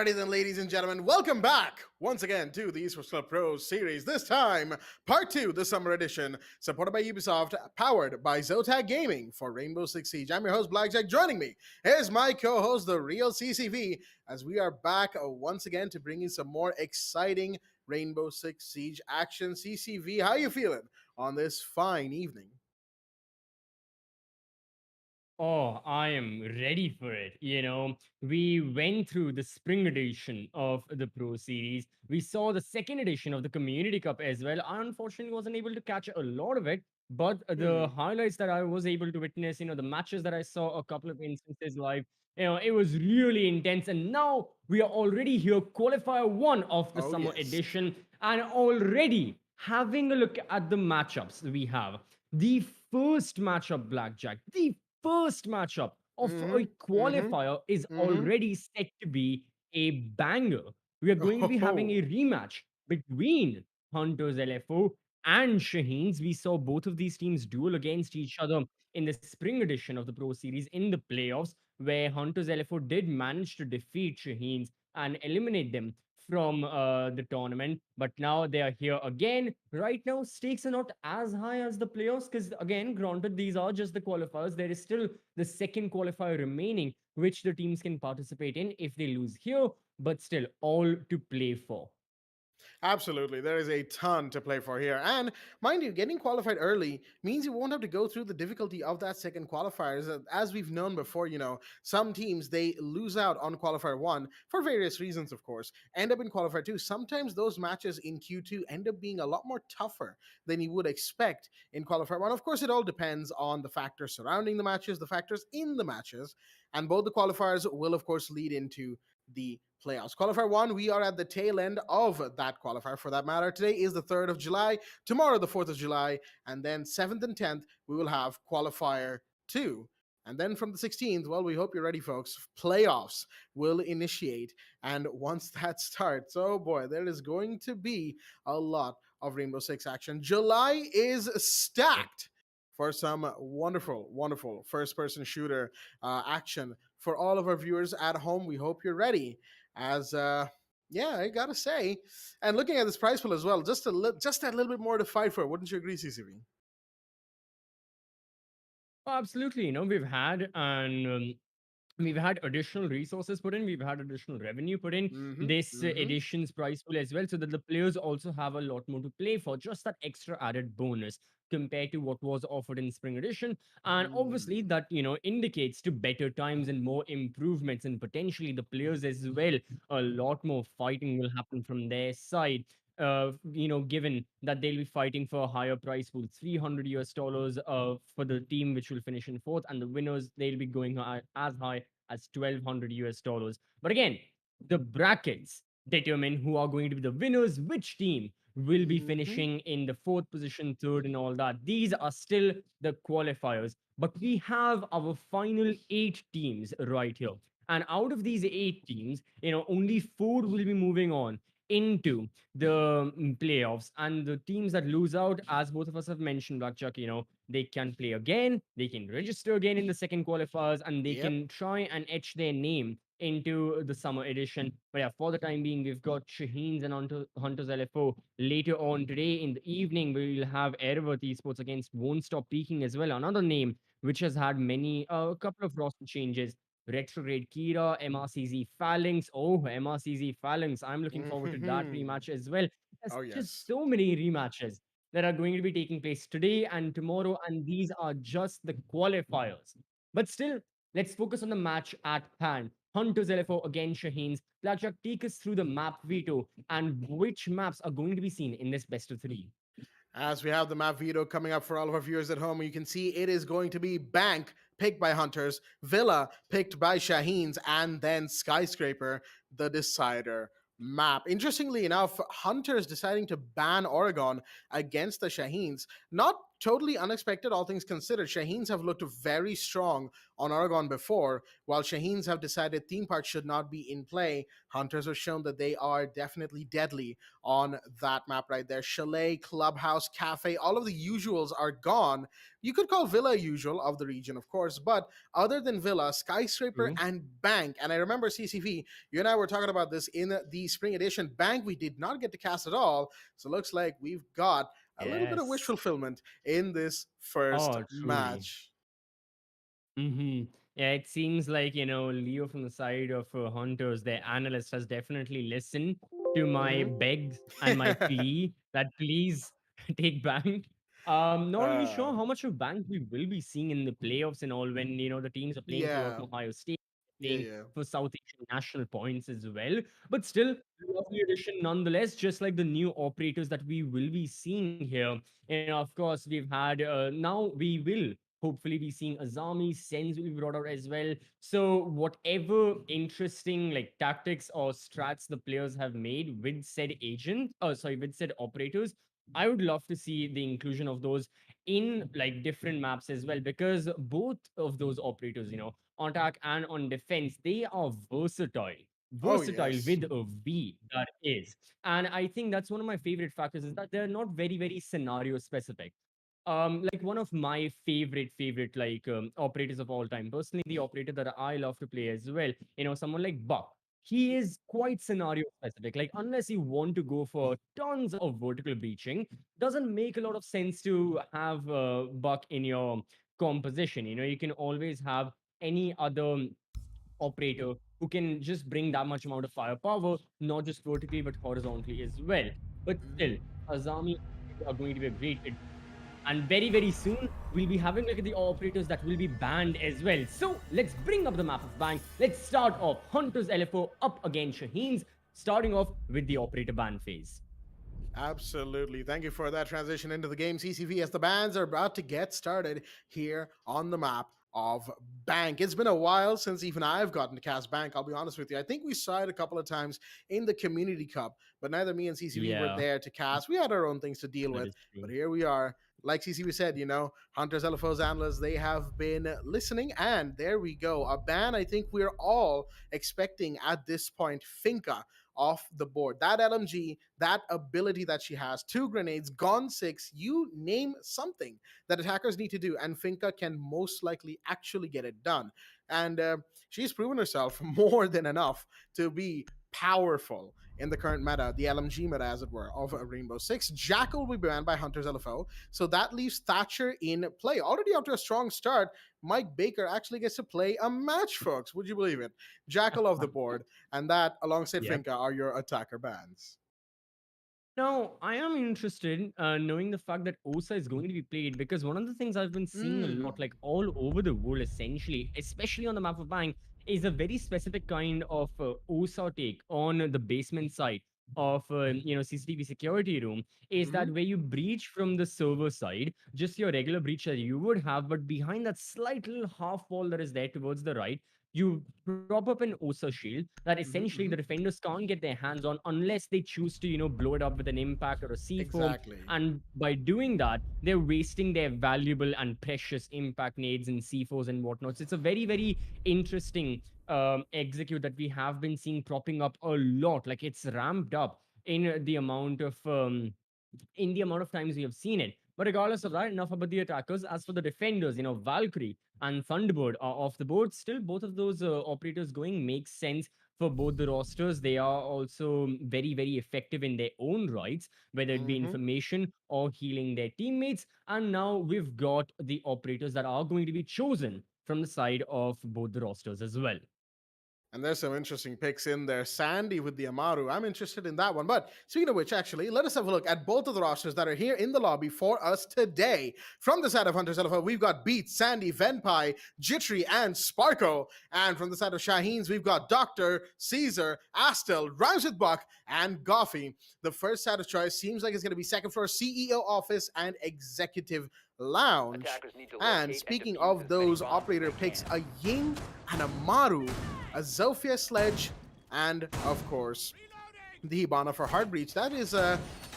Alrighty then, ladies and gentlemen, welcome back once again to the Esports Club Pro series. This time, part 2, the summer edition, supported by Ubisoft, powered by Zotac Gaming for Rainbow-Six-Siege. I'm your host, Blackjack. Joining me is my co-host, the real CCV, as we are back once again to bring you some more exciting Rainbow-Six-Siege action. CCV, how you feeling on this fine evening? Oh, I am ready for it. We went through the spring edition of the Pro Series. We saw the second edition of the Community Cup as well. I unfortunately wasn't able to catch a lot of it, but the Hmm. highlights that I was able to witness, the matches that I saw a couple of instances live, it was really intense. And now we are already here, qualifier one of the Oh, summer yes. edition, and already having a look at the matchups we have. The first matchup, Blackjack, the first matchup of a Mm-hmm. Mm-hmm. qualifier is Mm-hmm. already set to be a banger. We are going to be having a Oh. rematch between Hunters LFO and Shaheens. We saw both of these teams duel against each other in the spring edition of the Pro Series in the playoffs, where Hunters LFO did manage to defeat Shaheens and eliminate them from the tournament. But now they are here again. Right now, stakes are not as high as the playoffs because, again, granted, these are just the qualifiers. There is still the second qualifier remaining, which the teams can participate in if they lose here, but still all to play for. Absolutely. There is a ton to play for here. And mind you, getting qualified early means you won't have to go through the difficulty of that second qualifiers. As we've known before, some teams they lose out on qualifier 1 for various reasons, of course, end up in qualifier 2. Sometimes those matches in Q2 end up being a lot more tougher than you would expect in qualifier 1. Of course, it all depends on the factors surrounding the matches, the factors in the matches, and both the qualifiers will of course lead into the playoffs. Qualifier 1, we are at the tail end of that qualifier for that matter. Today is the 3rd of July, tomorrow the 4th of July, and then 7th and 10th, we will have qualifier 2. And then from the 16th, well, we hope you're ready, folks. Playoffs will initiate. And once that starts, oh boy, there is going to be a lot of Rainbow Six action. July is stacked for some wonderful, wonderful first person shooter action for all of our viewers at home. We hope you're ready. As yeah, I gotta say, and looking at this prize pool as well, just that little bit more to fight for. Wouldn't you agree, CCV? Oh, absolutely. We've had additional resources put in, we've had additional revenue put in Mm-hmm. this Mm-hmm. edition's prize pool as well, so that the players also have a lot more to play for, just that extra added bonus compared to what was offered in spring edition. And obviously Mm. that indicates to better times and more improvements, and potentially the players as well. A lot more fighting will happen from their side, given that they'll be fighting for a higher prize pool, $300 for the team which will finish in fourth, and the winners they'll be going as high as $1,200. But again, the brackets determine who are going to be the winners, which team will be Mm-hmm. finishing in the fourth position, third, and all that. These are still the qualifiers, but we have our final 8 teams right here. And out of these 8 teams, only 4 will be moving on into the playoffs, and the teams that lose out, as both of us have mentioned, Chuck, they can play again, they can register again in the second qualifiers, and they Yep. can try and etch their name into the summer edition. But yeah, for the time being, we've got Shaheens and Hunters LFO. Later on today in the evening, we'll have Airavath Esports against WontStopPeeking as well, another name which has had many a couple of roster changes. Retrograde Kira, MRCZ Phalanx. Oh, MRCZ Phalanx. I'm looking forward to that Mm-hmm. rematch as well. There's Oh just yes. so many rematches that are going to be taking place today and tomorrow, and these are just the qualifiers. But still, let's focus on the match at hand. Hunters LFO against Shaheens. Blackjack, take us through the map veto and which maps are going to be seen in this best of three. As we have the map veto coming up for all of our viewers at home, you can see it is going to be Bank picked by Hunters, Villa picked by Shaheens, and then Skyscraper, the decider map. Interestingly enough, Hunters deciding to ban Oregon against the Shaheens. Not totally unexpected, all things considered. Shaheens have looked very strong on Aragon before, while Shaheens have decided theme parks should not be in play. Hunters have shown that they are definitely deadly on that map right there. Chalet, Clubhouse, Cafe, all of the usuals are gone. You could call Villa usual of the region, of course, but other than Villa, Skyscraper, True. and Bank, and I remember CCV, you and I were talking about this in the spring edition. Bank, we did not get to cast at all, so it looks like we've got a little bit of wish Yes. fulfillment in this first Oh, truly. match. Mm-hmm. Yeah, it seems like, Leo from the side of Hunters, their analyst, has definitely listened to my Mm-hmm. begs and my plea that please take Bank. Not really uh, sure how much of Bank we will be seeing in the playoffs and all when, the teams are playing throughout yeah, Ohio State, yeah, playing yeah. for South Asian national points as well. But still, lovely addition nonetheless, just like the new operators that we will be seeing here. And of course, we've had, now we will hopefully be seeing Azami, Sens will be brought out as well. So whatever interesting like tactics or strats the players have made with said with said operators, I would love to see the inclusion of those in like different maps as well, because both of those operators, on attack and on defense, they are versatile. Oh, Versatile yes. with a V, that is. And I think that's one of my favorite factors is that they're not very, very scenario specific. Like one of my favorite like operators of all time, personally the operator that I love to play as well, someone like Buck. He is quite scenario specific. Like unless you want to go for tons of vertical breaching, doesn't make a lot of sense to have Buck in your composition. You can always have any other operator who can just bring that much amount of firepower, not just vertically but horizontally as well. But still, Azami are going to be a great addition. And very, very soon, we'll be having a look at the operators that will be banned as well. So let's bring up the map of Bank. Let's start off Hunters LFO up against Shaheens, starting off with the operator ban phase. Absolutely. Thank you for that transition into the game, CCV, as the bands are about to get started here on the map of Bank. It's been a while since even I've gotten to cast Bank, I'll be honest with you. I think we saw it a couple of times in the Community Cup, but neither me and CCV were Yeah, there to cast. We had our own things to deal that with, is true. but here we are. Like CCV said, Hunters LFO's analysts, they have been listening, and there we go. A ban I think we're all expecting at this point. Finca off the board. That LMG, that ability that she has, 2 grenades, gone 6, you name something that attackers need to do, and Finca can most likely actually get it done. And she's proven herself more than enough to be powerful in the current meta, the LMG meta, as it were, of Rainbow Six. Jackal will be banned by Hunters LFO, so that leaves Thatcher in play. Already after a strong start, Mike Baker actually gets to play a match, folks. Would you believe it? Jackal of the board, and that, alongside Yep. Finca, are your attacker bans. Now, I am interested knowing the fact that OSA is going to be played because one of the things I've been seeing a Mm. lot, like all over the world, essentially, especially on the map of Bang, is a very specific kind of OSA take on the basement side of CCTV security room. Is that Mm-hmm. where you breach from the server side, just your regular breach that you would have, but behind that slight little half wall that is there towards the right, you prop up an OSA shield that Mm-hmm. essentially the Mm-hmm. defenders can't get their hands on unless they choose to, blow it up with an impact or a C4. Exactly. And by doing that, they're wasting their valuable and precious impact nades and C4s and whatnot. So it's a very, very interesting execute that we have been seeing propping up a lot. Like it's ramped up in the amount of times we have seen it. But regardless of that, enough about the attackers. As for the defenders, Valkyrie and Thunderbird are off the board. Still, both of those operators going makes sense for both the rosters. They are also very, very effective in their own rights, whether it be Mm-hmm. information or healing their teammates. And now we've got the operators that are going to be chosen from the side of both the rosters as well. And there's some interesting picks in there. Sandy with the Amaru. I'm interested in that one. But speaking of which, actually, let us have a look at both of the rosters that are here in the lobby for us today. From the side of Hunters LFO, we've got Beats, Sandy, Venpai, Jittery, and Sparko. And from the side of Shaheens, we've got Doctor, Caesar, Astel, Rhymes with Buck, and Goffy. The first side of choice seems like it's going to be second floor CEO office and executive lounge. And speaking of those operator picks, a Ying and a Maru, a Zofia Sledge, and of course, the Hibana for Heartbreach. That is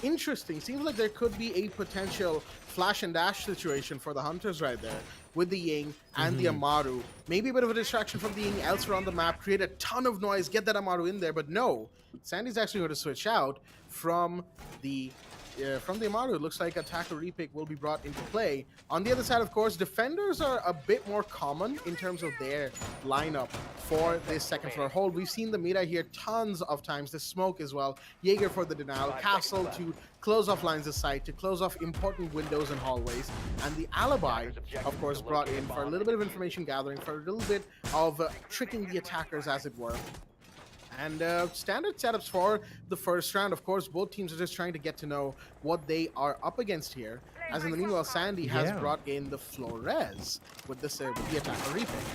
interesting. Seems like there could be a potential flash and dash situation for the Hunters right there with the Ying and the Mhm. Amaru. Maybe a bit of a distraction from the Ying elsewhere on the map, create a ton of noise, get that Amaru in there, but no. Sandy's actually going to switch out the from the Amaru. It looks like attacker repick will be brought into play. On the other side, of course, defenders are a bit more common in terms of their lineup for this second floor hold. We've seen the meta here tons of times. The smoke as well. Jaeger for the denial. Castle to close off lines of sight, to close off important windows and hallways. And the alibi, of course, brought in for a little bit of information gathering, for a little bit of tricking the attackers, as it were. And standard setups for the first round. Of course, both teams are just trying to get to know what they are up against here. As in the meanwhile, Sandy has Yeah. brought in the Flores with with the attacker repick.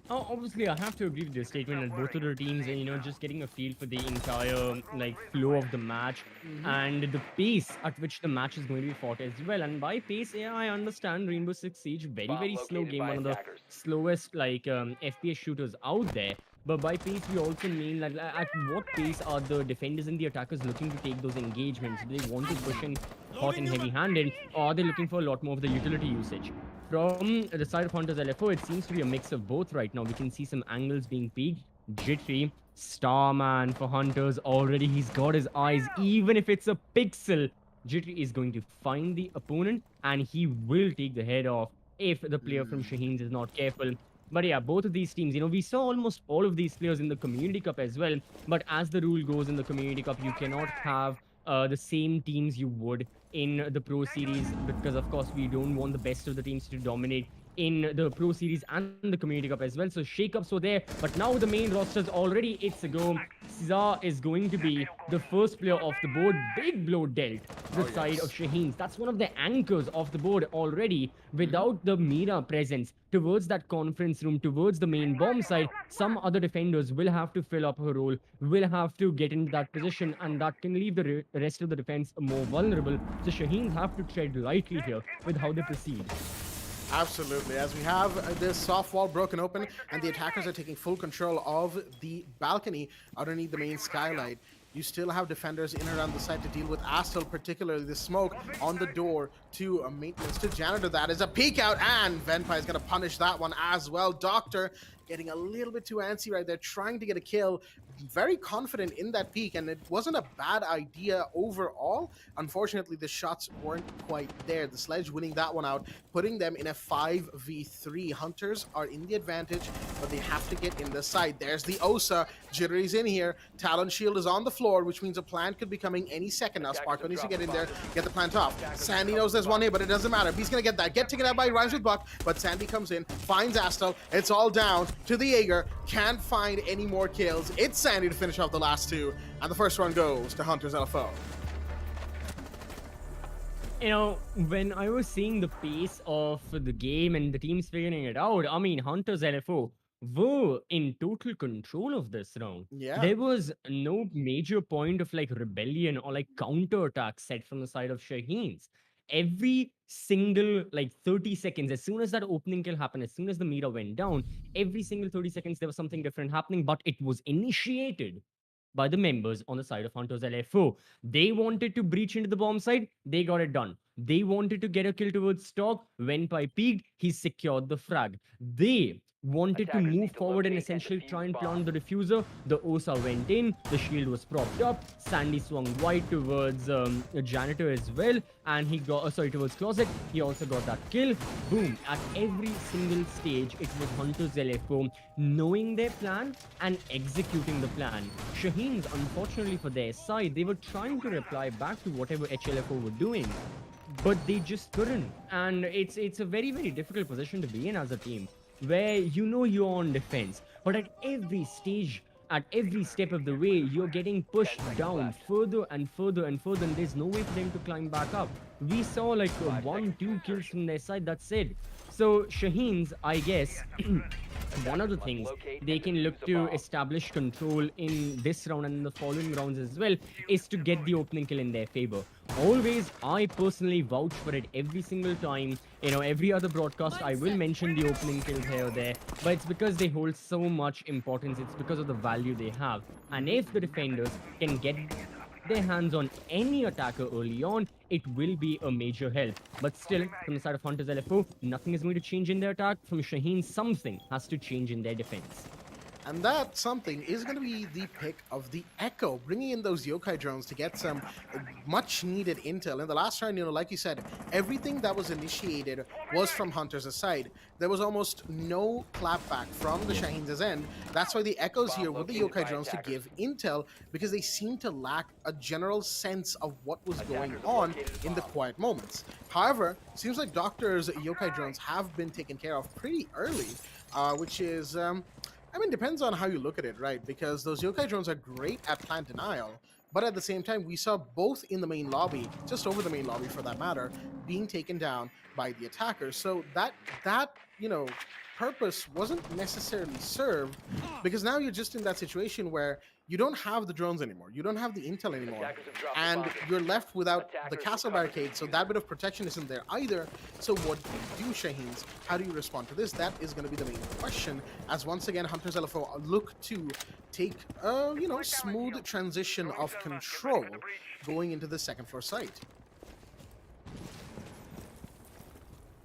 Oh, obviously, I have to agree with your statement that both of the teams, and just getting a feel for the entire like flow of the match and the pace at which the match is going to be fought as well. And by pace, yeah, I understand Rainbow Six Siege, very slow game, one of the slowest like FPS shooters out there. But by pace, we also mean that at what pace are the defenders and the attackers looking to take those engagements? Do they want to push in hot and heavy-handed, or are they looking for a lot more of the utility usage? From the side of Hunters LFO, it seems to be a mix of both right now. We can see some angles being peaked. Jittery, Starman for Hunters, already he's got his eyes. Even if it's a pixel, Jittery is going to find the opponent and he will take the head off if the player from Shaheen's is not careful. But yeah, both of these teams, we saw almost all of these players in the Community Cup as well. But as the rule goes in the Community Cup, you cannot have the same teams you would in the Pro Series, because of course we don't want the best of the teams to dominate in the Pro Series and the Community Cup as well. So shakeups were there, but now the main roster's already it's a go. Cesar is going to be the first player off the board. Big blow dealt the side of Shaheen's. That's one of the anchors off the board already. Without the Mira presence towards that conference room, towards the main bomb side, some other defenders will have to fill up her role, will have to get into that position, and that can leave the rest of the defense more vulnerable. So Shaheen's have to tread lightly here with how they proceed. Absolutely. As we have this soft wall broken open and the attackers are taking full control of the balcony underneath the main skylight, you still have defenders in and around the site to deal with. Astel, particularly the smoke on the door to maintenance, to janitor. That is a peek out, and Venpai is going to punish that one as well. Doctor getting a little bit too antsy right there, trying to get a kill. Very confident in that peak, and it wasn't a bad idea overall. Unfortunately, the shots weren't quite there. The Sledge winning that one out, putting them in a 5v3. Hunters are in the advantage, but they have to get in the side. There's the Osa. Jittery's in here. Talon Shield is on the floor, which means a plant could be coming any second now. Sparko needs to get in there, get the plant off. Sandy knows there's one here, but it doesn't matter. He's going to get that. Get taken out by Rhymes with Buck, but Sandy comes in, finds Astel. It's all down to the Jaeger. Can't find any more kills. It's Sandy to finish off the last two, and the first one goes to Hunters LFO. When I was seeing the pace of the game and the teams figuring it out, I mean, Hunters LFO were in total control of this round. Yeah. There was no major point of like rebellion or like counterattack set from the side of Shaheen's. Every single like 30 seconds, as soon as that opening kill happened, as soon as the meter went down, every single 30 seconds there was something different happening, but it was initiated by the members on the side of Hunters LFO. They wanted to breach into the bomb site, they got it done. They wanted to get a kill towards stock. When Pi peaked, he secured the frag. They wanted to move forward and essentially try and plant the diffuser. The Osa went in, the shield was propped up. Sandy swung wide towards the janitor as well, and he got towards closet. He also got that kill. Boom! At every single stage, it was Hunters LFO knowing their plan and executing the plan. Shaheen's, unfortunately for their side, they were trying to reply back to whatever HLFO were doing, but they just couldn't. And it's a very difficult position to be in as a team, where you're on defense, but at every stage, at every step of the way, you're getting pushed down further and further and further, and there's no way for them to climb back up. We saw like 1-2 kills from their side, that's it. So Shaheens, I guess, one of the things they can look to establish control in this round and in the following rounds as well is to get the opening kill in their favor. Always, I personally vouch for it every single time. Every other broadcast, I will mention the opening kills here or there, but it's because they hold so much importance. It's because of the value they have. And if the defenders can get their hands on any attacker early on, it will be a major help. But still, from the side of Hunters LFO, nothing is going to change in their attack. From Shaheen, something has to change in their defense. And that something is going to be the pick of the Echo, bringing in those yokai drones to get some much needed intel. In the last round, like you said, everything that was initiated was from Hunter's side. There was almost no clapback from the Shaheens' end. That's why the Echo's here with the yokai drones to give intel, because they seem to lack a general sense of what was going on in the quiet moments. However, it seems like Doctor's yokai drones have been taken care of pretty early, which is depends on how you look at it, right? Because those yokai drones are great at plant denial, but at the same time, we saw both in the main lobby, just over the main lobby for that matter, being taken down by the attackers. So that purpose wasn't necessarily served, because now you're just in that situation where you don't have the drones anymore, you don't have the intel anymore, and you're left without the castle barricade, so that bit of protection isn't there either. So what do you do, Shaheens? How do you respond to this? That is going to be the main question, as once again Hunters LFO look to take a smooth transition of control going into the second floor site.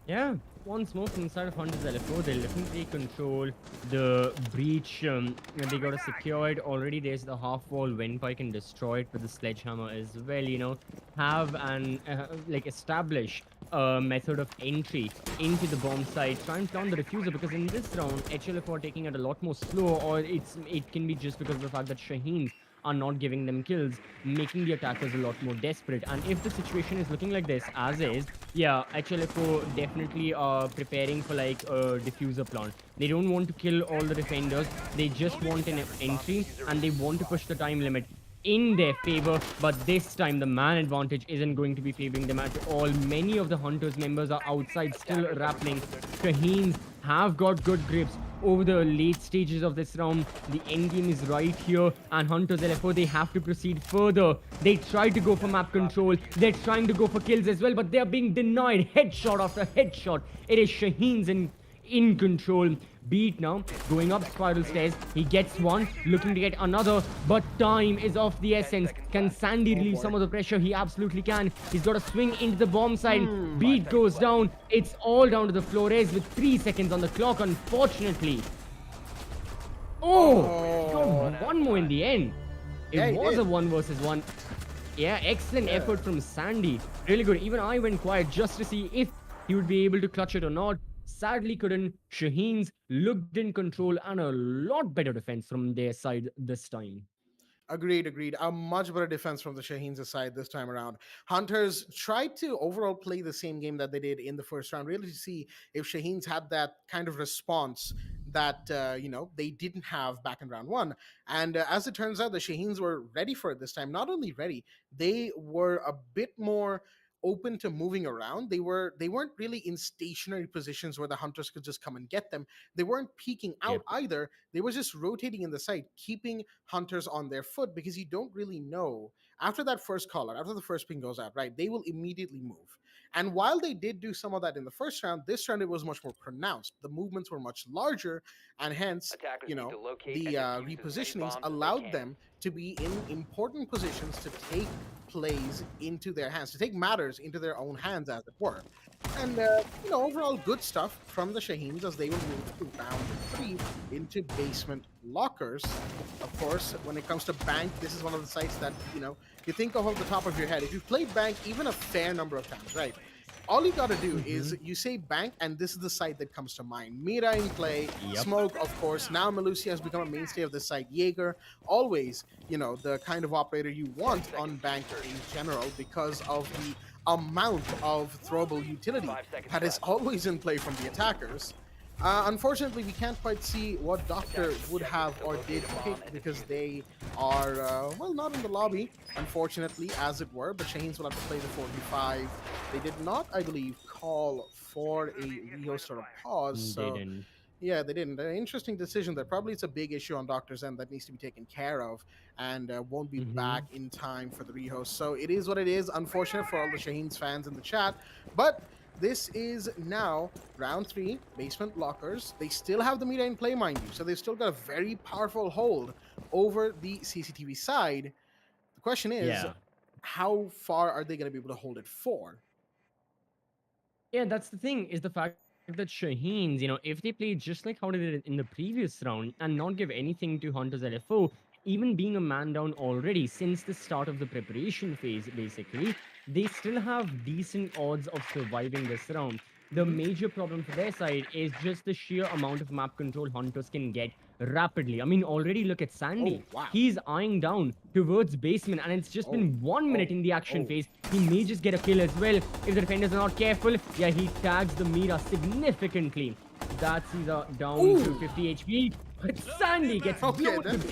Yeah, once more from the side of Hunters LFO, they'll definitely control the breach. They got it secured already. There's the half wall windpipe and destroy it with the sledgehammer as well. Have an establish a method of entry into the bomb site. Try and plant the diffuser, because in this round, HLFO are taking it a lot more slow, or it can be just because of the fact that Shaheens are not giving them kills, making the attackers a lot more desperate. And if the situation is looking like this, as is, yeah, HLFO definitely are preparing for like a diffuser plant. They don't want to kill all the defenders, they just want an entry, and they want to push the time limit in their favor. But this time the man advantage isn't going to be favoring them at all. Many of the Hunters members are outside still rappelling. Shaheens have got good grips over the late stages of this round. The end game is right here, and Hunters LFO, they have to proceed further. They try to go for map control, they're trying to go for kills as well, but they're being denied headshot after headshot. It is Shaheens in control. Beat now, going up spiral stairs. He gets one, looking to get another, but time is of the essence. Can Sandy relieve some of the pressure? He absolutely can. He's got to swing into the bomb side. Beat goes down. It's all down to the Flores with 3 seconds on the clock, unfortunately. Got one more in the end. It was a 1 versus 1. Yeah, excellent effort from Sandy. Really good. Even I went quiet just to see if he would be able to clutch it or not. Sadly couldn't. Shaheens looked in control, and a lot better defense from their side this time. Agreed. A much better defense from the Shaheens' side this time around. Hunters tried to overall play the same game that they did in the first round, really to see if Shaheens had that kind of response that they didn't have back in round one. And as it turns out, the Shaheens were ready for it this time. Not only ready, they were a bit more open to moving around. They weren't really in stationary positions where the Hunters could just come and get them. They weren't peeking out Yep. either. They were just rotating in the site, keeping Hunters on their foot, because you don't really know after that first call out, after the first ping goes out, right? They will immediately move. And while they did do some of that in the first round, this round it was much more pronounced. The movements were much larger, and hence, the repositionings allowed them to be in important positions to take plays into their hands, to take matters into their own hands, as it were. And overall good stuff from the Shaheens as they will move to round 3 into basement lockers. Of course, when it comes to Bank, this is one of the sites that you think of off the top of your head. If you've played Bank even a fair number of times, right? All you gotta do is you say Bank, and this is the site that comes to mind. Mira in play, Yep. Smoke, of course. Now Malusia has become a mainstay of the site. Jaeger, always, the kind of operator you want on Bank in general, because of the amount of throwable utility that is always in play from the attackers. Unfortunately, we can't quite see what Doctor would have or did pick, because they are, not in the lobby, unfortunately, as it were. But Shaheens will have to play the 45. They did not, I believe, call for a rehost or a pause. So Didn't. yeah, they didn't. An interesting decision there. Probably it's a big issue on Doctor's end that needs to be taken care of and won't be back Mm-hmm. in time for the rehost. So it is what it is. Unfortunate for all the Shaheen's fans in the chat. But this is now round three, basement lockers. They still have the meter in play, mind you. So they've still got a very powerful hold over the CCTV side. The question is, Yeah. how far are they going to be able to hold it for? Yeah, that's the thing, is the fact that Shaheens, if they play just like how they did in the previous round and not give anything to Hunters LFO, even being a man down already since the start of the preparation phase, basically, they still have decent odds of surviving this round. The Mm-hmm. major problem for their side is just the sheer amount of map control Hunters can get rapidly. I mean, already look at Oh, Sandy. wow. He's eyeing down towards basement, and it's just Oh, been 1 minute oh, in the action oh. phase. He may just get a kill as well if the defenders are not careful. Yeah, he tags the Mira significantly. That's either down to Ooh. 50 HP, but Sandy gets Okay, blown then.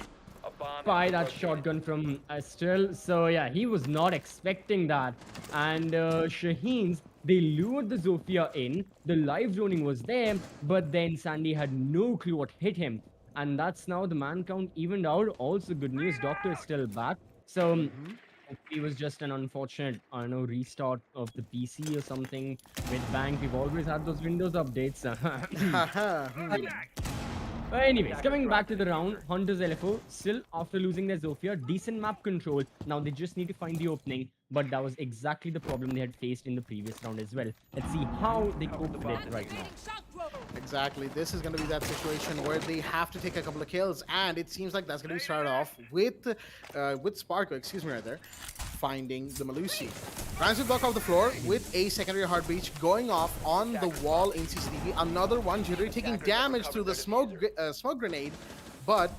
by that shotgun from Astel. So yeah, he was not expecting that. And Shaheens, they lured the Zofia in. The live zoning was there, but then Sandy had no clue what hit him. And that's now the man count evened out. Also, good news, Doctor is still back. So Mm-hmm. hopefully it was just an unfortunate, I don't know, restart of the PC or something. With Bank, we've always had those Windows updates. Haha. But anyways, coming back to the round, Hunters LFO still after losing their Zofia, decent map control. Now they just need to find the opening, but that was exactly the problem they had faced in the previous round as well. Let's see how they cope with it right now. Exactly. This is going to be that situation where they have to take a couple of kills, and it seems like that's going to be started off with Sparko, excuse me, right there, finding the Malusi. Tries to block off the floor with a secondary heart breach going off on the wall in CCTV. Another one, Jittery taking damage through the smoke grenade, but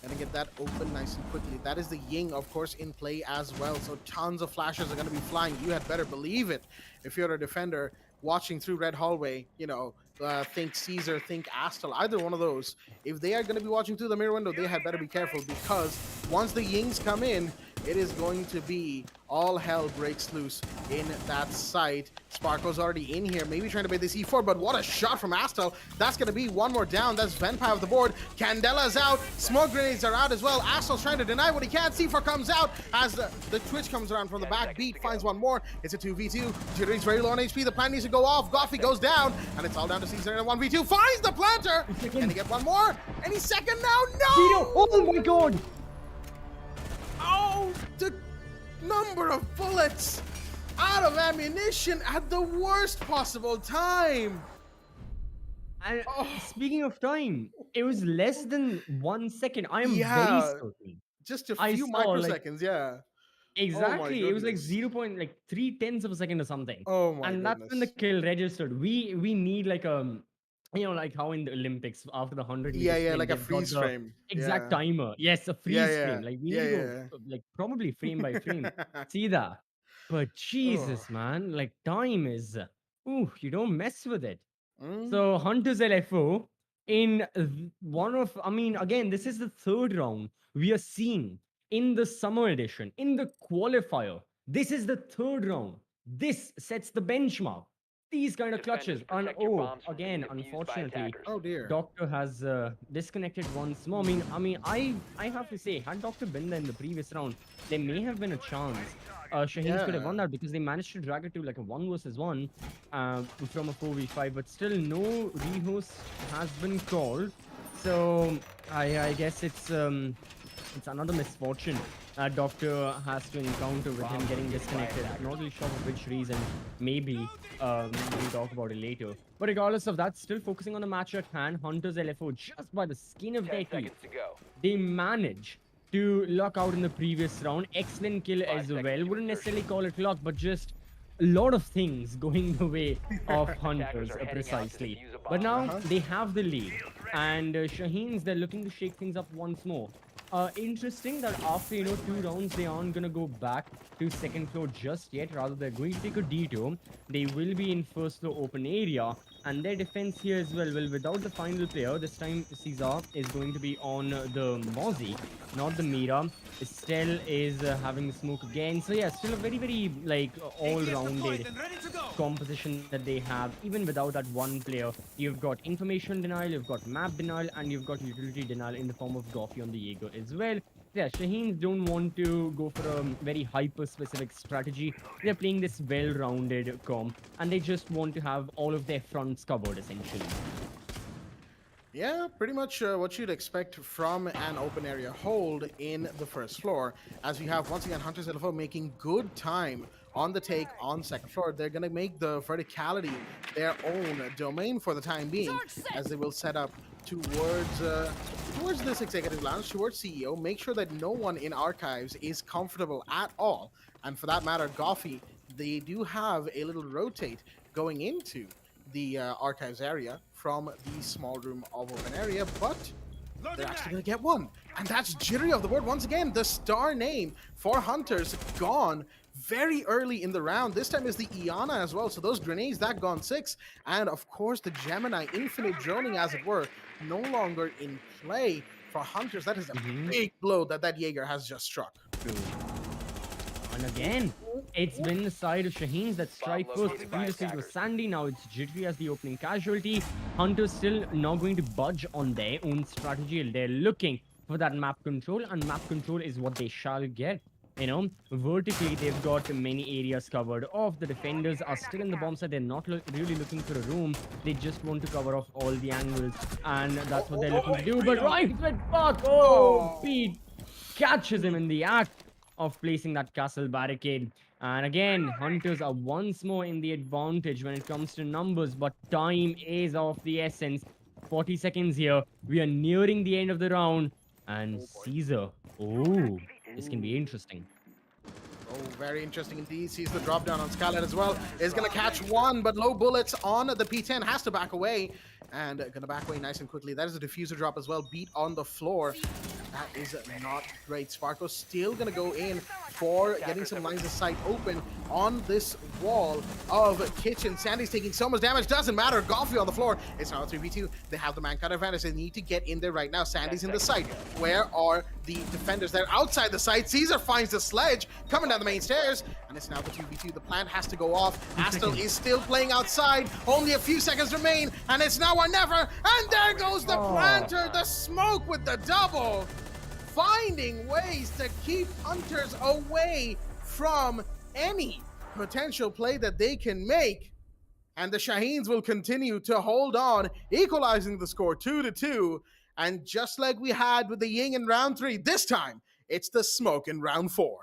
gonna get that open nice and quickly. That is the Ying, of course, in play as well. So tons of flashes are gonna be flying. You had better believe it. If you're a defender watching through Red Hallway, think Caesar, think Astel, either one of those. If they are going to be watching through the mirror window, they had better be careful, because once the Yings come in, it is going to be all hell breaks loose in that site. Sparko's already in here, maybe trying to bait this E4, but what a shot from Astel. That's going to be one more down. That's Venpie off the board. Candela's out. Smoke grenades are out as well. Astel's trying to deny what he can. C4 comes out as the Twitch comes around from the back. Beat finds one more. It's a 2v2. Jittery's very low on HP. The plan needs to go off. Goffy goes down, and it's all down to Caesar in a 1v2. Finds the planter. Can he get one more? Any second now? No! Oh my god! Oh, the number of bullets out of ammunition at the worst possible time. And Oh, speaking of time, it was less than 1 second. I am very yeah, certain. just a I few saw microseconds. Yeah. Oh my exactly. It was like goodness. 0.3 tenths of a second or something. Oh my And that's when the goodness. kill registered. We need like like how in the Olympics after the 100-meter Yeah, sprint like a they've got freeze the frame. exact Yeah. timer. Yes, a Yeah, freeze frame. yeah. Like we need Yeah, to go yeah. like probably frame by frame. See that. But Oh. Jesus, man, like time is you don't mess with it. Mm. So Hunters LFO in one of, I mean, again, this is the third round we are seeing in the summer edition, in the qualifier. This is the third round. This sets the benchmark. These kind of clutches. And again, unfortunately, Oh dear. Doctor has disconnected once more. I have to say, had Doctor been there in the previous round, there may have been a chance. Shaheens could have won Yeah. that because they managed to drag it to like a 1 versus 1 from a 4v5, but still no rehost has been called. So I guess it's another misfortune Doctor has to encounter with him getting disconnected. I'm not really sure for which reason. Maybe we'll talk about it later. But regardless of that, still focusing on the match at hand, Hunters LFO just by the skin of their teeth. They manage to lock out in the previous round. Excellent kill as well. Wouldn't necessarily call it luck, but just a lot of things going the way of Hunters precisely. But now they have the lead, and Shaheens, they're looking to shake things up once more. Interesting that after 2 rounds they aren't gonna go back to second floor just yet. Rather, they're going to take a detour. They will be in first floor open area, And their defense here as well. Well, without the final player, this time Caesar is going to be on the Mozzie, not the Mira. Estelle is having the smoke again. So yeah, still a very, very like all-rounded composition that they have. Even without that one player, you've got information denial, you've got map denial, and you've got utility denial in the form of Goffy on the Jaeger as well. Yeah, Shaheens don't want to go for a very hyper-specific strategy. They're playing this well-rounded comp, and they just want to have all of their fronts covered, essentially. Yeah, pretty much what you'd expect from an open area hold in the first floor. As we have, once again, Hunters LFO making good time on the take on second floor. They're going to make the verticality their own domain for the time being, as they will set up towards this executive lounge, towards CEO, make sure that no one in archives is comfortable at all. And for that matter, Goffy, they do have a little rotate going into the archives area from the small room of open area, but they're actually going to get one. And that's Jittery off the board. Once again, the star name for Hunters gone very early in the round. This time is the Iana as well. So those grenades, that gone 6. And of course, the Gemini, infinite droning as it were, no longer in play for Hunters. That is a big blow that Jaeger has just struck. True. And again, it's been the side of Shaheens that strike first. Previously it was Sandy, now it's Jittery as the opening casualty. Hunters still not going to budge on their own strategy. They're looking for that map control, and map control is what they shall get. You know, vertically, they've got many areas covered off. The defenders are still in the bomb site. They're not really looking for a room. They just want to cover off all the angles, and that's what they're looking to do. But right with Buck, Pete catches him in the act of placing that castle barricade. And again, Hunters are once more in the advantage when it comes to numbers, but time is of the essence. 40 seconds here. We are nearing the end of the round. And Caesar, this can be interesting. Oh, very interesting indeed. Sees the drop down on Scarlet as well. Is going to catch one, but low bullets on the P10. Has to back away. And going to back away nice and quickly. That is a diffuser drop as well. Beat on the floor. That is not great. Sparko's still going to go in for getting some lines of sight open on this wall of Kitchen. Sandy's taking so much damage. Doesn't matter. Goffy on the floor. It's now a 3v2. They have the man cut advantage. They need to get in there right now. Sandy's in the site. Where are the defenders? They're outside the site. Caesar finds the sledge coming down the main stairs. And it's now the 2v2. The plant has to go off. Astel is still playing outside. Only a few seconds remain. And it's now or never. And there goes the planter. The smoke with the double. Finding ways to keep Hunters away from any potential play that they can make. And the Shaheens will continue to hold on, equalizing the score 2-2. And just like we had with the Ying in round 3, this time it's the smoke in round 4.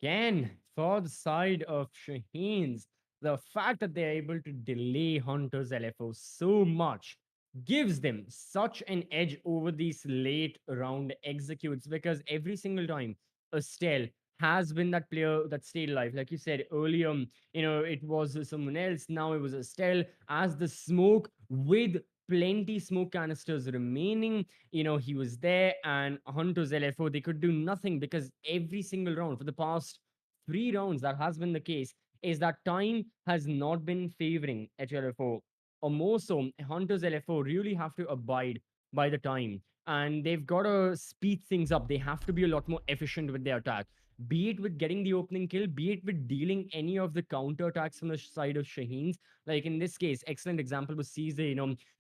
Again, for the side of Shaheens, the fact that they're able to delay Hunters LFO so much gives them such an edge over these late round executes, because every single time Estelle has been that player that stayed alive. Like you said earlier, it was someone else. Now it was Estelle as the smoke with plenty smoke canisters remaining. He was there, and Hunters LFO, they could do nothing, because every single round for the past 3 rounds, that has been the case, is that time has not been favoring HLFO. Or more so, Hunters LFO really have to abide by the time. And they've got to speed things up. They have to be a lot more efficient with their attack. Be it with getting the opening kill, be it with dealing any of the counter attacks from the side of Shaheens. Like in this case, excellent example was Caesar,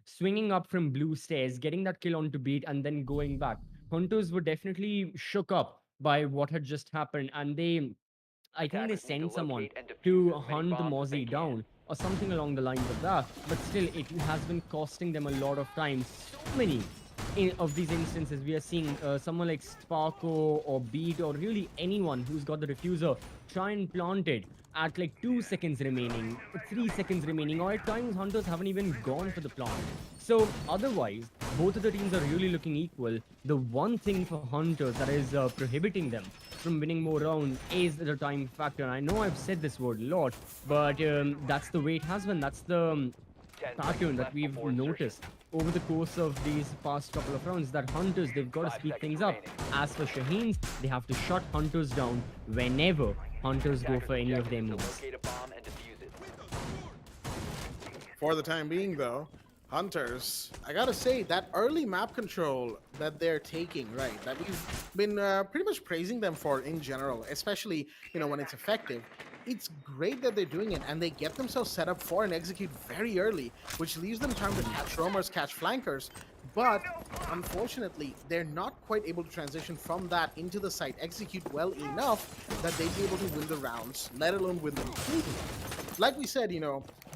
swinging up from blue stairs, getting that kill onto beat, and then going back. Hunters were definitely shook up by what had just happened, and I think they sent someone to hunt the Mozzie down or something along the lines of that. But still, it has been costing them a lot of time. So many of these instances, we are seeing someone like Sparko or Beat or really anyone who's got the diffuser try and plant it at like 2 seconds remaining, 3 seconds remaining, or at times Hunters haven't even gone for the plant. So otherwise, both of the teams are really looking equal. The one thing for Hunters that is prohibiting them from winning more rounds is the time factor. And I know I've said this word a lot, but that's the way it has been. That's the pattern that we've noticed over the course of these past couple of rounds, that Hunters, they've got to speed things up. As for Shaheens, they have to shut Hunters down whenever Hunters go for any of their moves. For the time being, though, Hunters, I gotta say, that early map control that they're taking, right, that we've been pretty much praising them for in general, especially, when it's effective. It's great that they're doing it, and they get themselves set up for an execute very early, which leaves them time to catch roamers, catch flankers. But unfortunately, they're not quite able to transition from that into the site, execute well enough that they'd be able to win the rounds, let alone win them completely. Like we said,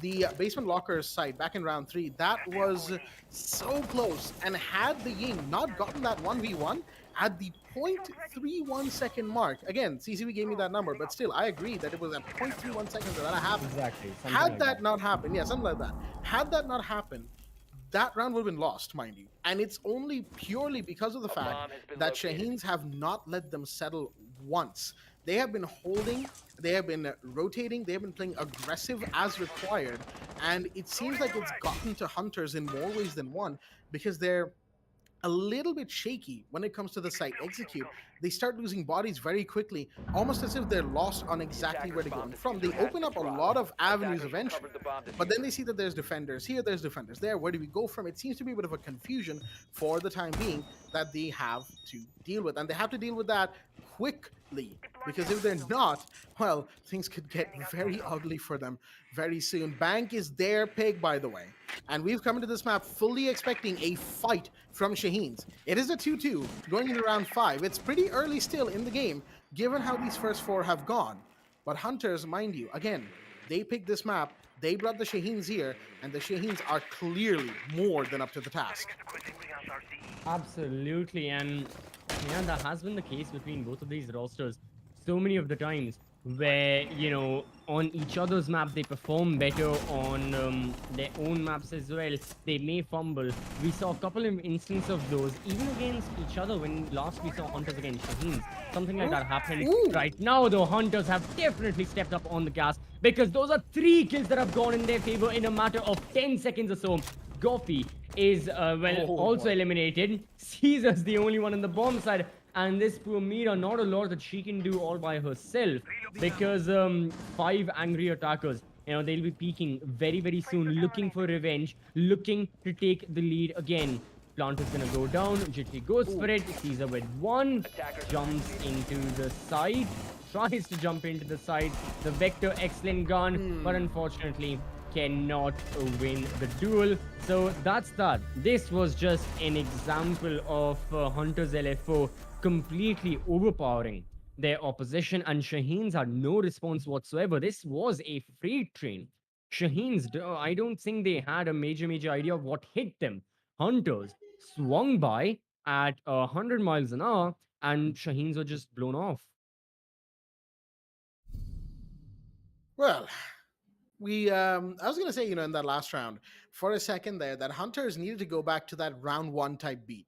the basement lockers site back in round 3, that was so close. And had the Ying not gotten that 1v1 at the 0.31 second mark, again, CCV gave me that number, but still, I agree that it was at 0.31 seconds that happened. Exactly, something Had like that that. not happened, yeah, something like that. Had that not happened, that round would have been lost, mind you. And it's only purely because of the fact that Shaheens have not let them settle once. They have been holding, they have been rotating, they have been playing aggressive as required. And it seems like it's gotten to Hunters in more ways than one because they're a little bit shaky when it comes to the site execute. They start losing bodies very quickly, almost as if they're lost on exactly where to go and from. They open up a lot of avenues of entry, but then they see that there's defenders here, there's defenders there. Where do we go from? It seems to be a bit of a confusion for the time being that they have to deal with, and they have to deal with that quickly, because if they're not, well, things could get very ugly for them very soon. Bank is their pick, by the way, and we've come into this map fully expecting a fight from Shaheens. It is a 2-2 going into round 5. It's pretty early still in the game, given how these first 4 have gone. But Hunters, mind you, again, they picked this map, they brought the Shaheens here, and the Shaheens are clearly more than up to the task. Absolutely, and yeah, that has been the case between both of these rosters so many of the times where, on each other's map they perform better, on their own maps as well they may fumble. We saw a couple of instances of those even against each other when last we saw Hunters against Shaheens. Something like that happened. Ooh. Right now, though, Hunters have definitely stepped up on the gas because those are 3 kills that have gone in their favor in a matter of 10 seconds or so. Goffy is, also eliminated. Caesar's the only one on the bomb side. And this poor Mira, not a lot that she can do all by herself. Because 5 angry attackers, they'll be peeking very, very soon, looking for revenge, looking to take the lead again. Plant is gonna go down. Jitty goes for it. Caesar with 1. Jumps into the side. Tries to jump into the side. The Vector excellent gun. But unfortunately, cannot win the duel. So that's that. This was just an example of Hunters LFO completely overpowering their opposition, and Shaheens had no response whatsoever. This was a freight train. Shaheens, I don't think they had a major idea of what hit them. Hunters swung by at 100 miles an hour, and Shaheens were just blown off. Well, I was gonna say, in that last round, for a second there, that Hunters needed to go back to that round 1 type beat,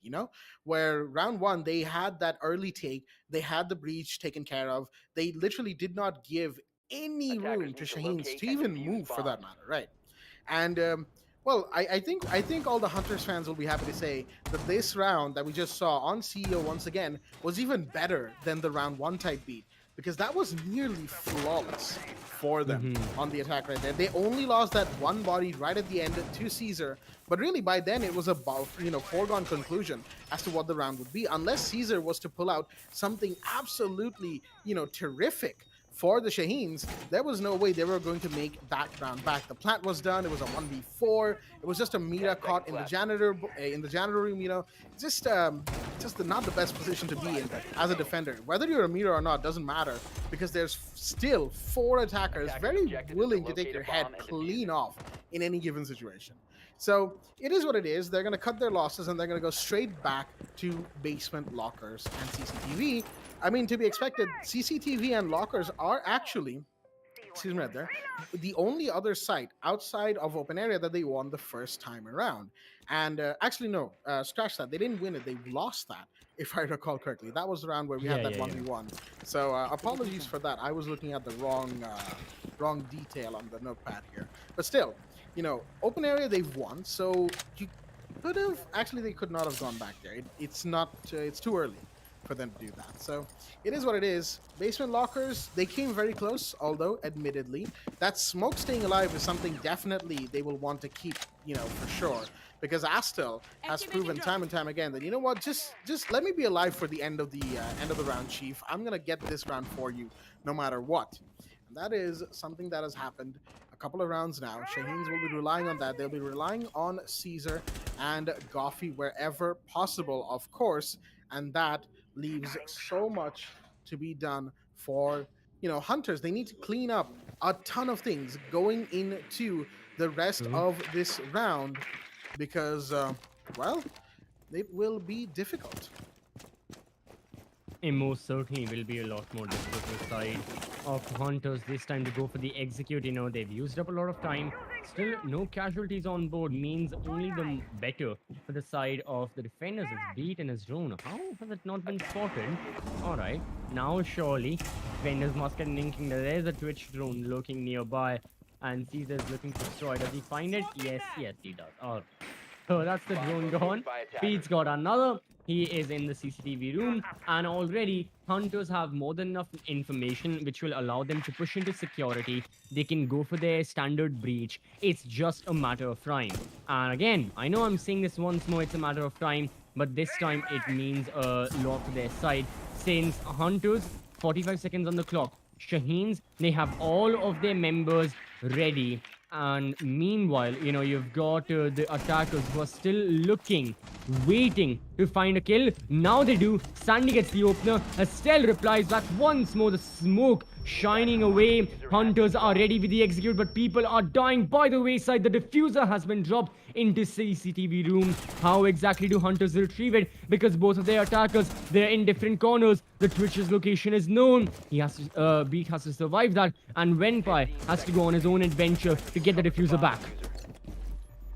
where round 1 they had that early take, they had the breach taken care of, they literally did not give any room to Shaheens to even move, for that matter, right? And well, I think all the Hunters fans will be happy to say that this round that we just saw on CEO once again was even better than the round 1 type beat, because that was nearly flawless for them on the attack right there. They only lost that one body right at the end to Caesar, but really by then it was about, foregone conclusion as to what the round would be, unless Caesar was to pull out something absolutely, terrific for the Shaheens. There was no way they were going to make that round back. The plant was done. It was a 1v4. It was just a Mira caught in the janitor room. Just not the best position to be in as a defender. Whether you're a Mira or not doesn't matter, because there's still 4 attackers very willing to take your head clean off in any given situation. So it is what it is. They're going to cut their losses and they're going to go straight back to basement lockers and CCTV. I mean, to be expected, CCTV and lockers are actually, excuse me right there, the only other site outside of open area that they won the first time around. And actually, no, scratch that. They didn't win it. They lost that, if I recall correctly. That was the round where we had that 1v1. So apologies for that. I was looking at the wrong detail on the notepad here. But still, open area they've won. So you could have, actually they could not have gone back there. It's not, it's too early for them to do that. So it is what it is. Basement lockers, they came very close, although admittedly, that smoke staying alive is something definitely they will want to keep, for sure. Because Astel has proven time and time again that you know what, just let me be alive for the end of the round, Chief. I'm gonna get this round for you, no matter what. And that is something that has happened a couple of rounds now. Shaheens will be relying on that. They'll be relying on Caesar and Goffy wherever possible, of course. And that leaves so much to be done for Hunters. They need to clean up a ton of things going into the rest True. of this round because, well, it will be difficult. It most certainly will be a lot more difficult for the side of Hunters this time to go for the execute. They've used up a lot of time. Still, no casualties on board means only the better for the side of the defenders. It's beat in his drone. How has it not been spotted? All right, now surely defenders must get an inkling that there's a Twitch drone lurking nearby, and Caesar's looking to destroy. Does he find it? Yes, yes, he does. All right. So that's the drone gone. Pete's got another. He is in the CCTV room, and already hunters have more than enough information which will allow them to push into security. They can go for their standard breach. It's just a matter of time. And again, I know I'm saying this once more, it's a matter of time, but this time it means a lot to their side since hunters, 45 seconds on the clock. Shaheens, they have all of their members ready. And meanwhile, you've got the attackers who are still looking, waiting to find a kill. Now they do. Sandy gets the opener. Estelle replies back once more. The smoke shining away. Hunters are ready with the execute, but people are dying by the wayside. The diffuser has been dropped into CCTV room. How exactly do hunters retrieve it? Because both of their attackers, they're in different corners. The Twitch's location is known. He has to, Beat has to survive that, and Wenpai has to go on his own adventure to get the diffuser back.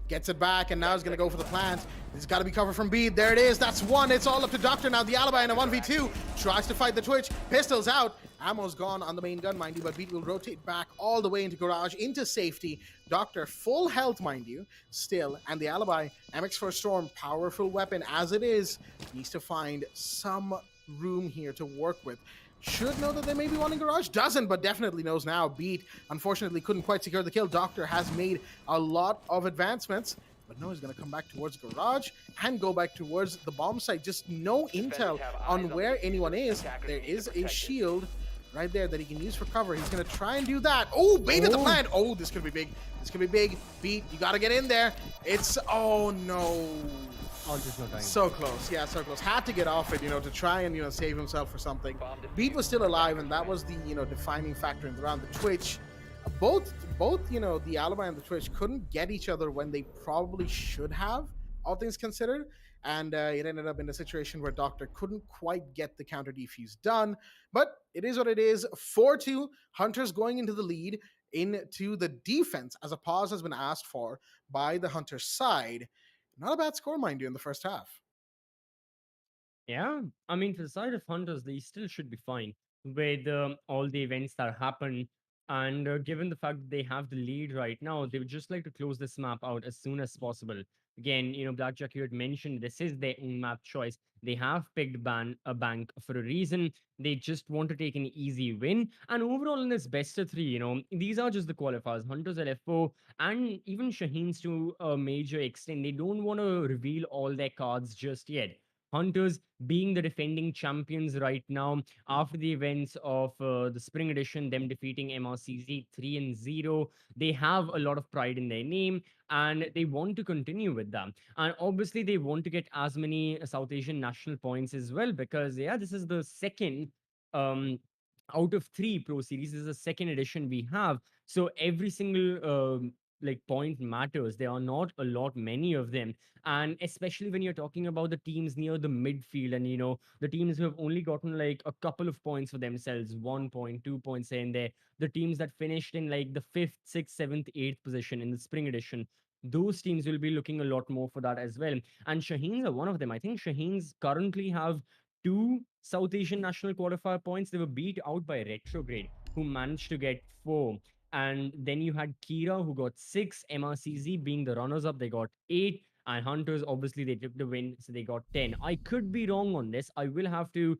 Gets it back, and now he's going to go for the plant. He's got to be covered from Bede. There it is. That's one. It's all up to Doctor now. The Alibi in a 1v2. Tries to fight the Twitch. Pistol's out. Ammo's gone on the main gun, mind you, but Bede will rotate back all the way into garage, into safety. Doctor, full health, mind you, still. And the Alibi, MX4 Storm, powerful weapon as it is, needs to find some room here to work with. Should know that they may be wanting garage, doesn't, but definitely knows now. Beat, unfortunately, couldn't quite secure the kill. Doctor has made a lot of advancements, but no, he's going to come back towards garage and go back towards the bomb site. Just no intel on where anyone is. There is a shield right there that he can use for cover. He's going to try and do that. Oh, baited the plant. Oh, this could be big. This could be big. Beat, you got to get in there. It's, oh no. Oh, there's no time. So close, yeah, so close. Had to get off it, to try and, save himself for something. Beat was still alive, and that was the, defining factor in the round. The Twitch, both, the Alibi and the Twitch couldn't get each other when they probably should have, all things considered. And it ended up in a situation where Doctor couldn't quite get the counter defuse done. But it is what it is. 4-2, Hunters going into the lead, into the defense, as a pause has been asked for by the Hunters side. Not a bad score, mind you, in the first half. Yeah, I mean, for the side of hunters, they still should be fine with all the events that happen. And given the fact that they have the lead right now, they would just like to close this map out as soon as possible. Again, Blackjack, you had mentioned this is their own map choice. They have picked a bank for a reason. They just want to take an easy win. And overall, in this best of three, these are just the qualifiers. Hunters LFO and even Shaheens to a major extent, they don't want to reveal all their cards just yet. Hunters being the defending champions right now after the events of the spring edition, them defeating MRCZ 3-0. They have a lot of pride in their name and they want to continue with them. And obviously, they want to get as many South Asian national points as well because, yeah, this is the second. Um, Out of three pro series, this is the second edition we have. So every single like point matters. There are not a lot many of them, and especially when you're talking about the teams near the midfield and the teams who have only gotten like a couple of points for themselves, 1 point, 2 points here and there, the teams that finished in like the fifth, sixth, seventh, eighth position in the spring edition, those teams will be looking a lot more for that as well. And Shaheens are one of them. I think Shaheens currently have two South Asian national qualifier points. They were beat out by Retrograde, who managed to get four. And then you had Kira, who got six, MRCZ being the runners up, they got eight. And Hunters, obviously, they took the win, so they got 10. I could be wrong on this. I will have to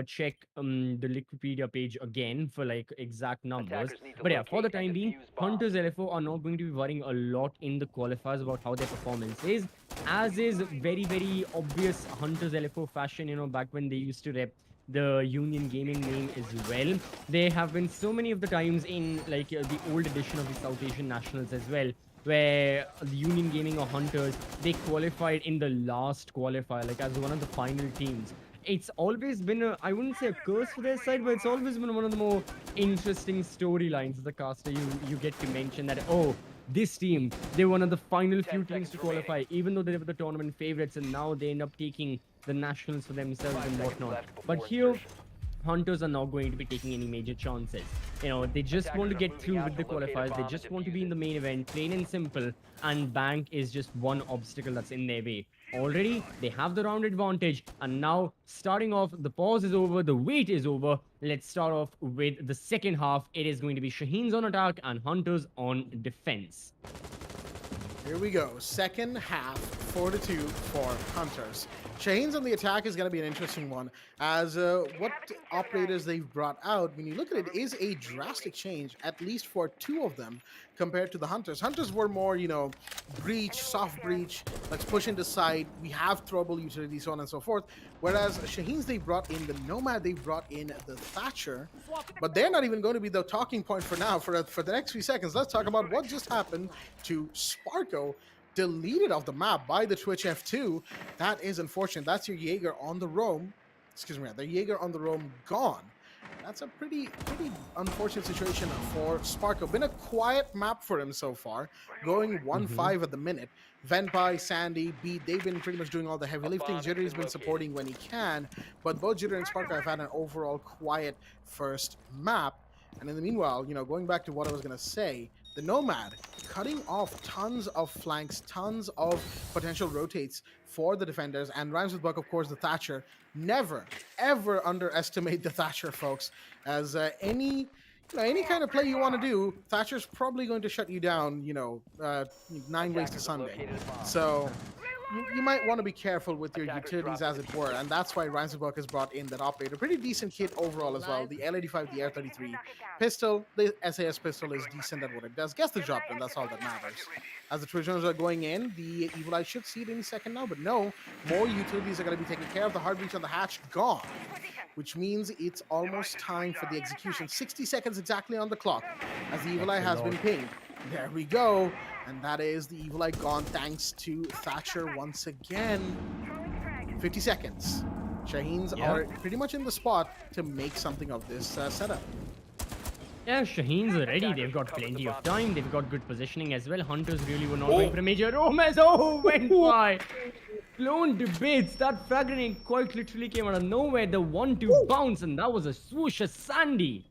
check the Wikipedia page again for like exact numbers. Attackers need to But yeah, for the locate and time being, defuse bombs. Hunters LFO are not going to be worrying a lot in the qualifiers about how their performance is, as is very, very obvious Hunters LFO fashion, back when they used to rep the Union Gaming name as well. There have been so many of the times in like the old edition of the South Asian Nationals as well, where the Union Gaming or Hunters, they qualified in the last qualifier, like as one of the final teams. It's always been a, I wouldn't say a curse for their side, but it's always been one of the more interesting storylines as a caster. You get to mention that, oh, this team, they're one of the final 10 few teams seconds to remaining. qualify, even though they were the tournament favorites, and now they end up taking the nationals for themselves 5 and seconds whatnot. left But before here, insertion. Hunters are not going to be taking any major chances. They just want Attackers to are get moving through out with to the locate a qualifiers. They bomb and just want to be defuse in it. the main event, plain and simple. And Bank is just one obstacle that's in their way. Already, they have the round advantage. And now, starting off, the pause is over, the wait is over. Let's start off with the second half. It is going to be Shaheen's on attack and Hunters on defense. Here we go. Second half, 4-2 for Hunters. Shaheen's on the attack is going to be an interesting one, as what operators they've brought out, when you look at it, is a drastic change, at least for two of them, compared to the Hunters. Hunters were more, breach, soft breach, let's push into side, we have throwable utilities, so on and so forth. Whereas Shaheen's, they brought in the Nomad, they brought in the Thatcher, but they're not even going to be the talking point for now. For the next few seconds, let's talk about what just happened to Sparko, deleted off the map by the Twitch F2. That is unfortunate. That's your Jaeger on the roam. Excuse me, the Jaeger on the roam gone. That's a pretty unfortunate situation for Sparko. Been a quiet map for him so far, going 1-5 at the minute. Venpai, Sandy, Beat, they've been pretty much doing all the heavy lifting. Jittery's been supporting when he can, but both Jittery and Sparko have had an overall quiet first map. And in the meanwhile, going back to what I was going to say, the Nomad cutting off tons of flanks, tons of potential rotates for the defenders, and rhymes with Buck, of course, the Thatcher. Never, ever underestimate the Thatcher, folks, as any kind of play you want to do, Thatcher's probably going to shut you down, 9 ways to Attackers have Sunday. located a bomb. So you might want to be careful with your Attackers utilities, dropping as the it were, and that's why Reinsenberg has brought in that operator. Pretty decent kit overall as well. The L85, the R33 pistol, the SAS pistol is decent at what it does. Gets the job done, that's all that matters. As the Trojans are going in, the Evil Eye should see it any second now, but no, more utilities are going to be taken care of. The hard breach on the hatch, gone, which means it's almost time for the execution. 60 seconds exactly on the clock as the Evil Eye has been pinged. There we go. And that is the Evil Eye gone thanks to Thatcher once again. 50 seconds. Shaheens are pretty much in the spot to make something of this setup. Yeah, Shaheen's are ready. They've got plenty of time. They've got good positioning as well. Hunters really were not going for a major. Went by. Blown to bits. That frag grenade quite literally came out of nowhere. The 1-2 bounce, and that was a swoosh. A Sandy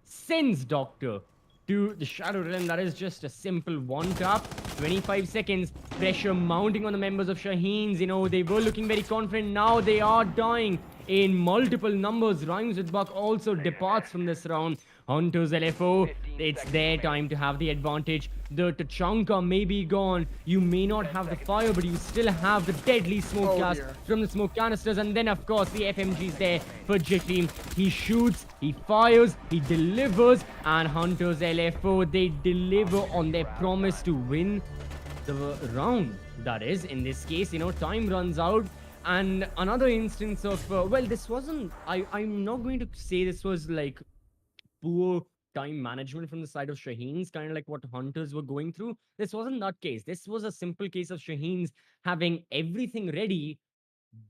sends Doctor to the Shadow Realm. That is just a simple one tap. 25 seconds. Pressure mounting on the members of Shaheen's. They were looking very confident. Now they are dying in multiple numbers. Rhymes with Buck also departs from this round. Hunters LFO, it's their time to have the advantage. The Tachanka may be gone. You may not have the fire, but you still have the deadly smoke cast from the smoke canisters. And then, of course, the FMG's there for Jitty. He shoots, he fires, he delivers. And Hunters LFO, they deliver on their promise to win the round. That is, in this case, time runs out. And another instance of, this wasn't, I'm not going to say this was like poor time management from the side of Shaheen's, kind of like what Hunters were going through. This wasn't that case. This was a simple case of Shaheen's having everything ready,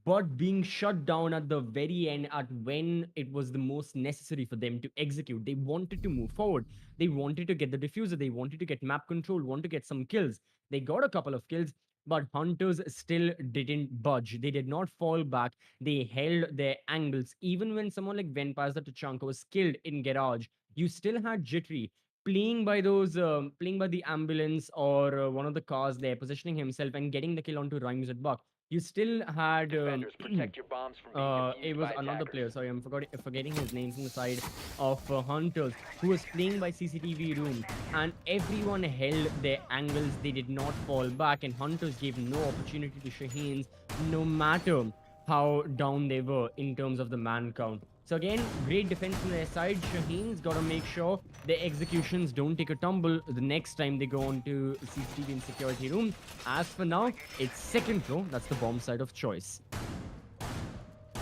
but being shut down at the very end at when it was the most necessary for them to execute. They wanted to move forward. They wanted to get the diffuser. They wanted to get map control, want to get some kills. They got a couple of kills, but Hunters still didn't budge. They did not fall back. They held their angles. Even when someone like Venpaz the Tachanka was killed in Garage, you still had Jittery playing by the ambulance or one of the cars there, positioning himself and getting the kill onto Rhymes at Buck. you still had Defenders, protect your bombs from being it defused was by another player. attackers. Sorry, I'm forgetting his names on the side of Hunters, who was playing by CCTV room, and everyone held their angles. They did not fall back, and Hunters gave no opportunity to Shaheens, no matter how down they were in terms of the man count. So again, great defense on their side. Shaheen's got to make sure their executions don't take a tumble the next time they go on to CCTV and security room. As for now, it's second floor. That's the bomb side of choice.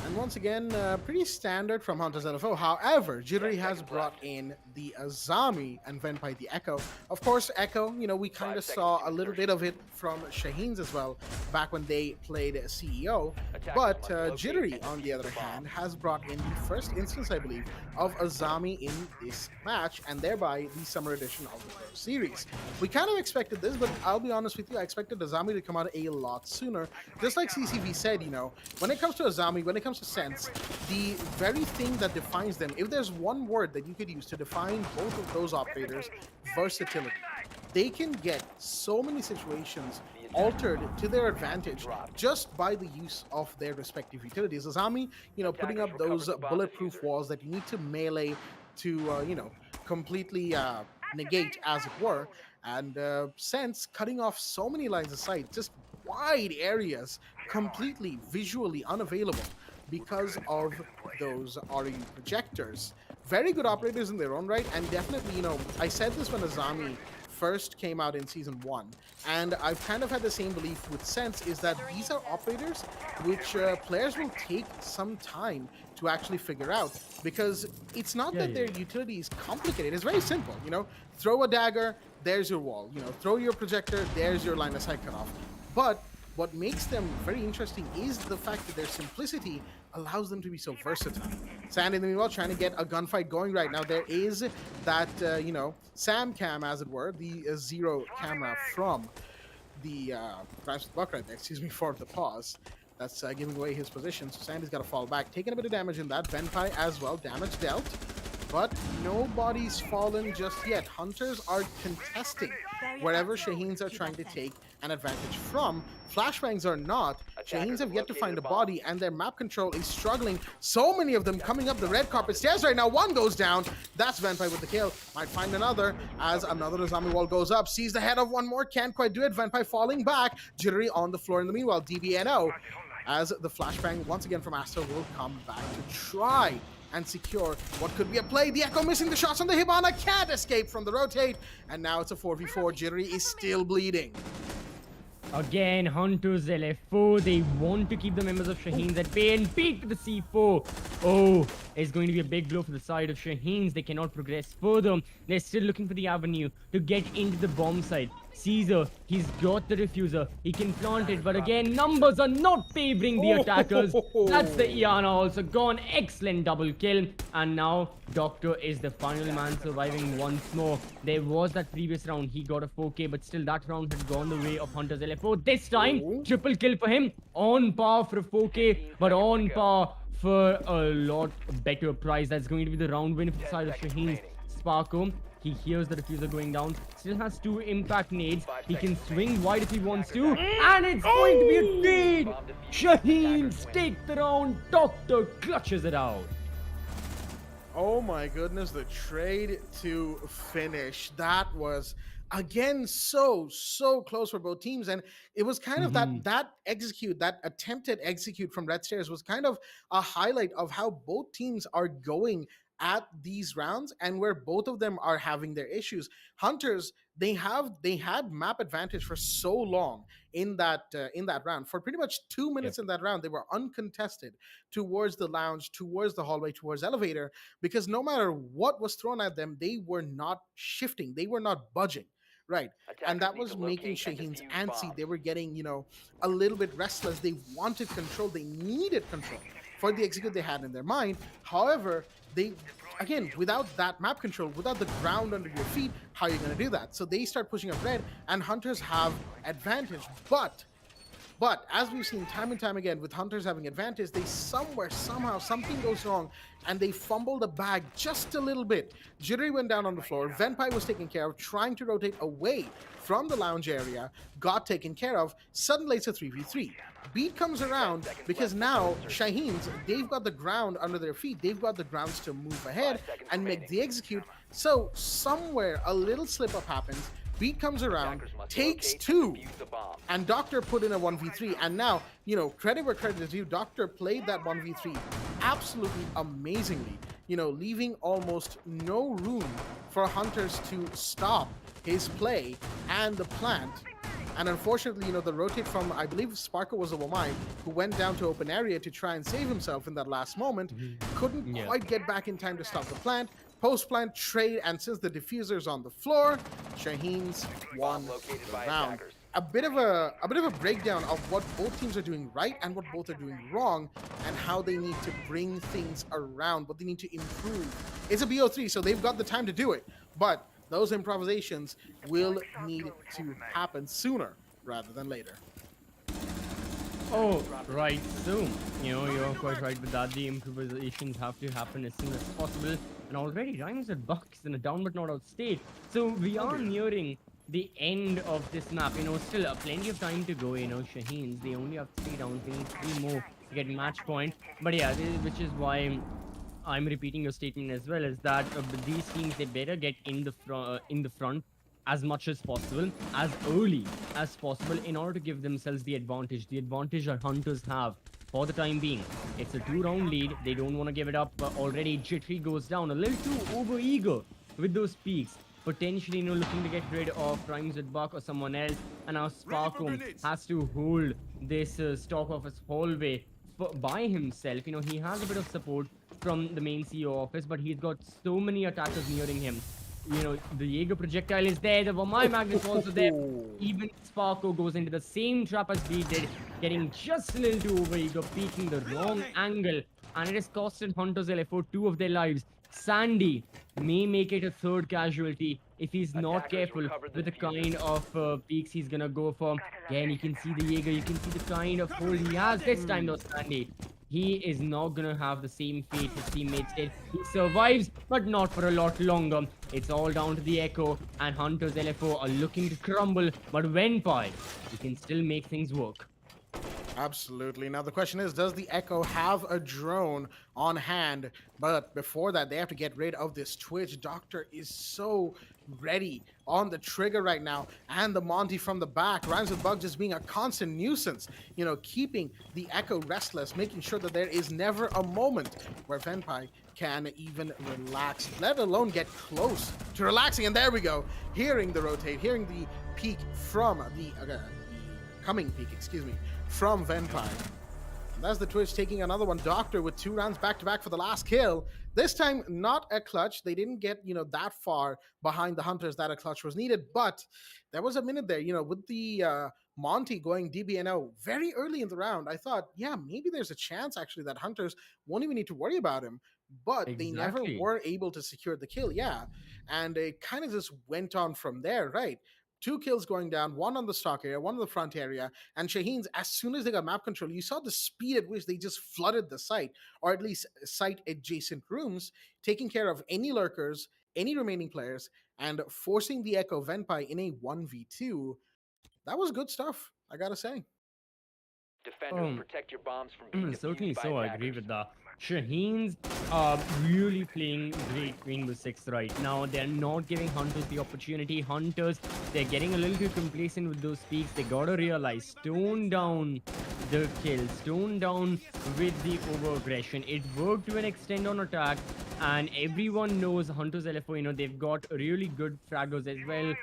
And once again, pretty standard from Hunters LFO. However, Jittery 10 has seconds brought left. in the Azami and Venpai the Echo. Of course, Echo, we kind 5 of seconds saw to a little insertion. bit of it from Shaheen's as well back when they played CEO. Attackers But must locate Jittery, and on the defuse other the hand, bomb. has brought in the first instance, I believe, of Azami in this match, and thereby the summer edition of the Pro Series. We kind of expected this, but I'll be honest with you, I expected Azami to come out a lot sooner. Just like CCV said, when it comes to Azami, when it comes to Sense, the very thing that defines them, if there's one word that you could use to define both of those operators, versatility. They can get so many situations altered to their advantage just by the use of their respective utilities. Azami, putting Attackers up recovered those the bomb bulletproof diffuser. walls that you need to melee to, completely negate, as it were. And Sense cutting off so many lines of sight, just wide areas, completely visually unavailable because of those RU projectors. Very good operators in their own right, and definitely, I said this when Azami first came out in season one, and I've kind of had the same belief with Sense, is that these are operators which players will take some time to actually figure out, because it's not Yeah, that yeah, their yeah. utility is complicated. It's very simple. Throw a dagger, there's your wall. Throw your projector, there's your line of sight cutoff. But what makes them very interesting is the fact that their simplicity allows them to be so versatile. Sand in the meanwhile trying to get a gunfight going right now. There is that, Sam cam, as it were, the zero camera from the Rams Buck right there, excuse me for the pause. That's giving away his position. So Sandy's got to fall back, taking a bit of damage in that. Venpai as well, damage dealt. But nobody's fallen just yet. Hunters are contesting wherever Shaheens are trying to take an advantage from. Flashbangs are not. Shaheens Attackers have have yet to located find a a bomb. body, and their map control is struggling. So many of them coming up the red carpet stairs right now. One goes down. That's Venpai with the kill. Might find another as another Azami wall goes up. Sees the head of one more. Can't quite do it. Venpai falling back. Jittery on the floor in the meanwhile. DBNO as the flashbang once again from Astor will come back to try and secure what could be a play. The Echo missing the shots on the Hibana, can't escape from the rotate, and now it's a 4v4. Jittery is still bleeding. Again, Hunters LFO, they want to keep the members of Shaheens at bay and peek the C4. Oh, it's going to be a big blow for the side of Shaheens. They cannot progress further. They're still looking for the avenue to get into the bomb site. Caesar, he's got the diffuser. He can plant it, but again, numbers are not favoring the attackers. That's the Iana also gone. Excellent double kill. And now, Doctor is the final man surviving once more. There was that previous round. He got a 4K, but still that round had gone the way of Hunters LFO. This time, triple kill for him. On par for a 4K, but on par for a lot better prize. That's going to be the round win for the side of Shaheen. Sparko, he hears the diffuser going down, still has 2 impact nades. He can swing wide if he wants to, and it's going to be a trade. Shaheen take the round. Doctor clutches it out. Oh my goodness, the trade to finish. That was again so close for both teams. And it was kind of that attempted execute from Red Stairs was kind of a highlight of how both teams are going at these rounds and where both of them are having their issues. Hunters, they had map advantage for so long in that round. For pretty much 2 minutes Yep. in that round, they were uncontested towards the lounge, towards the hallway, towards elevator, because no matter what was thrown at them, they were not shifting, they were not budging. Right. And Attackers that need to was making locate and Shaheen's defuse antsy. bombs. They were getting, a little bit restless. They wanted control. They needed control for the execute they had in their mind. However, they, again, without that map control, without the ground under your feet, how are you going to do that? So they start pushing up red, and Hunters have advantage. But But as we've seen time and time again with Hunters having advantage, they somehow, something goes wrong and they fumble the bag just a little bit. Jittery went down on the floor. Venpai was taken care of, trying to rotate away from the lounge area, got taken care of. Suddenly it's a 3v3. Beat comes around because now Shaheens, they've got the ground under their feet. They've got the grounds to move ahead and make the execute. So somewhere a little slip up happens. Beat comes around, takes two, and Doctor put in a 1v3. And now, credit where credit is due. Doctor played that 1v3 absolutely amazingly, leaving almost no room for Hunters to stop his play and the plant. And unfortunately, the rotate from, I believe Sparkle was a Wamai, who went down to open area to try and save himself in that last moment, couldn't quite get back in time to stop the plant. Post-plant trade, and since the diffuser's on the floor, Shaheens won the round. A bit of a breakdown of what both teams are doing right and what both are doing wrong, and how they need to bring things around, what they need to improve. It's a BO3, so they've got the time to do it, but those improvisations will need to happen sooner rather than later. Oh, right. So, you're quite right with that. The improvisations have to happen as soon as possible. And already, Rhymes at Bucks in a down but not out state. So, we are nearing the end of this map. Still plenty of time to go. Shaheens, they only have 3 rounds. They need 3 more to get match point. But yeah, which is why I'm repeating your statement as well, is that these teams, they better get in the front as much as possible, as early as possible, in order to give themselves the advantage our Hunters have for the time being. It's a 2-round lead. They don't want to give it up. But already Jittery goes down a little too over-eager with those peaks. Potentially, looking to get rid of Rhymes with Buck or someone else. And now Sparko has to hold this stock of his hallway by himself. He has a bit of support from the main CEO office, but he's got so many attackers nearing him. The Jaeger projectile is there, the Wamai Magnet is also there. Even Sparko goes into the same trap as we did, getting just a little too over-eager, peeking the wrong angle, and it has costed Hunters LFO 2 of their lives. Sandy may make it a 3rd casualty if he's not careful with the kind of peaks he's gonna go for. Again, you can see the Jaeger, you can see the kind of hold he has this time though, Sandy. He is not gonna have the same fate his teammates did. He survives, but not for a lot longer. It's all down to the Echo, and Hunters LFO are looking to crumble, but Venpai, he can still make things work. Absolutely. Now the question is, does the Echo have a drone on hand? But before that, they have to get rid of this Twitch. Doctor is so ready on the trigger right now, and the Monty from the back. Rhymes with Bug just being a constant nuisance, keeping the Echo restless, making sure that there is never a moment where Venpai can even relax, let alone get close to relaxing. And there we go, hearing the rotate, hearing the peak from the coming peak, from Venpai. And that's the Twitch taking another one. Doctor with 2 rounds back-to-back for the last kill. This time, not a clutch. They didn't get, that far behind the Hunters that a clutch was needed. But there was a minute there, with the Monty going DBNO very early in the round. I thought, yeah, maybe there's a chance, actually, that Hunters won't even need to worry about him. But they never were able to secure the kill, And it kind of just went on from there, right? 2 kills going down, 1 on the stock area, 1 on the front area, and Shaheens, as soon as they got map control, you saw the speed at which they just flooded the site, or at least site adjacent rooms, taking care of any lurkers, any remaining players, and forcing the Echo Venpai in a 1v2. That was good stuff, I gotta say. Defenders, protect your bombs from being certainly defused by so, I agree with that. Shaheens are really playing great Rainbow Six right now. They're not giving Hunters the opportunity. Hunters, they're getting a little too complacent with those peaks. They gotta realize, tone down the kills, tone down with the over-aggression. It worked to an extent on attack, and everyone knows Hunters LFO, they've got really good fraggers as well.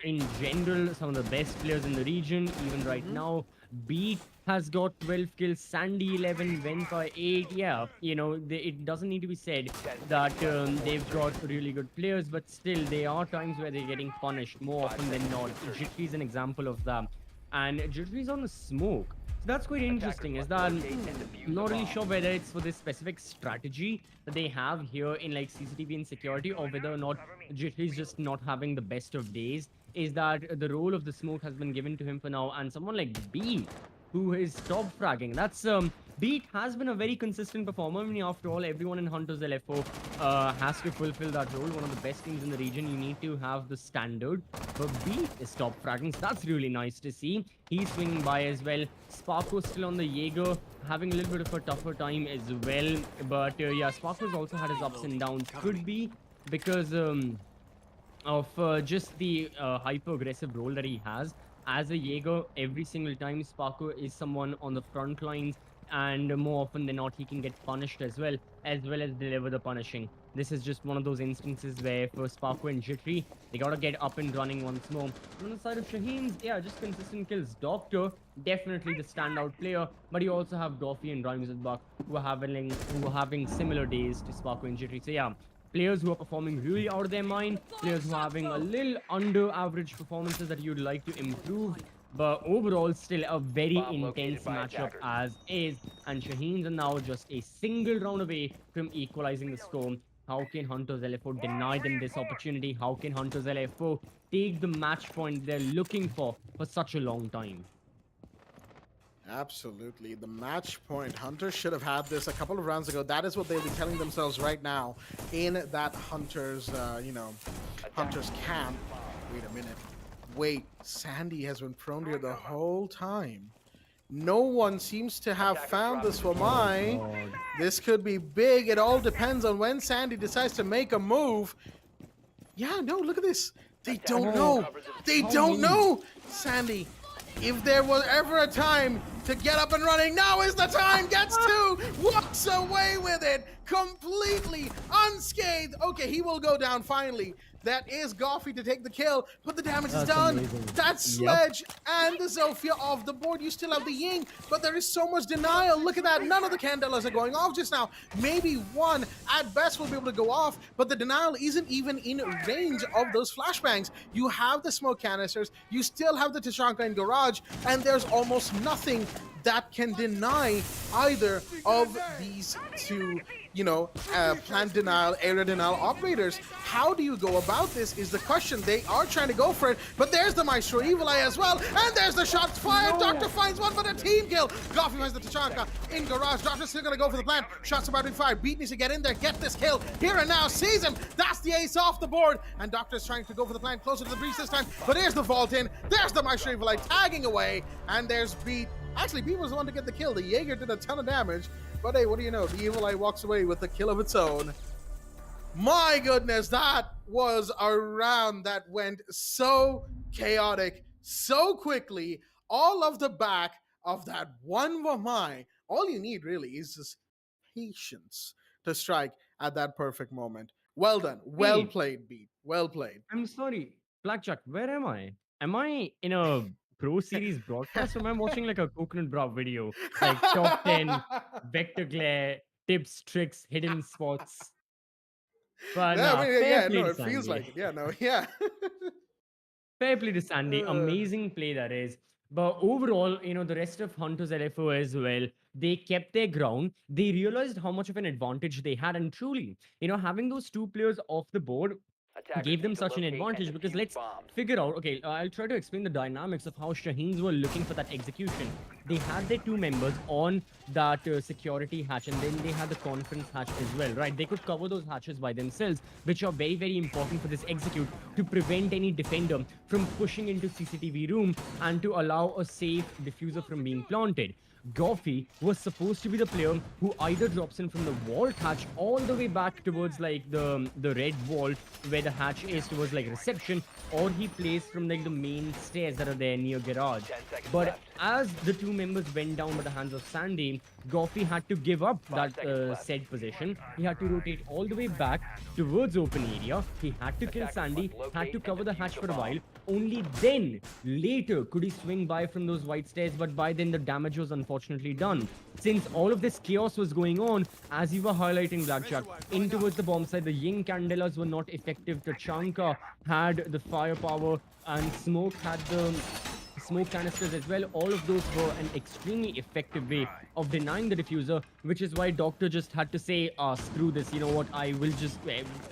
In general, some of the best players in the region, even right now. Beat has got 12 kills, Sandy 11, Venpai 8. Yeah, it doesn't need to be said that they've got really good players, but still, there are times where they're getting punished more often than not. Jittery is an example of that. And Jittery's on the smoke. So that's quite interesting, is that I'm not really sure whether it's for this specific strategy that they have here in like CCTV and security, or whether or not Jittery's just not having the best of days. Is that the role of the smoke has been given to him for now, and someone like B, who is top fragging. That's Beat has been a very consistent performer. I mean, after all, everyone in Hunters LFO has to fulfill that role. One of the best teams in the region. You need to have the standard. But Beat is top fragging. So that's really nice to see. He's swinging by as well. Sparko's still on the Jaeger, having a little bit of a tougher time as well. But yeah, Sparko's also had his ups and downs. Could be because of just the hyper-aggressive role that he has. As a Jaeger, every single time Sparko is someone on the front lines, and more often than not, he can get punished as well as deliver the punishing. This is just one of those instances where for Sparko and Jittery, they gotta get up and running once more. On the side of Shaheen's, yeah, just consistent kills. Doctor, definitely the standout player, but you also have Goffy and Rhymes with Buck who are having similar days to Sparko and Jittery. So yeah, players who are performing really out of their mind, players who are having a little under average performances that you'd like to improve, but overall still a very Bomb intense located by matchup attacker. as is, and Shaheen's are now just a single round away from equalizing the score. How can Hunters LFO deny them this opportunity? How can Hunters LFO take the match point they're looking for such a long time? Absolutely. The match point. Hunters should have had this a couple of rounds ago. That is what they'll be telling themselves right now in that Hunters, Hunters camp. Wait a minute. Wait, Sandy has been prone here the whole time. No one seems to have found this for my. This could be big. It all depends on when Sandy decides to make a move. Yeah, no, look at this. They don't know. They don't know. Sandy, if there was ever a time to get up and running, now is the time. Gets two, walks away with it, completely unscathed. Okay, he will go down finally. That is Goffy to take the kill, but the damage is done. Amazing. That's Sledge and the Zofia off the board. You still have the Ying, but there is so much denial. Look at that. None of the Candelas are going off just now. Maybe one at best will be able to go off, but the denial isn't even in range of those flashbangs. You have the smoke canisters, you still have the Tashanka in garage, and there's almost nothing that can deny either of these two, plant denial, area denial operators. How do you go about this is the question. They are trying to go for it, but there's the Maestro Evil Eye as well, and there's the shots fired. Doctor finds one, but a team kill. Goffy finds the Tachanka in garage. Doctor's still gonna go for the plant. Shots about to be fired. Beat needs to get in there, get this kill here and now. Sees him. That's the ace off the board, and Doctor's trying to go for the plant closer to the breach this time, but here's the vault in. There's the Maestro Evil Eye tagging away, and there's Beat. Actually, Beat was the one to get the kill. The Jaeger did a ton of damage, but hey, what do you know? The Evil Eye walks away with the kill of its own. My goodness, that was a round that went so chaotic, so quickly, all of the back of that one Vamai. All you need really is just patience to strike at that perfect moment. Well done. Well Beat. played, Beat. Well played. I'm sorry, Blackjack, where am I? Am I in a Pro Series broadcast or am I watching like a Coconut Bra video? Like top 10, vector glare, tips, tricks, hidden spots. But Yeah, nah, I mean, fair yeah, play no, to it feels Sandy. like it. Yeah, no, yeah. Fair play to Sandy. Uh, Amazing play that is. But overall, the rest of Hunters LFO as well, they kept their ground. They realized how much of an advantage they had. And truly, having those two players off the board Attackers gave them need to such an locate and advantage because defuse let's bombs. figure out. Okay, I'll try to explain the dynamics of how Shaheens were looking for that execution. They had their two members on that security hatch, and then they had the conference hatch as well, right? They could cover those hatches by themselves, which are very, very important for this execute to prevent any defender from pushing into CCTV room and to allow a safe diffuser from being planted. Goffy was supposed to be the player who either drops in from the vault hatch all the way back towards like the red vault where the hatch is towards like reception, or he plays from like the main stairs that are there near garage. 10 seconds But left. as the two members went down by the hands of Sandy, Goffy had to give up that seconds left. said position. He had to rotate all the way back towards open area. He had to kill Attackers Sandy, must locate had to and cover the defuse hatch the for a bomb. while. Only then, later, could he swing by from those white stairs, but by then the damage was unfortunately done. Since all of this chaos was going on, as you were highlighting, Blackjack, in towards the bomb side, the Ying Candelas were not effective. Tachanka had the firepower, and Smoke had the smoke canisters as well. All of those were an extremely effective way of denying the diffuser, which is why Doctor just had to say, screw this, you know what, I will just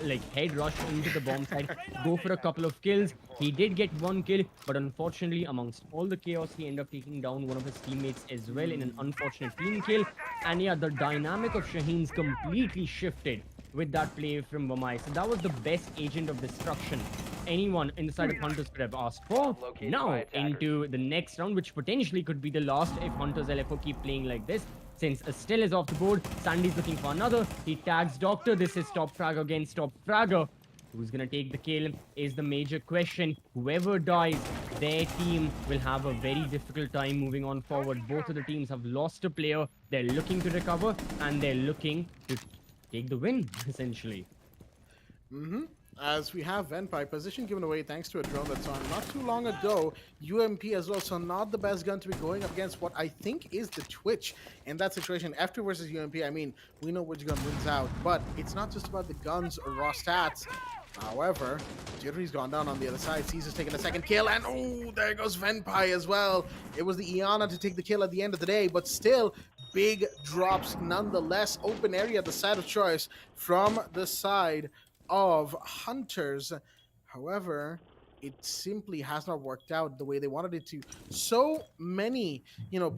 like head rush into the bomb side, go for a couple of kills. He did get one kill, but unfortunately, amongst all the chaos, he ended up taking down one of his teammates as well in an unfortunate team kill. And yeah, the dynamic of Shaheen's completely shifted with that play from Vamai. So that was the best agent of destruction anyone in the side of Hunters could have asked for. Now into the next round, which potentially could be the last if Hunters LFO keep playing like this. Since Estelle is off the board, Sandy's looking for another. He tags Doctor. This is Top Fragger against Top Fragger. Who's going to take the kill is the major question. Whoever dies, their team will have a very difficult time moving on forward. Both of the teams have lost a player. They're looking to recover, and they're looking to take the win, essentially. As we have Venpai, position given away thanks to a drone that's on not too long ago. UMP as well, so not the best gun to be going up against what I think is the Twitch in that situation. F2 versus UMP, I mean, we know which gun wins out, but it's not just about the guns or raw stats. However, Jittery's gone down on the other side. Caesar's taking a second kill, and oh, there goes Venpai as well. It was the Iana to take the kill at the end of the day, but still, big drops nonetheless. Open area, the side of choice from the side of Hunters. However, it simply has not worked out the way they wanted it to. So many,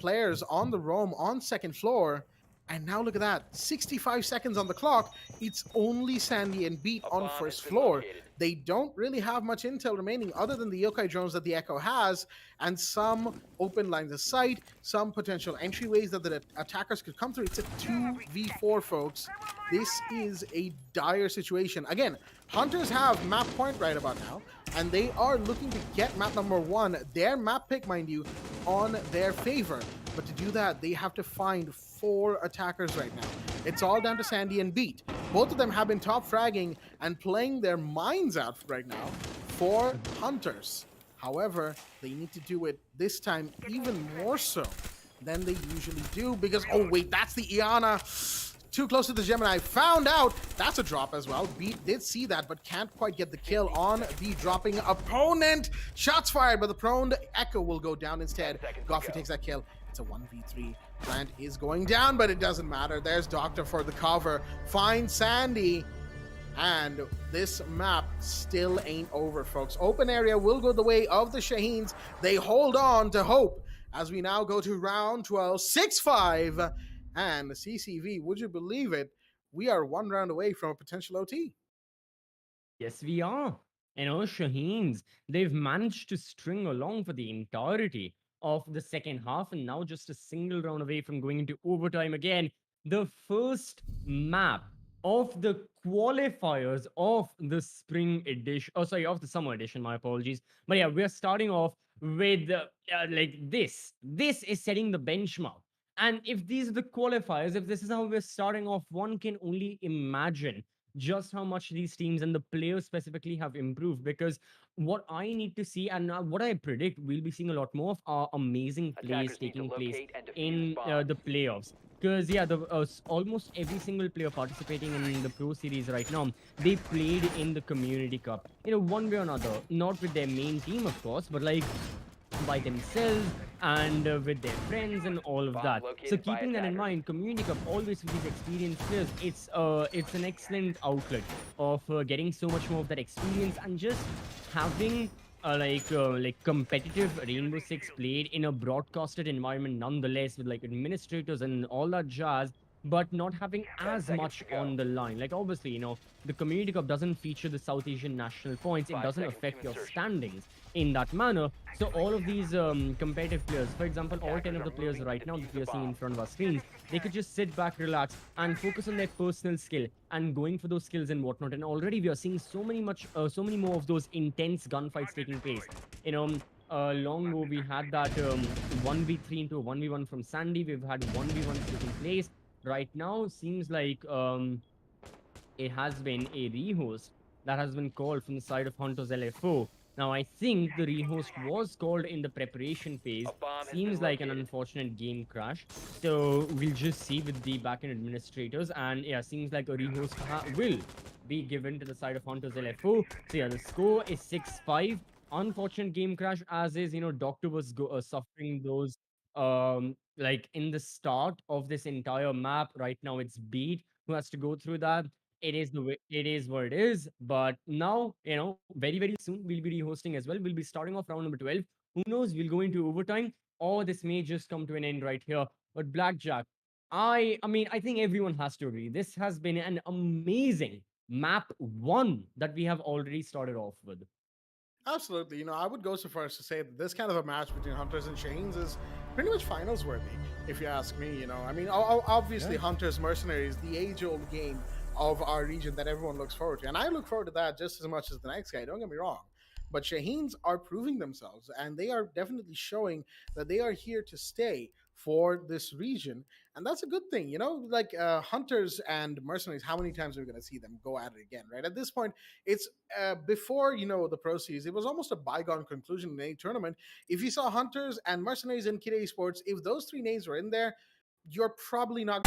players on the roam on second floor. And now look at that, 65 seconds on the clock. It's only Sandy and Beat on first floor. They don't really have much intel remaining other than the yokai drones that the Echo has, and some open lines of sight, some potential entryways that the attackers could come through. It's a 2v4, folks. This is a dire situation. Again, Hunters have map point right about now, and they are looking to get map number 1, their map pick, mind you, on their favor. But to do that, they have to find 4 attackers right now. It's all down to Sandy and Beat. Both of them have been top fragging and playing their minds out right now for Hunters. However, they need to do it this time even more so than they usually do because, oh wait, that's the Iana. Too close to the Gemini. Found out. That's a drop as well. Beat did see that, but can't quite get the kill on the dropping opponent. Shots fired, but the prone Echo will go down instead. Goffey takes that kill. It's a 1v3. Plant is going down, but it doesn't matter. There's Doctor for the cover. Finds Sandy. And this map still ain't over, folks. Open area will go the way of the Shaheens. They hold on to hope as we now go to round 12. 6-5. And the CCV, would you believe it? We are 1 round away from a potential OT. Yes, we are. And our Shaheens, they've managed to string along for the entirety of the second half, and now just a single round away from going into overtime again. The first map of the qualifiers of the spring edition, of the summer edition, my apologies. But yeah, we're starting off with like this. This is setting the benchmark. And if these are the qualifiers, if this is how we're starting off, one can only imagine just how much these teams and the players specifically have improved. Because what I need to see and what I predict we'll be seeing a lot more of are amazing plays taking place in the playoffs. Because yeah, almost every single player participating in the Pro Series right now, they played in the Community Cup, one way or another. Not with their main team, of course, but like by themselves and with their friends and all of that. So keeping that in mind, Community Cup always with these experienced players, it's an excellent outlet of getting so much more of that experience and just having like competitive Rainbow Six played in a broadcasted environment nonetheless, with like administrators and all that jazz, but not having as much on the line. Like obviously, the Community Cup doesn't feature the South Asian national points. It doesn't affect your standings in that manner. So all of these competitive players, for example, all 10 of the players right now that we are seeing in front of our screens, they could just sit back, relax, and focus on their personal skill and going for those skills and whatnot. And already we are seeing so many more of those intense gunfights taking place. Long ago we had that 1v3 into a 1v1 from Sandy. We've had 1v1 taking place. Right now, seems like it has been a rehost that has been called from the side of Hunters LFO. Now, I think the rehost was called in the preparation phase. Seems like an unfortunate game crash. So we'll just see with the backend administrators. And yeah, seems like a rehost will be given to the side of Hunters LFO. So yeah, the score is 6-5. unfortunate game crash, as is, Doctor was suffering those, like in the start of this entire map. Right now, it's Beat who has to go through that. It is the way, it is what it is. But now, very, very soon, we'll be rehosting as well. We'll be starting off round number 12. Who knows? We'll go into overtime, or this may just come to an end right here. But Blackjack, I mean, I think everyone has to agree. This has been an amazing map one that we have already started off with. Absolutely. I would go so far as to say that this kind of a match between Hunters and Shaheens is pretty much finals worthy, if you ask me. I mean, obviously, Yeah. Hunters Mercenaries, the age old game of our region that everyone looks forward to. And I look forward to that just as much as the next guy, don't get me wrong. But Shaheens are proving themselves, and they are definitely showing that they are here to stay for this region. And that's a good thing. Like Hunters and Mercenaries, how many times are we going to see them go at it again, right? At this point, it's before the pro series, it was almost a bygone conclusion in any tournament. If you saw Hunters and Mercenaries and Kid Esports, if those three names were in there, you're probably not.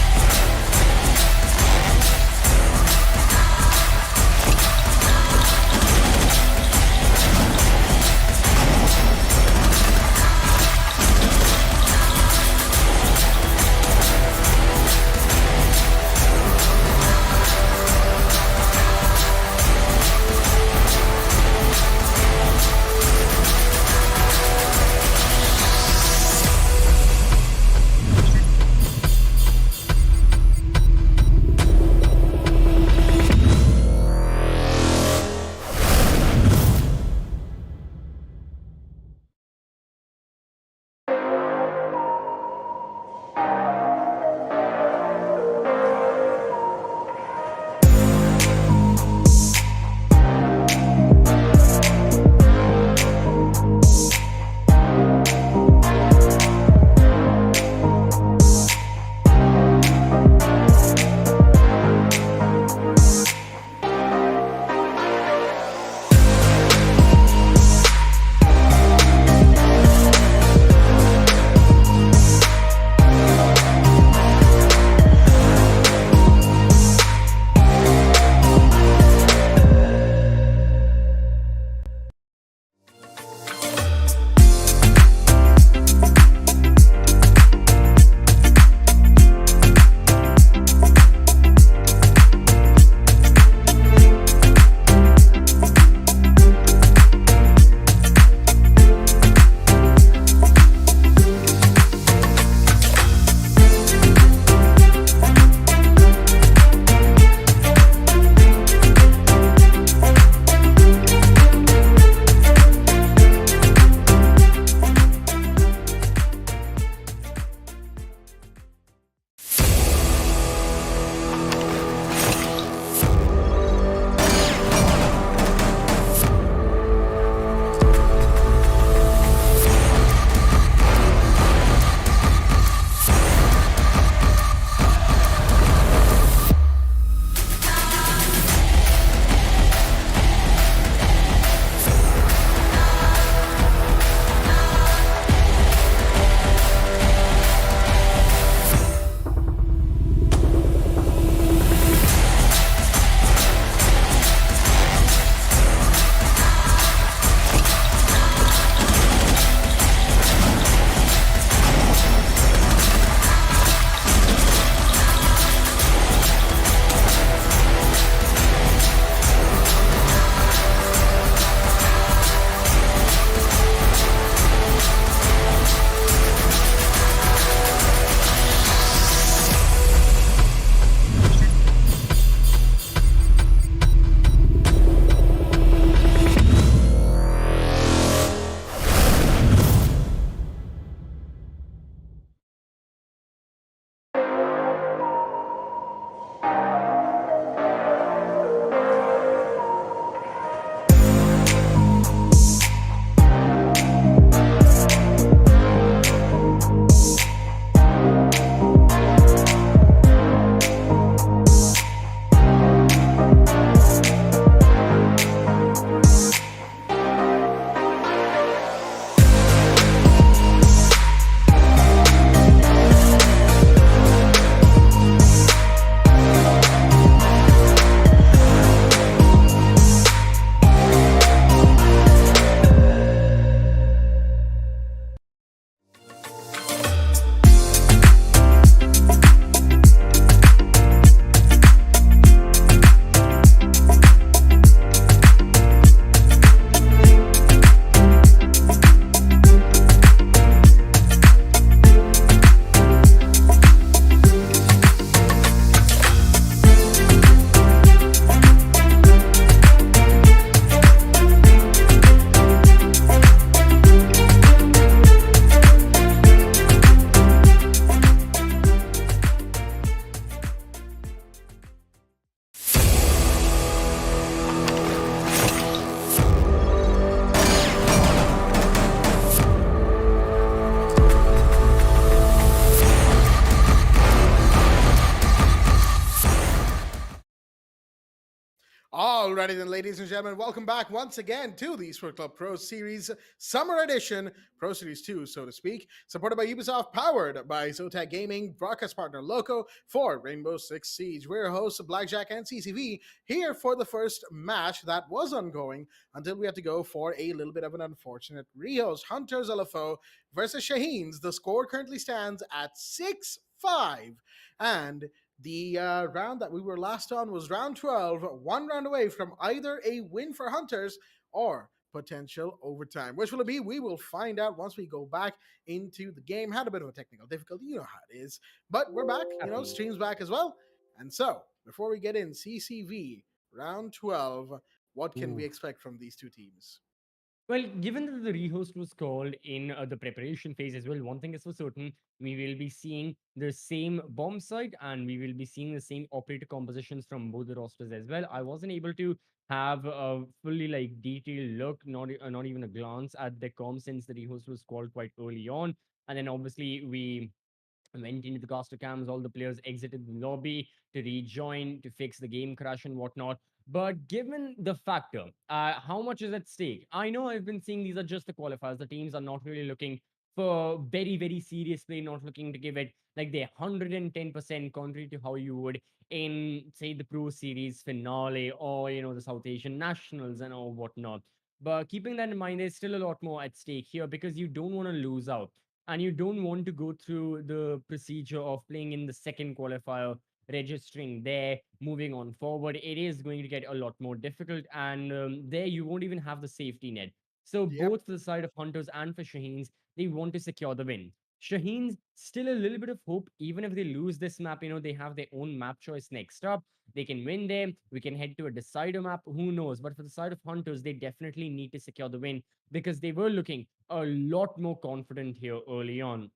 Alrighty then, ladies and gentlemen, welcome back once again to the Esports Club Pro Series Summer Edition, Pro Series 2, so to speak, supported by Ubisoft, powered by Zotac Gaming, broadcast partner Loco for Rainbow-Six-Siege. We're your hosts, Blackjack and CCV, here for the first match that was ongoing until we had to go for a little bit of an unfortunate Rios Hunters LFO versus SHAHEEN's. The score currently stands at 6-5, and the round that we were last on was round 12, one round away from either a win for Hunters or potential overtime. Which will it be? We will find out once we go back into the game. Had a bit of a technical difficulty, you know how it is. But we're back, stream's back as well. And so, before we get in, CCV, round 12, what can we expect from these two teams? Well, given that the rehost was called in the preparation phase as well, one thing is for certain, we will be seeing the same bomb site and we will be seeing the same operator compositions from both the rosters as well. I wasn't able to have a fully detailed look, not even a glance at the comp since the rehost was called quite early on. And then obviously we went into the caster cams, all the players exited the lobby to rejoin, to fix the game crash and whatnot. But given the factor, how much is at stake? I know I've been seeing these are just the qualifiers. The teams are not really looking for very, very serious play, not looking to give it like their 110%, contrary to how you would in, say, the Pro Series finale or, the South Asian Nationals and all whatnot. But keeping that in mind, there's still a lot more at stake here because you don't want to lose out and you don't want to go through the procedure of playing in the second qualifier, registering there, moving on forward. It is going to get a lot more difficult, and there you won't even have the safety net. So Yep. both for the side of Hunters and for Shaheens, they want to secure the win. Shaheens still a little bit of hope, even if they lose this map, they have their own map choice next up. They can win there. We can head to a decider map. Who knows? But for the side of Hunters, they definitely need to secure the win because they were looking a lot more confident here early on.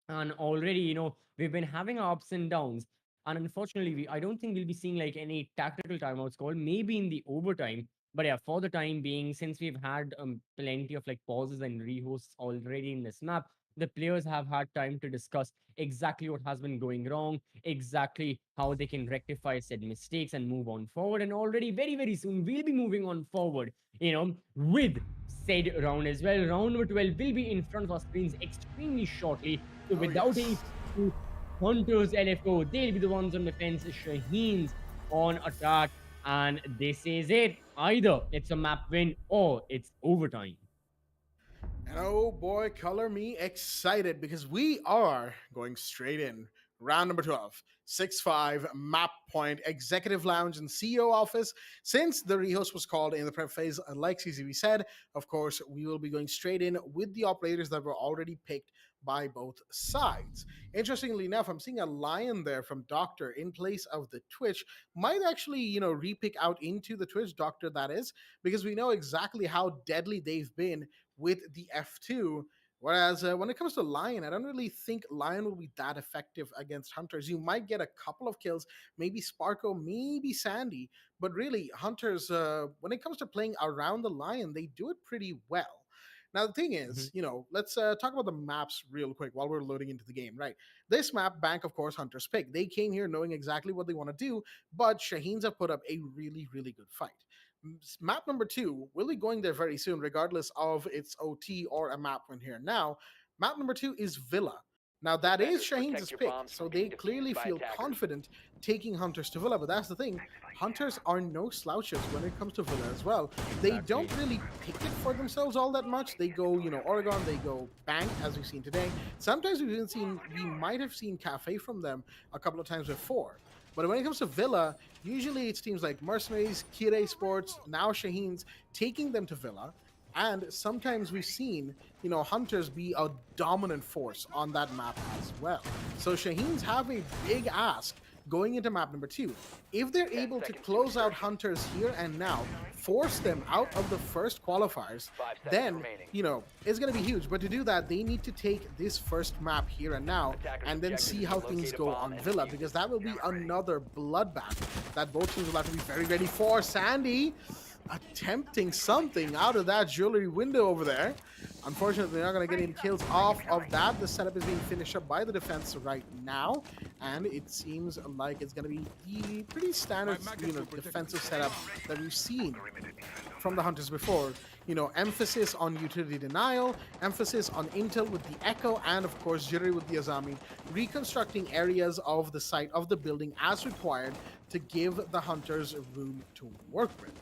And already, we've been having our ups and downs. And unfortunately, I don't think we'll be seeing any tactical timeouts called, maybe in the overtime. But yeah, for the time being, since we've had plenty of pauses and rehosts already in this map, the players have had time to discuss exactly what has been going wrong, exactly how they can rectify said mistakes and move on forward. And already, very, very soon, we'll be moving on forward, with said round as well. Round number 12 will be in front of our screens extremely shortly. So without any ado, Hunters LFO, they'll be the ones on defense, Shaheens on attack. And this is it. Either it's a map win or it's overtime. And oh boy, color me excited because we are going straight in. Round number 12, 6-5, map point, executive lounge, and CEO office. Since the rehost was called in the prep phase, like CCV said, of course, we will be going straight in with the operators that were already picked by both sides. Interestingly enough, I'm seeing a lion there from Doctor in place of the Twitch. Might actually, repick out into the Twitch, Doctor, that is, because we know exactly how deadly they've been with the F2. Whereas when it comes to Lion, I don't really think Lion will be that effective against Hunters. You might get a couple of kills, maybe Sparko, maybe Sandy, but really, Hunters, when it comes to playing around the Lion, they do it pretty well. Now, the thing is, let's talk about the maps real quick while we're loading into the game, right? This map, Bank, of course, Hunters pick. They came here knowing exactly what they want to do, but Shaheens have put up a really, really good fight. Map number 2 will be going there very soon, regardless of its OT or a map win here. Now, map number 2 is Villa. Now, that is Shaheens' pick, so they clearly feel confident taking Hunters to Villa, but that's the thing. Hunters are no slouches when it comes to Villa as well. They don't really pick it for themselves all that much. They go, Oregon, they go Bank, as we've seen today. Sometimes we might have seen Cafe from them a couple of times before. But when it comes to Villa, usually it's teams like Mercenaries, Kid Esports, now Shaheens taking them to Villa. And sometimes we've seen, Hunters be a dominant force on that map as well. So Shaheens have a big ask going into map number 2. If they're able to close out Hunters here and now, force them out of the first qualifiers, then, it's going to be huge. But to do that, they need to take this first map here and now and then see how things go on Villa, because that will be another bloodbath that both teams will have to be very ready for. Sandy, attempting something out of that jewelry window over there. Unfortunately, they're not going to get any kills off of that. The setup is being finished up by the defense right now, and it seems like it's going to be the pretty standard, defensive setup that we've seen from the Hunters before. Emphasis on utility denial, emphasis on intel with the Echo, and of course Jittery with the Azami, reconstructing areas of the site of the building as required to give the Hunters room to work with.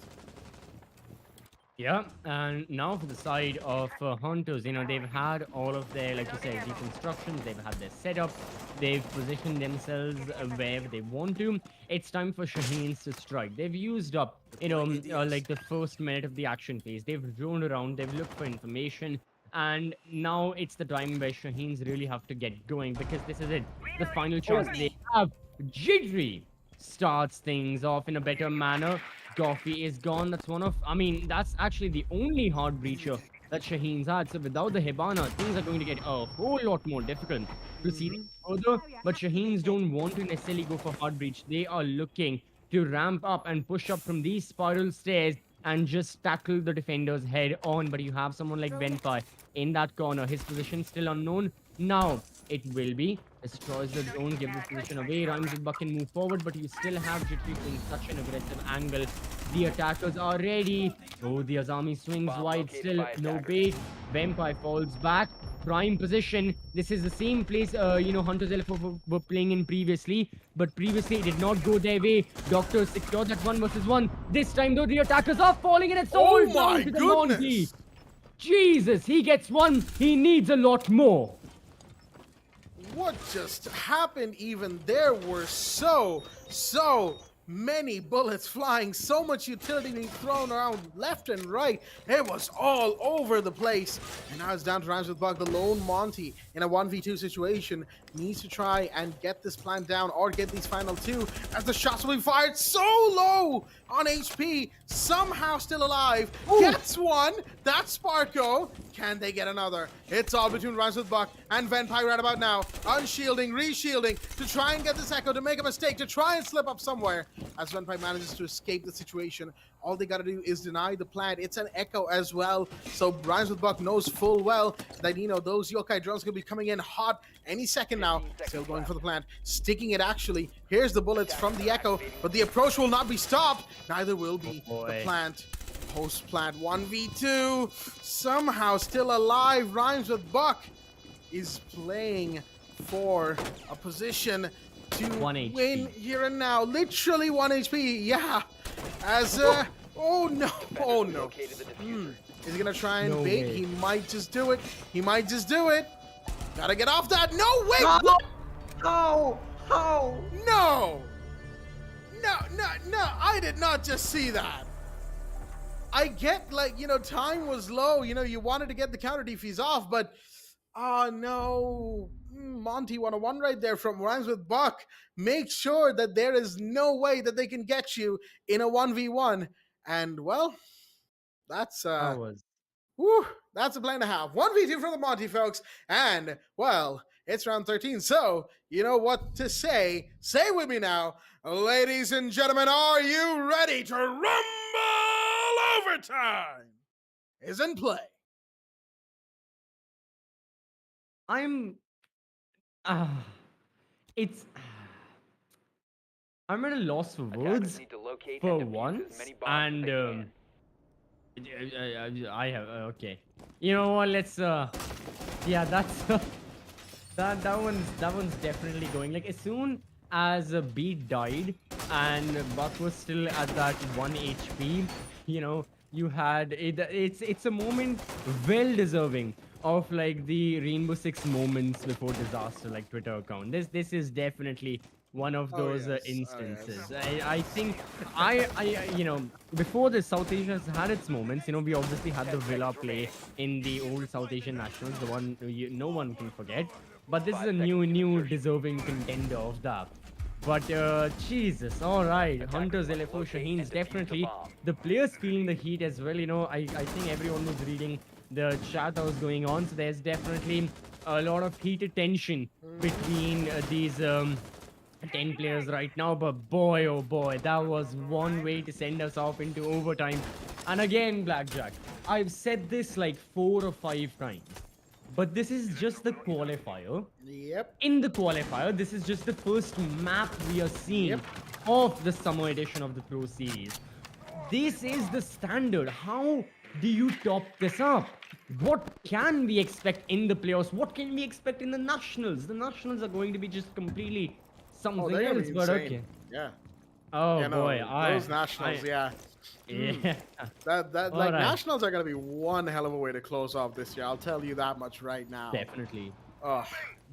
Yeah, and now for the side of Hunters, they've had all of their, like you said, deconstructions, they've had their setup, they've positioned themselves wherever they want to. It's time for Shaheens to strike. They've used up, like the first minute of the action phase. They've drawn around, they've looked for information, and now it's the time where Shaheens really have to get going, because this is it, the final chance they have. Jittery starts things off in a better manner. Coffee is gone. That's actually the only hard breacher that Shaheen's had. So without the Hibana, things are going to get a whole lot more difficult to see things further. But Shaheens don't want to necessarily go for hard breach. They are looking to ramp up and push up from these spiral stairs and just tackle the defenders head on. But you have someone like Venpai in that corner. His position still unknown. Now it will be destroys the drone, give the position away. Rhymes with Buck can move forward, but you still have Jittery playing such an aggressive angle. The attackers are ready. Oh, the Azami swings wide, still no bait. Vampire falls back. Prime position. This is the same place, Hunters LFO were playing in previously, but previously it did not go their way. Doctor secured that 1v1. This time, though, the attackers are falling, and it's all down to the Monty. Jesus, he gets one. He needs a lot more. What just happened even? There were so many bullets flying, so much utility being thrown around left and right. It was all over the place. And now it's down to Rhymes with Bug. The lone Monty in a 1v2 situation needs to try and get this plan down or get these final two, as the shots will be fired so low on HP. Somehow still alive. Ooh. Gets one. That's Sparko. Can they get another? It's all between Rhymes with Buck and Venpai right about now. Unshielding, reshielding to try and get this Echo to make a mistake, to try and slip up somewhere. As Venpai manages to escape the situation, all they gotta do is deny the plant. It's an Echo as well, so Rhymes with Buck knows full well that, those yokai drones could be coming in hot any second now. Still going for the plant, sticking it actually. Here's the bullets from the Echo, but the approach will not be stopped. Neither will be the plant. Post-plant 1v2, somehow still alive. Rhymes with Buck is playing for a position to win here and now. Literally 1 HP, yeah. As, oh no. Is he gonna try and bait? Way. He might just do it. Gotta get off that. No, wait! No! No, I did not just see that. I get, time was low, you wanted to get the counter defease off, but, oh no. Monty 101 right there from Rhymes with Buck. Make sure that there is no way that they can get you in a 1v1. And, well, that's, that's a plan to have. 1v2 from the Monty folks. And, well, it's round 13. So, you know what to say. Say with me now. Ladies and gentlemen, are you ready to rumble? Overtime is in play. I'm at a loss for words for once, and I have okay. You know what? Let's that's that one's definitely going. Like, as soon as a beat died and Buck was still at that 1 HP, you had it's a moment well deserving of like the Rainbow Six moments before disaster, like Twitter account. This is definitely one of those instances. I think before this, South Asia has had its moments. We obviously had the Villa play in the old South Asian Nationals, the one no one can forget. But this is a new deserving contender of that. But Jesus, all right, Hunters LFO, Shaheen's definitely the players feeling the heat as well. I think everyone was reading the chat that was going on, so there's definitely a lot of heated tension between these 10 players right now. But boy, oh boy, that was one way to send us off into overtime. And again, Blackjack, I've said this like 4 or 5 times, but this is just the qualifier. Yep. In the qualifier, this is just the first map we are seeing Yep. of the summer edition of the Pro Series. This is the standard. How do you top this up? What can we expect in the playoffs? What can we expect in the nationals? The nationals are going to be just completely Oh, something they're gonna else, be but insane. okay. Yeah. Oh Yeah, no, boy, those nationals, yeah. yeah. That All like right. nationals are gonna be one hell of a way to close off this year. I'll tell you that much right now. Definitely.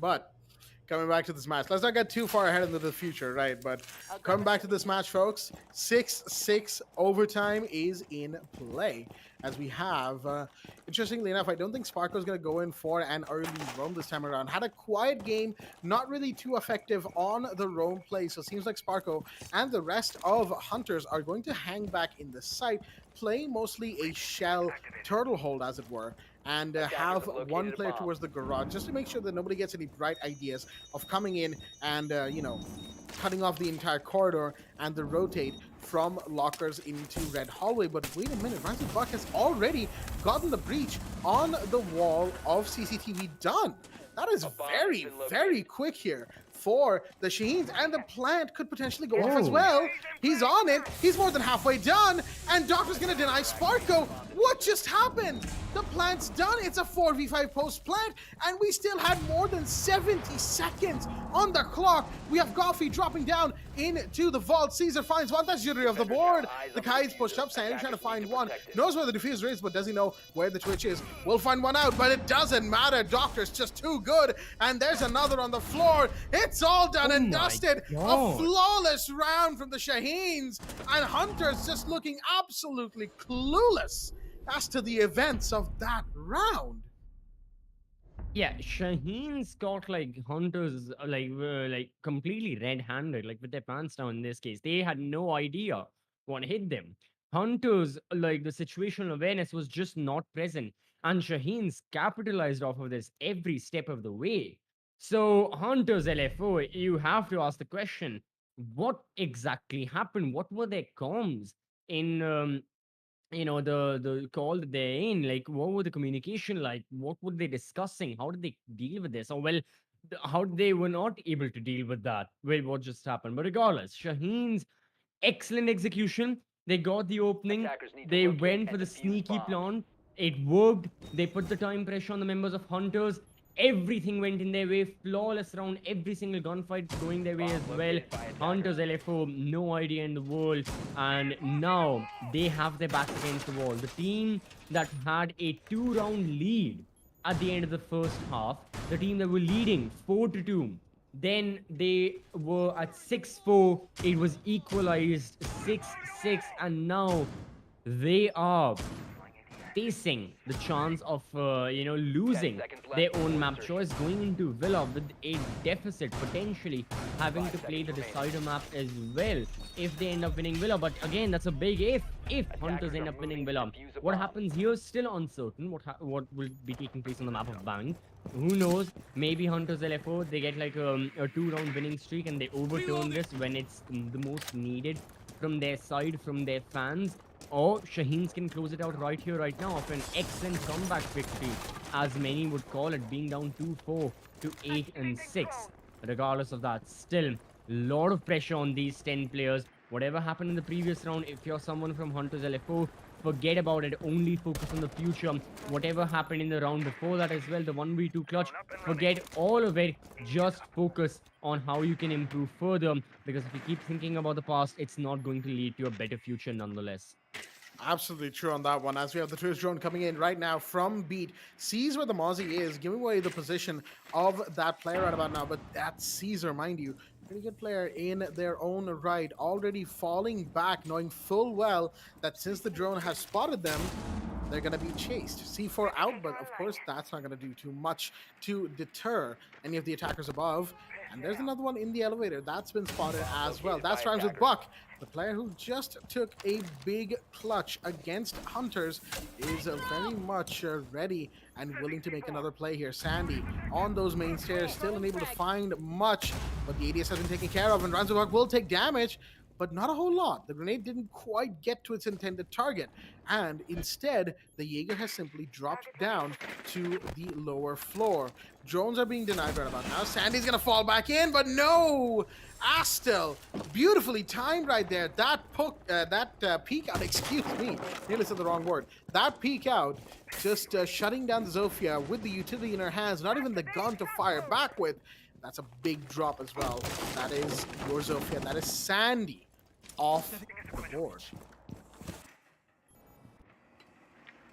But coming back to this match, let's not get too far ahead into the future, right? But coming back to this match, folks, 6-6 overtime is in play. As we have, interestingly enough, I don't think Sparko's going to go in for an early roam this time around. Had a quiet game, not really too effective on the roam play. So it seems like Sparko and the rest of Hunters are going to hang back in the site, play mostly a shell turtle hold, as it were, and have one player towards the garage just to make sure that nobody gets any bright ideas of coming in and, cutting off the entire corridor and the rotate from lockers into red hallway. But wait a minute, Ransom Buck has already gotten the breach on the wall of CCTV done. That is very, very quick here for the Shaheens, and the plant could potentially go off as well. He's on it. He's more than halfway done, and Doctor's going to deny Sparko. What just happened? The plant's done. It's a 4v5 post plant, and we still had more than 70 seconds on the clock. We have Goffy dropping down into the vault. Caesar finds one. That's Jittery of the board. The Kai's pushed up. Sandy trying to find one. Knows where the diffuser is, but does he know where the Twitch is? We'll find one out, but it doesn't matter. Doctor's just too good, and there's another on the floor. It's all done and dusted. A flawless round from the Shaheens, and Hunter's just looking absolutely clueless as to the events of that round. Yeah, Shaheen's got like Hunters like completely red-handed, like with their pants down in this case. They had no idea what hit them. Hunters, like the situational awareness was just not present, and Shaheen's capitalized off of this every step of the way. So Hunters LFO, you have to ask the question: what exactly happened? What were their comms in the call that they're in? Like, what were the communication like? What were they discussing? How did they deal with this? Or well, how they were not able to deal with that with what just happened. But regardless, Shaheen's excellent execution. They got the opening. They went for the sneaky plan. It worked. They put the time pressure on the members of Hunters. Everything went in their way. Flawless round. Every single gunfight going their way as well. Hunters LFO, no idea in the world. And now they have their backs against the wall. The team that had a 2-round lead at the end of the first half, the team that were leading 4-2, then they were at 6-4. It was equalized 6-6, and now they are facing the chance of losing their own map choice, going into Villa with a deficit, potentially having to play the decider map as well if they end up winning Villa. But again, that's a big if Hunters end up winning Villa. What happens here is still uncertain. What will be taking place on the map of Bank, who knows? Maybe Hunters LFO, they get like a 2-round winning streak and they overturn this when it's the most needed from their side, from their fans. Or Shaheens can close it out right here, right now, after an excellent comeback victory, as many would call it, being down 2-4 to 8-6. Regardless of that, still a lot of pressure on these 10 players. Whatever happened in the previous round, if you're someone from Hunters LFO, forget about it. Only focus on the future. Whatever happened in the round before that as well, the 1v2 clutch, forget all of it. Just focus on how you can improve further, because if you keep thinking about the past, it's not going to lead to a better future nonetheless. Absolutely true on that one. As we have the Twitch drone coming in right now from Beat, sees where the Mozzie is, giving away the position of that player right about now. But that's Caesar, mind you, pretty good player in their own right, already falling back, knowing full well that since the drone has spotted them, they're going to be chased. C4 out, but of course that's not going to do too much to deter any of the attackers above. And there's another one in the elevator that's been spotted as well. That's Rhymes with Buck. The player who just took a big clutch against Hunters is very much ready and willing to make another play here. Sandy on those main stairs, still unable to find much, but the ADS has been taken care of, and Rhymes with Buck will take damage. but not a whole lot. The grenade didn't quite get to its intended target, and instead, the Jaeger has simply dropped down to the lower floor. Drones are being denied right about now. Sandy's gonna fall back in, but no! Astel, beautifully timed right there. That peek out, excuse me, nearly said the wrong word. That peek out, just shutting down the Zofia with the utility in her hands, not even the gun to fire back with. That's a big drop as well. That is your Zofia. That is Sandy off the board.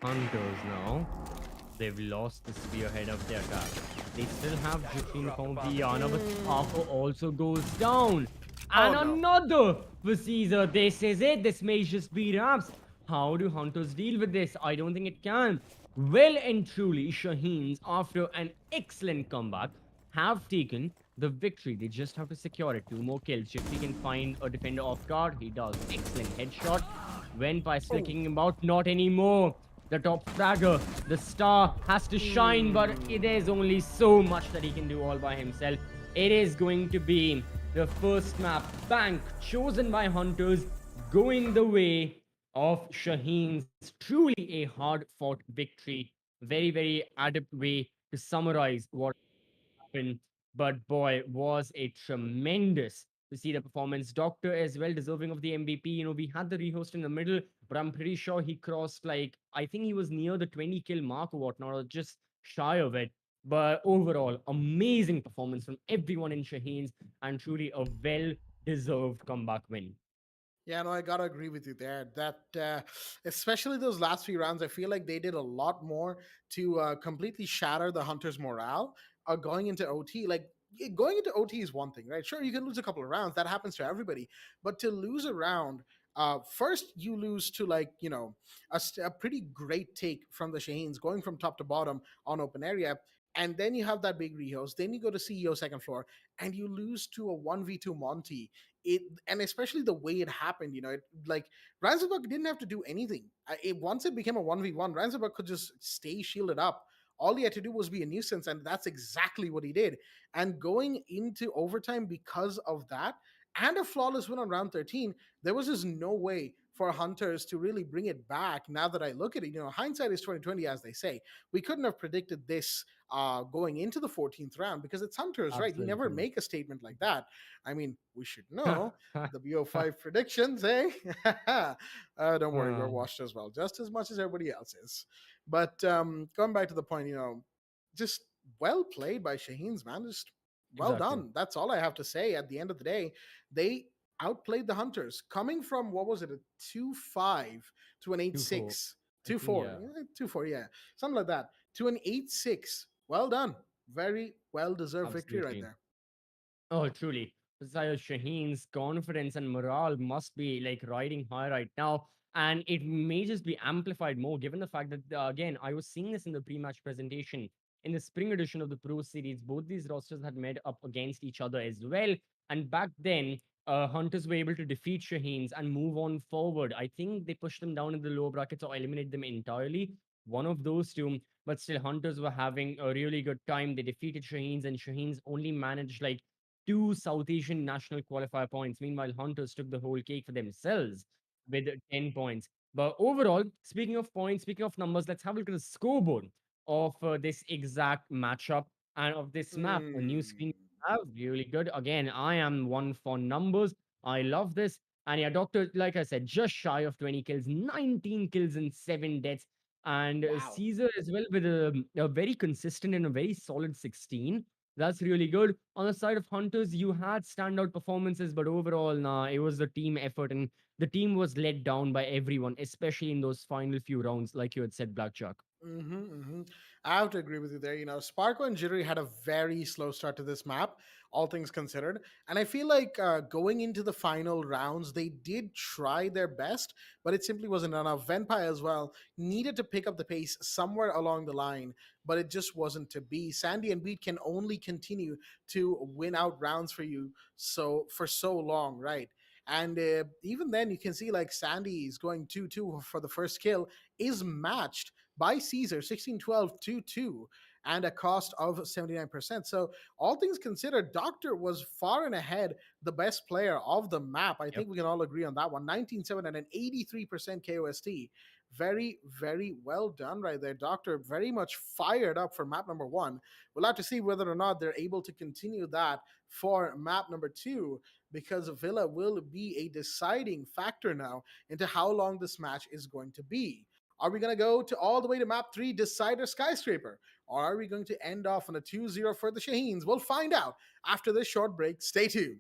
Hunters now. They've lost the spearhead of their attack. They still have Jacqueline from Viana, but Sparko also goes down. And Oh, no. another for Caesar. This is it. This may just be wraps. How do Hunters deal with this? I don't think it can. Well and truly, Shaheens, after an excellent comeback, have taken the victory. They just have to secure it. 2 more kills. If he can find a defender off guard, he does. Excellent headshot. When by sticking him out, not anymore. The top fragger, the star has to shine, but there's only so much that he can do all by himself. It is going to be the first map, Bank, chosen by Hunters, going the way of Shaheen's. Truly a hard-fought victory. Very, very adept way to summarize what happened. But boy, was it tremendous to see the performance. Doctor as well, deserving of the MVP. We had the rehost in the middle, but I'm pretty sure he crossed, like, I think he was near the 20 kill mark or whatnot, or just shy of it. But overall, amazing performance from everyone in Shaheen's, and truly a well deserved comeback win. Yeah, no, I gotta agree with you there. Especially those last few rounds, I feel like they did a lot more to completely shatter the Hunters' morale. Going into OT, going into OT is one thing, right? Sure, you can lose a couple of rounds. That happens to everybody. But to lose a round, first you lose to a pretty great take from the Shaheens, going from top to bottom on open area. And then you have that big rehost. Then you go to CEO second floor, and you lose to a 1v2 Monty. And especially the way it happened, like Ranzerbuck didn't have to do anything. Once it became a 1v1, Ranzerbuck could just stay shielded up. All he had to do was be a nuisance, and that's exactly what he did. And going into overtime because of that, and a flawless win on round 13, there was just no way for Hunters to really bring it back. Now that I look at it, hindsight is 2020, as they say. We couldn't have predicted this going into the 14th round, because it's Hunters, right? You never Absolutely. make a statement like that. I mean, we should know the BO5 predictions, eh? Don't worry, we're Um, washed as well, just as much as everybody else is. But going back to the point, just well played by Shaheen's, man. Just well exactly. done. That's all I have to say. At the end of the day, they outplayed the Hunters, coming from, what was it, a 2-5 to an 2-4. 8-6. I 2 think, 4, yeah. yeah, 2-4, yeah, something like that, to an 8-6. Well done. Very well deserved victory right Absolutely. there. Oh, truly. Besides, Shaheen's confidence and morale must be like riding high right now. And it may just be amplified more given the fact that, again, I was seeing this in the pre match presentation. In the spring edition of the Pro Series, both these rosters had met up against each other as well. And back then, Hunters were able to defeat Shaheen's and move on forward. I think they pushed them down in the lower brackets or eliminate them entirely. One of those two. But still, Hunters were having a really good time. They defeated Shaheen's, and Shaheen's only managed like 2 South Asian national qualifier points. Meanwhile, Hunters took the whole cake for themselves with 10 points. But overall, speaking of points, speaking of numbers, let's have a look at the scoreboard of this exact matchup and of this map. A new Mm. screen we have, really good. Again, I am one for numbers. I love this. And yeah, Doctor, like I said, just shy of 20 kills, 19 kills and 7 deaths. And Wow. Caesar as well with a very consistent and a very solid 16. That's really good. On the side of Hunters, you had standout performances, but overall, nah, it was the team effort, and the team was let down by everyone, especially in those final few rounds, like you had said, Blackjack. I have to agree with you there. Sparko and Jittery had a very slow start to this map, all things considered. And I feel like going into the final rounds, they did try their best, but it simply wasn't enough. Venpai as well needed to pick up the pace somewhere along the line, but it just wasn't to be. Sandy and Beat can only continue to win out rounds for you for so long, right? And even then, you can see like Sandy is going 2-2 for the first kill, is matched by Caesar, 16-12, 2-2. and a cost of 79%. So all things considered, Doctor was far and ahead the best player of the map. I think we can all agree on that one. 19-7 and an 83% KOST. Very, very well done right there. Doctor very much fired up for map number 1. We'll have to see whether or not they're able to continue that for map number 2, because Villa will be a deciding factor now into how long this match is going to be. Are we going to go to all the way to map 3, Decider Skyscraper? Or are we going to end off on a 2-0 for the Shaheens? We'll find out after this short break. Stay tuned.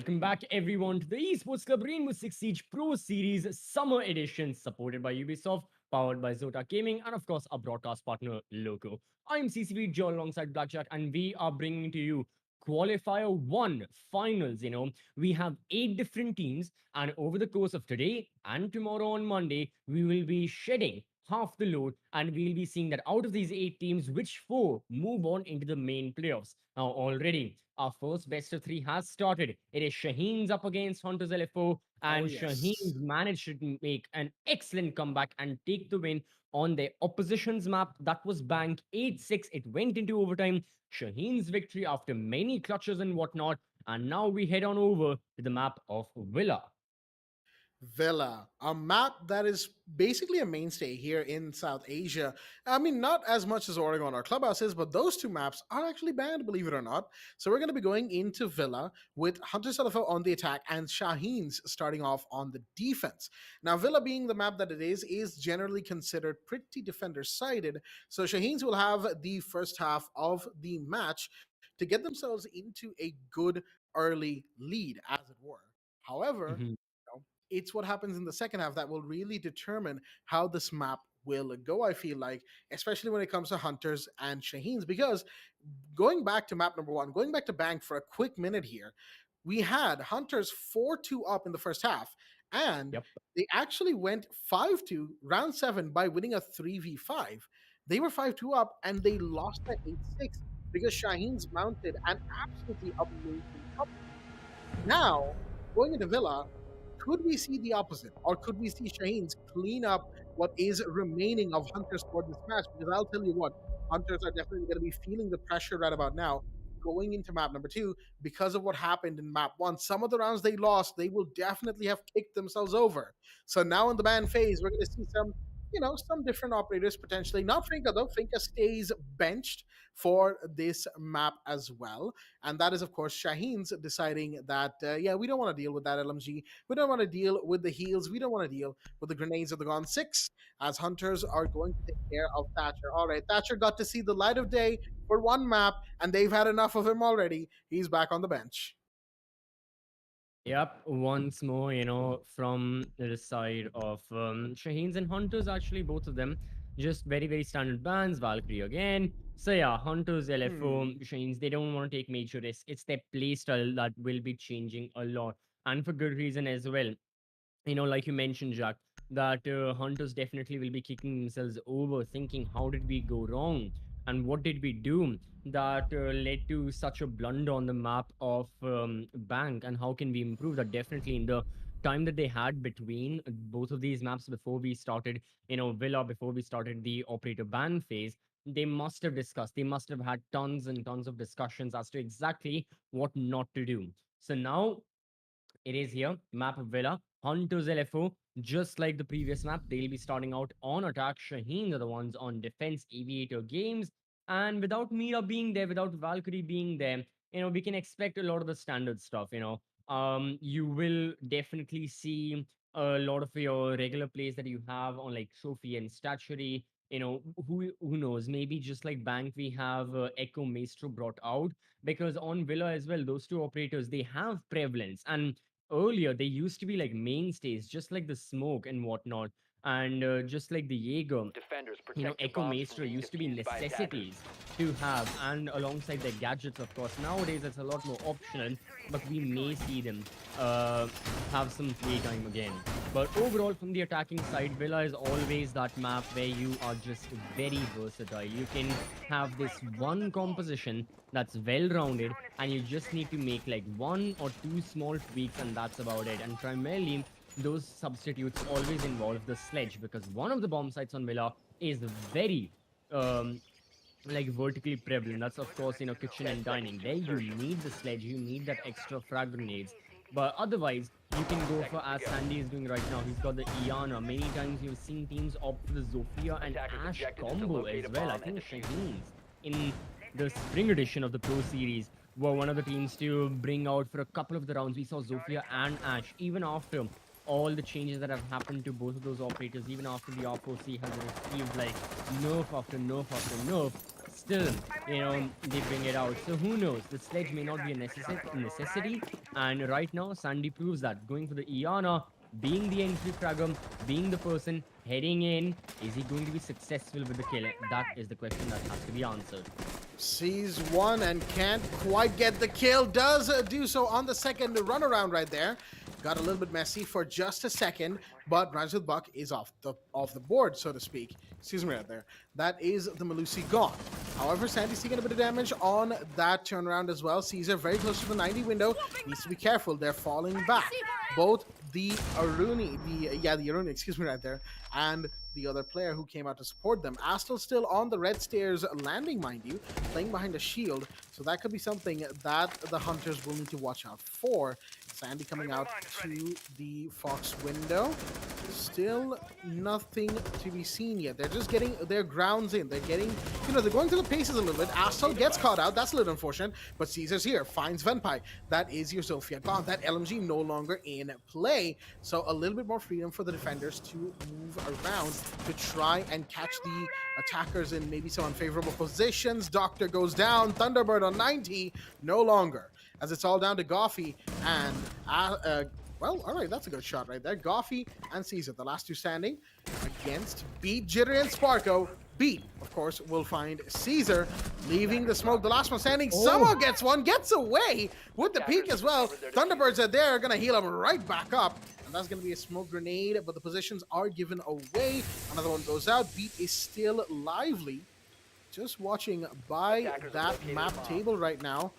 Welcome back, everyone, to the Esports Club Rainbow-Six-Siege Pro Series Summer Edition, supported by Ubisoft, powered by Zotac Gaming, and of course, our broadcast partner, Loco. I'm CCB Joe alongside Blackjack, and we are bringing to you Qualifier 1 finals. We have 8 different teams, and over the course of today and tomorrow on Monday, we will be shedding half the load, and we'll be seeing that out of these 8 teams, which 4 move on into the main playoffs. Now, already, our first best of 3 has started. It is Shaheen's up against Hunters LFO, Oh, and yes. Shaheen's managed to make an excellent comeback and take the win on their opposition's map. That was Bank 8-6. It went into overtime. Shaheen's victory after many clutches and whatnot. And now we head on over to the map of Villa. Villa, a map that is basically a mainstay here in South Asia. I mean, not as much as Oregon or Clubhouse is, but those two maps are actually banned, believe it or not. So we're going to be going into Villa with Hunters LFO on the attack and Shaheen's starting off on the defense. Now, Villa being the map that it is generally considered pretty defender-sided. So Shaheen's will have the first half of the match to get themselves into a good early lead, as it were. However, Mhm. it's what happens in the second half that will really determine how this map will go, I feel like, especially when it comes to Hunters and Shaheens. Because going back to map number 1, going back to Bank for a quick minute here, we had Hunters 4-2 up in the first half, and Yep. they actually went 5-2 round 7 by winning a 3v5. They were 5-2 up and they lost at 8-6 because Shaheens mounted an absolutely amazing comeback. Now, going into Villa, could we see the opposite? Or could we see Shaheens clean up what is remaining of Hunters for this match? Because I'll tell you what, Hunters are definitely going to be feeling the pressure right about now going into map number 2 because of what happened in map 1. Some of the rounds they lost, they will definitely have kicked themselves over. So now in the ban phase, we're going to see some different operators potentially. Not Finka though. Finka stays benched for this map as well. And that is, of course, Shaheen's deciding that, yeah, we don't want to deal with that LMG. We don't want to deal with the heals. We don't want to deal with the grenades of the Gone 6, as Hunters are going to take care of Thatcher. All right, Thatcher got to see the light of day for one map, and they've had enough of him already. He's back on the bench. Yep, once more, from the side of Shaheens and Hunters, actually, both of them, just very, very standard bans. Valkyrie again. So, yeah, Hunters, LFO, Hmm. Shaheens, they don't want to take major risks. It's their playstyle that will be changing a lot, and for good reason as well. Like you mentioned, Jack, that hunters definitely will be kicking themselves over, thinking, how did we go wrong? And what did we do that led to such a blunder on the map of Bank? And how can we improve that? Definitely in the time that they had between both of these maps before we started, Villa, before we started the operator ban phase, they must have discussed, they must have had tons and tons of discussions as to exactly what not to do. So now it is here, map of Villa. Hunters LFO, just like the previous map, they'll be starting out on attack. Shaheen are the ones on defense, Aviator Games. And without Mira being there, without Valkyrie being there, we can expect a lot of the standard stuff. You will definitely see a lot of your regular plays that you have on like Trophy and Statuary. Who knows? Maybe just like Bank, we have Echo Maestro brought out, because on Villa as well, those two operators, they have prevalence. And earlier they used to be like mainstays, just like the smoke and whatnot, and just like the Jaeger. Defenders, protect your Echo bombs from Maestro being used to be defused by attackers. necessities to have, and alongside their gadgets, of course. Nowadays, it's a lot more optional, but we may see them uh, have some playtime again. But overall, from the attacking side, Villa is always that map where you are just very versatile. You can have this one composition that's well rounded, and you just need to make like one or two small tweaks, and that's about it. And primarily, those substitutes always involve the sledge, because one of the bomb sites on Villa is very um like vertically prevalent. That's of course, kitchen 10 and seconds dining. to There you insertion. need the sledge, you need that extra frag grenades. But otherwise, you can 5 go for, seconds to as go. Sandy is doing right now, he's got the Iana. Many times you've seen teams opt for the Zofia and Attackers' Ash objective is to combo locate as a well. I bomb and think defuse it. Shaheen's in the spring edition of the Pro Series were one of the teams to bring out for a couple of the rounds. We saw Zofia and Ash, even after all the changes that have happened to both of those operators, even after the R4C has received like nerf after nerf after nerf, still, they bring it out. So who knows? The sledge may not be a necessity. And right now, Sandy proves that going for the Iana, being the entry fragger, being the person heading in, is he going to be successful with the kill? That is the question that has to be answered. Sees one and can't quite get the kill. Does do so on the second runaround right there. Got a little bit messy for just a second, but Rise with Buck is off the board, so to speak. Excuse me right there. That is the Melusi gone. However, Sandy's taking a bit of damage on that turnaround as well. Caesar very close to the 90 window. Needs to be careful. They're falling back. Both the Aruni, excuse me right there, and the other player who came out to support them. Astel still on the red stairs landing, mind you, playing behind a shield. So that could be something that the Hunters will need to watch out for. Sandy coming out to the Fox window. Still nothing to be seen yet. They're just getting their grounds in. They're getting, they're going through the paces a little bit. Astel gets caught out. That's a little unfortunate. But Caesar's here. Finds Venpai. That is your Zofia gone. That LMG no longer in play. So a little bit more freedom for the defenders to move around to try and catch the attackers in maybe some unfavorable positions. Doctor goes down. Thunderbird on 90. No longer. As it's all down to Goffy and well, all right, that's a good shot right there. Goffy and Caesar, the last two standing against Beat, Jittery, and Sparko. Beat, of course, will find Caesar, leaving the smoke. The last one standing somehow gets one, gets away with the peak as well. Thunderbirds are there, gonna heal him right back up. And that's gonna be a smoke grenade, but the positions are given away. Another one goes out. Beat is still lively. Just watching by that map table right now.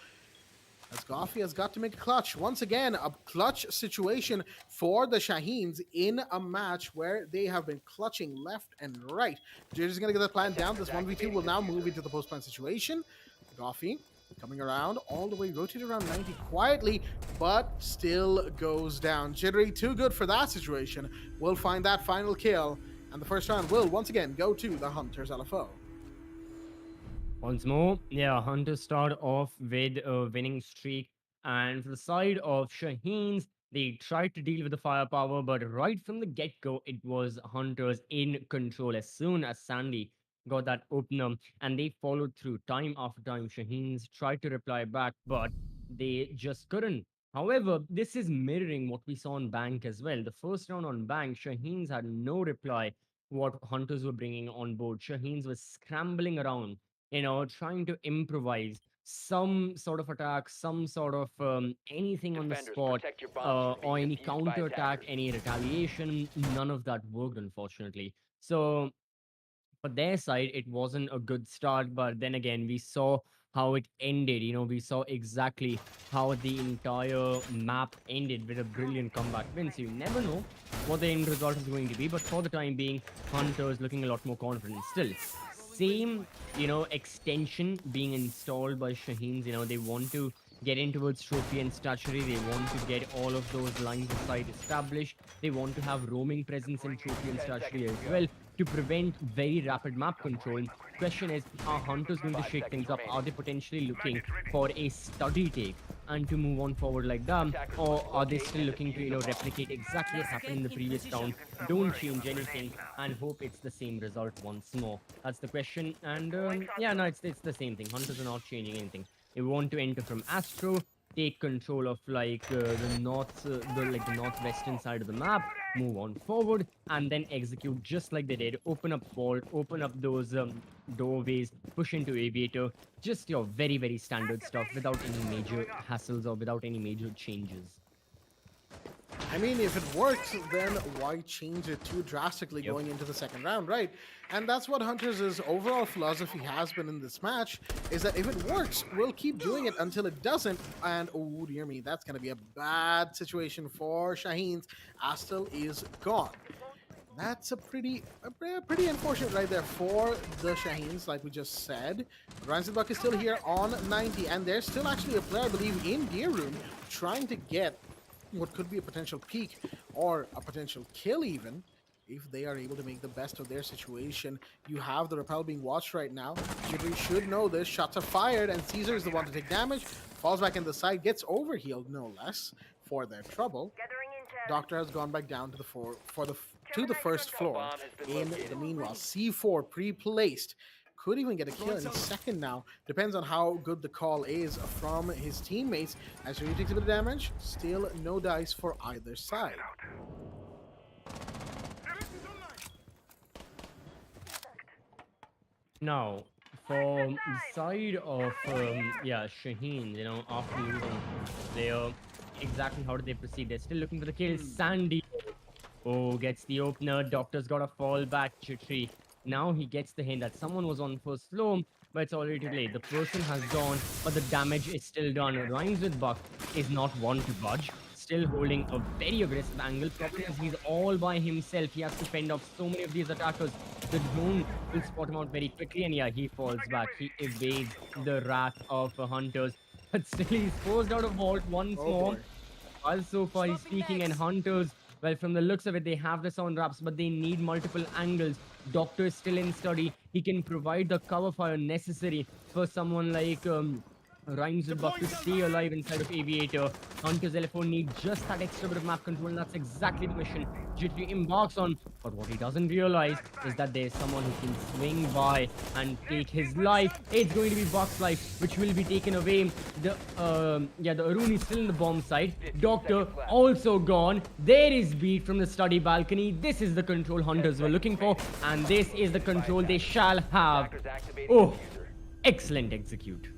As Goffy has got to make a clutch. Once again, a clutch situation for the Shaheens in a match where they have been clutching left and right. Jittery's going to get the plan down. This 1v2 will now move into the post-plan situation. Goffy coming around all the way, rotated around 90 quietly, but still goes down. Jittery, too good for that situation, will find that final kill. And the first round will once again go to the Hunters LFO. Once more, yeah, Hunters start off with a winning streak. And for the side of Shaheens, they tried to deal with the firepower, but right from the get-go, it was Hunters in control. As soon as Sandy got that opener, and they followed through time after time, Shaheens tried to reply back, but they just couldn't. However, this is mirroring what we saw on Bank as well. The first round on Bank, Shaheens had no reply what Hunters were bringing on board. Shaheens was scrambling around, trying to improvise some sort of attack, some sort of anything on the spot, or any counter attack, any retaliation. None of that worked, unfortunately. So, for their side, it wasn't a good start, but then again, we saw how it ended. We saw exactly how the entire map ended with a brilliant comeback win. So, you never know what the end result is going to be, but for the time being, Hunters looking a lot more confident still. Same, extension being installed by Shaheens. They want to get in towards trophy and statuary. They want to get all of those lines of sight established. They want to have roaming presence in trophy and statuary as well to prevent very rapid map control. Question is, are Hunters going to shake things up? Are they potentially looking for a study take and to move on forward like that? Or are they still looking to, replicate exactly what happened in the previous round? Don't change anything and hope it's the same result once more. That's the question. And yeah, no, it's the same thing. Hunters are not changing anything. They want to enter from Astro, take control of the northwestern side of the map, move on forward, and then execute just like they did. Open up vault, open up those doorways, push into aviator. Just your very, very standard stuff without any major hassles or without any major changes. I mean, if it works, then why change it too drastically going into the second round, right? And that's what Hunters' overall philosophy has been in this match, is that if it works, we'll keep doing it until it doesn't. And, oh, dear me, that's going to be a bad situation for Shaheens. Astel is gone. That's a pretty unfortunate right there for the Shaheens, like we just said. Ranzibuk is still here on 90, and there's still actually a player, I believe, in Gear Room trying to get what could be a potential peak or a potential kill even, if they are able to make the best of their situation. You have the rappel being watched right now. Jittery should know this. Shots are fired, and Caesar is the one to take damage. Falls back in the side, gets overhealed, no less, for their trouble. Doctor has gone back down to the first floor. In the meanwhile, C4 pre-placed could even get a kill in second now. Depends on how good the call is from his teammates. As he takes a bit of damage, still no dice for either side. Now, for the side of Shaheen, after losing player, exactly how did they proceed? They're still looking for the kill. Sandy, oh, gets the opener. Doctor's got a fall back tree. Now he gets the hint that someone was on first floor, but it's already too late. The person has gone, but the damage is still done. Rhymes with Buck is not one to budge. Still holding a very aggressive angle. Problem is he's all by himself. He has to fend off so many of these attackers. The drone will spot him out very quickly, and yeah, he falls back. He evades the wrath of Hunters, but still he's forced out of vault once Oh more. boy. Also, far he's speaking, and Hunters, well, from the looks of it, they have the sound wraps, but they need multiple angles. Doctor is still in study. He can provide the cover fire necessary for someone like Rhymes with Buck to stay alive inside of Aviator. Hunters LFO need just that extra bit of map control, and that's exactly the mission Jitri embarks on. But what he doesn't realize is that there's someone who can swing by and take his life. It's going to be Buck's life, which will be taken away. The Arun is still in the bomb site. 15 Doctor seconds left. also gone. There is beat from the study balcony. This is the control Hunters were looking for, and this is the control they shall have. Attackers activating Oh, diffuser. excellent execute.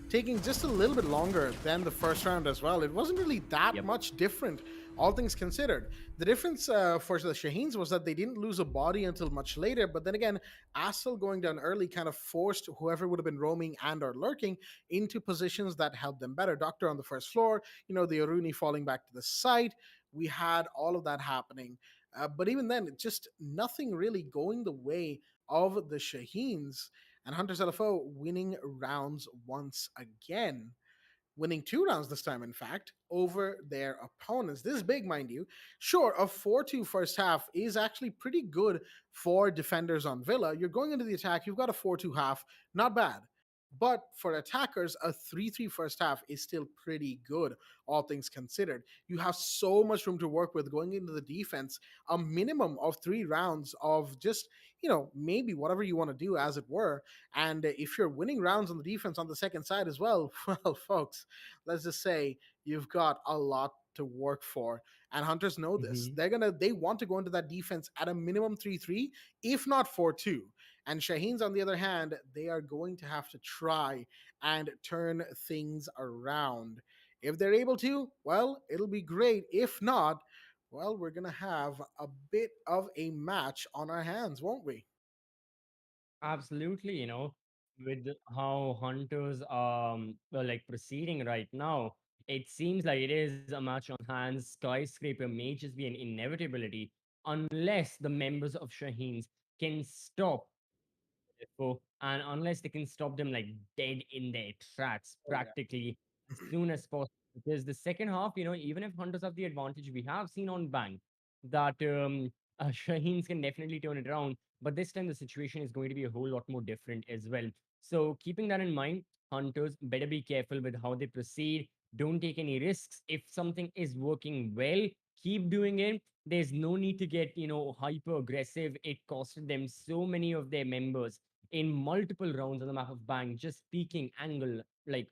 Taking just a little bit longer than the first round as well. It wasn't really that Yep. much different, all things considered. The difference for the Shaheens was that they didn't lose a body until much later, but then again, Astel going down early kind of forced whoever would have been roaming and or lurking into positions that helped them better. Doctor on the first floor, the Aruni falling back to the site. We had all of that happening. But even then, just nothing really going the way of the Shaheens, and Hunters LFO winning rounds once again, winning 2 rounds this time, in fact, over their opponents. This is big, mind you. Sure, a 4-2 first half is actually pretty good for defenders on Villa. You're going into the attack, you've got a 4-2 half, not bad. But for attackers, a 3-3 first half is still pretty good, all things considered. You have so much room to work with going into the defense. A minimum of 3 rounds of just, maybe whatever you want to do, as it were. And if you're winning rounds on the defense on the second side as well, well, folks, let's just say you've got a lot to work for. And Hunters know this. Mhm. They want to go into that defense at a minimum 3-3, if not 4-2. And Shaheens, on the other hand, they are going to have to try and turn things around. If they're able to, well, it'll be great. If not, well, we're going to have a bit of a match on our hands, won't we? Absolutely, with how Hunters are like proceeding right now, it seems like it is a match on hands. Skyscraper may just be an inevitability unless the members of Shaheens can stop and unless they can stop them like dead in their tracks Oh, yeah. practically as soon as possible. Because the second half, even if Hunters have the advantage, we have seen on Bank that Shaheens can definitely turn it around. But this time, the situation is going to be a whole lot more different as well. So, keeping that in mind, Hunters better be careful with how they proceed. Don't take any risks. If something is working well, keep doing it. There's no need to get, hyper aggressive. It costed them so many of their members in multiple rounds on the map of Bang, just peaking angle like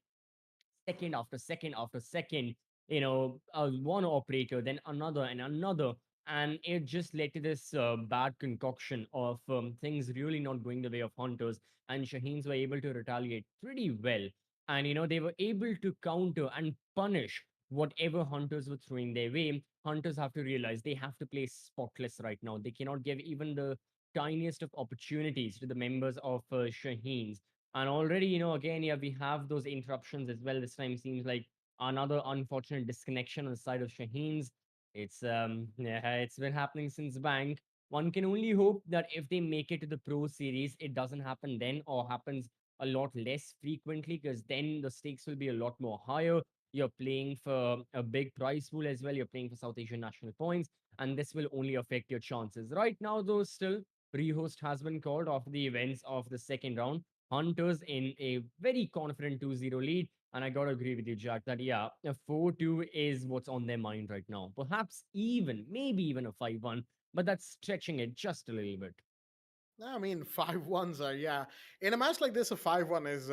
second after second after second, one operator, then another and another. And it just led to this bad concoction of things really not going the way of Hunters. And Shaheens were able to retaliate pretty well. And, they were able to counter and punish whatever Hunters were throwing their way. Hunters have to realize they have to play spotless right now. They cannot give even the tiniest of opportunities to the members of Shaheens. And already, again, yeah, we have those interruptions as well. This time seems like another unfortunate disconnection on the side of Shaheen's. Yeah, it's been happening since Bank. One can only hope that if they make it to the Pro Series, it doesn't happen then or happens a lot less frequently because then the stakes will be a lot more higher. You're playing for a big prize pool as well. You're playing for South Asian national points, and this will only affect your chances. Right now, though, still, rehost has been called off the events of the second round. Hunters in a very confident 2-0 lead. And I gotta agree with you, Jack, that yeah, a 4-2 is what's on their mind right now. Perhaps even, maybe even a 5-1, but that's stretching it just a little bit. I mean, 5-1s are, yeah. In a match like this, a 5-1 is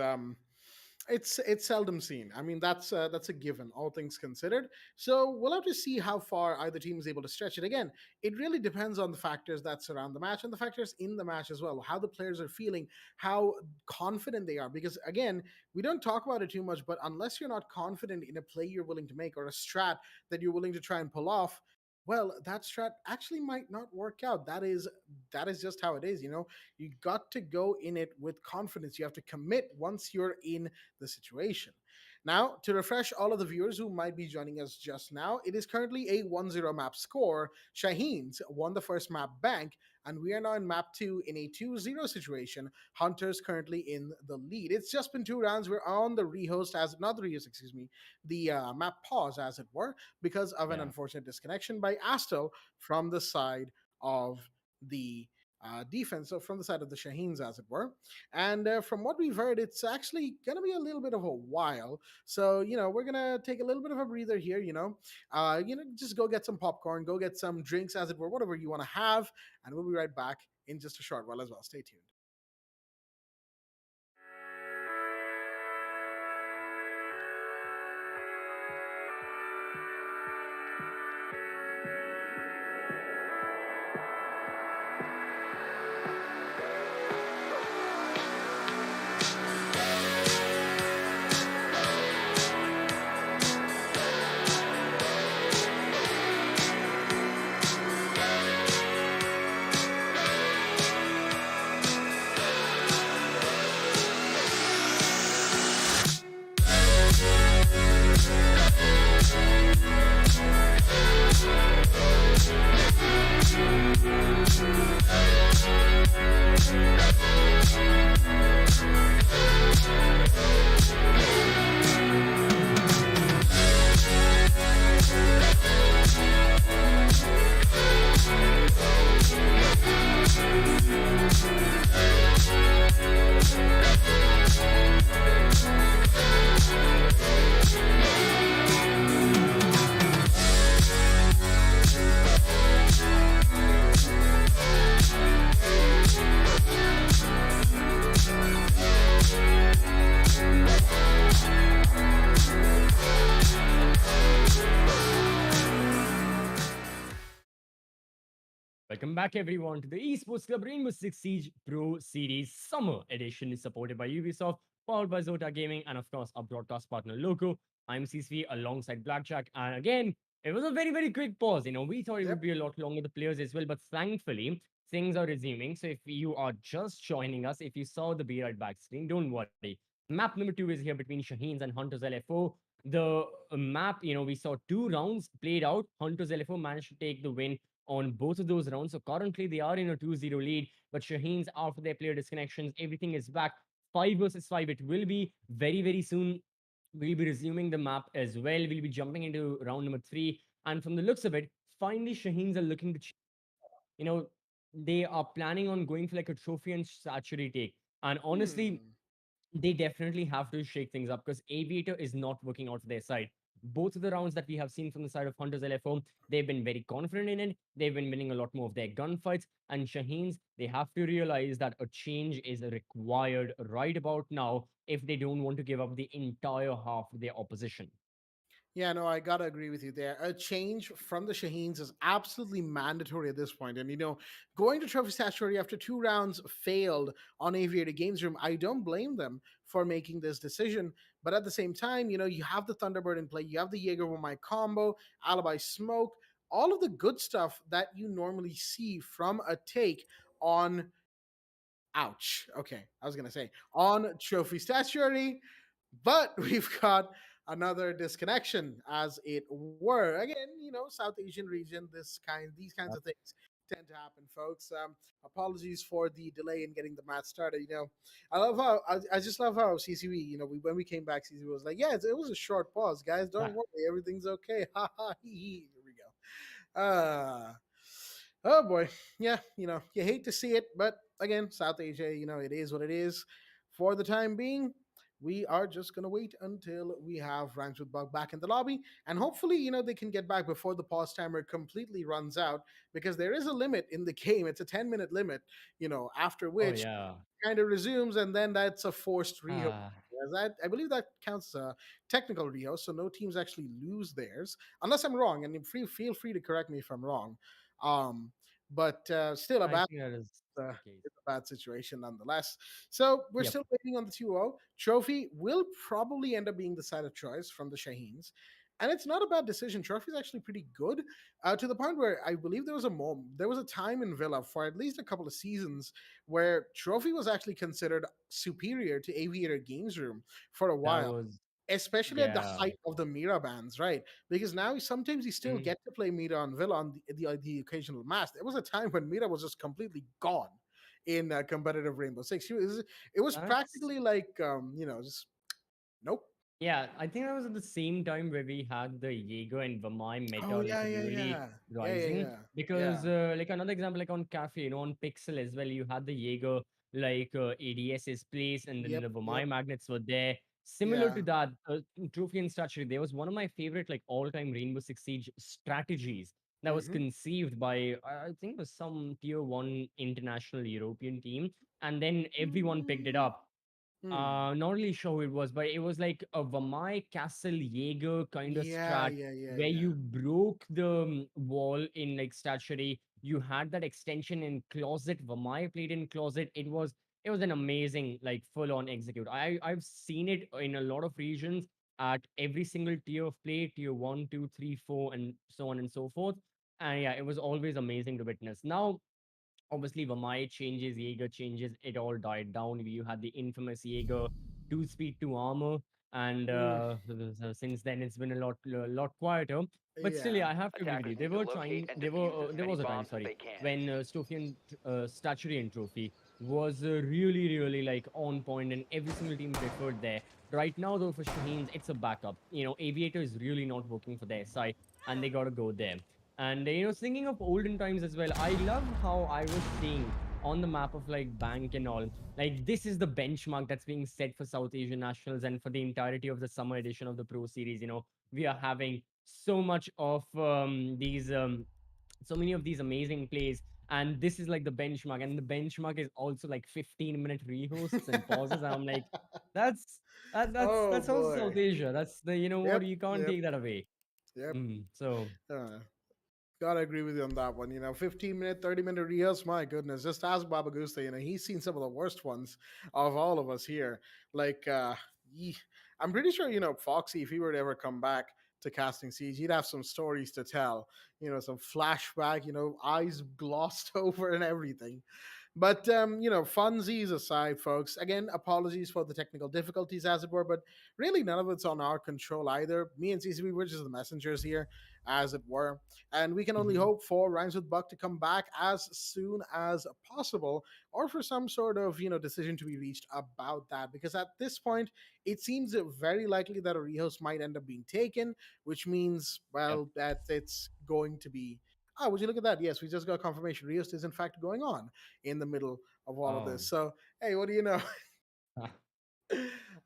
it's seldom seen. I mean, that's a given, all things considered. So we'll have to see how far either team is able to stretch it. Again, it really depends on the factors that surround the match and the factors in the match as well. How the players are feeling, how confident they are. Because again, we don't talk about it too much, but unless you're not confident in a play you're willing to make or a strat that you're willing to try and pull off, well, that strat actually might not work out. That is just how it is. You got to go in it with confidence. You have to commit once you're in the situation. Now, to refresh all of the viewers who might be joining us just now, it is currently a 1-0 map score. Shaheen's won the first map bank, and we are now in map 2 in a 2-0 situation. Hunters currently in the lead. It's just been 2 rounds. We're on the rehost, as not the rehost, excuse me, the map pause, as it were, because of an Yeah. unfortunate disconnection by Asto from the side of the defense, so from the side of the Shaheens, as it were. And from what we've heard, it's actually going to be a little bit of a while. So, we're going to take a little bit of a breather here, just go get some popcorn, go get some drinks, as it were, whatever you want to have. And we'll be right back in just a short while as well. Stay tuned. Welcome back, everyone, to the Esports Club Rainbow-Six-Siege Pro Series Summer Edition, is supported by Ubisoft, powered by Zotac Gaming, and of course, our broadcast partner, Loco. I'm CSV alongside Blackjack. And again, it was a very, very quick pause. We thought it would Yep. be a lot longer, the players as well, but thankfully, things are resuming. So if you are just joining us, if you saw the Be Right Back screen, don't worry. Map number 2 is here between Shaheens and Hunters LFO. The map, we saw 2 rounds played out. Hunters LFO managed to take the win on both of those rounds. So currently they are in a 2-0 lead, but Shaheen's after their player disconnections, everything is back. 5 versus 5 it will be very, very soon. We'll be resuming the map as well. We'll be jumping into round number 3. And from the looks of it, finally Shaheens are looking to, you know, they are planning on going for like a trophy and statuary take. And honestly, Hmm. they definitely have to shake things up because Aviator is not working out for their side. Both of the rounds that we have seen from the side of Hunters LFO, they've been very confident in it. They've been winning a lot more of their gunfights. And Shaheens, they have to realize that a change is required right about now if they don't want to give up the entire half of their opposition. Yeah, no, I gotta agree with you there. A change from the Shaheens is absolutely mandatory at this point. And going to Trophy Statuary after 2 rounds failed on Aviator Games Room, I don't blame them for making this decision. But at the same time, you have the Thunderbird in play, you have the Jaeger with my combo, Alibi Smoke, all of the good stuff that you normally see from a take on ouch. Okay, I was gonna say on Trophy Statuary, but we've got another disconnection, as it were. Again, South Asian region, these kinds of things tend to happen, folks. Apologies for the delay in getting the match started. I just love how CCV. When we came back, CCV was like, "Yeah, it was a short pause, guys. Don't worry, everything's okay." Ha ha hee. Here we go. Oh boy, yeah. You hate to see it, but again, South Asia. It is what it is. For the time being, we are just going to wait until we have Rhymes with Bug back in the lobby. And hopefully, they can get back before the pause timer completely runs out, because there is a limit in the game. It's a 10-minute limit, after Oh which yeah. kind of resumes, and then that's a forced rehost. Ah, As I believe that counts as a technical rehost, so no teams actually lose theirs, unless I'm wrong. And feel free to correct me if I'm wrong. Um, but still, a I bad think that is the case. it's a bad situation nonetheless. So we're Yep. still waiting on the 2-0. Trophy will probably end up being the side of choice from the Shaheens. And it's not a bad decision. Trophy is actually pretty good, to the point where I believe there was a time in Villa for at least a couple of seasons where Trophy was actually considered superior to Aviator Games Room for a That while, was especially at the yeah. height of the Mira bans, right? Because now sometimes you still Mhm. get to play Mira on Villa on the occasional match. There was a time when Mira was just completely gone in competitive Rainbow Six. It was That's practically like, just nope. Yeah, I think that was at the same time where we had the Jaeger and Vamai meta Oh like yeah, yeah, really yeah, yeah, yeah, rising yeah, because yeah. like another example like on Cafe, on Pixel as well, you had the Jaeger like ADS's place and then Yep, the yep, Vamai magnets were there. Similar to yeah. that, Trophy and Statuary, there was one of my favorite like all-time Rainbow Six Siege strategies that was Mm-hmm. conceived by I think it was some tier one international European team, and then everyone picked it up. Hmm. Not really sure who it was, but it was like a Vamai Castle Jaeger kind of Yeah, strat yeah, yeah, where yeah. you broke the wall in like statuary. You had that extension in closet. Vamai played in closet. It was an amazing like full on execute. I've seen it in a lot of regions at every single tier of play, tier one, two, three, four, and so on and so forth. And yeah, it was always amazing to witness. Now obviously Vamai changes, Jaeger changes, it all died down. You had the infamous Jaeger, two speed, two armor, and Mm, since then it's been a lot quieter. But still, yeah. yeah, I have to agree with you. Attackers They need to were locate trying. and They were. defuse as There many was a time, bombs as sorry, they can. when Stofian Statuary and Trophy was really, really like on point, and every single team preferred there. Right now, though, for Shaheens, it's a backup. Aviator is really not working for their side, and they got to go there. And thinking of olden times as well, I love how I was seeing on the map of like bank and all. Like this is the benchmark that's being set for South Asian nationals and for the entirety of the summer edition of the Pro Series. We are having so much of these so many of these amazing plays. And this is like the benchmark. And the benchmark is also like 15-minute rehosts and pauses. And I'm like, that's Oh that's also South boy. Asia. That's the what Yep, you can't yep, take that away. yep. So Uh, Gotta agree with you on that one. 15-minute, 30-minute reels, my goodness. Just ask Baba Gusta, he's seen some of the worst ones of all of us here. Like, I'm pretty sure, Foxy, if he were to ever come back to casting Siege, he'd have some stories to tell, some flashback, eyes glossed over and everything. But funsies aside, folks. Again, apologies for the technical difficulties, as it were. But really, none of it's on our control either. Me and CCB were just the messengers here, as it were, and we can only mhm, hope for Rhymes with Buck to come back as soon as possible, or for some sort of decision to be reached about that. Because at this point, it seems very likely that a rehost might end up being taken, which means, yep. well, that it's going to be. Oh, would you look at that? Yes, we just got confirmation. Rehost is in fact going on in the middle of all of this. Oh. So, hey, what do you know?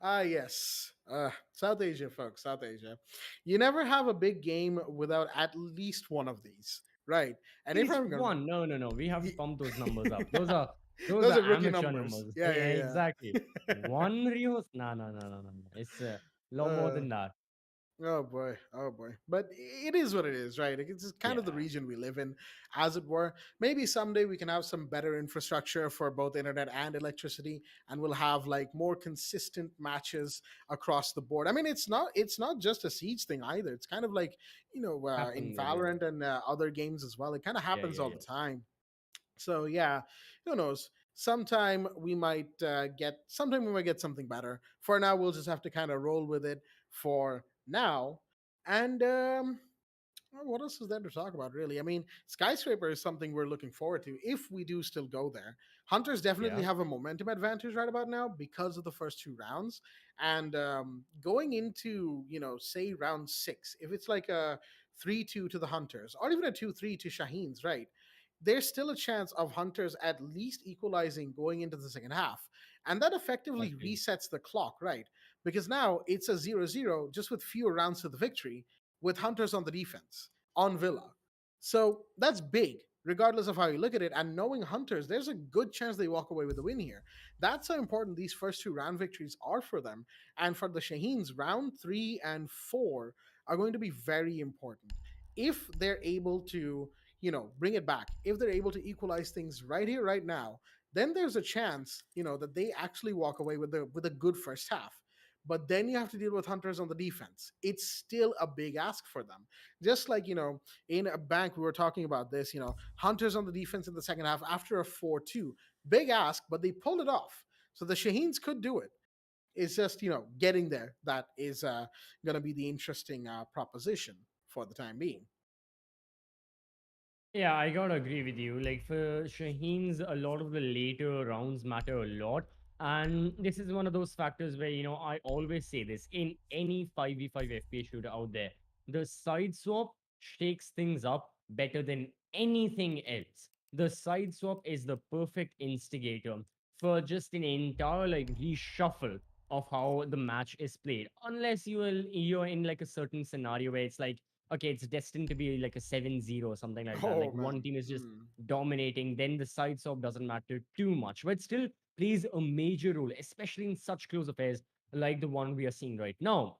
Yes. South Asia, folks, South Asia. You never have a big game without at least one of these, right? And At if least I'm going one. No, no, no. We have to pump those numbers up. Those to. are those Those are are rookie amateur numbers. numbers. Yeah, Yeah, yeah, exactly. yeah. One Rios? No, no, no, no, no, no. It's a lot more uh, than that. Oh boy, oh boy. But it is what it is, right? It's just kind of the Yeah. region we live in, as it were. Maybe someday we can have some better infrastructure for both internet and electricity, and we'll have like more consistent matches across the board. I mean, it's not just a siege thing either. It's kind of like in Happens everywhere. Valorant and other games as well. It kind of Yeah, happens yeah, all the yeah. time. So yeah, who knows? Sometime we might get something better. For now, we'll just have to kind of roll with it for now. And what else is there to talk about, really? I mean, Skyscraper is something we're looking forward to if we do still go there. Hunters definitely Yeah. have a momentum advantage right about now because of the first two rounds. And going into, say round six, if it's like a 3-2 to the Hunters, or even a 2-3 to Shaheens, right? there's still a chance of Hunters at least equalizing going into the second half. And that effectively Exactly. resets the clock, right? Because now it's a 0-0, just with fewer rounds to the victory, with Hunters on the defense, on Villa. So that's big, regardless of how you look at it. And knowing Hunters, there's a good chance they walk away with the win here. That's how important these first two round victories are for them. And for the Shaheens, round 3 and 4 are going to be very important. If they're able to, bring it back, if they're able to equalize things right here, right now, then there's a chance, that they actually walk away with a good first half. But then you have to deal with Hunters on the defense. It's still a big ask for them. Just like, in a bank, we were talking about this, Hunters on the defense in the second half after a 4-2. Big ask, but they pulled it off. So the Shaheens could do it. It's just, getting there that is going to be the interesting proposition for the time being. Yeah, I gotta agree with you. Like for Shaheen's, a lot of the later rounds matter a lot. And this is one of those factors where, I always say this in any 5v5 FPS shooter out there. The side swap shakes things up better than anything else. The side swap is the perfect instigator for just an entire like reshuffle of how the match is played. Unless you're in like a certain scenario where it's like, okay, it's destined to be like a 7-0 or something like that. Oh, Like man. one team is just dominating, then the side swap doesn't matter too much, but still plays a major role, especially in such close affairs like the one we are seeing right now.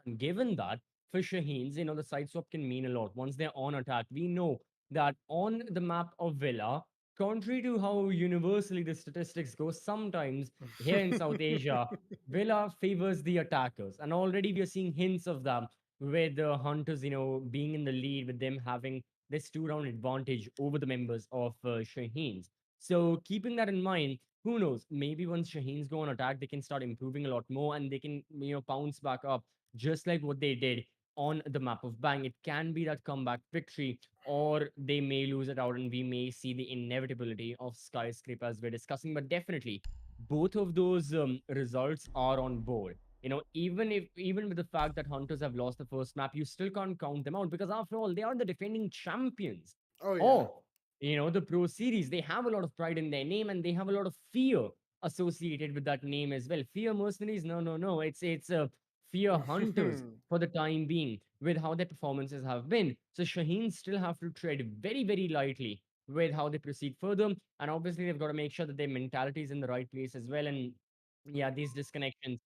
And given that, for Shaheens, the side swap can mean a lot. Once they're on attack, we know that on the map of Villa, contrary to how universally the statistics go, sometimes here in South Asia, Villa favors the attackers. And already we are seeing hints of them with the Hunters, being in the lead, with them having this 2 round advantage over the members of Shaheens. So keeping that in mind, who knows? Maybe once Shaheens go on attack, they can start improving a lot more and they can, pounce back up just like what they did on the map of Bang. It can be that comeback victory, or they may lose it out, and we may see the inevitability of skyscraper as we're discussing. But definitely, both of those results are on board. Even with the fact that Hunters have lost the first map, you still can't count them out because after all, they are the defending champions Oh, yeah. of the Pro Series. They have a lot of pride in their name and they have a lot of fear associated with that name as well. Fear mercenaries? No, no, no. It's a fear hunters for the time being with how their performances have been. So Shaheen still have to tread very, very lightly with how they proceed further. And obviously, they've got to make sure that their mentality is in the right place as well. And yeah, these disconnections,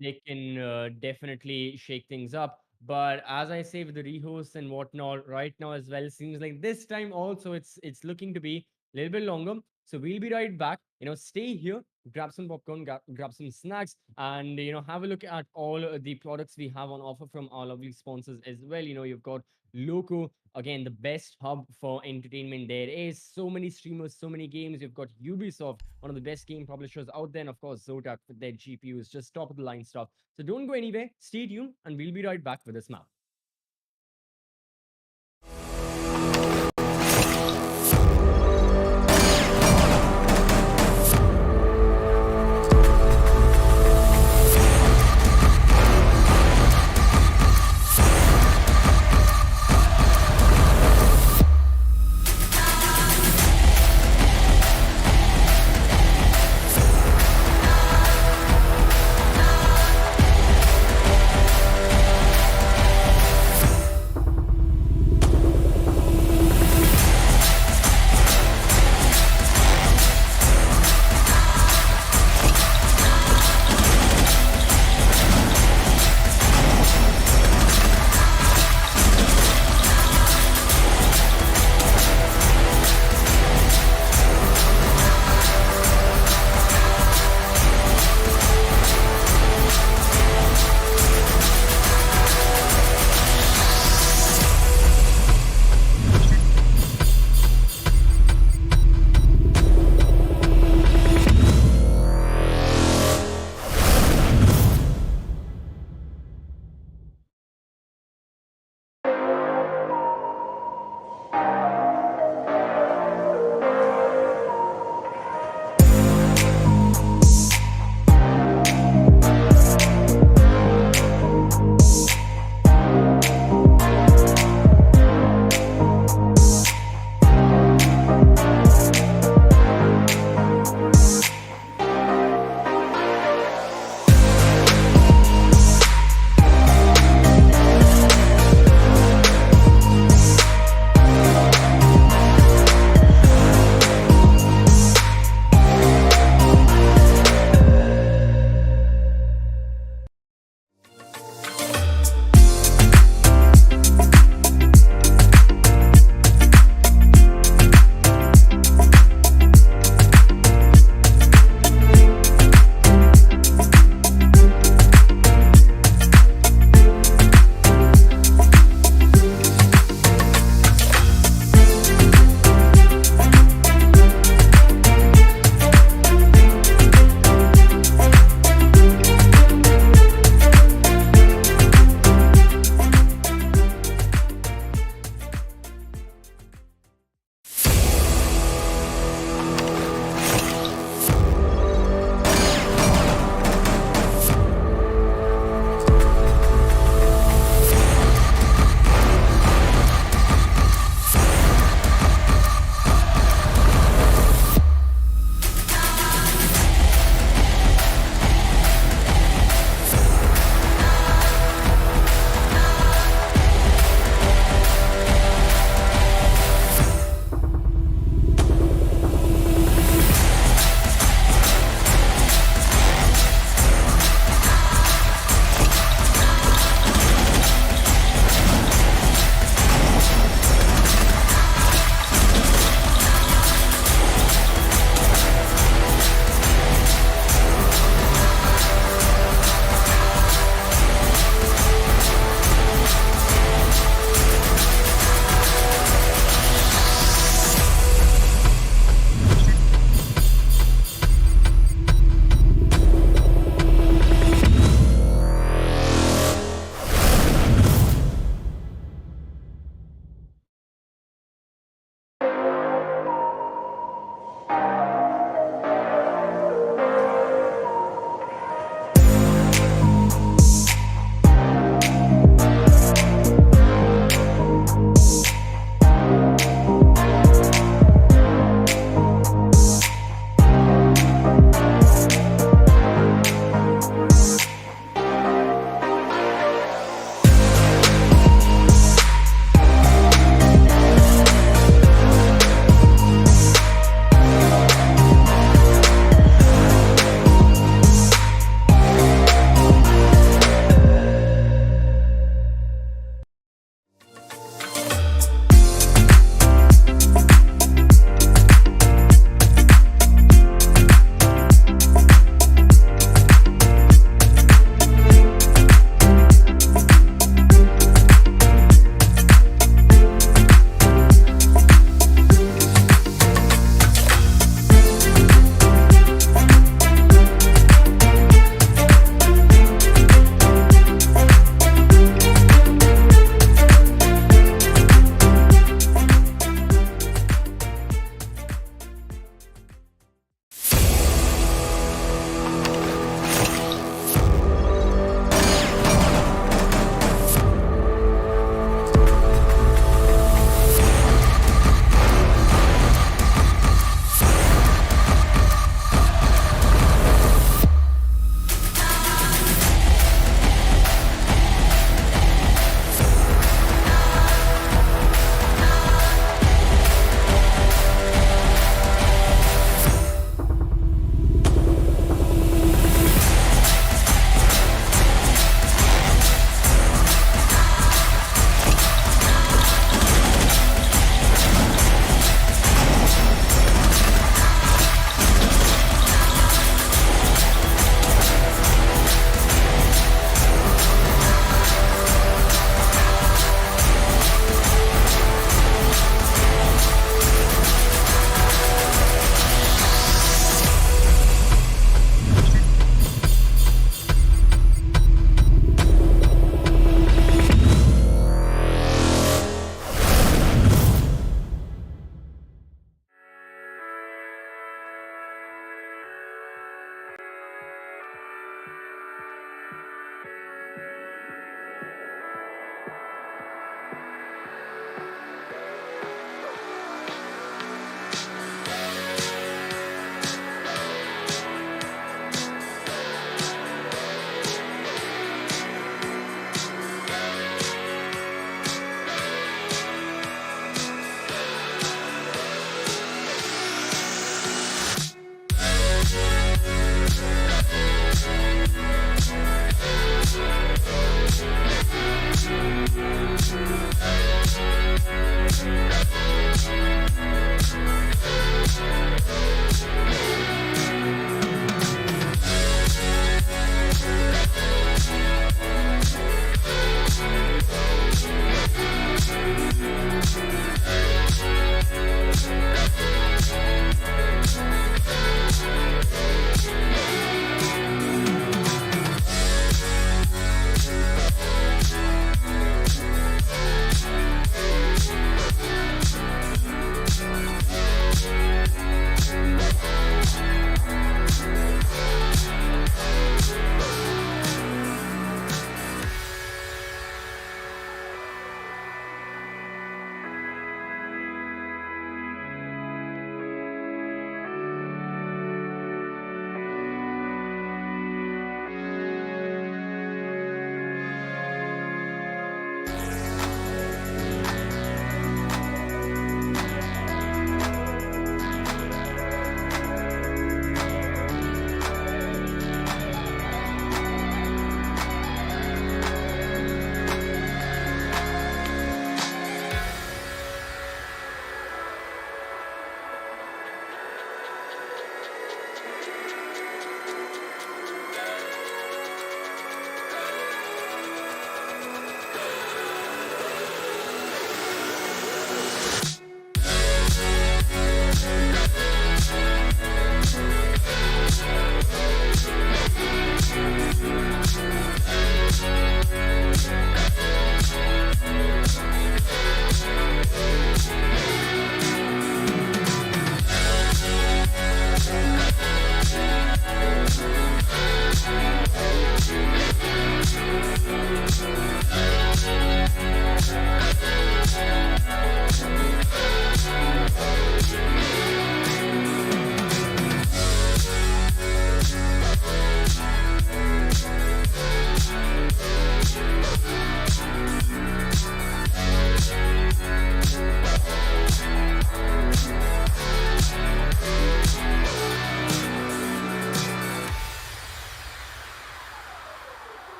they can definitely shake things up. But as I say, with the rehosts and whatnot, right now as well, seems like this time also it's looking to be a little bit longer. So we'll be right back. Stay here, grab some popcorn, grab some snacks, and have a look at all the products we have on offer from our lovely sponsors as well. You've got Loco, again, the best hub for entertainment. There is so many streamers, so many games. You've got Ubisoft, one of the best game publishers out there, and of course, Zotac with their GPUs, just top of the line stuff. So don't go anywhere, stay tuned, and we'll be right back with this map.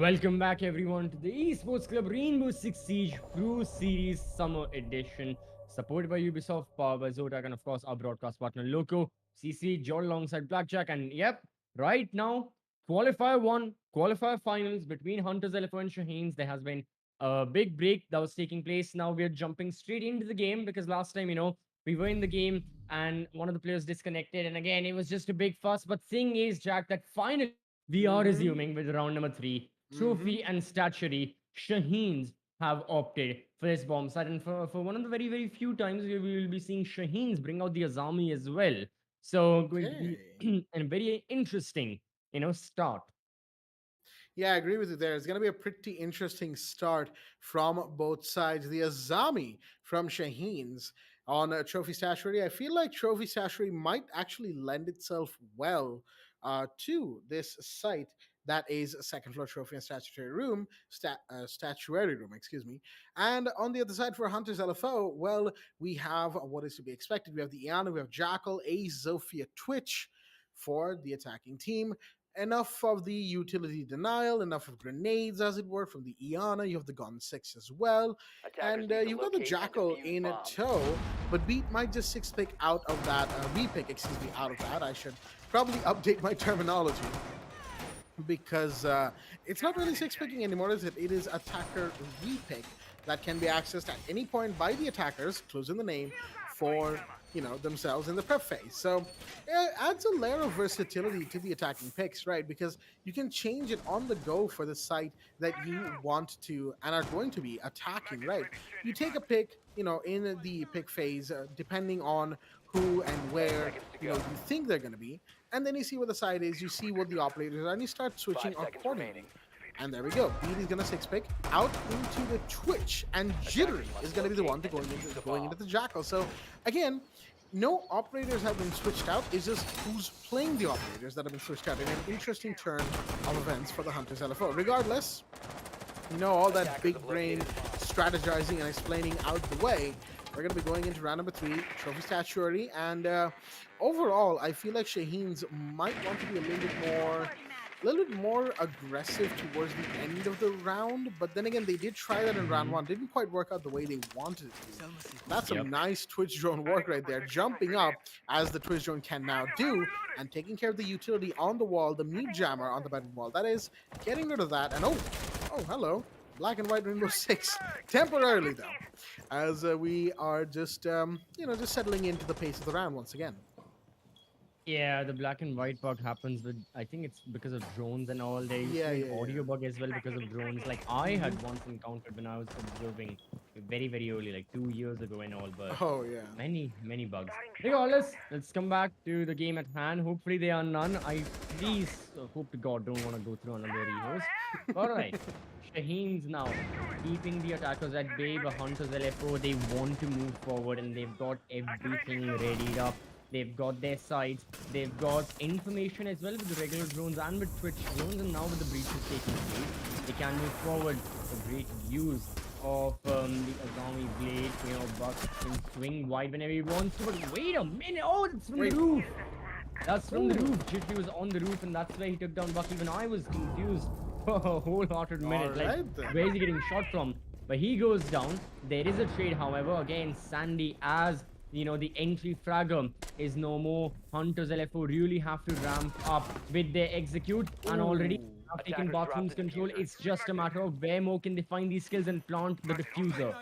Welcome back, everyone, to the Esports Club Rainbow-Six-Siege Pro Series Summer Edition, supported by Ubisoft, powered by Zotac, and of course, our broadcast partner, Loco, CC, John alongside Blackjack. And yep, right now, Qualifier 1, Qualifier Finals between Hunters LFO and Shaheens. There has been a big break that was taking place. Now we're jumping straight into the game because last time, we were in the game and one of the players disconnected. And again, it was just a big fuss. But thing is, Jack, that finally we are resuming with round number 3. Trophy and statuary. Shaheens have opted for this bomb site, and for one of the very, very few times we will be seeing Shaheens bring out the Azami as well. So going to be a very interesting, start. Yeah, I agree with you there. It's going to be a pretty interesting start from both sides. The Azami from Shaheen's on Trophy Statuary. I feel like Trophy Statuary might actually lend itself well to this site that is a second floor trophy and statuary room, excuse me. And on the other side for Hunters LFO, well, we have what is to be expected. We have the Iana, we have Jackal, Ace, Zofia, Twitch for the attacking team. Enough of the utility denial, enough of grenades, as it were, from the Iana. You have the Gun 6 as well. And you've got the Jackal in tow, but Beat might just 6-pick out of that, repick, excuse me, out of that. I should probably update my terminology because it's not really 6-picking anymore, is it? It is attacker repick that can be accessed at any point by the attackers, clues in the name, for themselves in the prep phase. So it adds a layer of versatility to the attacking picks, right? Because you can change it on the go for the site that you want to and are going to be attacking, right? You take a pick, in the pick phase, depending on who and where you think they're going to be, and then you see what the site is, you see what the operators are, and you start switching accordingly. And there we go. Beat is going to 6-pick out into the Twitch, and Jittery is going to be the one going into the Jackal. So again, no operators have been switched out. It's just who's playing the operators that have been switched out in an interesting turn of events for the Hunters LFO. Regardless, all that big brain strategizing and explaining out the way, we're going to be going into round number 3, Trophy Statuary, and overall, I feel like Shaheen's might want to be a little bit more aggressive towards the end of the round, but then again, they did try that in round 1. Didn't quite work out the way they wanted it to. That's some nice Twitch drone work right there, jumping up as the Twitch drone can now do, and taking care of the utility on the wall, the mute jammer on the bedroom wall. That is getting rid of that, and oh, hello. Black and white Rainbow-Six, temporarily though, as we are just, just settling into the pace of the round once again. Yeah, the black and white bug happens with, I think it's because of drones and all. There used to be an audio bug as well because of drones. Like I had once encountered when I was observing very, very early, like 2 years ago and all, but many, many bugs. Regardless, let's come back to the game at hand. Hopefully there are none. I please hope to God don't want to go through another rehearse. Alright. Shaheen's now keeping the attackers at bay, but Hunters LFO, they want to move forward and they've got everything readied up. They've got their sights, they've got information as well with the regular drones and with Twitch drones, and now with the breaches taking place, they can move forward. A great use of the Azami blade, Buck can swing wide whenever he wants to, but wait a minute, oh, that's from the roof! That's from the roof. Jittery was on the roof and that's where he took down Buck. Even I was confused for a wholehearted minute, where is he getting shot from? But he goes down. There is a trade, however, again, Sandy as the entry fragger is no more. Hunters LFO really have to ramp up with their execute, and already have taken bathrooms control. It's just a matter of where more can they find these skills and plant the diffuser.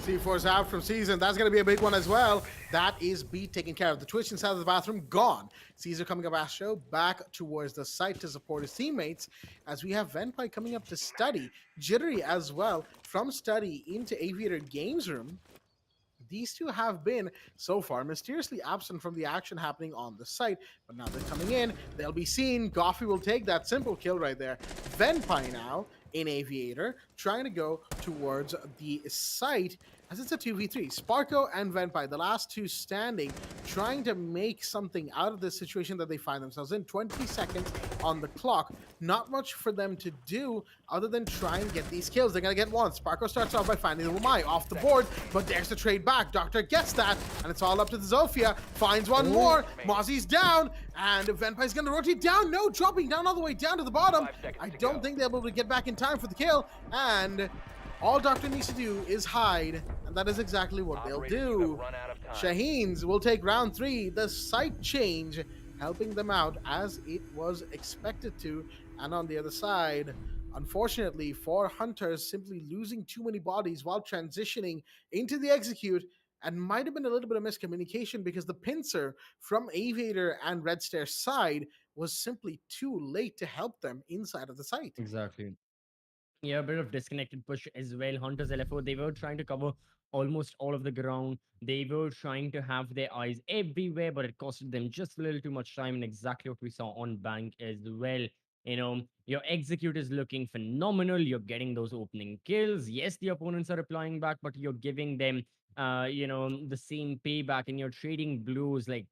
C4's out from Caesar. That's going to be a big one as well. That is Beat taking care of. The Twitch inside of the bathroom, gone. Caesar coming up Astro back towards the site to support his teammates, as we have Venpai coming up to study. Jittery as well from study into Aviator Games Room. These two have been, so far, mysteriously absent from the action happening on the site. But now they're coming in. They'll be seen. Goffy will take that simple kill right there. Venpai now in Aviator, trying to go towards the site, as it's a 2v3. Sparko and Venpai, the last two standing, trying to make something out of this situation that they find themselves in. 20 seconds on the clock. Not much for them to do other than try and get these kills. They're going to get one. Sparko starts off by finding the Wamai off the board, but there's the trade back. Doctor gets that, and it's all up to the Zofia. Finds one more. Mozzie's down, And Vampire is going to rotate down. No, dropping down all the way down to the bottom. 5 seconds I to don't go. think they'll be able to get back in time for the kill. And all Doctor needs to do is hide. And that is exactly what they'll Operators, you have do. run out of time. Shaheens will take round 3. The site change helping them out as it was expected to. And on the other side, unfortunately for Hunters, simply losing too many bodies while transitioning into the execute, and might have been a little bit of miscommunication because the pincer from Aviator and Red Stare's side was simply too late to help them inside of the site. Exactly. Yeah, a bit of disconnected push as well. Hunters LFO, they were trying to cover almost all of the ground. They were trying to have their eyes everywhere, but it costed them just a little too much time. And exactly what we saw on Bank as well. Your execute is looking phenomenal. You're getting those opening kills. Yes, the opponents are replying back, but you're giving them, the same payback, and you're trading blows like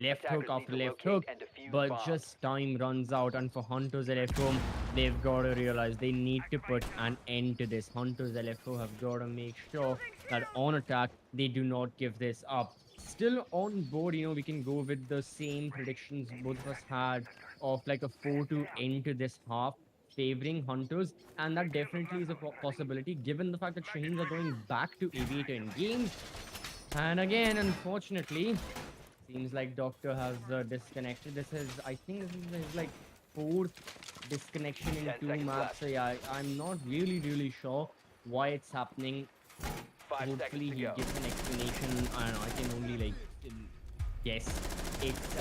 left hook Attackers need after to left locate hook, and defuse but bombs. just time runs out. And for Hunters LFO, they've got to realize they need to put an end to this. Hunters LFO have got to make sure that on attack, they do not give this up. Still on board, we can go with the same predictions both of us had of like a 4-2 end to this half, favoring Hunters. And that definitely is a possibility given the fact that Shaheens are going back to Aviator in games. And again, unfortunately, seems like Doctor has disconnected. I think this is his like fourth disconnection in 10 two seconds maps. left. So yeah, I'm not really sure why it's happening. 5 seconds Hopefully to he go. gives an explanation. I don't know. I can only like guess it's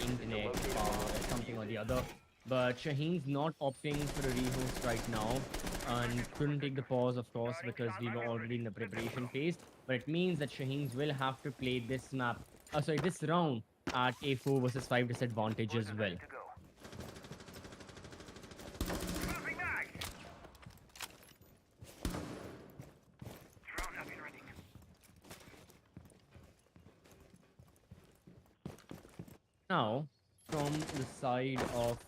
internet power or something or the other. But Shaheen's not opting for a rehost right now, and couldn't take the pause, of course, because we were already in the preparation phase. But it means that Shaheen's will have to play this map, this round at a 4 versus 5 disadvantage as well. Now, from the side of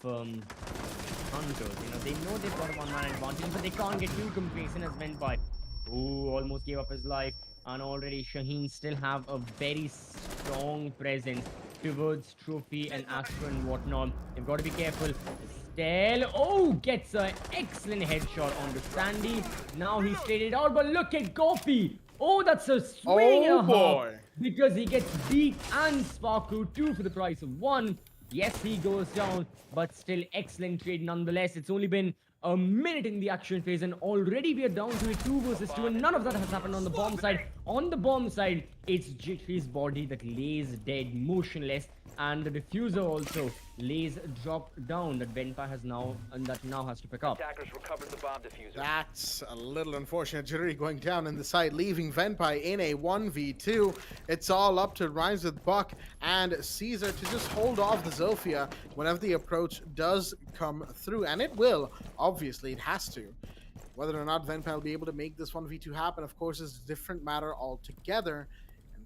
Hunters, they know they've got a one-man advantage, but they can't get too complacent as went by. Ooh, almost gave up his life. And already Shaheen still have a very strong presence towards Trophy and Astro and whatnot. They've got to be careful. Still, gets an excellent headshot onto Sandy. Now he's traded out, but look at Goffy. Oh, that's a swing and Oh a half. boy. Because he gets beat and Sparkle 2 for the price of 1. Yes, he goes down, but still excellent trade nonetheless. It's only been a minute in the action phase, and already we are down to a 2 versus 2, and none of that has happened on the bomb side. On the bomb side, it's Jittery's body that lays dead, motionless, and the diffuser also lays dropped down that Venpa has now, and that now has to pick up. Attackers recovered the bomb diffuser. That's a little unfortunate. Jittery going down in the side, leaving Venpai in a 1v2. It's all up to Rhymes with Buck and Caesar to just hold off the Zofia whenever the approach does come through. And it will. Obviously, it has to. Whether or not Venpai will be able to make this 1v2 happen, of course, is a different matter altogether.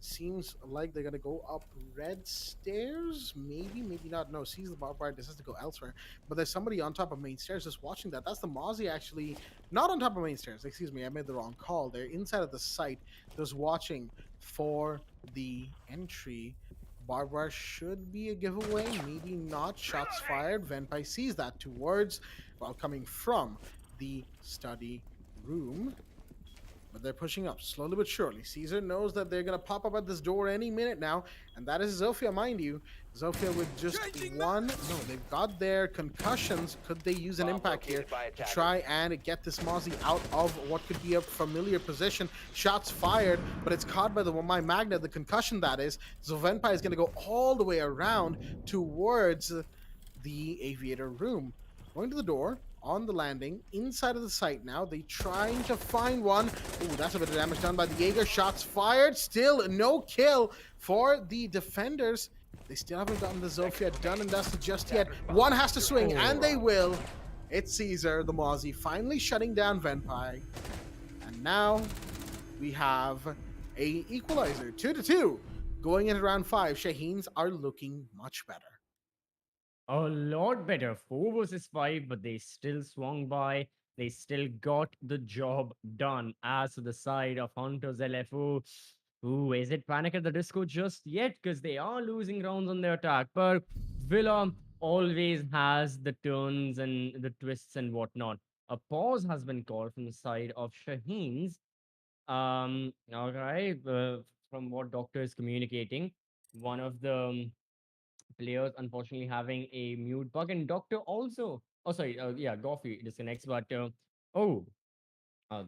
Seems like they're gonna go up red stairs, maybe not. No, sees the barbed wire, decides to go elsewhere. But there's somebody on top of main stairs just watching that. That's the Mozzie, actually. Not on top of main stairs, excuse me, I made the wrong call. They're inside of the site, just watching for the entry. Barbed wire should be a giveaway, maybe not. Shots fired. Venpai sees that towards, well, coming from the study room. But they're pushing up slowly but surely. Caesar knows that they're going to pop up at this door any minute now. And that is Zofia, mind you. Zofia with just one. No, they've got their concussions. Could they use an impact here to try and get this Mozzie out of what could be a familiar position? Shots fired, but it's caught by the my magnet, the concussion that is. Zovenpai is going to go all the way around towards the aviator room. Going to the door, on the landing, inside of the site now. They trying to find one. Ooh, that's a bit of damage done by the Jaeger. Shots fired. Still no kill for the defenders. They still haven't gotten the Zofia done and dusted just yet. One has to swing, and they will. It's Caesar, the Mozzie, finally shutting down Venpai. And now we have a equalizer. 2-2. Going into round 5, Shaheens are looking much better. A lot better. 4 versus 5, but they still swung by. They still got the job done. As to the side of Hunters LFO, ooh, is it Panic at the Disco just yet? Because they are losing rounds on their attack. But Villa always has the turns and the twists and whatnot. A pause has been called from the side of Shaheen's. All right, from what doctor is communicating, one of the players unfortunately having a mute bug, and doctor also. Oh, sorry. Yeah, Goffy disconnects, but oh, uh,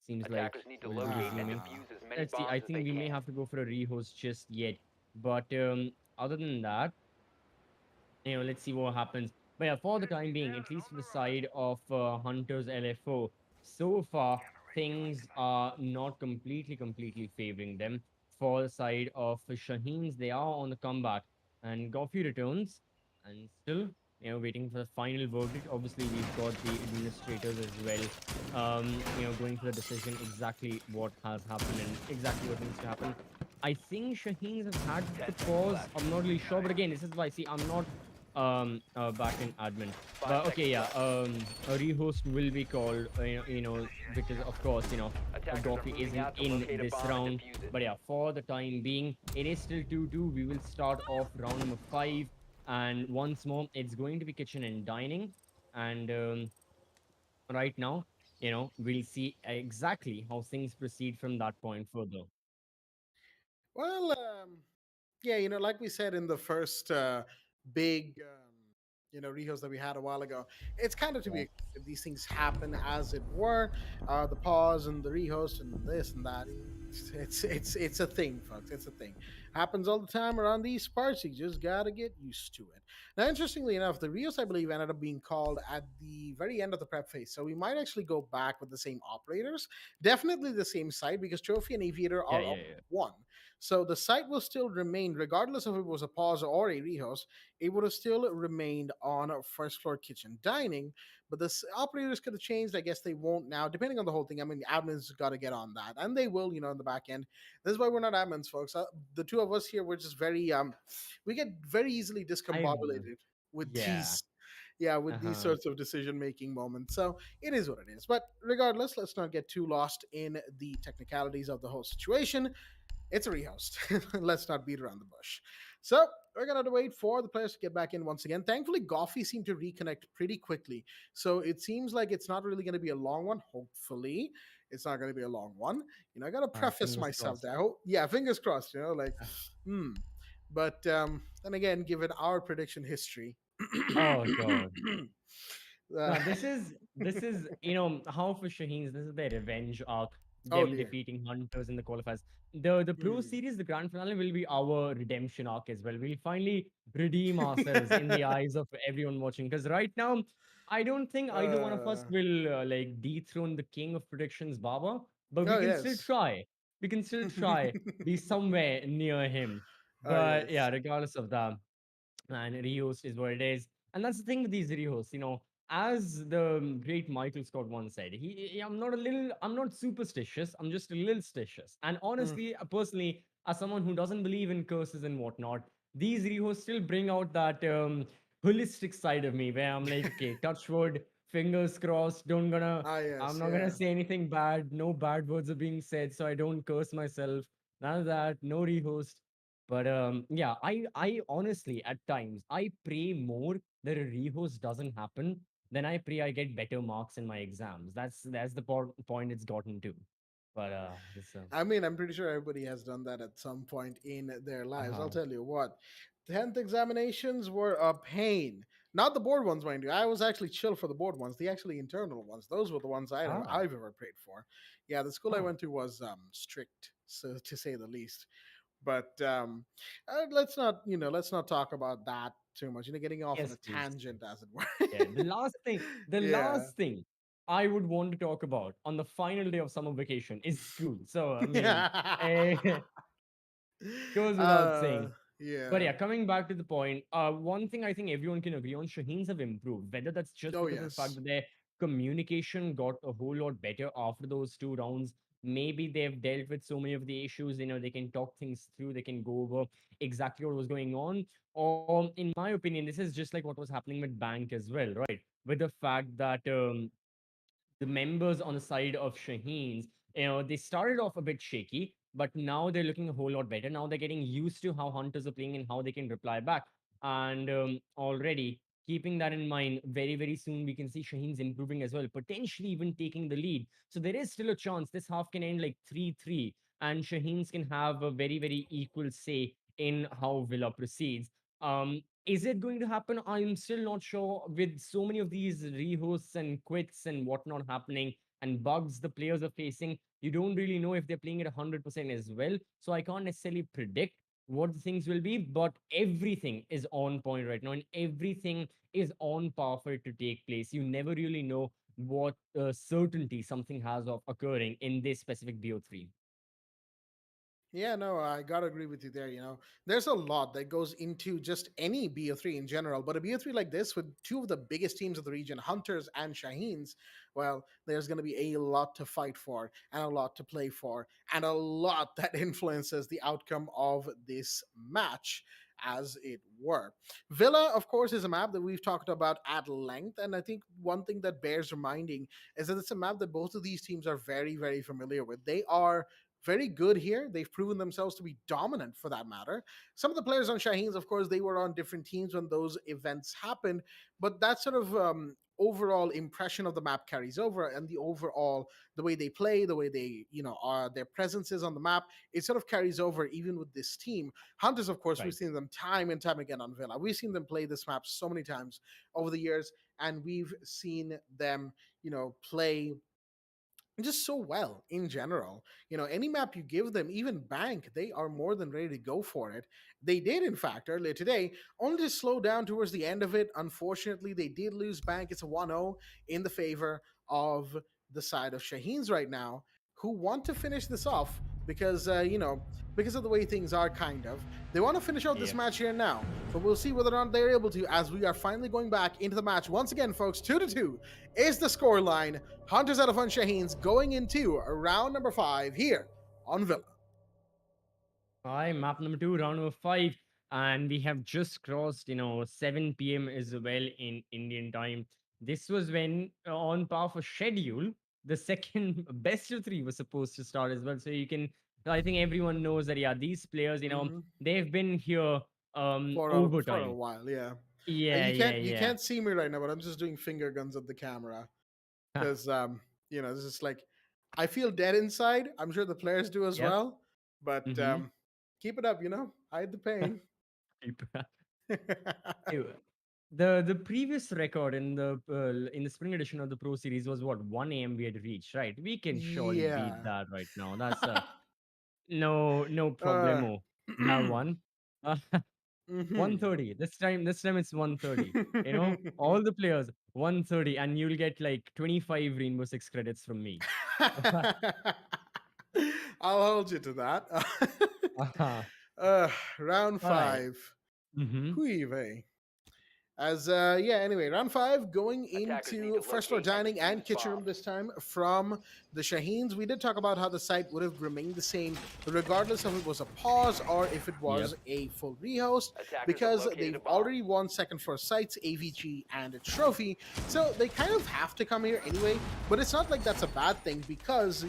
seems like Attackers need to we'll be locate and resuming. Ah. defuse as many Let's see. I bombs as they think we may can. have to go for a rehost just yet, but other than that, let's see what happens. But yeah, for the time being, at least for the side of Hunters LFO, so far things are not completely favoring them. For the side of Shaheens, they are on the comeback, and Goffy returns, and still, waiting for the final verdict. Obviously, we've got the administrators as well, going for the decision exactly what has happened and exactly what needs to happen. I think Shaheens have had 10 the seconds pause. left. I'm not really sure, but again, this is why. See, I'm not back in admin, 5 but okay, seconds yeah, left. a rehost will be called, because of course, Attackers are Goffy moving isn't out to in locate a this bomb and round. defuse it. But yeah, for the time being, it is still 2-2. We will start off round number 5, and once more it's going to be kitchen and dining. And right now, we'll see exactly how things proceed from that point further. Well, yeah, like we said in the first big, rehos that we had a while ago, it's kind of to be Yeah. expected. These things happen as it were. The pause and the rehost and this and that. It's a thing, folks. It's a thing. Happens all the time around these parts. You just gotta get used to it. Now, interestingly enough, the reos I believe ended up being called at the very end of the prep phase, so we might actually go back with the same operators. Definitely the same side because Trophy and Aviator Yeah, are yeah, all yeah. one. So the site will still remain, regardless of if it was a pause or a rehost, it would have still remained on first floor kitchen dining. But the operators could have changed. I guess they won't now, depending on the whole thing. I mean, admins got to get on that, and they will, in the back end. This is why we're not admins, folks. The two of us here, we're just very, we get very easily I remember. discombobulated with Yeah. these, yeah, with these Uh-huh. sorts of decision making moments. So it is what it is. But regardless, let's not get too lost in the technicalities of the whole situation. It's a rehost. Let's not beat around the bush. So we're gonna have to wait for the players to get back in once again. Thankfully, Goffy seemed to reconnect pretty quickly. So it seems like it's not really gonna be a long one. Hopefully, it's not gonna be a long one. I gotta preface Fingers myself crossed. there. Yeah, fingers crossed. Like, hmm. But then again, given our prediction history, Oh god. uh, Now this is how for Shaheen's this is their revenge arc, oh them dear. defeating Hunters in the qualifiers. The Pro Hmm. Series, the grand finale will be our redemption arc as well. We'll finally redeem ourselves in the eyes of everyone watching. Because right now, I don't think either one of us uh, will like dethrone the king of predictions, Baba. But we oh can still yes. try. We can still try be somewhere near him. Oh But yeah, yes. regardless of that, and rehost is what it is. And that's the thing with these rehosts, as the great Michael Scott once said, I'm not superstitious, I'm just a little stitious. And Mm. honestly, personally, as someone who doesn't believe in curses and whatnot, these rehosts still bring out that holistic side of me where I'm like, okay, touch wood, fingers crossed, Ah I'm yes, not gonna yeah. say anything bad, no bad words are being said, so I don't curse myself. None of that, no rehost. But yeah, I honestly at times I pray more that a rehost doesn't happen than I pray I get better marks in my exams. That's the point it's gotten to. But this I mean, I'm pretty sure everybody has done that at some point in their lives. I'll uh tell you what, 10th examinations were a pain. Not the board ones, mind you. I was actually chill for the board ones, the actually internal ones. Those were the ones ah I've ever prayed for. Yeah, the school I ah went to was strict, so, to say the least. But let's not talk about that too much. Getting off on yes a please. tangent, as it were. Yeah, the Yeah. last thing I would want to talk about on the final day of summer vacation is school. So I mean, uh, goes without saying. But yeah. yeah, coming back to the point, one thing I think everyone can agree on, Shaheens have improved. Whether that's just Oh because of the fact yes. that their communication got a whole lot better after those 2 rounds. Maybe they've dealt with so many of the issues, they can talk things through, they can go over exactly what was going on. Or, in my opinion, this is just like what was happening with Bank as well, right? With the fact that the members on the side of Shaheen's, they started off a bit shaky, but now they're looking a whole lot better. Now they're getting used to how hunters are playing and how they can reply back. And already keeping that in mind, very, very soon we can see Shaheen's improving as well, potentially even taking the lead. So there is still a chance this half can end like 3-3, and Shaheen's can have a very, very equal say in how Villa proceeds. Is it going to happen? I'm still not sure. With so many of these rehosts and quits and whatnot happening and bugs the players are facing, you don't really know if they're playing at 100% as well. So I can't necessarily predict what the things will be, but everything is on point right now, and everything is on par for it to take place. You never really know what certainty something has of occurring in this specific BO3. Yeah, no, I gotta agree with you there. There's a lot that goes into just any BO3 in general, but a BO3 like this with two of the biggest teams of the region, Hunters and Shaheens, well, there's gonna be a lot to fight for and a lot to play for, and a lot that influences the outcome of this match, as it were. Villa, of course, is a map that we've talked about at length, and I think one thing that bears reminding is that it's a map that both of these teams are very, very familiar with. They are very good here. They've proven themselves to be dominant for that matter. Some of the players on Shaheens, of course, they were on different teams when those events happened, but that sort of overall impression of the map carries over, and the way they play, the way they, are their presences on the map, it sort of carries over even with this team. Hunters, of course, we've Right. seen them time and time again on Villa. We've seen them play this map so many times over the years, and we've seen them, play just so well in general. Any map you give them, even Bank, they are more than ready to go for it. They did, in fact, earlier today, only to slow down towards the end of it. Unfortunately, they did lose Bank. It's a 1-0 in the favor of the side of Shaheens right now, who want to finish this off because, because of the way things are, kind of. They want to finish out this Yeah. match here now, but we'll see whether or not they're able to, as we are finally going back into the match once again, folks. 2-2 is the score line. Hunters LFO and Shaheens going into round number 5 here on Villa. Hi, map number 2, round number 5. And we have just crossed, 7 p.m. as well in Indian time. This was when, on par for schedule, the second best of 3 was supposed to start as well. So I think everyone knows that, yeah, these players, Mm-hmm. they've been here For a overtime. while, yeah. Yeah, You yeah, you yeah. can't see me right now, but I'm just doing finger guns at the camera because this is like I feel dead inside. I'm sure the players do as Yep. well, but Mm-hmm. keep it up. Hide the pain. The previous record in the spring edition of the Pro Series was what, 1 a.m. we had reached, right? We can surely beat Yeah. that right now. That's no uh, problemo. That one. Uh, mhm. 1:30. This time it's 1:30. All the players 1:30, and you'll get like 25 Rainbow Six credits from me. I'll hold you to that. Uh-huh. uh, round All right. 5. Mm-hmm. Hui vey. Anyway, round 5 going Attackers need into to first floor locate and dining and defuse kitchen room bombs. this time from the Shaheens. We did talk about how the site would have remained the same regardless of it was a pause or if it Yep. was a full rehost, Attackers have because located they've a bomb. already won second floor sites, AVG, and a trophy. So they kind of have to come here anyway, but it's not like that's a bad thing because,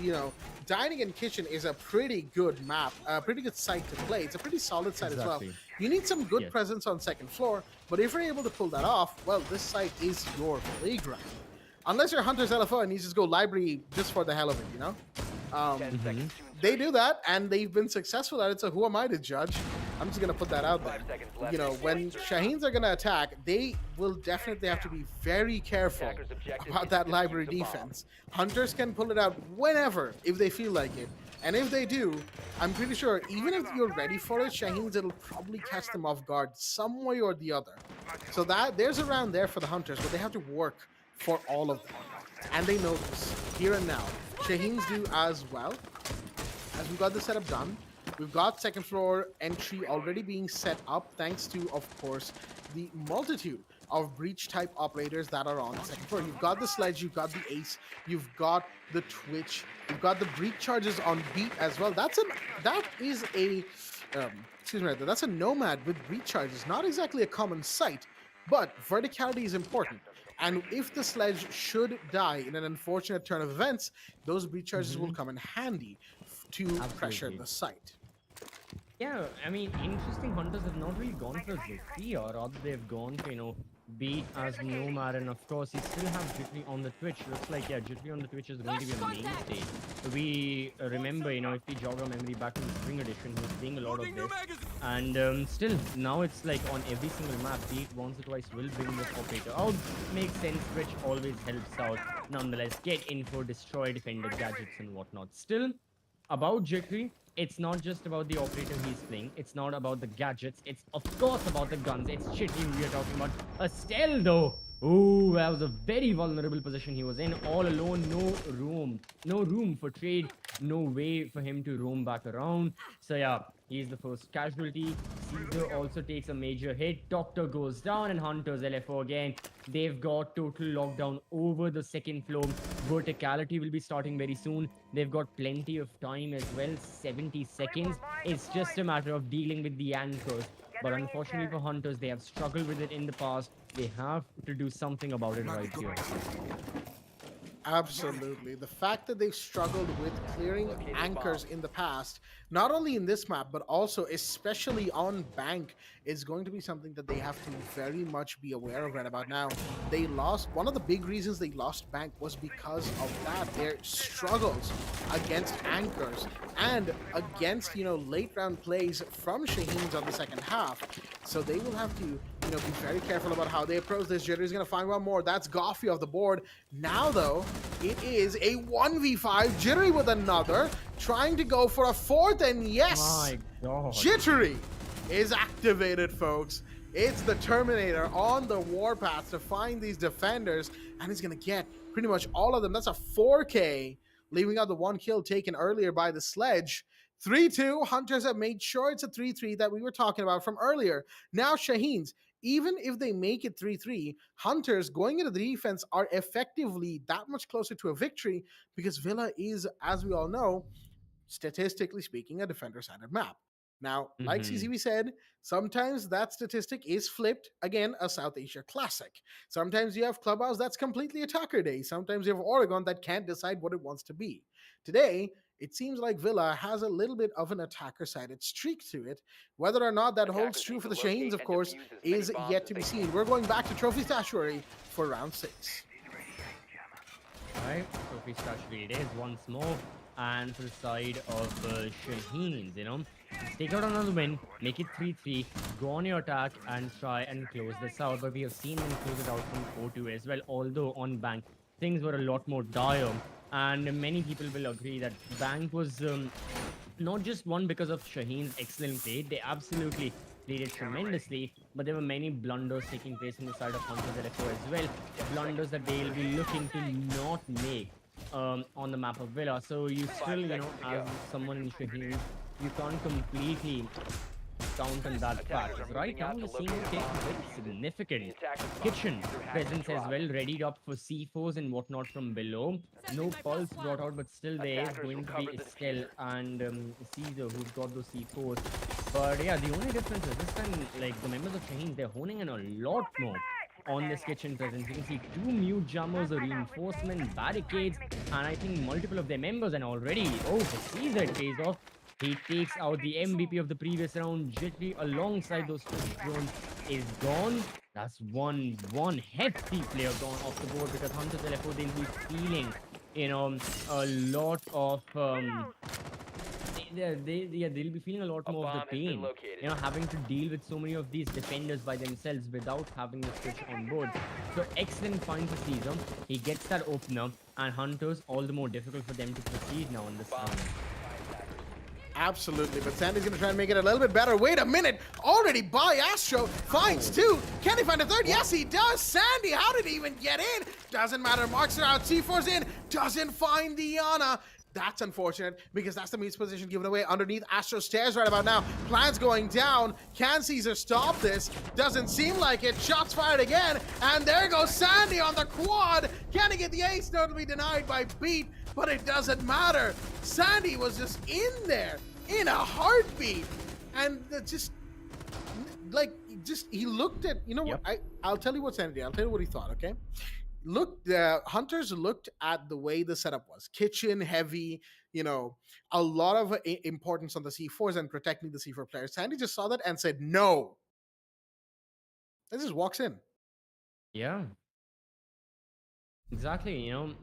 dining and kitchen is a pretty good map, a pretty good site to play. It's a pretty solid site as well. Exactly. You need some good Yes. presence on second floor, but if you're able to pull that off, well, this site is your playground. Unless you're Hunters LFO and you just go library just for the hell of it, 10 Mm-hmm. seconds to They do insertion. that, and they've been successful at it, so who am I to judge? I'm just going to put that out there. 5 seconds left. When Shaheens are going to attack, they will definitely have to be very careful Attackers' objective about is that to library defuse the bomb. defense. Hunters can pull it out whenever, if they feel like it. And if they do, I'm pretty sure even if you're ready for it, Shaheens, it'll probably catch them off guard some way or the other. So there's a round there for the Hunters, but they have to work for all of them. And they know this, here and now. Shaheens do as well, as we've got the setup done. We've got second floor entry already being set up thanks to, of course, the multitude of breach type operators that are on second floor. You've got the sledge, you've got the ace, you've got the twitch, you've got the breach charges on beat as well. That is a excuse me, that's a nomad with breach charges. Not exactly a common sight, but verticality is important. And if the sledge should die in an unfortunate turn of events, those breach charges will Mm-hmm. come in handy to pressure Absolutely. the site. Yeah, I mean, interesting hunters have not really gone for Zofia, or rather they've gone for, beat as Nomad, and of course, you still have Jittery on the Twitch. Looks like, yeah, Jittery on the Twitch is going to be a mainstay. We remember, if we jog our memory back to the Spring Edition, he was playing a lot of this. And still, now it's like on every single map, be it once or twice, will bring this operator out. Makes sense, Twitch always helps out. Nonetheless, get info, destroy defender gadgets and whatnot. Still, about Jittery, it's not just about the operator he's playing. It's not about the gadgets. It's, of course, about the guns. It's Jittery we are talking about. Estelle, though. Ooh, that was a very vulnerable position he was in. All alone, no room. No room for trade. No way for him to roam back around. So, yeah, he's the first casualty. Caesar also takes a major hit. Doctor goes down, and Hunters LFO again. They've got total lockdown over the second floor. Verticality will be starting very soon. They've got plenty of time as well, 70 seconds. It's just a matter of dealing with the anchors. But unfortunately for Hunters, they have struggled with it in the past. They have to do something about it right here. Absolutely. The fact that they've struggled with clearing anchors in the past, not only in this map, but also especially on Bank, is going to be something that they have to very much be aware of right about now. They lost, one of the big reasons they lost Bank was because of that. Their struggles against anchors and against, late round plays from Shaheen's on the second half. So they will have to, be very careful about how they approach this. Jittery's going to find one more. That's Goffy off the board. Now, though, it is a 1v5. Jittery with another, trying to go for a fourth, and yes, My God. Jittery is activated, folks. It's the Terminator on the warpath to find these defenders, and he's going to get pretty much all of them. That's a 4K, leaving out the one kill taken earlier by the Sledge. 3-2, Hunters have made sure it's a 3-3 that we were talking about from earlier. Now Shaheen's, even if they make it 3-3, Hunters going into the defense are effectively that much closer to a victory because Villa is, as we all know, statistically speaking, a defender-centered map. Now, like CCV said, sometimes that statistic is flipped. Again, a South Asia classic. Sometimes you have Clubhouse that's completely attacker day. Sometimes you have Oregon that can't decide what it wants to be. Today, it seems like Villa has a little bit of an attacker-sided streak to it. Whether or not that holds true for the Shaheens, of course, is yet to be seen. We're going back to Trophy Statuary for round 6. Alright, Trophy Statuary it is once more. And for the side of Shaheens, just take out another win, make it 3-3, go on your attack and try and close this out. But we have seen them close it out from 4-2 as well, although on Bank, things were a lot more dire. And many people will agree that Bank was not just won because of Shaheen's excellent play. They absolutely played it tremendously, but there were many blunders taking place on the side of Hunters LFO as well. Blunders that they'll be looking to not make on the map of Villa. So you still, as someone in Shaheen, you can't completely count on that fact. Right now, you're seeing it take very significant kitchen presence as well, readied up for C4s and whatnot from below. No pulse brought out, but still there is going to be Estelle and Caesar who's got those C4s. But yeah, the only difference is this time, like the members of Shaheen, they're honing in a lot more on this kitchen presence. You can see 2 mute jammers, a reinforcement, barricades, and I think multiple of their members. And already, for Caesar, it pays off. He takes out the MVP of the previous round. Jittery alongside those 2 drones is gone. That's one hefty player gone off the board because Hunters LFO, they'll be feeling, a lot of they'll be feeling a lot more of the pain, having to deal with so many of these defenders by themselves without having the switch on board. So excellent find for Caesar. He gets that opener, and Hunters, all the more difficult for them to proceed now in this round. Absolutely, but Sandy's gonna try and make it a little bit better. Wait a minute, already by Astro, finds 2. Can he find a 3rd? Yes, he does. Sandy, how did he even get in? Doesn't matter, marks her out, C4's in, doesn't find Diana. That's unfortunate because that's the meets position given away underneath Astro stairs right about now. Plans going down. Can Caesar stop this? Doesn't seem like it. Shots fired again. And there goes Sandy on the quad. Can he get the ace? Notably denied by Beat, but it doesn't matter. Sandy was just in there in a heartbeat. And he looked at, what? I'll tell you what Sandy, I'll tell you what he thought, okay? Hunters looked at the way the setup was. Kitchen heavy, you know, a lot of importance on the C4s and protecting the C4 players. Sandy just saw that and said no. And just walks in. Yeah, exactly.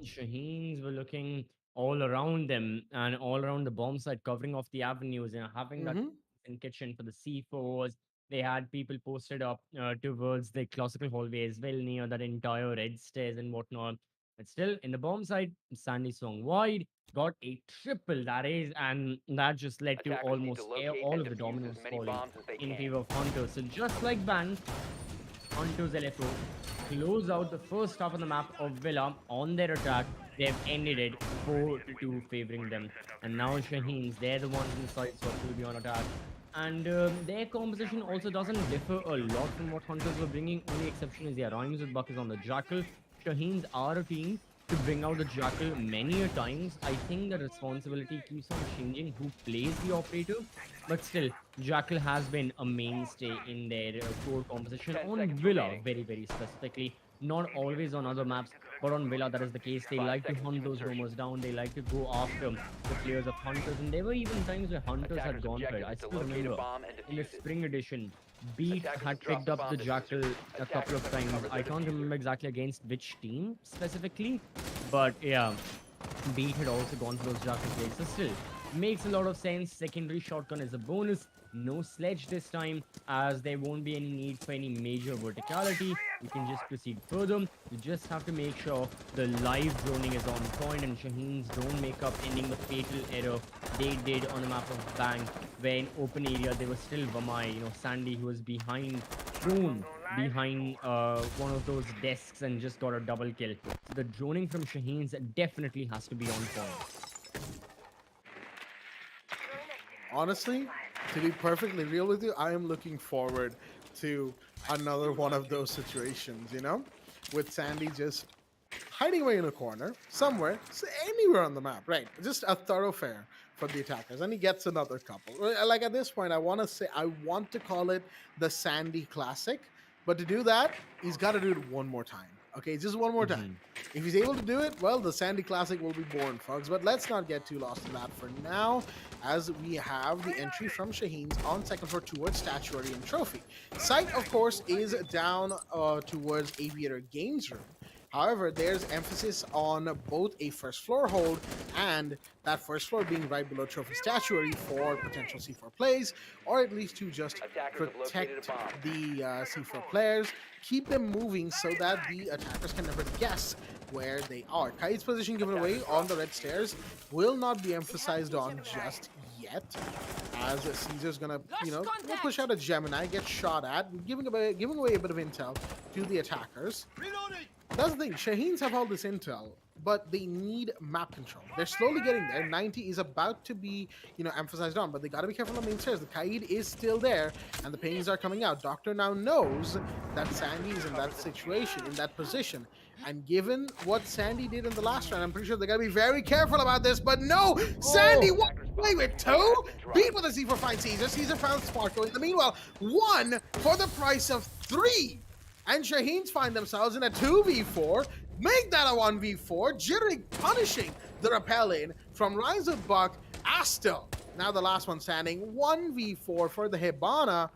Shaheens were looking all around them and all around the bomb site, covering off the avenues, having that Mm-hmm. in kitchen for the C4s. They had people posted up towards the classical hallway as well, near that entire red stairs and whatnot. But still, in the bomb site, Sandy swung wide, got a triple, that is, and that just led to Attackers need to almost locate all and of the defuse as dominoes many falling bombs as they in can. favor of Hunter. So just like Bank, Hunters LFO close out the first half of the map of Villa on their attack. They've ended it 4-2 favoring them. And now Shaheens, they're the ones inside, so it will be on attack. And their composition also doesn't differ a lot from what Hunters were bringing. Only exception is their Rhymes with Buck is on the Jackal. Shaheens are a team to bring out the Jackal many a times. I think the responsibility keeps on changing who plays the operator. But still, Jackal has been a mainstay in their core composition 10 on seconds Villa, remaining. very, very specifically. Not always on other maps, but on Villa, that is the case. They 5 like to seconds hunt to those insertion. roamers down. They like to go after the players of Hunters. And there were even times where Hunters had Attackers' gone for it. objective I is to still locate a remember bomb and in the defuse it. spring edition, Beat Attackers have had dropped picked the up the bomb diffuser. Jackal a couple Attackers of have times. recovered I the can't diffuser. remember exactly against which team specifically, but yeah. Beat had also gone for those Jackal plays. So still, makes a lot of sense. Secondary shotgun is a bonus. No sledge this time, as there won't be any need for any major verticality. You can just proceed further. You just have to make sure the live droning is on point and Shaheens don't make up ending the fatal error they did on the map of Bank, where in open area there was still Vamai, Sandy, who was behind, prone behind one of those desks and just got a double kill. So the droning from Shaheens definitely has to be on point. Honestly, to be perfectly real with you, I am looking forward to another one of those situations, with Sandy just hiding away in a corner somewhere, anywhere on the map, right? Just a thoroughfare for the attackers, and he gets another couple. Like at this point, I want to call it the Sandy Classic, but to do that, he's got to do it one more time. Okay, just one more time. Mhm. If he's able to do it, well, the Sandy Classic will be born, folks. But let's not get too lost in that for now, as we have the entry from Shaheen's on second floor towards Statuary and Trophy. Site, of course, is down towards Aviator Games Room. However, there's emphasis on both a first floor hold and that first floor being right below Trophy Statuary for potential C4 plays, or at least to just Attackers have located a protect bomb. the C4 players, keep them moving so that the attackers can never guess where they are. Kaid's position given away on the red stairs will not be emphasized on just yet, as Caesar's gonna, we'll push out a Gemini, get shot at, giving away a bit of intel to the attackers. That's the thing. Shaheens have all this intel, but they need map control. They're slowly getting there. 90 is about to be, emphasized on, but they got to be careful on the main stairs. The Kaid is still there, and the pings are coming out. Doctor now knows that Sandy is in that situation, in that position. And given what Sandy did in the last round, I'm pretty sure they got to be very careful about this. But no, Sandy walked Attackers' away bomb with diffuser two. has been dropped. Beat with a C4 find Caesar. Caesar found Sparko. In the meanwhile, one for the price of three. And Shaheens find themselves in a 2v4. Make that a 1v4. Jittery punishing the rappel in from Rise of Buck. Astel, now the last one standing. 1v4 for the Hibana.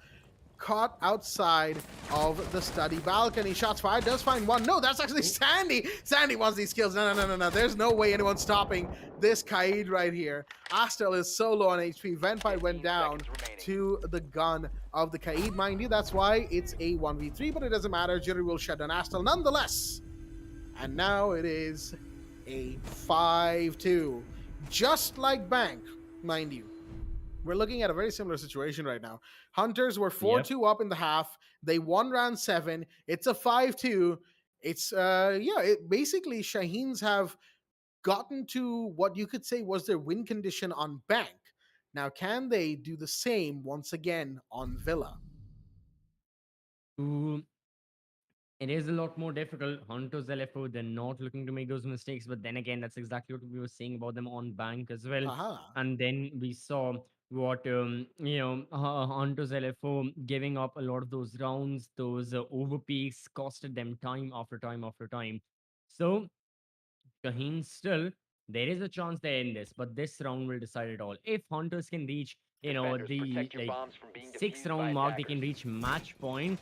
Caught outside of the study balcony. Shots fired. Does find one. No, that's actually Sandy. Sandy wants these kills. No. There's no way anyone's stopping this Kaid right here. Astel is so low on HP. Venpite went 15 down seconds remaining. to the gun of the Kaid. Mind you, that's why it's a 1v3, but it doesn't matter. Jittery will shut down Astel nonetheless. And now it is a 5-2. Just like Bank, mind you. We're looking at a very similar situation right now. Hunters were 4-2 Yep. up in the half. They won round 7. It's a 5-2. It's basically Shaheens have gotten to what you could say was their win condition on Bank. Now, can they do the same once again on Villa? Ooh, it is a lot more difficult. Hunters LFO, they're not looking to make those mistakes. But then again, that's exactly what we were saying about them on Bank as well. Haha. And then we saw what, Hunters LFO giving up a lot of those rounds, those overpeaks, costed them time after time after time. So Shaheen still There is a chance they end this, but this round will decide it all. If Hunters can reach, Defenders, the protect your bombs from being sixth defused by round mark, they attackers. can reach match point.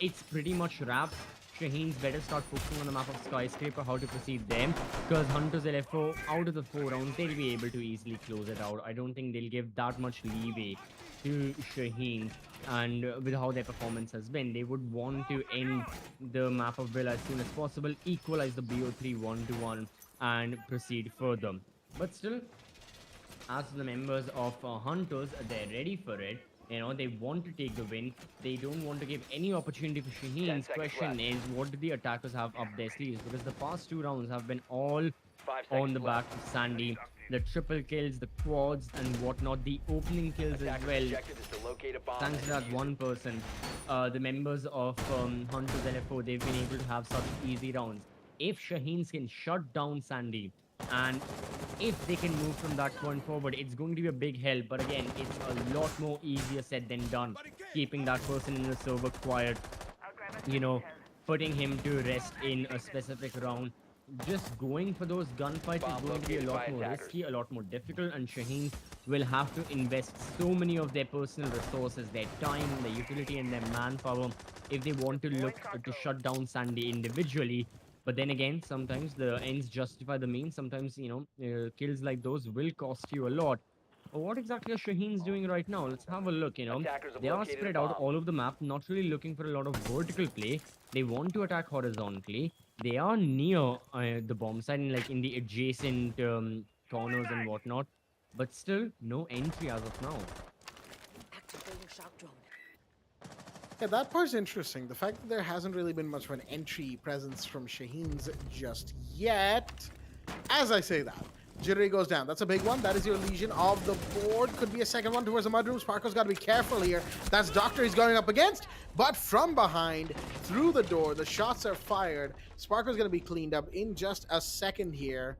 It's pretty much wraps. Shaheen's better start focusing on the map of Skyscraper, how to proceed them. Because Hunters LFO, out of the 4 rounds, they'll be able to easily close it out. I don't think they'll give that much leeway to Shaheen. And with how their performance has been, they would want to end the map of Bill as soon as possible, equalize the BO3 1-1, and proceed further. But still, as the members of Hunters, they're ready for it. They want to take the win. They don't want to give any opportunity for 10 Shaheen's. seconds Question left. is, what do the attackers have up their sleeves? Because the past 2 rounds have been all 5 on seconds the back left. of Sandy. The triple kills, the quads, and whatnot. The opening kills as Attacker's well. objective is to locate a bomb Thanks and to that defuse one it. person, the members of Hunters LFO, they've been able to have such easy rounds. If Shaheens can shut down Sandy, and if they can move from that point forward, it's going to be a big help. But again, it's a lot more easier said than done. Keeping that person in the server quiet, you know, putting him to rest in a specific round. Just going for those gunfights is Bomb going to be a located by lot more attackers. risky, a lot more difficult, and Shaheen will have to invest so many of their personal resources, their time, their utility, and their manpower if they want to look to shut down Sandy individually. But then again, sometimes the ends justify the means. Sometimes, kills like those will cost you a lot. What exactly are Shaheen's doing right now? Let's have a look. Attackers have They are located a spread out bomb. all over the map, not really looking for a lot of vertical play. They want to attack horizontally. They are near the bomb site and like in the adjacent corners and whatnot. But still, no entry as of now. Activating shock drone. Yeah, that part's interesting. The fact that there hasn't really been much of an entry presence from Shaheen's just yet. As I say that, Jittery goes down. That's a big one. That is your Legion of the board. Could be a second one towards the mudroom. Sparko's got to be careful here. That's Doctor he's going up against. But from behind, through the door, the shots are fired. Sparko's going to be cleaned up in just a second here.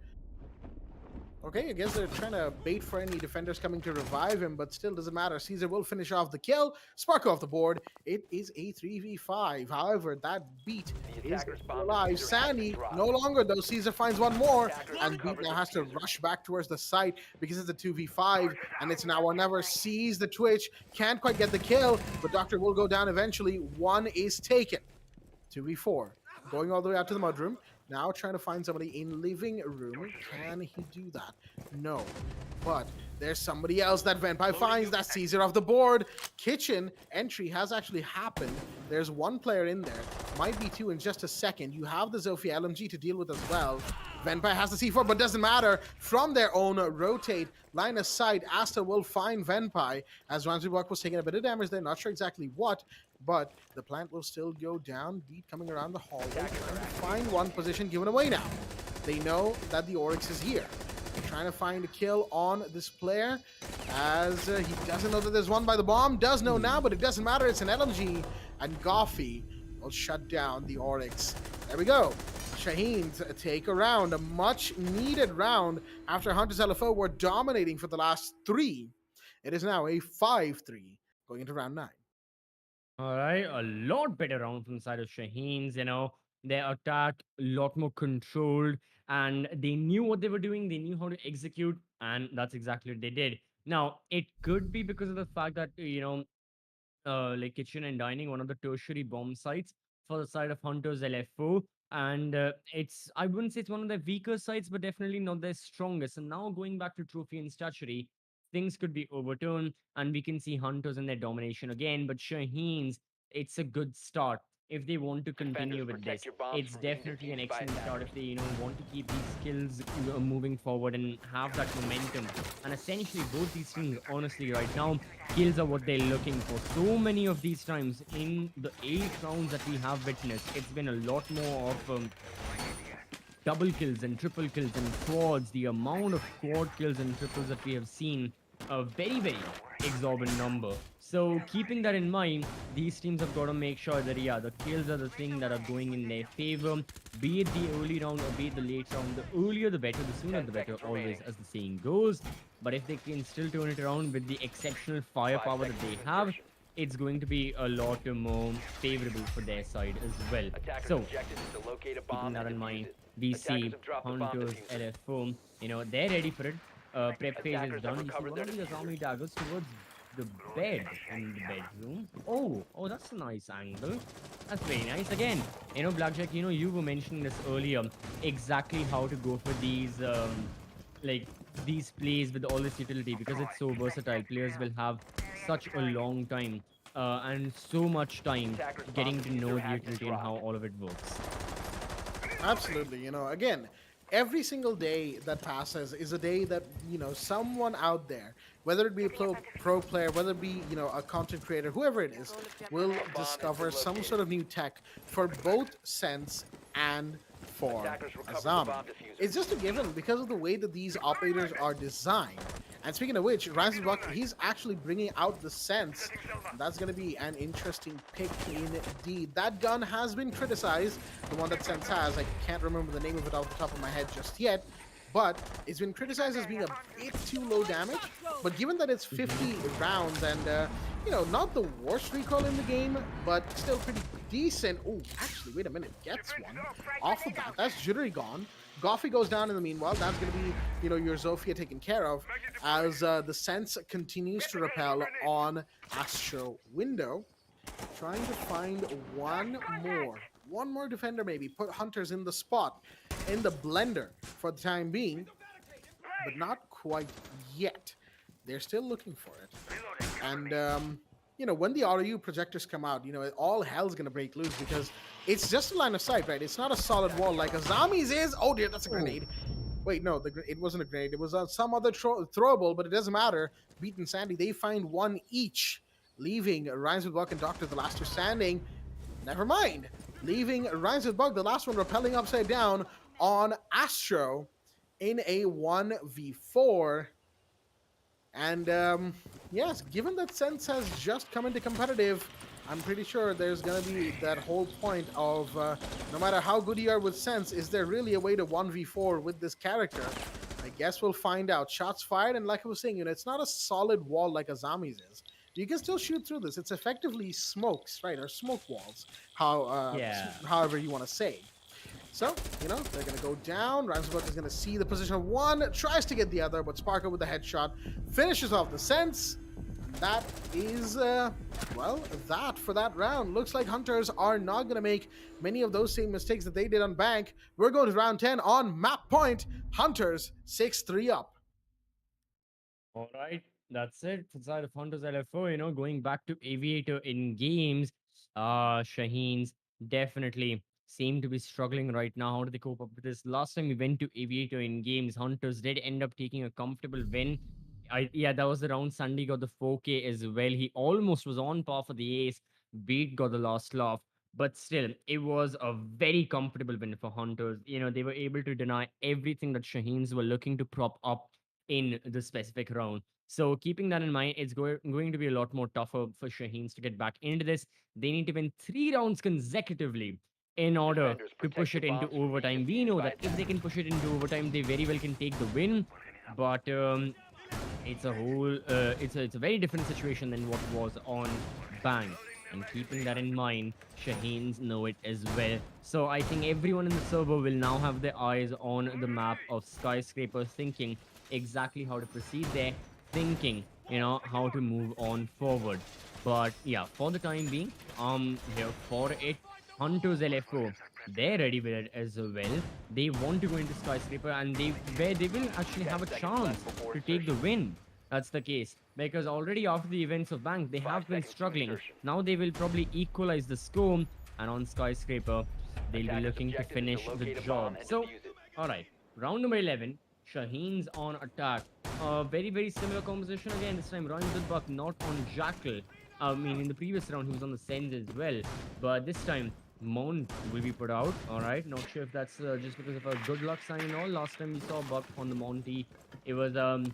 Okay, I guess they're trying to bait for any defenders coming to revive him, but still doesn't matter. Caesar will finish off the kill. Sparko off the board. It is a 3v5. However, that beat The is attacker's bomb alive. diffuser has been Sandy, dropped. no longer though. Caesar finds one more, Attackers and Beat recover now the has to diffuser. rush back towards the site because it's a 2v5, and it's now or never. Sees the Twitch, can't quite get the kill, but Doctor will go down eventually. One is taken. 2v4. Going all the way out to the mudroom. Now trying to find somebody in living room. Can he do that? No. But there's somebody else that Vampire finds. That's Caesar off the board. Kitchen entry has actually happened. There's one player in there. Might be two in just a second. You have the Zofia LMG to deal with as well. Vampire has the C4, but doesn't matter. From their own rotate, line of sight, Asta will find Vampire. As Ramsey-Buck was taking a bit of damage there. Not sure exactly what, but the plant will still go down. Beat coming around the hallway, trying to find one position given away now. They know that the Oryx is here. They're trying to find a kill on this player, as he doesn't know that there's one by the bomb. Does know now, but it doesn't matter. It's an LMG, and Goffy will shut down the Oryx. There we go. Shaheen's take a round, a much needed round after Hunters LFO were dominating for the last 3. It is now a 5-3 going into round 9. All right, a lot better round from the side of Shaheen's. Their attack a lot more controlled, and they knew what they were doing. They knew how to execute, and that's exactly what they did. Now, it could be because of the fact that like kitchen and dining, one of the tertiary bomb sites for the side of Hunters LFO. And I wouldn't say it's one of their weaker sites, but definitely not their strongest. And now going back to trophy and statuary, things could be overturned, and we can see Hunters in their domination again. But Shaheen's, it's a good start if they want to continue Defenders, with protect this. your bombs It's from being definitely an defused by excellent start if attackers. they want to keep these skills moving forward and have that momentum. And essentially, both these teams, honestly, right now, kills are what they're looking for. So many of these times in the 8 rounds that we have witnessed, it's been a lot more of double kills and triple kills and quads. The amount of quad kills and triples that we have seen, a very, very exorbitant number. So keeping that in mind, these teams have got to make sure that, yeah, the kills are the thing that are going in their favor, be it the early round or be it the late round. The earlier the better, the sooner 10 the better, seconds always, remaining. as the saying goes. But if they can still turn it around with the exceptional firepower that they seconds have, insertion. it's going to be a lot more favorable for their side as well. Attacker's So objective is to locate a keeping bomb that and in defuse mind, it. we Attackers see have dropped the bomb Hunters diffuser. LFO. They're ready for it. Prep phase is Attackers have done. We see recovered one their of the diffuser. Azami daggers towards the bed in the bedroom. Oh, that's a nice angle. That's very nice. Again, Blackjack, you were mentioning this earlier, exactly how to go for these, like, these plays with all this utility because it's so versatile. Players will have such a long time and so much time Attackers bomb getting to know diffuser the has been utility and how dropped. all of it works. Absolutely. Again, every single day that passes is a day that, someone out there, whether it be a pro player, whether it be, a content creator, whoever it is, will Bomb has discover been some located. sort of new tech for both Sense and for Attackers recovered the Azami. bomb diffuser. It's just a given because of the way that these operators are designed. And speaking of which, Buck, he's actually bringing out the Sense. That's going to be an interesting pick indeed. That gun has been criticized, the one that Sense has. I can't remember the name of it off the top of my head just yet, but it's been criticized as being a bit too low damage. But given that it's 50 rounds and, not the worst recoil in the game, but still pretty decent. Oh, actually, wait a minute. Gets one off of that. That's Jittery gone. Goffy goes down in the meanwhile. That's going to be, your Zofia taken care of as the Sense continues to repel on Astro Window. Trying to find one more defender maybe. Put Hunters in the spot, in the blender for the time being, but not quite yet. They're still looking for it. And, when the RU projectors come out, all hell's going to break loose because it's just a line of sight, right? It's not a solid wall like Azami's is. Oh, dear, that's a grenade. Wait, no, it wasn't a grenade. It was some other throwable, but it doesn't matter. Beat and Sandy, they find one each, leaving Rhymes with Buck and Doctor, the last two standing. Never mind. Leaving Rhymes with Bug, the last one, rappelling upside down on Astro in a 1v4. And yes, given that Sense has just come into competitive, I'm pretty sure there's going to be that whole point of no matter how good you are with Sense, is there really a way to 1v4 with this character? I guess we'll find out. Shots fired, and like I was saying, it's not a solid wall like Azami's is. You can still shoot through this. It's effectively smokes, right? Or smoke walls, Yeah. however you want to say. So, they're going to go down. Ramsbrook is going to see the position of one, tries to get the other, but Sparker with the headshot finishes off the Sense. That is, that for that round. Looks like Hunters are not going to make many of those same mistakes that they did on Bank. We're going to round 10 on map point. Hunters 6-3 up. All right, that's it. Inside of Hunters LFO, going back to Aviator in games, Shaheen's definitely seem to be struggling right now. How do they cope up with this? Last time we went to Aviator in games, Hunters did end up taking a comfortable win. Yeah, that was the round Sunday got the 4K as well. He almost was on par for the ace. Beat got the last laugh. But still, it was a very comfortable win for Hunters. They were able to deny everything that Shaheens were looking to prop up in the specific round. So keeping that in mind, it's going to be a lot more tougher for Shaheens to get back into this. They need to win 3 rounds consecutively in order Defenders to protect push the it into bombs from being overtime. We defused know by that if they attackers. can push it into overtime, they very well can take the win. But it's a very different situation than what was on Bang. And keeping that in mind, Shaheens know it as well. So I think everyone in the server will now have their eyes on the map of Skyscraper, thinking exactly how to proceed there, thinking, how to move on forward. But yeah, for the time being, here for it, Hunters LFO, they're ready with it as well. They want to go into Skyscraper and they will actually 10 have a seconds chance left before to take the insertion. win. That's the case. Because already after the events of Bank, they 5 have been seconds to struggling. insertion. Now they will probably equalize the score, and on Skyscraper, they'll be Attackers' looking to objective is to finish the locate a bomb job. and So, defuse it. alright, round number 11, Shaheen's on attack. Very, very similar composition again. This time, Ryan Buck not on Jackal. I mean, in the previous round, he was on the Sens as well. But this time, Mount will be put out. Alright, not sure if that's just because of a good luck sign and all. Last time we saw Buck on the Monty, it was oh,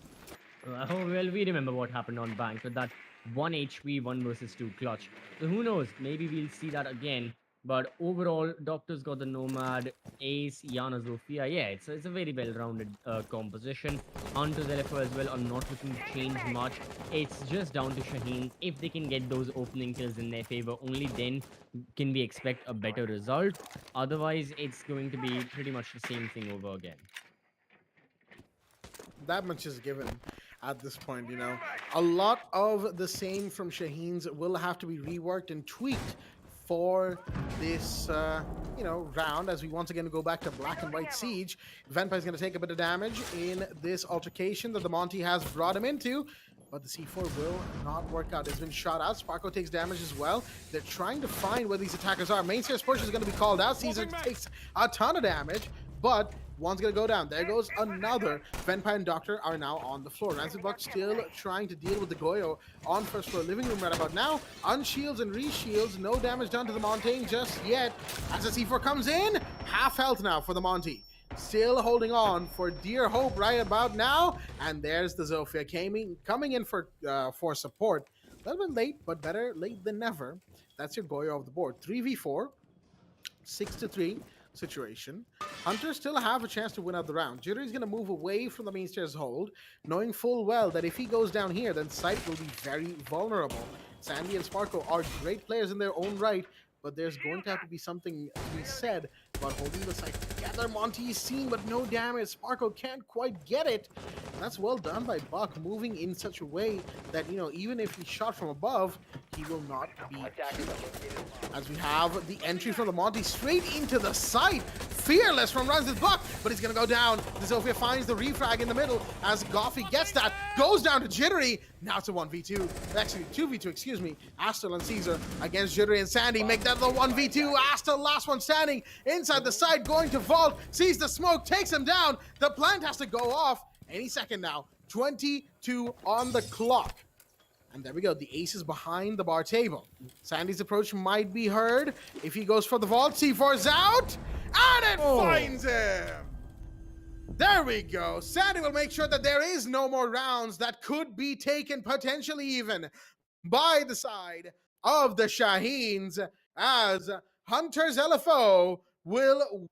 well, we remember what happened on Bank with that 1 HP 1 versus 2 clutch. So who knows? Maybe we'll see that again But overall, Doctor's got the Nomad, Ace, Yana, Zofia. Yeah, it's a very well-rounded composition. Hunters LFO as well are not looking to change much. It's just down to Shaheen. If they can get those opening kills in their favor, only then can we expect a better result. Otherwise, it's going to be pretty much the same thing over again. That much is given at this point. A lot of the same from Shaheen's will have to be reworked and tweaked for this round, as we once again go back to Black and White Siege. Vampire is going to take a bit of damage in this altercation that the Monty has brought him into, but the C4 will not work out. It's been shot out. Sparko takes damage as well. They're trying to find where these attackers are. Mainstairs push is going to be called out. Caesar takes a ton of damage, but one's going to go down. There goes another. Venpire and Doctor are now on the floor. Rancid Buck still trying to deal with the Goyo on first floor living room right about now. Unshields and reshields. No damage done to the Montaigne just yet. As the C4 comes in, half health now for the Monty. Still holding on for dear hope right about now. And there's the Zofia coming in for support. A little bit late, but better late than never. That's your Goyo of the board. 3v4, 6-3 situation. Hunters still have a chance to win out the round. Jittery's going to move away from the mainstairs hold, knowing full well that if he goes down here, then Sight will be very vulnerable. Sandy and Sparko are great players in their own right, but there's going to have to be something to be said about holding the site together. Monty is seen, but no damage. Sparko can't quite get it. And that's well done by Buck, moving in such a way that, even if he shot from above, he will not be Attackers killed. have located a bomb. As we have the entry from the Monty straight into the site. Fearless from Runs his Buck, but he's going to go down. The Zofia finds the refrag in the middle as Goffy gets that. Goes down to Jittery. Now it's a 1v2. Actually, 2v2, excuse me. Astel and Caesar against Jittery and Sandy. Make that the 1v2. Astel, last one standing inside the site, going to vault. Sees the smoke, takes him down. The plant has to go off any second now. 22 on the clock. And there we go. The ace is behind the bar table. Sandy's approach might be heard. If he goes for the vault, C4's out. And it finds him. There we go. Sandy will make sure that there is no more rounds that could be taken, potentially even, by the side of the Shaheens, as Hunters LFO will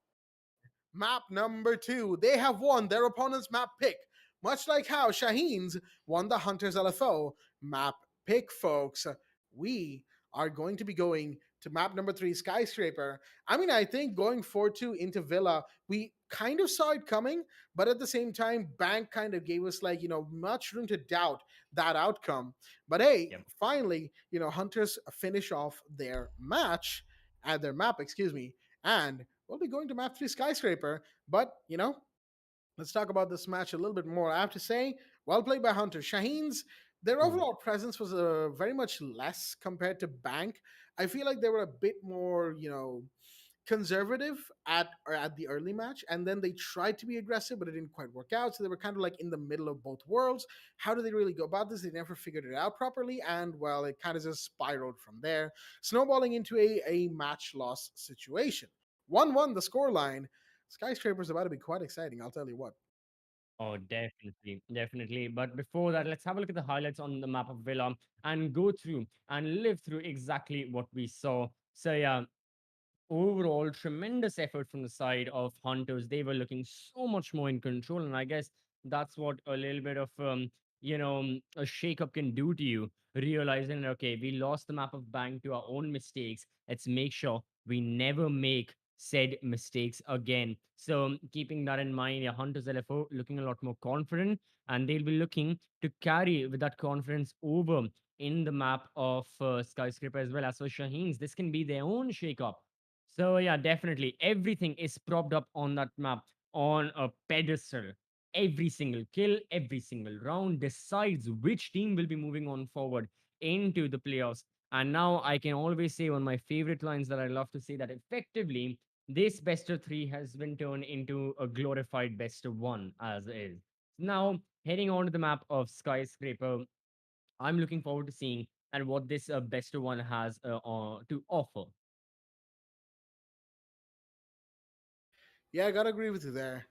map number 2. They have won their opponent's map pick, much like how Shaheens won the Hunters LFO map pick, folks. We are going to be going to map number 3, Skyscraper. I mean, I think going 4-2 into Villa, we kind of saw it coming, but at the same time, Bank kind of gave us much room to doubt that outcome. But hey, Yep. finally, Hunters finish off their match, their map, excuse me, and we'll be going to map 3 Skyscraper. But, let's talk about this match a little bit more. I have to say, well played by Hunter. Shaheen's, their overall presence was very much less compared to Bank. I feel like they were a bit more, conservative at the early match, and then they tried to be aggressive, but it didn't quite work out. So they were kind of like in the middle of both worlds. How do they really go about this? They never figured it out properly, and well, it kind of just spiraled from there, snowballing into a match loss situation. 1-1 the scoreline. Skyscraper's about to be quite exciting, I'll tell you what. Oh, definitely, definitely. But before that, let's have a look at the highlights on the map of Villa and go through and live through exactly what we saw. So yeah, overall, tremendous effort from the side of Hunters. They were looking so much more in control, and I guess that's what a little bit of a shakeup can do to you. Realizing, okay, we lost the map of Bank to our own mistakes. Let's make sure we never make said mistakes again. So keeping that in mind, yeah, Hunters LFO looking a lot more confident, and they'll be looking to carry with that confidence over in the map of Skyscraper as well. As for Shaheens, this can be their own shakeup. So yeah, definitely everything is propped up on that map on a pedestal. Every single kill, every single round decides which team will be moving on forward into the playoffs. And now I can always say one of my favorite lines that I love to say, that effectively this best of 3 has been turned into a glorified best of 1 as is. Now heading on to the map of Skyscraper, I'm looking forward to seeing and what this best of 1 has to offer. Yeah, I gotta agree with you there.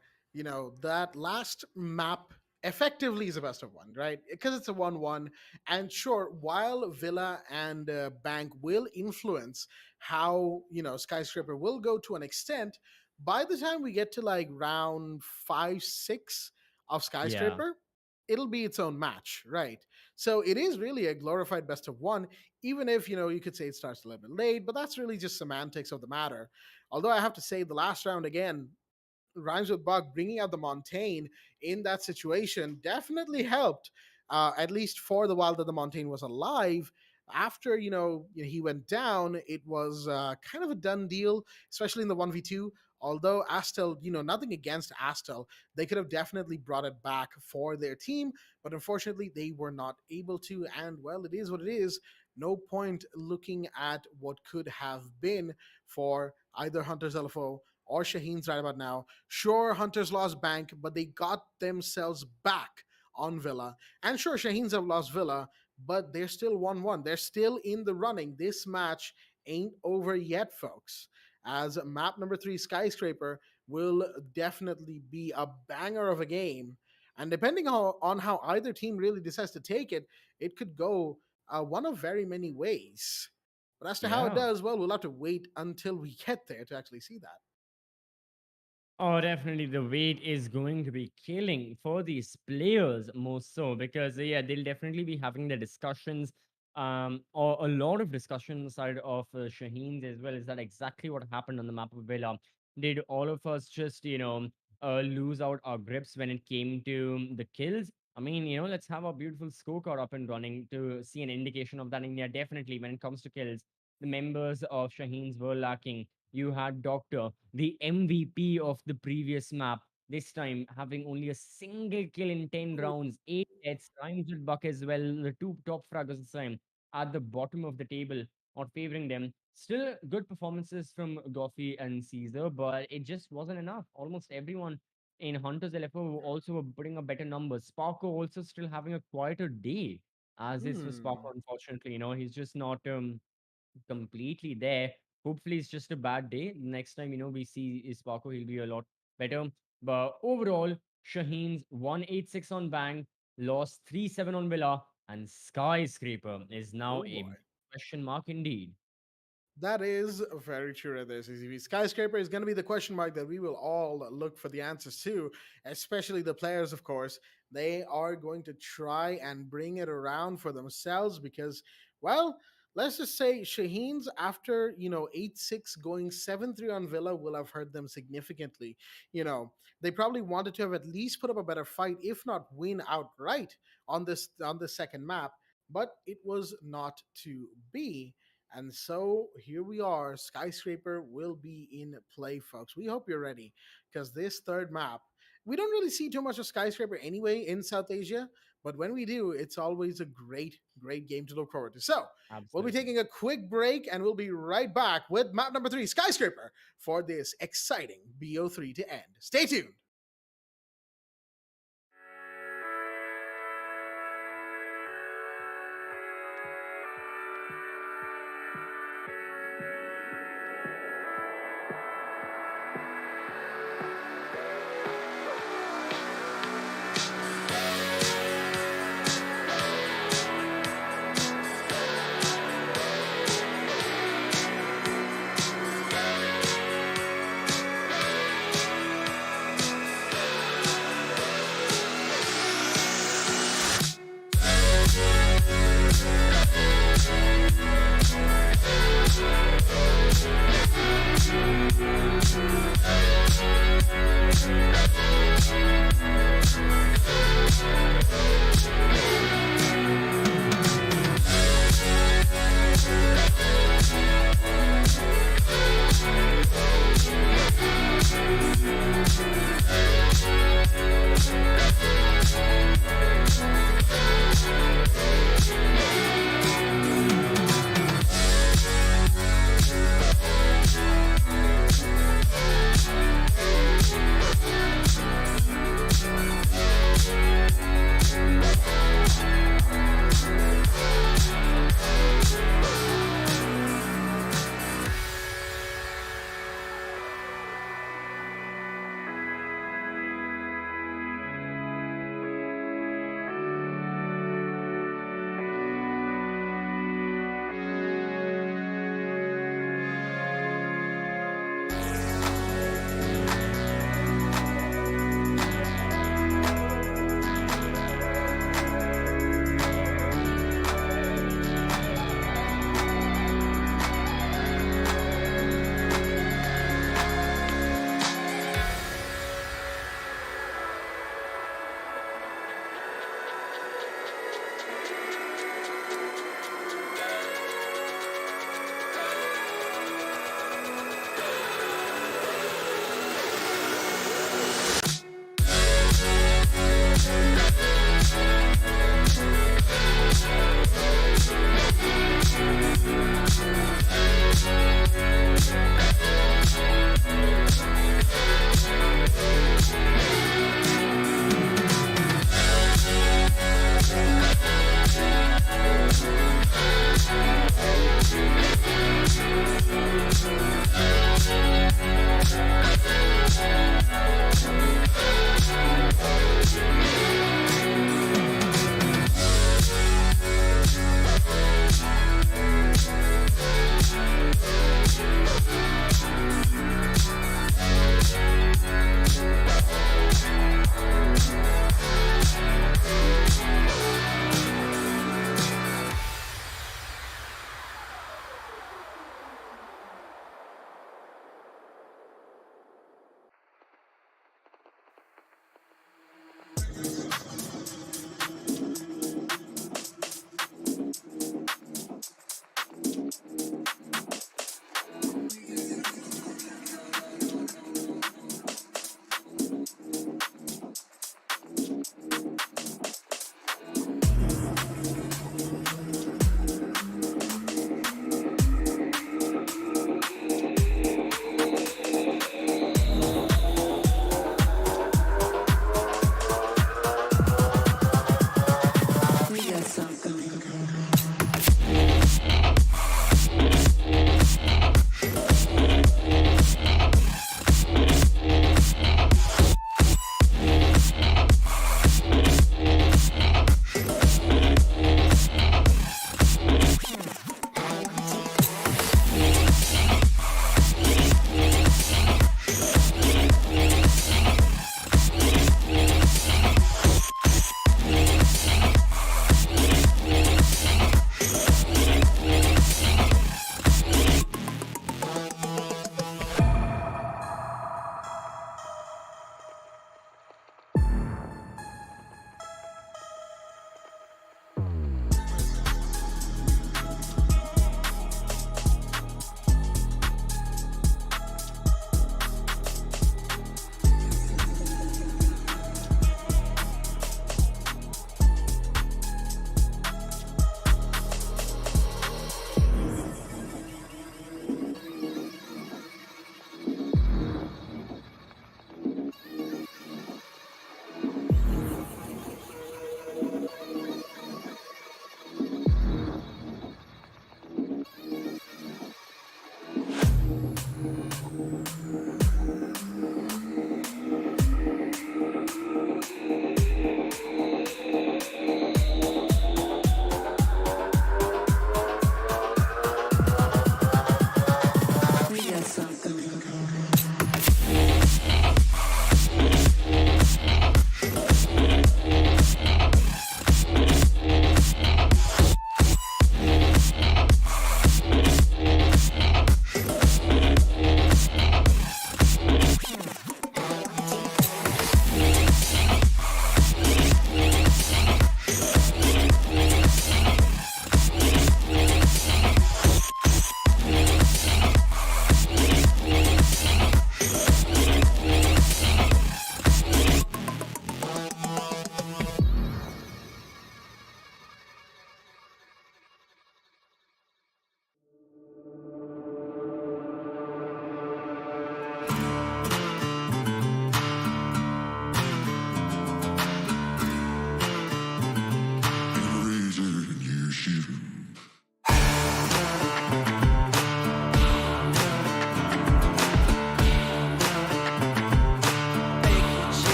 That last map effectively is a best of one, right? Because it's a 1-1. And sure, while Villa and Bank will influence how, Skyscraper will go to an extent, by the time we get to like round 5, 6 of Yeah. Skyscraper, it'll be its own match, right? So it is really a glorified best of one, even if, you could say it starts a little bit late, but that's really just semantics of the matter. Although I have to say, the last round again, rhymes with Buck bringing out the Montaigne in that situation definitely helped, at least for the while that the Montaigne was alive. After he went down, it was kind of a done deal, especially in the 1v2. Although Astel, nothing against Astel, they could have definitely brought it back for their team, but unfortunately they were not able to. And well, it is what it is. No point looking at what could have been for either Hunters LFO or Shaheen's right about now. Sure, Hunters lost Bank, but they got themselves back on Villa. And sure, Shaheen's have lost Villa, but they're still 1-1. They're still in the running. This match ain't over yet, folks. As map number 3, Skyscraper, will definitely be a banger of a game. And depending on how either team really decides to take it, it could go one of very many ways. But as to how it Yeah. does, well, we'll have to wait until we get there to actually see that. Oh, definitely. The wait is going to be killing for these players, more so because yeah, they'll definitely be having the discussions, or a lot of discussion side of Shaheen's as well. Is that exactly what happened on the map of Villa? Did all of us just lose out our grips when it came to the kills? I mean, let's have a beautiful scorecard up and running to see an indication of that. And yeah, definitely when it comes to kills, the members of Shaheen's were lacking. You had Doctor, the MVP of the previous map, this time having only a single kill in 10 rounds, 8 deaths, rhymes with Buck as well, the two top fraggers this time at the bottom of the table, not favoring them. Still good performances from Goffey and Caesar, but it just wasn't enough. Almost everyone in Hunters LFO also were putting up better numbers. Sparko also still having a quieter day, as is for Hmm. Sparko, unfortunately. He's just not completely there. Hopefully, it's just a bad day. Next time, we see Ispaco, he'll be a lot better. But overall, Shaheen's 186 on Bang, lost 3-7 on Villa, and Skyscraper is now Oh a boy. question mark indeed. That is very true right there, CCV. Skyscraper is going to be the question mark that we will all look for the answers to, especially the players, of course. They are going to try and bring it around for themselves because, well, let's just say Shaheen's after, 8-6 going 7-3 on Villa will have hurt them significantly. They probably wanted to have at least put up a better fight, if not win outright on this second map, but it was not to be. And so here we are. Skyscraper will be in play, folks. We hope you're ready because this third map, we don't really see too much of Skyscraper anyway in South Asia, but when we do, it's always a great, great game to look forward to. So we'll be Absolutely. taking a quick break and we'll be right back with map number 3, Skyscraper, for this exciting BO3 to end. Stay tuned.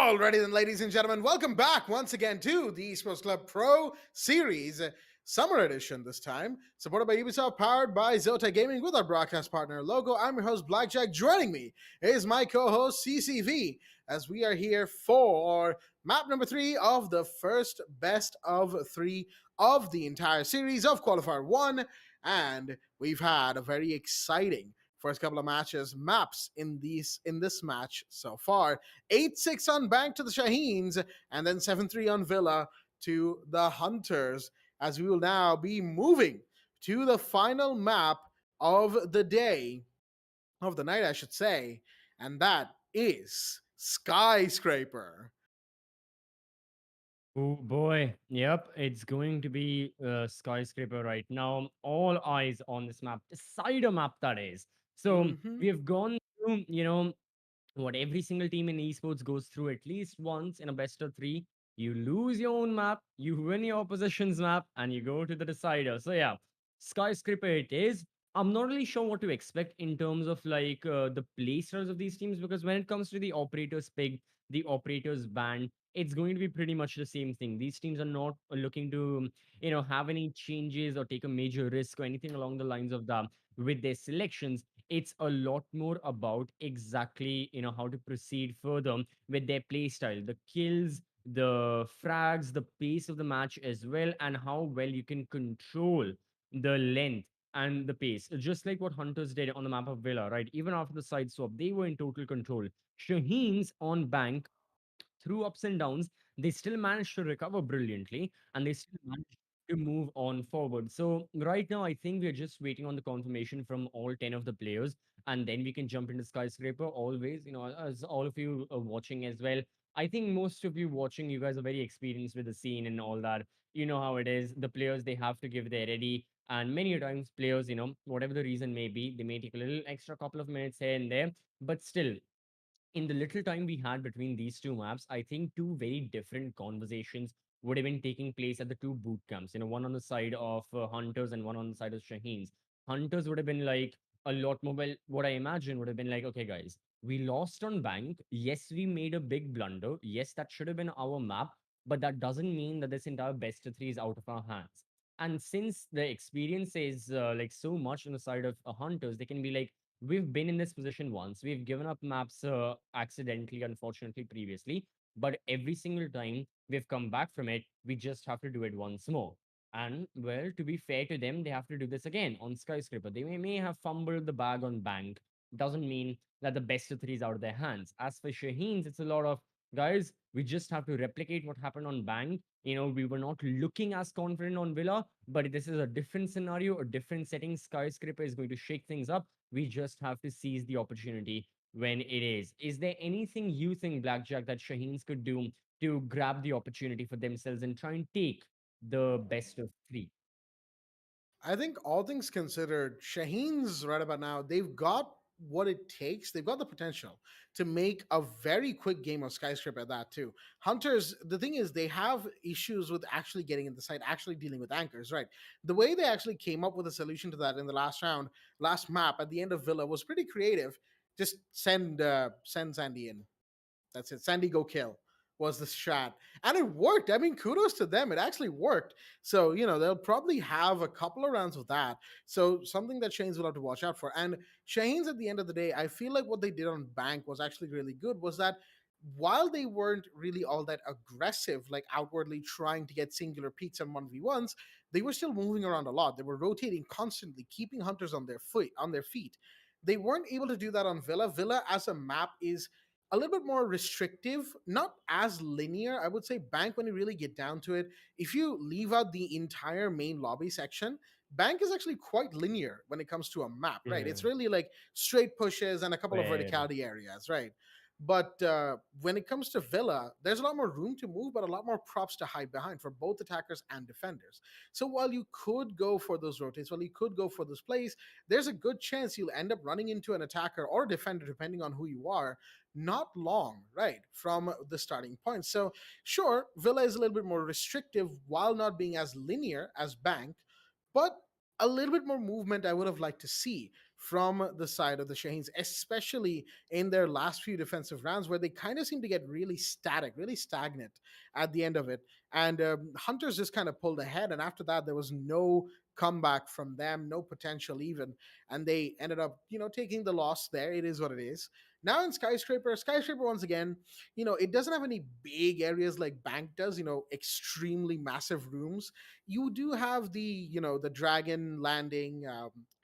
Alrighty then, ladies and gentlemen, welcome back once again to the Esports Club Pro Series Summer Edition this time, supported by Ubisoft, powered by Zotac Gaming with our broadcast partner logo. I'm your host, Blackjack. Joining me is my co-host, CCV, as we are here for map number 3 of the first best of 3 of the entire series of Qualifier 1, and we've had a very exciting first couple of maps in this match so far. 8-6 on Bank to the Shaheens, and then 7-3 on Villa to the Hunters, as we will now be moving to the final map of the day, of the night, I should say, and that is Skyscraper. Oh boy. Yep, it's going to be skyscraper right now. All eyes on this map, the cider map that is. So Mm-hmm. we have gone through, what every single team in esports goes through at least once in a best of three. You lose your own map, you win your opposition's map, and you go to the decider. So yeah, skyscraper it is. I'm not really sure what to expect in terms of like the play styles of these teams, because when it comes to the operators pick, the operators ban, it's going to be pretty much the same thing. These teams are not looking to, have any changes or take a major risk or anything along the lines of that with their selections. It's a lot more about exactly, how to proceed further with their play style, the kills, the frags, the pace of the match as well, and how well you can control the length and the pace, just like what Hunters did on the map of Villa, right? Even after the side swap, they were in total control. Shaheen's on bank, through ups and downs, they still managed to recover brilliantly, and they still managed to move on forward. So right now, I think we're just waiting on the confirmation from all 10 of the players, and then we can jump into skyscraper. Always, as all of you are watching as well. I think most of you watching, you guys are very experienced with the scene and all that. You know how it is. The players, they have to give their ready. And many a times, players, whatever the reason may be, they may take a little extra couple of minutes here and there, but still, in the little time we had between these two maps, I think two very different conversations would have been taking place at the two boot camps. One on the side of Hunters and one on the side of Shaheens. Hunters would have been like a lot more. Well, what I imagine would have been like, okay, guys, we lost on Bank. Yes, we made a big blunder. Yes, that should have been our map, but that doesn't mean that this entire best of three is out of our hands. And since the experience is like so much on the side of Hunters, they can be like, we've been in this position once. We've given up maps accidentally, unfortunately, previously, but every single time we've come back from it, we just have to do it once more. And well, to be fair to them, they have to do this again on Skyscraper. They may have fumbled the bag on Bank. Doesn't mean that the best of three is out of their hands. As for Shaheens, it's a lot of guys, we just have to replicate what happened on Bank. We were not looking as confident on Villa, but this is a different scenario, a different setting. Skyscraper is going to shake things up. We just have to seize the opportunity when it is. Is there anything you think, Blackjack, that Shaheens could do to grab the opportunity for themselves and try and take the best of three? I think all things considered, Shaheen's right about now, they've got what it takes. They've got the potential to make a very quick game of Skyscraper at that too. Hunters, the thing is, they have issues with actually getting in the site, actually dealing with anchors, right? The way they actually came up with a solution to that in the last round, last map at the end of Villa was pretty creative. Just send Sandy in. That's it. Sandy go kill was the strat. And it worked. I mean, kudos to them. It actually worked. So, they'll probably have a couple of rounds of that. So, something that Shane's will have to watch out for. And Shane's, at the end of the day, I feel like what they did on Bank was actually really good, was that while they weren't really all that aggressive, like outwardly trying to get singular peaks and 1v1s, they were still moving around a lot. They were rotating constantly, keeping hunters on their feet. They weren't able to do that on Villa. Villa as a map is a little bit more restrictive, not as linear. I would say Bank, when you really get down to it, if you leave out the entire main lobby section, Bank is actually quite linear when it comes to a map, right? Yeah, It's really like straight pushes and a couple of fair. verticality areas, right? But when it comes to Villa, there's a lot more room to move, but a lot more props to hide behind for both attackers and defenders. So while you could go for those rotates, while you could go for those plays, there's a good chance you'll end up running into an attacker or a defender, depending on who you are, not long, right, from the starting point. So, sure, Villa is a little bit more restrictive while not being as linear as Bank, but a little bit more movement I would have liked to see from the side of the Shaheens, especially in their last few defensive rounds where they kind of seem to get really static, really stagnant at the end of it. And Hunters just kind of pulled ahead. And after that, there was no comeback from them, no potential even. And they ended up, taking the loss there. It is what it is. Now in Skyscraper once again, it doesn't have any big areas like Bank does, extremely massive rooms. You do have the Dragon Landing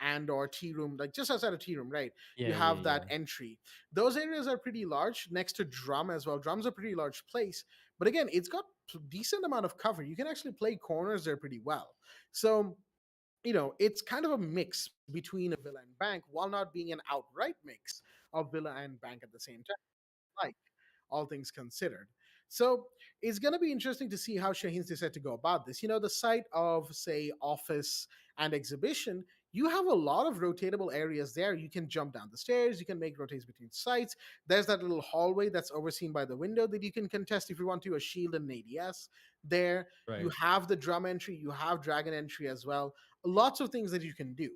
and or Tea Room, like just outside of Tea Room, right? You Yeah, have yeah, that yeah. entry. Those areas are pretty large next to Drum as well. Drum's a pretty large place, but again, it's got decent amount of cover. You can actually play corners there pretty well. So it's kind of a mix between a Villa and Bank while not being an outright mix of Villa and Bank at the same time. Like all things considered. So it's going to be interesting to see how Shaheen's decide to go about this. The site of, say, office and exhibition, you have a lot of rotatable areas there. You can jump down the stairs, you can make rotates between sites. There's that little hallway that's overseen by the window that you can contest if you want to, a shield and an ADS. There, you Right. have the drum entry, you have dragon entry as well. Lots of things that you can do.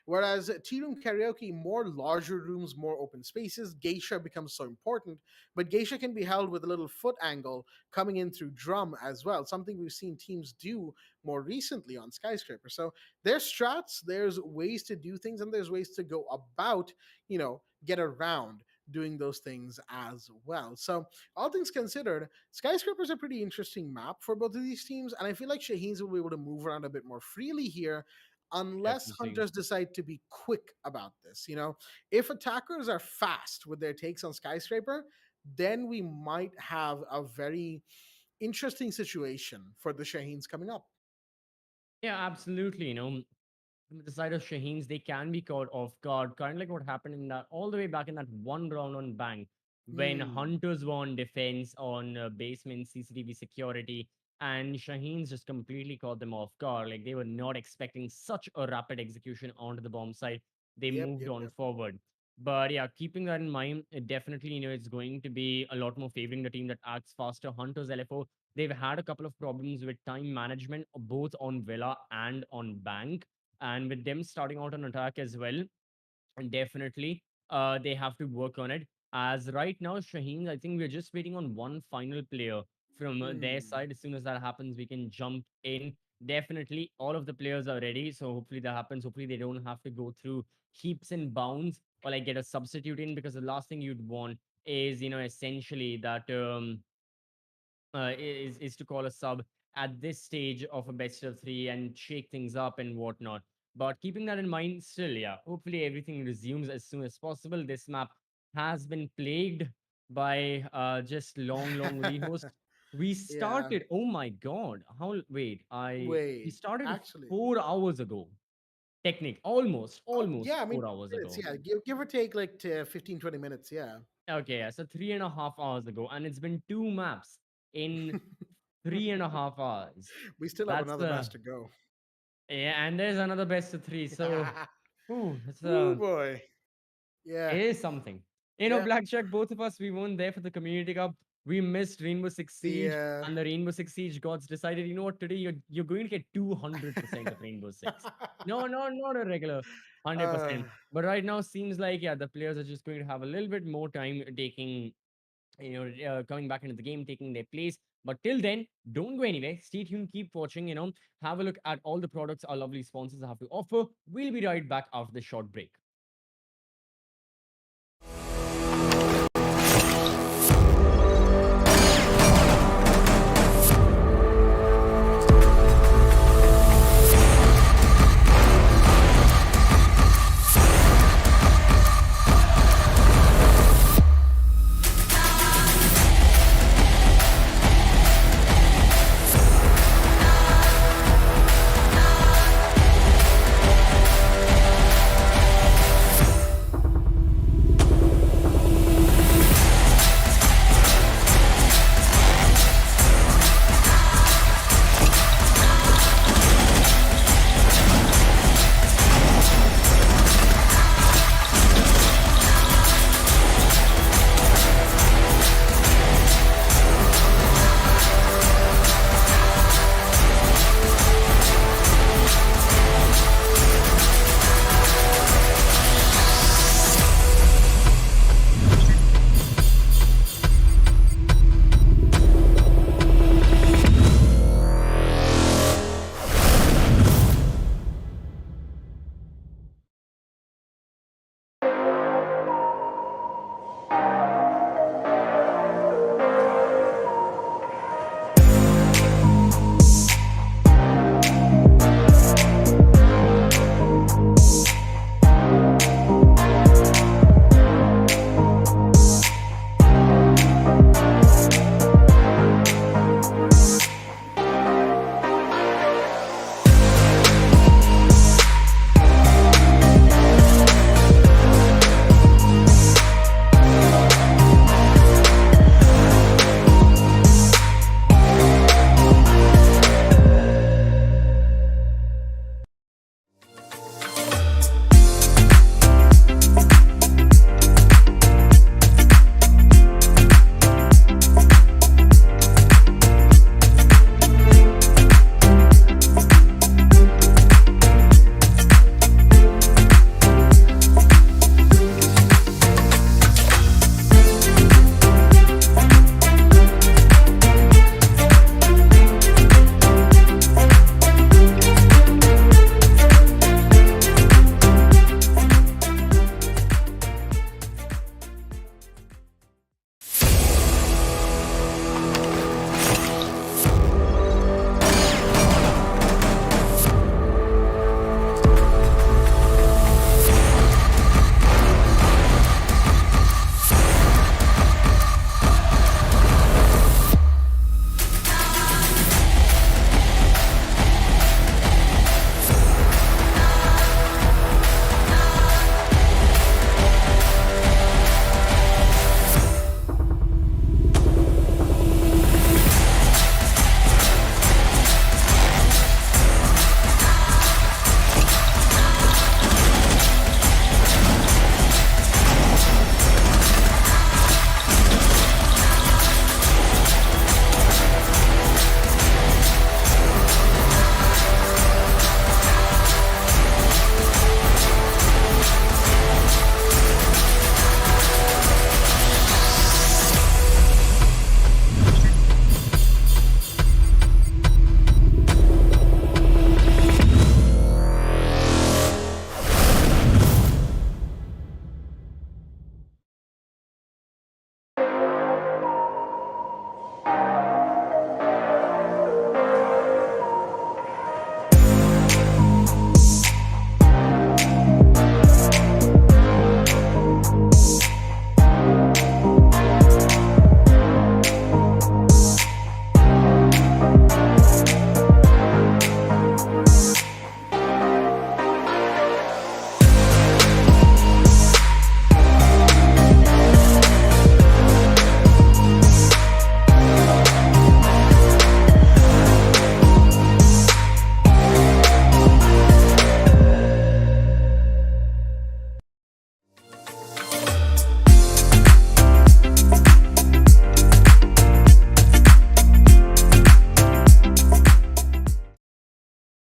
Whereas Tea Room Karaoke, more larger rooms, more open spaces, Geisha becomes so important, but Geisha can be held with a little foot angle coming in through drum as well, something we've seen teams do more recently on Skyscraper. So there's strats, there's ways to do things, and there's ways to go about, get around doing those things as well. So all things considered, Skyscraper is a pretty interesting map for both of these teams, and I feel like Shaheens will be able to move around a bit more freely here unless Definitely. Hunters decide to be quick about this. If attackers are fast with their takes on Skyscraper, then we might have a very interesting situation for the Shaheens coming up. Yeah, absolutely. With the side of Shaheens, they can be caught off guard, kind of like what happened in that all the way back in that one round on Bank when Hmm. Hunters were on defense on basement CCTV security, and Shaheens just completely caught them off guard. Like they were not expecting such a rapid execution onto the bomb site. They Yep, moved yep, on yep. forward. But yeah, keeping that in mind, it definitely, it's going to be a lot more favoring the team that acts faster. Hunters LFO, they've had a couple of problems with time management, both on Villa and on Bank, and with them starting out on attack as well, and definitely they have to work on it. As right now, Shaheen, I think we're just waiting on one final player from their Hmm. side. As soon as that happens, we can jump in. Definitely, all of the players are ready. So hopefully that happens. Hopefully they don't have to go through heaps and bounds or like get a substitute in, because the last thing you'd want is, essentially that is to call a sub at this stage of a best of three and shake things up and whatnot. But keeping that in mind, still, yeah, hopefully everything resumes as soon as possible. This map has been plagued by just long rehost. We Yeah. started. Oh my god! Wait? We Wait. started Actually. 4 hours ago. Technic, Oh, almost yeah. I mean, 4 hours minutes. ago. Yeah. Give or take like 15, 20 minutes. Yeah. Okay, yeah, so 3.5 hours ago, and it's been two maps in 3.5 hours. We still have That's another match to go. yeah, and there's another best of three. So, ooh, Oh boy. it Yeah. is something. Yeah. Blackjack, both of us, we weren't there for the community cup. We missed Rainbow Six Siege, Yeah. and the Rainbow Six Siege gods decided, today you're going to get 200% of Rainbow Six. No, no, not a regular uh, 100%. But right now seems like yeah, the players are just going to have a little bit more time taking coming back into the game, taking their place. But till then, don't go anywhere. Stay tuned, keep watching, have a look at all the products our lovely sponsors have to offer. We'll be right back after the short break.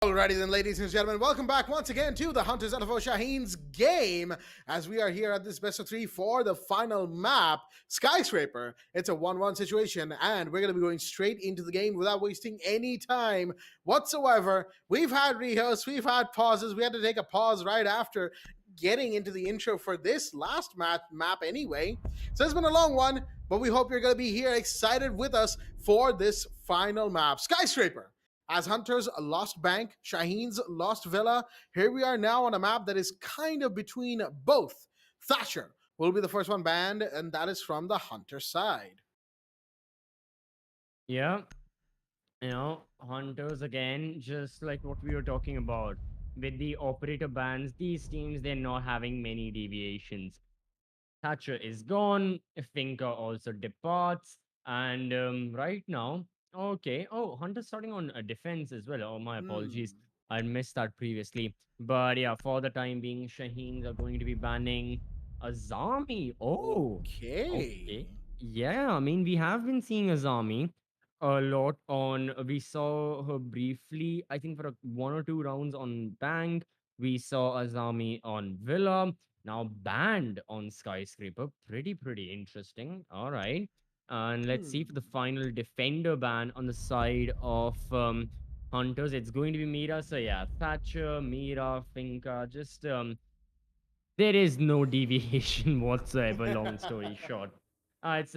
Alrighty then, ladies and gentlemen, welcome back once again to the Hunters LFO Shaheen's game, as we are here at this best of 3 for the final map, Skyscraper. It's a 1-1 situation, and we're going to be going straight into the game without wasting any time whatsoever. We've had rehearse, we've had pauses, we had to take a pause right after getting into the intro for this last map anyway. So it's been a long one, but we hope you're going to be here excited with us for this final map, Skyscraper. As Hunters lost Bank, Shaheen's lost Villa, here we are now on a map that is kind of between both. Thatcher will be the first one banned, and that is from the Hunter side. Yeah, Hunters again, just like what we were talking about. With the operator bans, these teams, they're not having many deviations. Thatcher is gone. Finca also departs. And right now, okay. Oh, Hunter's starting on a defense as well. Oh, my apologies. I missed that previously. But yeah, for the time being, Shaheens are going to be banning Azami. Oh, okay. Okay. Yeah, I mean, we have been seeing Azami a lot on. We saw her briefly, I think, for 1 or 2 rounds on Bank. We saw Azami on Villa, now banned on Skyscraper. Pretty interesting. All right. And let's see for the final defender ban on the side of Hunters. It's going to be Mira. So yeah, Thatcher, Mira, Finca. Just there is no deviation whatsoever. Long story short, it's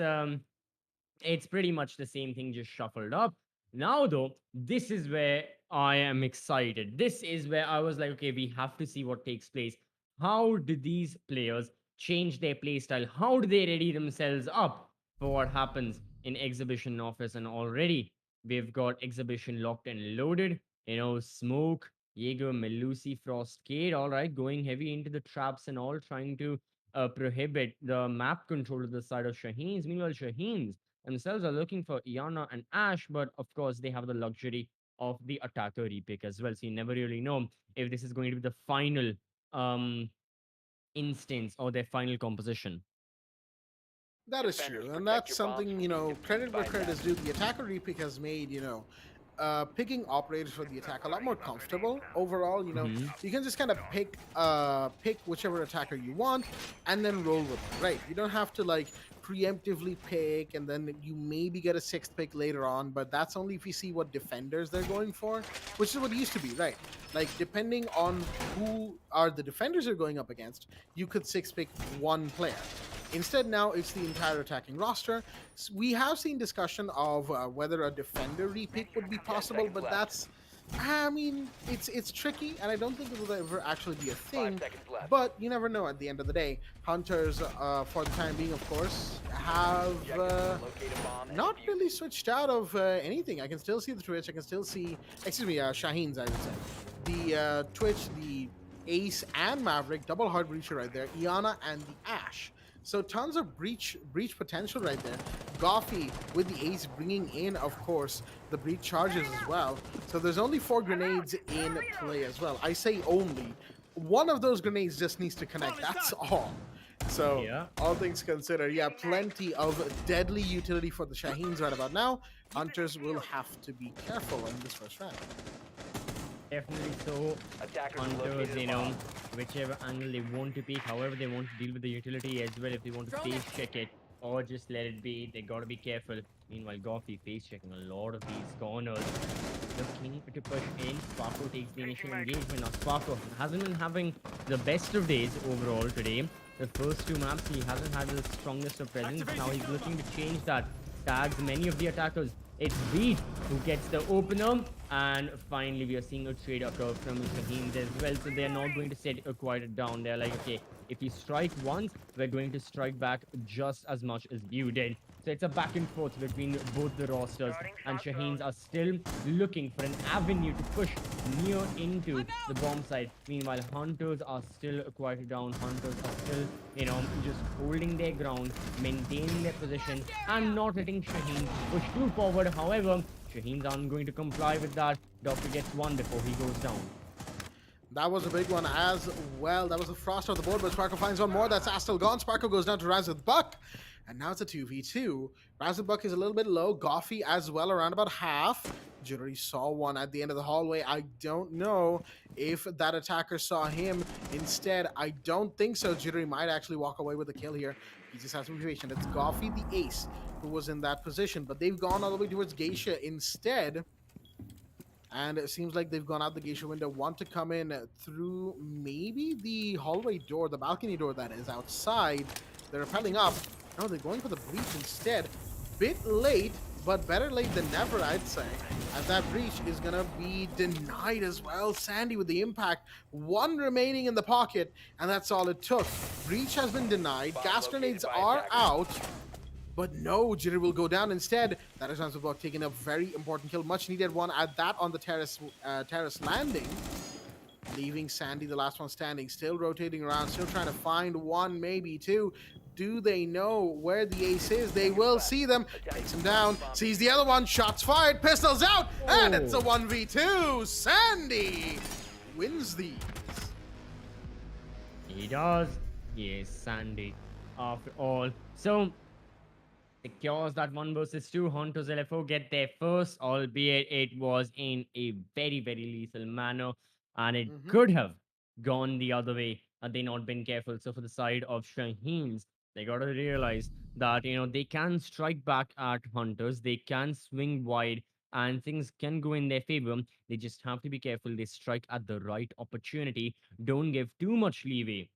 it's pretty much the same thing, just shuffled up. Now, though, this is where I am excited. This is where I was like, okay, we have to see what takes place. How do these players change their playstyle? How do they ready themselves up for what happens in Exhibition Office? And already we've got Exhibition locked and loaded. Smoke, Jaeger, Melusi, Frostcade, all right, going heavy into the traps and all, trying to prohibit the map control of the side of Shaheens. Meanwhile, Shaheens themselves are looking for Iana and Ash, but of course they have the luxury of the attacker repick as well. So you never really know if this is going to be the final um instance or their final composition. That is true, and that's something, credit where credit is due. The attacker repick has made, picking operators for the attack a lot more comfortable overall. You can just kind of pick whichever attacker you want and then roll with it, right? You don't have to like preemptively pick and then you maybe get a sixth pick later on, but that's only if you see what defenders they're going for, which is what it used to be, right? Like, depending on who are the defenders you're going up against, you could six pick one player. Instead, now it's the entire attacking roster. We have seen discussion of whether a defender repick would be possible, but that's, I mean, it's tricky, and I don't think it will ever actually be a thing. But you never know at the end of the day. Hunters, for the time being, of course, have not really switched out of anything. I can still see the Twitch. I can still see, Shaheen's, I would say. The Twitch, the Ace and Maverick, double hard breacher right there, Iana and the Ash. So tons of breach potential right there. Goffy with the ace bringing in, of course, the breach charges as well. So there's only 4 grenades in play as well. I say only. One of those grenades just needs to connect. That's all. So yeah, all things considered, yeah, plenty of deadly utility for the Shaheens right about now. Hunters will have to be careful in this first round. Definitely so. Hunters, whichever angle they want to pick, however they want to deal with the utility as well. If they want to face check it or just let it be, they gotta be careful. Meanwhile, Goffy face checking a lot of these corners. Looking to push in. Sparko takes the initial engagement. Now Sparko hasn't been having the best of days overall today. The first 2 maps he hasn't had the strongest of presence. Now he's looking to change that. Tags many of the attackers. It's Beat who gets the opener, and finally we are seeing a trade occur from Shaheen as well. So they're not going to set a quiet down. They're like, okay, if you strike once, we're going to strike back just as much as you did. So it's a back and forth between both the rosters, and Shaheens are still looking for an avenue to push near into the bomb site. Meanwhile, Hunters are still quieted down. Hunters are still, just holding their ground, maintaining their position, and not letting Shaheen push too forward. However, Shaheens aren't going to comply with that. Doctor gets one before he goes down. That was a big one as well. That was a frost off the board, but Sparko finds one more. That's Astel gone. Sparko goes down to rise with Buck. And now it's a 2v2. Razorbuck is a little bit low. Goffy as well, around about half. Jittery saw one at the end of the hallway. I don't know if that attacker saw him. Instead, I don't think so. Jittery might actually walk away with the kill here. He just has to be patient. It's Goffy, the ace, who was in that position. But they've gone all the way towards Geisha instead. And it seems like they've gone out the geisha window, want to come in through maybe the hallway door, the balcony door that is outside. They're rappelling up. No, they're going for the breach instead. Bit late, but better late than never, I'd say. As that breach is going to be denied as well. Sandy with the impact. One remaining in the pocket, and that's all it took. Breach has been denied. Gas grenades are out. But no, Jittery will go down instead. That is Razorbuck taking a very important kill. Much needed one at that on the terrace landing. Leaving Sandy, the last one standing, still rotating around, still trying to find one, maybe two. Do they know where the ace is? They will see them. Takes him down. Sees the other one. Shots fired. Pistols out. And it's a 1v2. Sandy wins these. He does. He is Sandy, after all. So, secures that 1 versus 2. Hunters LFO get there first, albeit it was in a very, very lethal manner. And it could have gone the other way had they not been careful. So for the side of Shaheens, they got to realize that, they can strike back at Hunters. They can swing wide and things can go in their favor. They just have to be careful. They strike at the right opportunity. Don't give too much leeway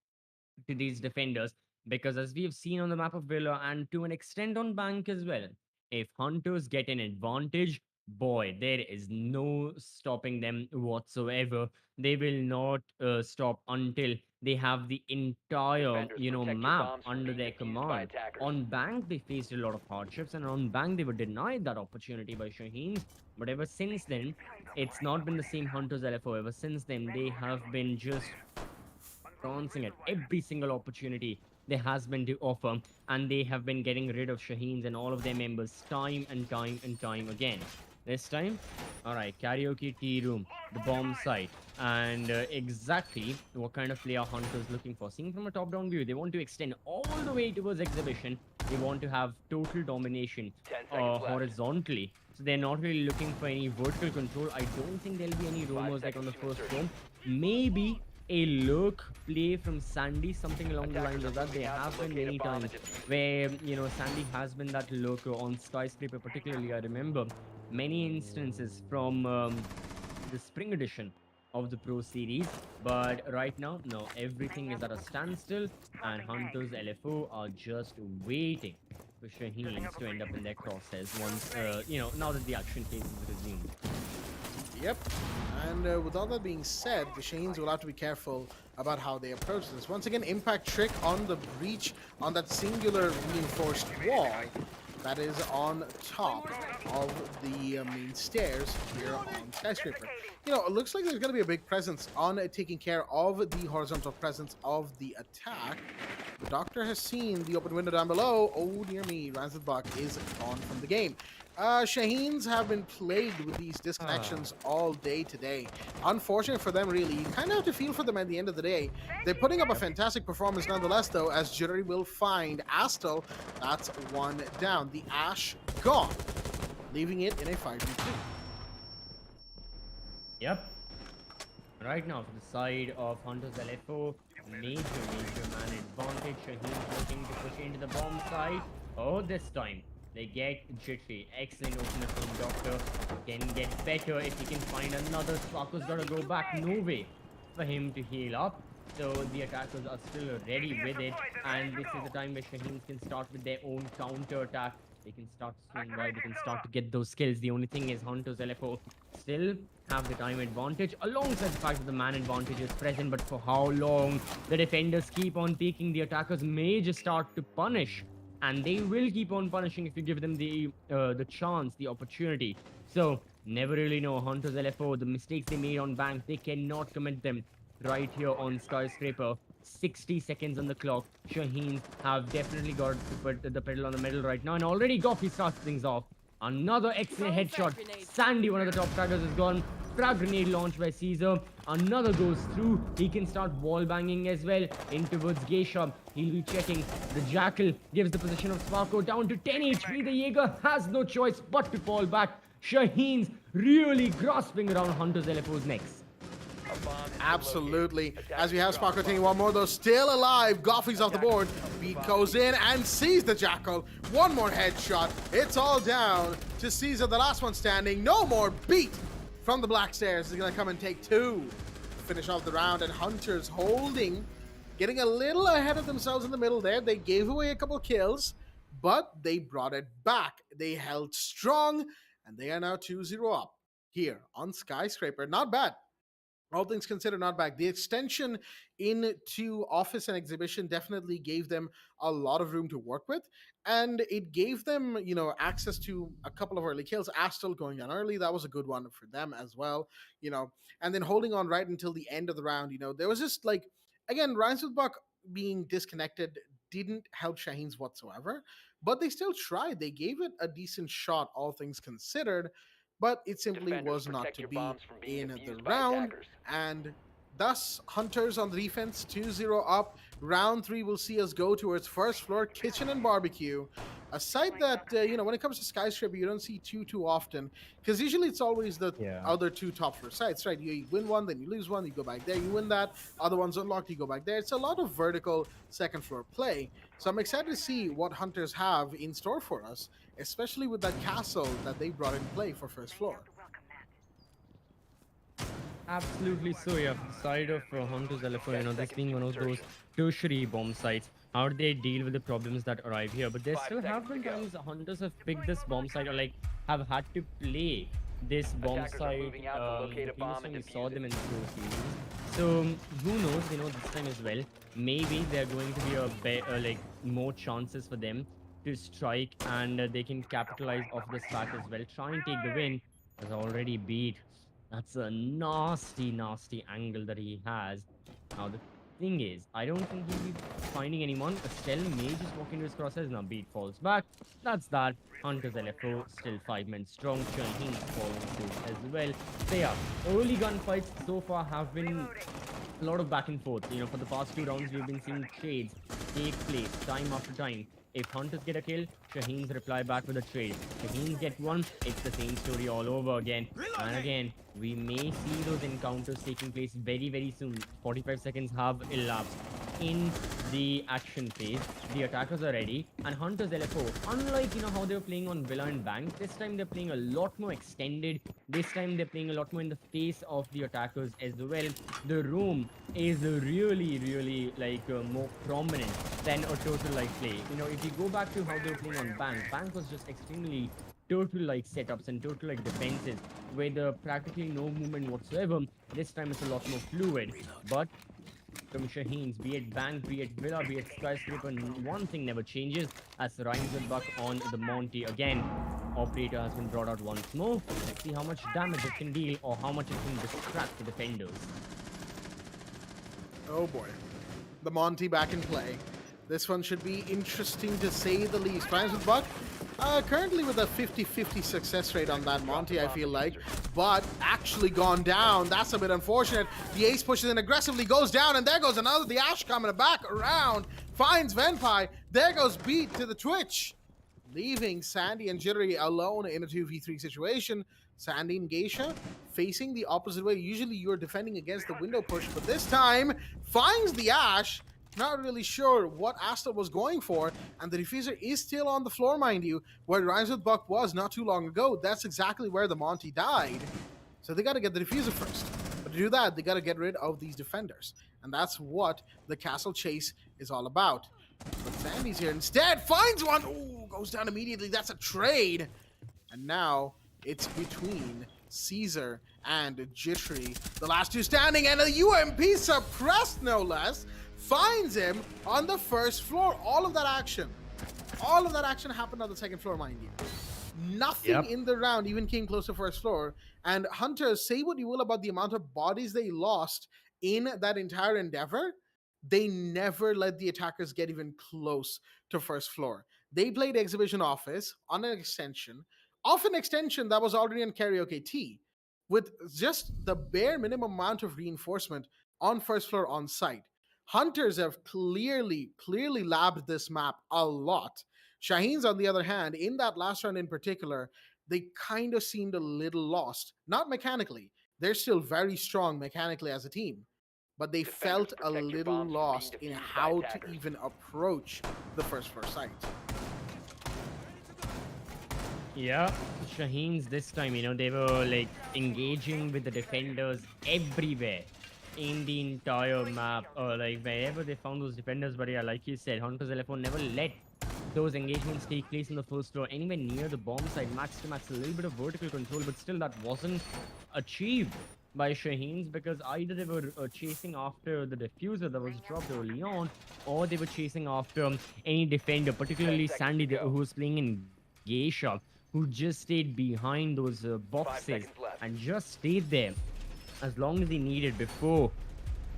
to these defenders, because as we have seen on the map of Villa and to an extent on Bank as well, if Hunters get an advantage, boy, there is no stopping them whatsoever. They will not stop until they have the entire, Defenders, protect your map bombs from under being their defused by command. attackers. On Bank, they faced a lot of hardships, and on Bank, they were denied that opportunity by Shaheen. But ever since then, it's not been the same Hunters LFO. Ever since then, they have been just prancing at every single opportunity there has been to offer, and they have been getting rid of Shaheens and all of their members time and time and time again. This time, all right, karaoke tea room, the bomb site, and exactly what kind of player Hunters looking for. Seeing from a top-down view, they want to extend all the way towards exhibition. They want to have total domination 10 seconds left. horizontally. So they're not really looking for any vertical control. I don't think there'll be any roamers like on the seconds to first insertion. roam. Maybe a lurk play from Sandy, something along the Attackers lines of are that. There moving out have to been locate a many bomb times and defuse it. where, Sandy has been that lurker on Skyscraper, particularly. I remember many instances from the spring edition of the Pro Series. But right now, no, everything is at a standstill, and Hunters LFO are just waiting for Shaheens to end up in their crosshairs once, now that the action phase is resumed. Yep. And with all that being said, the Shaheens will have to be careful about how they approach this. Once again, impact trick on the breach on that singular reinforced wall that is on top of the main stairs here on Skyscraper. It looks like there's going to be a big presence on taking care of the horizontal presence of the attack. The Doctor has seen the open window down below. Oh, dear me, Razorbuck is gone from the game. Shaheens have been plagued with these disconnections all day today. Unfortunate for them, really. You kind of have to feel for them at the end of the day. They're putting up a fantastic performance nonetheless, though, as Jittery will find Astel. That's one down. The Ash gone, leaving it in a 5v2. Yep. Right now, for the side of Hunters LFO, major man advantage. Shaheen looking to push into the bomb side. Oh, this time they get Jittery. Excellent opener from Doctor. Can get better if he can find another. Sparko's got to go back. No way for him to heal up. So the attackers are still ready with it, and this is the time where Shaheens can start with their own counter attack. They can start to swing wide, they can start to get those kills. The only thing is Hunters LFO still have the time advantage, alongside the fact that the man advantage is present. But for how long? The defenders keep on peeking. The attackers may just start to punish, and they will keep on punishing if you give them the chance, the opportunity. So never really know. Hunters LFO, the mistakes they made on Bank, they cannot commit them right here on Skyscraper. 60 seconds on the clock. Shaheens have definitely got to put the pedal on the metal right now, and already Goffy starts things off. Another excellent headshot. Sandy, one of the top taggers, is gone. frag grenade launch by Caesar. Another goes through. He can start wall banging as well in towards Geisha. He'll be checking. The Jackal gives the position of Sparko down to 10 HP. The Jaeger has no choice but to fall back. Shaheen's really grasping around Hunters LFO's necks. Absolutely. As we have Sparko taking one more, though, still alive. Goffy's off the board. Beat goes in and sees the Jackal. One more headshot. It's all down to Caesar, the last one standing. No more Beat from the Black Stairs. Is going to come and take two. Finish off the round, and Hunters holding, getting a little ahead of themselves in the middle there. They gave away a couple kills, but they brought it back. They held strong, and they are now 2-0 up here on Skyscraper. Not bad. All things considered, not bad. The extension into office and exhibition definitely gave them a lot of room to work with, and it gave them, access to a couple of early kills. Astel going down early, that was a good one for them as well, and then holding on right until the end of the round. There was just like, again, Buck being disconnected didn't help Shaheen's whatsoever, but they still tried. They gave it a decent shot, all things considered, but it simply Defenders, was not protect to your be bombs from being in the defused by round, attackers. and thus Hunters on the defense, 2-0 up. Round 3 will see us go towards first floor kitchen and barbecue, a site that when it comes to Skyscraper you don't see too often, because usually it's always the other two top floor sites, right? You win one, then you lose one, you go back there, you win that, other one's unlocked, you go back there. It's a lot of vertical second floor play, so I'm excited to see what Hunters have in store for us, especially with that castle that they brought in play for first floor. Absolutely so, yeah. The side of Hunters LFO, this being one of those tertiary bomb sites, how do they deal with the problems that arrive here? But there still have been times Hunters have picked this bomb site, or like have had to play this bomb Attackers are site moving out to locate the a previous bomb time and we saw defuse them it. in the Pro series. So who knows, this time as well. Maybe there are going to be like more chances for them to strike, and they can capitalize off this fact as well. Try and take the win. Has already beat. That's a nasty angle that he has. Now the thing is, I don't think he'll be finding anyone. Estelle may just walk into his crosshairs. Now Beat falls back. That's that. Hunters LFO still 5 men strong. Shaheen's falling through as well. So yeah, early gunfights so far have been a lot of back and forth. For the past 2 rounds, we've been seeing trades take place time after time. If Hunters get a kill, Shaheen's reply back with a trade. Shaheen's get one, it's the same story all over again. And again, we may see those encounters taking place very soon. 45 seconds have elapsed in the action phase. The attackers are ready, and Hunters LFO, unlike how they were playing on Villa and Bank, this time they're playing a lot more extended. This time they're playing a lot more in the face of the attackers as well. The room is really like more prominent than a total like play. If you go back to how they were playing on Bank was just extremely total like setups and total like defenses where there practically no movement whatsoever. This time it's a lot more fluid, but from Shaheen's, be it Bank, be it Villa, be it Skyscraper, one thing never changes as Buck on the Monty again. Operator has been brought out once more. Let's see how much damage it can deal or how much it can distract the defenders. Oh boy. The Monty back in play. This one should be interesting to say the least. Buck, currently with a 50-50 success rate on that Monty, I feel like, but actually gone down. That's a bit unfortunate. The ace pushes in aggressively, goes down, and there goes another. The Ash coming back around, finds Venpai. There goes Beat to the Twitch, leaving Sandy and Jittery alone in a 2v3 situation. Sandy and Geisha facing the opposite way. Usually you're defending against the window push, but this time finds the Ash. Not really sure what Asta was going for, and the diffuser is still on the floor, mind you, where Buck was not too long ago. That's exactly where the Monty died. So they got to get the diffuser first. But to do that, they got to get rid of these defenders. And that's what the castle chase is all about. But Sandy's here instead, finds one. Ooh, goes down immediately. That's a trade. And now it's between Caesar and Jittery. The last two standing, and a UMP suppressed, no less. Finds him on the first floor. All of that action happened on the second floor, mind you. Nothing in the round even came close to first floor. And Hunters, say what you will about the amount of bodies they lost in that entire endeavor, they never let the attackers get even close to first floor. They played Exhibition Office on an extension, off an extension that was already on Karaoke T. with just the bare minimum amount of reinforcement on first floor on site. Hunters have clearly labbed this map a lot. Shaheens, on the other hand, in that last round in particular, they kind of seemed a little lost. Not mechanically, they're still very strong mechanically as a team, but they Defenders, felt a protect your little bombs from being lost in defused by how to attackers. even approach the first floor site. Yeah, Shaheens this time, they were like engaging with the defenders everywhere in the entire map, or like wherever they found those defenders. But yeah, like you said, Hunters LFO never let those engagements take place in the first floor, anywhere near the bomb site. Max to max, a little bit of vertical control, but still that wasn't achieved by Shaheens because either they were chasing after the diffuser that was dropped early on, or they were chasing after any defender, 10 particularly seconds Sandy, to go. who was playing in Geisha, who just stayed behind those 5 boxes seconds left. and just stayed there as long as he needed before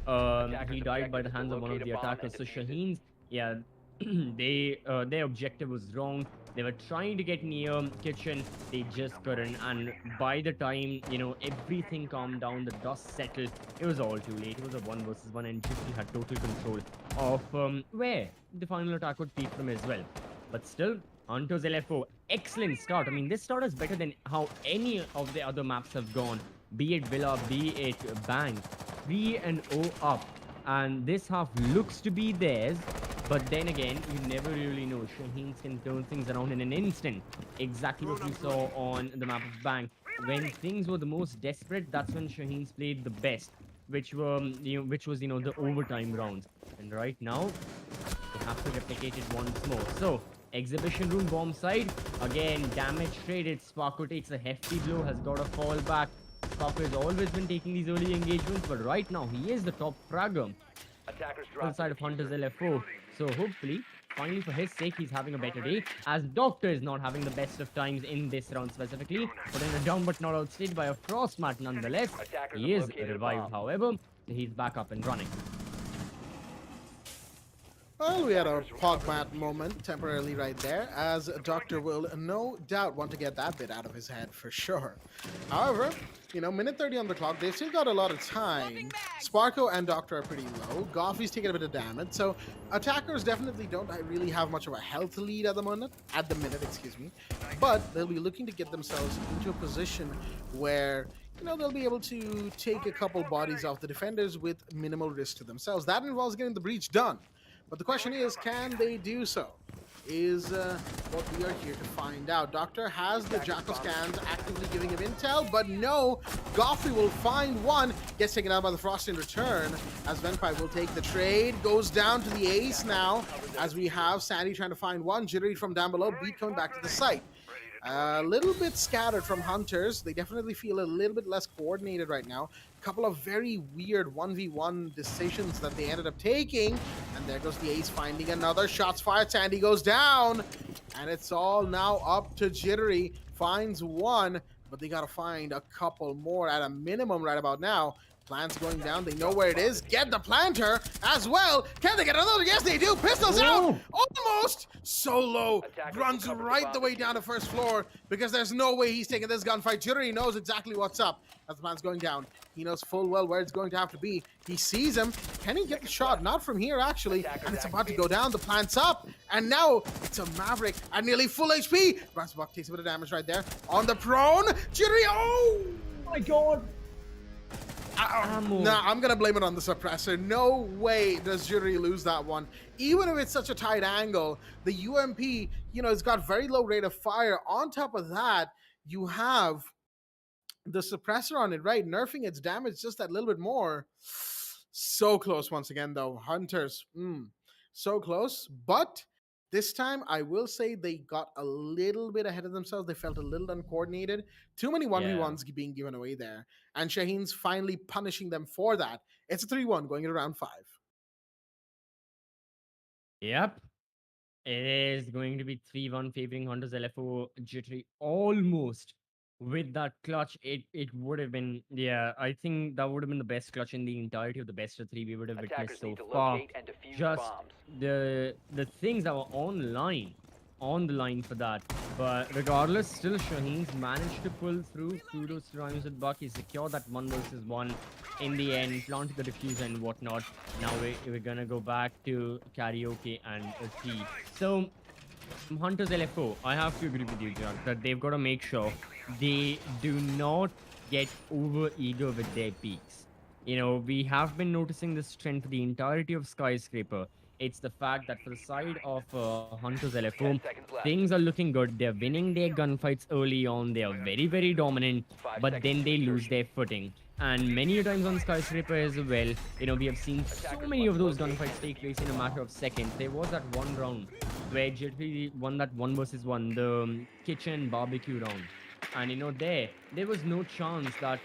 Attackers' he died by the objective is to hands of one of locate the a bomb and attackers. So defuse it. Shaheen's, yeah, their objective was wrong. They were trying to get near kitchen, they just couldn't. And by the time everything calmed down, the dust settled, it was all too late. It was a 1 versus 1, and Gypsy had total control of where the final attack would peak from as well. But still, Hunters LFO, excellent start. I mean, this start is better than how any of the other maps have gone, be it Villa, be it Bank. 3-0 up. And this half looks to be theirs. But then again, you never really know. Shaheens can turn things around in an instant. Exactly what we saw on the map of Bank. When things were the most desperate, that's when Shaheens played the best, which were which was the overtime rounds. And right now, they have to replicate it once more. So, exhibition room bomb side. Again, damage traded. Sparko takes a hefty blow, has got to fall back. Sparko has always been taking these early engagements, but right now he is the top fragger Attackers on the drop side the of Hunters diffuser. LFO. So hopefully, finally for his sake, he's having a better day. As Doctor is not having the best of times in this round specifically, but in a down but not out state by a Frostmat nonetheless. Attackers He have is located a revived, bomb. however, so he's back up and running. Well, we had a Pogmat moment temporarily right there, as Doctor will no doubt want to get that bit out of his head for sure. However, minute 30 on the clock, they've still got a lot of time. Sparko and Doctor are pretty low. Goffy's taking a bit of damage, so attackers definitely don't really have much of a health lead at the minute, excuse me. But they'll be looking to get themselves into a position where they'll be able to take a couple bodies off the defenders with minimal risk to themselves. That involves getting the breach done. But the question is, can they do so? Is what we are here to find out. Doctor has the Jackal scans actively giving him intel, but no, Goffrey will find one, gets taken out by the Frost in return, as Venpai will take the trade, goes down to the ace now, as we have Sandy trying to find one, Jittery from down below, Beat coming back to the site. A little bit scattered from Hunters. They definitely feel a little bit less coordinated right now. A couple of very weird 1v1 decisions that they ended up taking. And there goes the ace finding another. Shots fired. Sandy goes down. And it's all now up to Jittery. Finds one, but they got to find a couple more at a minimum right about now. Plants going down. They know where it is. Get the planter as well. Can they get another? Yes, they do. Pistols out. Almost. Solo runs right the way down to first floor because there's no way he's taking this gunfight. Jittery knows exactly what's up as the plant's going down. He knows full well where it's going to have to be. He sees him. Can he get the shot? Not from here, actually. And it's about to go down. The plant's up. And now it's a Maverick at nearly full HP. Rasbach takes a bit of damage right there. On the prone. Jittery. Oh my god. Nah, I'm gonna blame it on the suppressor. No way does Jittery lose that one. Even if it's such a tight angle, the UMP, it's got very low rate of fire. On top of that, you have the suppressor on it, right? Nerfing its damage just that little bit more. So close once again, though. Hunters, so close. But this time, I will say they got a little bit ahead of themselves. They felt a little uncoordinated. Too many 1v1s being given away there. And Shaheen's finally punishing them for that. It's a 3-1 going into round 5. Yep. It is going to be 3-1 favoring Hunters LFO. Jittery almost with that clutch. It would have been, I think that would have been the best clutch in the entirety of the best of 3 we would have witnessed Attackers so need to far. locate and defuse Just bombs. the things that were online on the line for that. But regardless, still Shaheen's managed to pull through. Kudos to Rhymes with Buck. He secured that 1 versus 1 in the end, planted the diffuser and whatnot. Now we're gonna go back to karaoke and tea. So Hunters LFO, I have to agree with you, Jack, that they've got to make sure they do not get over eager with their peaks. We have been noticing this trend for the entirety of Skyscraper. It's the fact that for the side of Hunters 10 LFO, seconds left. things are looking good. They're winning their gunfights early on. They are very, very dominant, 5 but seconds then to they lose insertion. their footing. And many a times on Skyscraper as well, we have seen so many of those gunfights take place in a matter of seconds. There was that one round where Jittery won that 1 versus 1, the kitchen barbecue round. And there was no chance that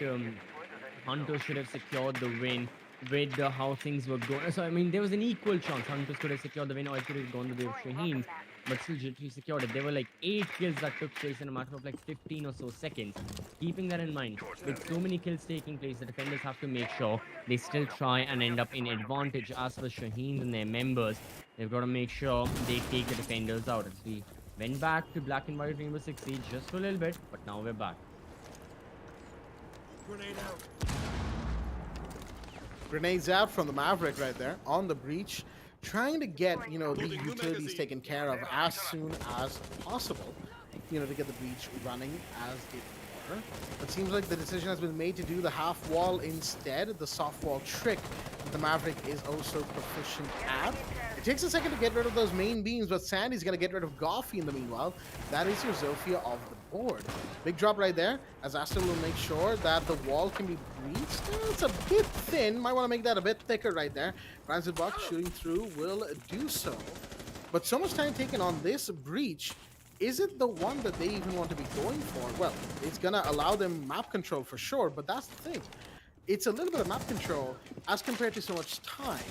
Hunter should have secured the win with how things were going. So, I mean, there was an equal chance Hunters could have secured the win, or it could have gone the way of Shaheen's, but still Jittery secured it. There were like 8 kills that took place in a matter of like 15 or so seconds. Keeping that in mind, with so many kills taking place, the defenders have to make sure they still try and end up in advantage. As for Shaheen and their members, they've got to make sure they take the defenders out. As we went back to Black and White Rainbow-Six-Siege just for a little bit, but now we're back. Grenades out from the Maverick right there on the breach, trying to get, the utilities taken care of as soon as possible, to get the breach running as it were. It seems like the decision has been made to do the half wall instead, the soft wall trick that the Maverick is also proficient at. It takes a second to get rid of those main beams, but Sandy's going to get rid of Goffy in the meanwhile. That is your Zofia of the board. Big drop right there, as Astor will make sure that the wall can be breached. It's a bit thin. Might want to make that a bit thicker right there. Buck shooting through will do so. But so much time taken on this breach. Is it the one that they even want to be going for? Well, it's going to allow them map control for sure, but that's the thing. It's a little bit of map control as compared to so much time.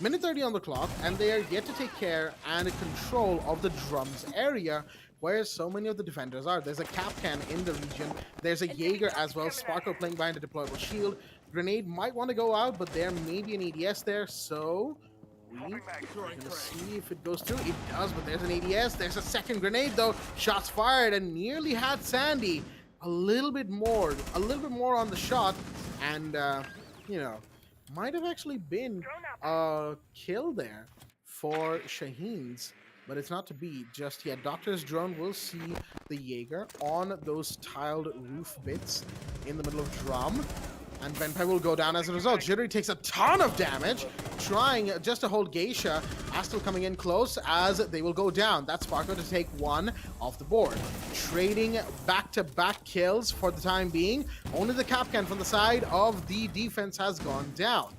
Minute 30 on the clock, and they are yet to take care and control of the drums area where so many of the defenders are. There's a Kapkan in the region. There's a Jaeger as well. Sparko playing behind a deployable shield. Grenade might want to go out, but there may be an ADS there, so we're going to see if it goes through. It does, but there's an ADS. There's a second grenade, though. Shots fired and nearly had Sandy. A little bit more on the shot, and might have actually been a kill there for Shaheen's, but it's not to be just yet. Doctor's drone will see the Jaeger on those tiled roof bits in the middle of drum, and Venpai will go down as a result. Jittery takes a ton of damage, trying just to hold Geisha. Astel coming in close as they will go down. That's Sparko to take one off the board. Trading back-to-back kills for the time being. Only the Kapkan from the side of the defense has gone down.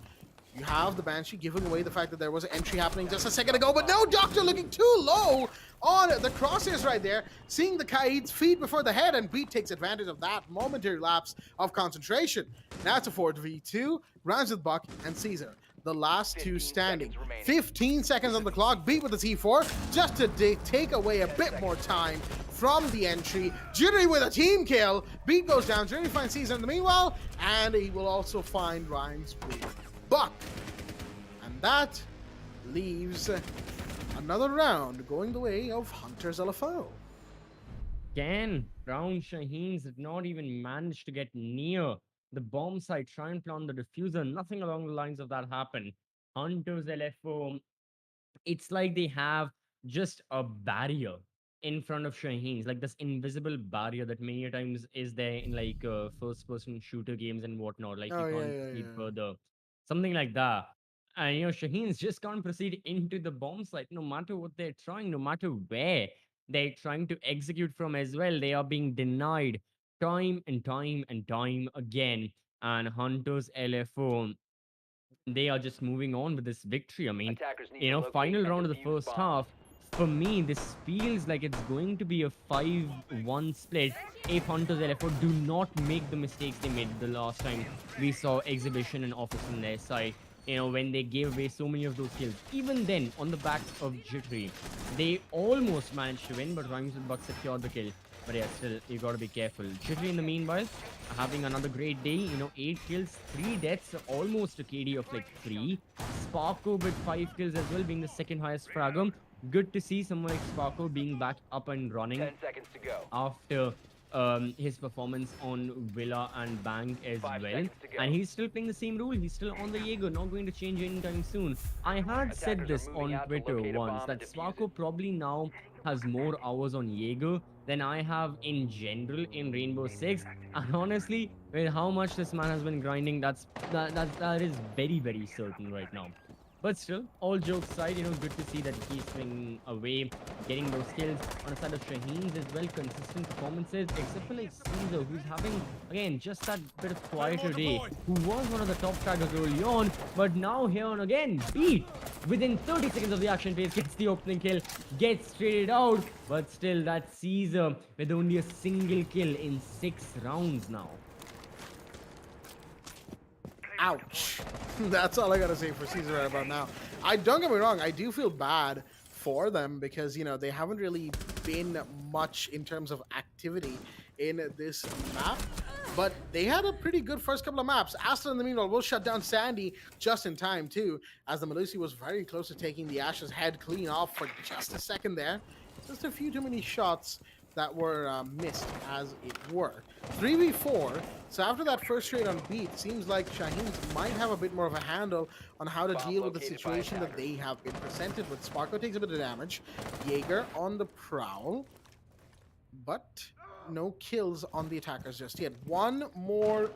You have the Banshee giving away the fact that there was an entry happening just a second ago, but no, Doctor looking too low on the crosshairs right there, seeing the Kaid's feet before the head, and Beat takes advantage of that momentary lapse of concentration. Now it's a 4v2, Rhymes with Buck and Caesar, the last two standing. 15 seconds on the clock, Beat with the T4, just to take away a bit more time from the entry. Jittery with a team kill, Beat goes down, Jittery finds Caesar in the meanwhile, and he will also find Rhymes with Buck. And that leaves another round going the way of Hunters LFO. Again, round Shaheen's did not even manage to get near the bomb site, try and plant the diffuser. Nothing along the lines of that happened. Hunters LFO, it's like they have just a barrier in front of Shaheen's, like this invisible barrier that many a times is there in like first-person shooter games and whatnot. Like you can't proceed further, something like that. And Shaheen's just can't proceed into the bomb site, no matter what they're trying, no matter where they're trying to execute from as well. They are being denied time and time and time again. And Hunters LFO, they are just moving on with this victory. I mean, Attackers need to locate final and round of the defuse first bombs. half. For me, this feels like it's going to be a 5-1 split if Hunters LFO do not make the mistakes they made the last time we saw Exhibition and Office on their side. When they gave away so many of those kills. Even then, on the backs of Jittery, they almost managed to win, but Rhymes with Buck secured the kill. But yeah, still, you gotta be careful. Jittery, in the meanwhile, having another great day. 8 kills, 3 deaths, almost a KD of like 3. Sparko with 5 kills as well, being the second highest fragger. good to see someone like Sparko being back up and running 10 seconds to go. after his performance on Villa and Bank as 5 well. seconds to go. And he's still playing the same role. He's still on the Jaeger, not going to change anytime soon. I had said Attackers are this moving on out to Twitter locate a once bomb that and defuse Sparko it. probably now has more hours on Jaeger than I have in general in Rainbow Six. And honestly, with how much this man has been grinding, that is very, very certain right now. But still, all jokes aside, good to see that he's swinging away, getting those kills on the side of Shaheen's as well, consistent performances, except for like Caesar, who's having, again, just that bit of quieter day, who was one of the top taggers early on, but now here on again, beat within 30 seconds of the action phase, gets the opening kill, gets traded out, but still, that Caesar with only a single kill in 6 rounds now. Ouch. That's all I gotta say for Caesar right about now. I don't get me wrong, I do feel bad for them because they haven't really been much in terms of activity in this map. But they had a pretty good first couple of maps. Aston, in the meanwhile, will shut down Sandy just in time, too, as the Melusi was very close to taking the Ash's head clean off for just a second there. Just a few too many shots that were missed, as it were. 3v4. So after that first trade on beat, seems like Shaheen might have a bit more of a handle on how to deal with the situation that they have been presented with. Sparko takes a bit of damage. Jaeger on the prowl. But no kills on the attackers just yet. One more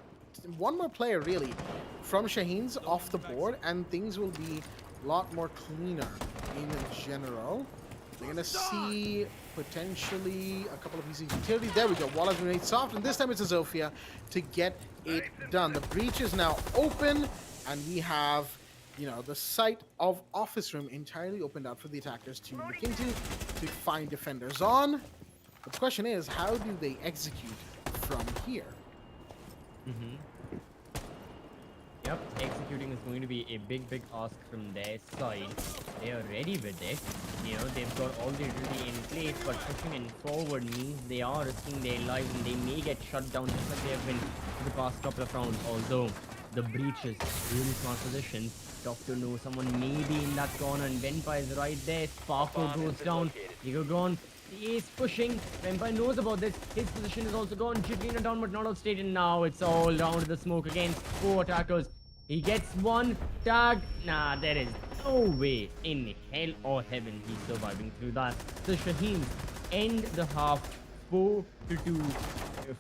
player really from Shaheen's off the board, and things will be a lot more cleaner in general. We're gonna see potentially a couple of easy utilities. There we go. Wall has been made soft, and this time it's a Zofia to get it done. The breach is now open, and we have, the site of office room entirely opened up for the attackers to look into, to find defenders on. The question is, how do they execute from here? Yep, executing is going to be a big, big ask from their side. They are ready with it. They've got all the ability in place, but pushing in forward means they are risking their lives and they may get shut down just like they have been for the past couple of rounds. Although the breach is really smart position. Doctor knows someone may be in that corner, and Venpa is right there. Sparko goes down. Ego gone. He is pushing. Vampire knows about this. His position is also gone. Jiglina down, but not outstayed. And now it's all down to the smoke against 4 attackers. He gets one tag. Nah, there is no way in hell or heaven he's surviving through that. So Shaheen end the half 4-2,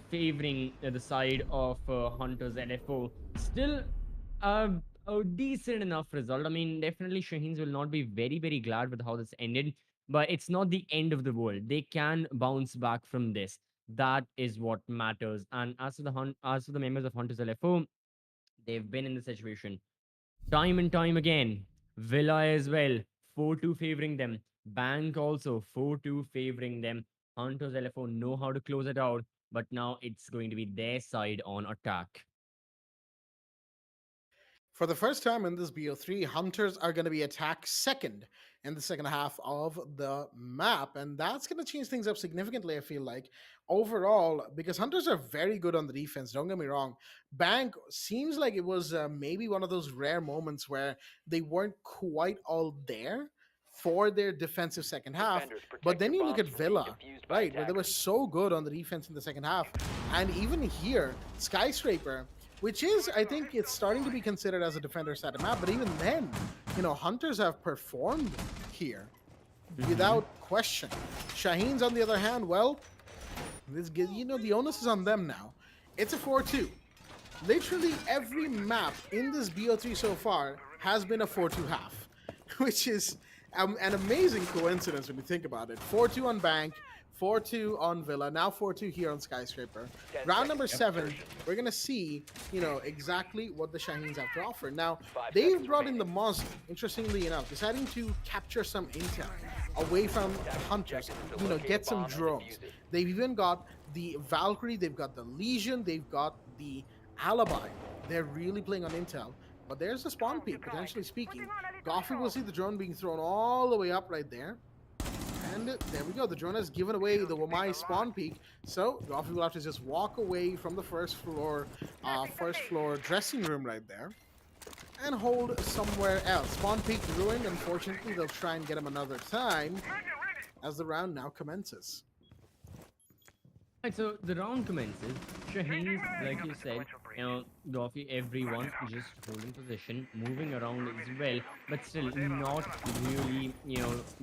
favoring the side of Hunters LFO. Still a decent enough result. I mean, definitely Shaheens will not be very, very glad with how this ended. But it's not the end of the world. They can bounce back from this. That is what matters. And as for the members of Hunters LFO, they've been in the situation time and time again. Villa as well, 4-2 favoring them. Bank also 4-2 favoring them. Hunters LFO know how to close it out, but now it's going to be their side on attack. For the first time in this BO3, Hunters are going to be attacked second in the second half of the map. And that's going to change things up significantly, I feel like, overall, because Hunters are very good on the defense. Don't get me wrong. Bank seems like it was maybe one of those rare moments where they weren't quite all there for their defensive second half. But then you look at Villa, right, where they were so good on the defense in the second half. And even here, Skyscraper, which is, I think, it's starting to be considered as a defender-sided map. But even then, Hunters have performed here without question. Shaheen's, on the other hand, well, the onus is on them now. It's a 4-2. Literally every map in this BO3 so far has been a 4-2 half, which is an amazing coincidence when you think about it. 4-2 on Bank, 4-2 on Villa, now 4-2 here on Skyscraper. Round number 7, we're going to see, exactly what the Shaheens have to offer. Now, they've brought in the Moz, interestingly enough, deciding to capture some intel away from Hunters, get some drones. They've even got the Valkyrie, they've got the Legion, they've got the Alibi. They're really playing on intel. But there's a spawn peak, potentially speaking. Goffy will see the drone being thrown all the way up right there. And there we go. The drone has given away the Wamai spawn peak. So Goffy will have to just walk away from the first floor dressing room right there. and hold somewhere else. Spawn peak ruined. Unfortunately, they'll try and get him another time as the round now commences. Right, so the round commences. Shaheen's, like you said, Doffy, everyone just holding position, moving around as well, but still not really,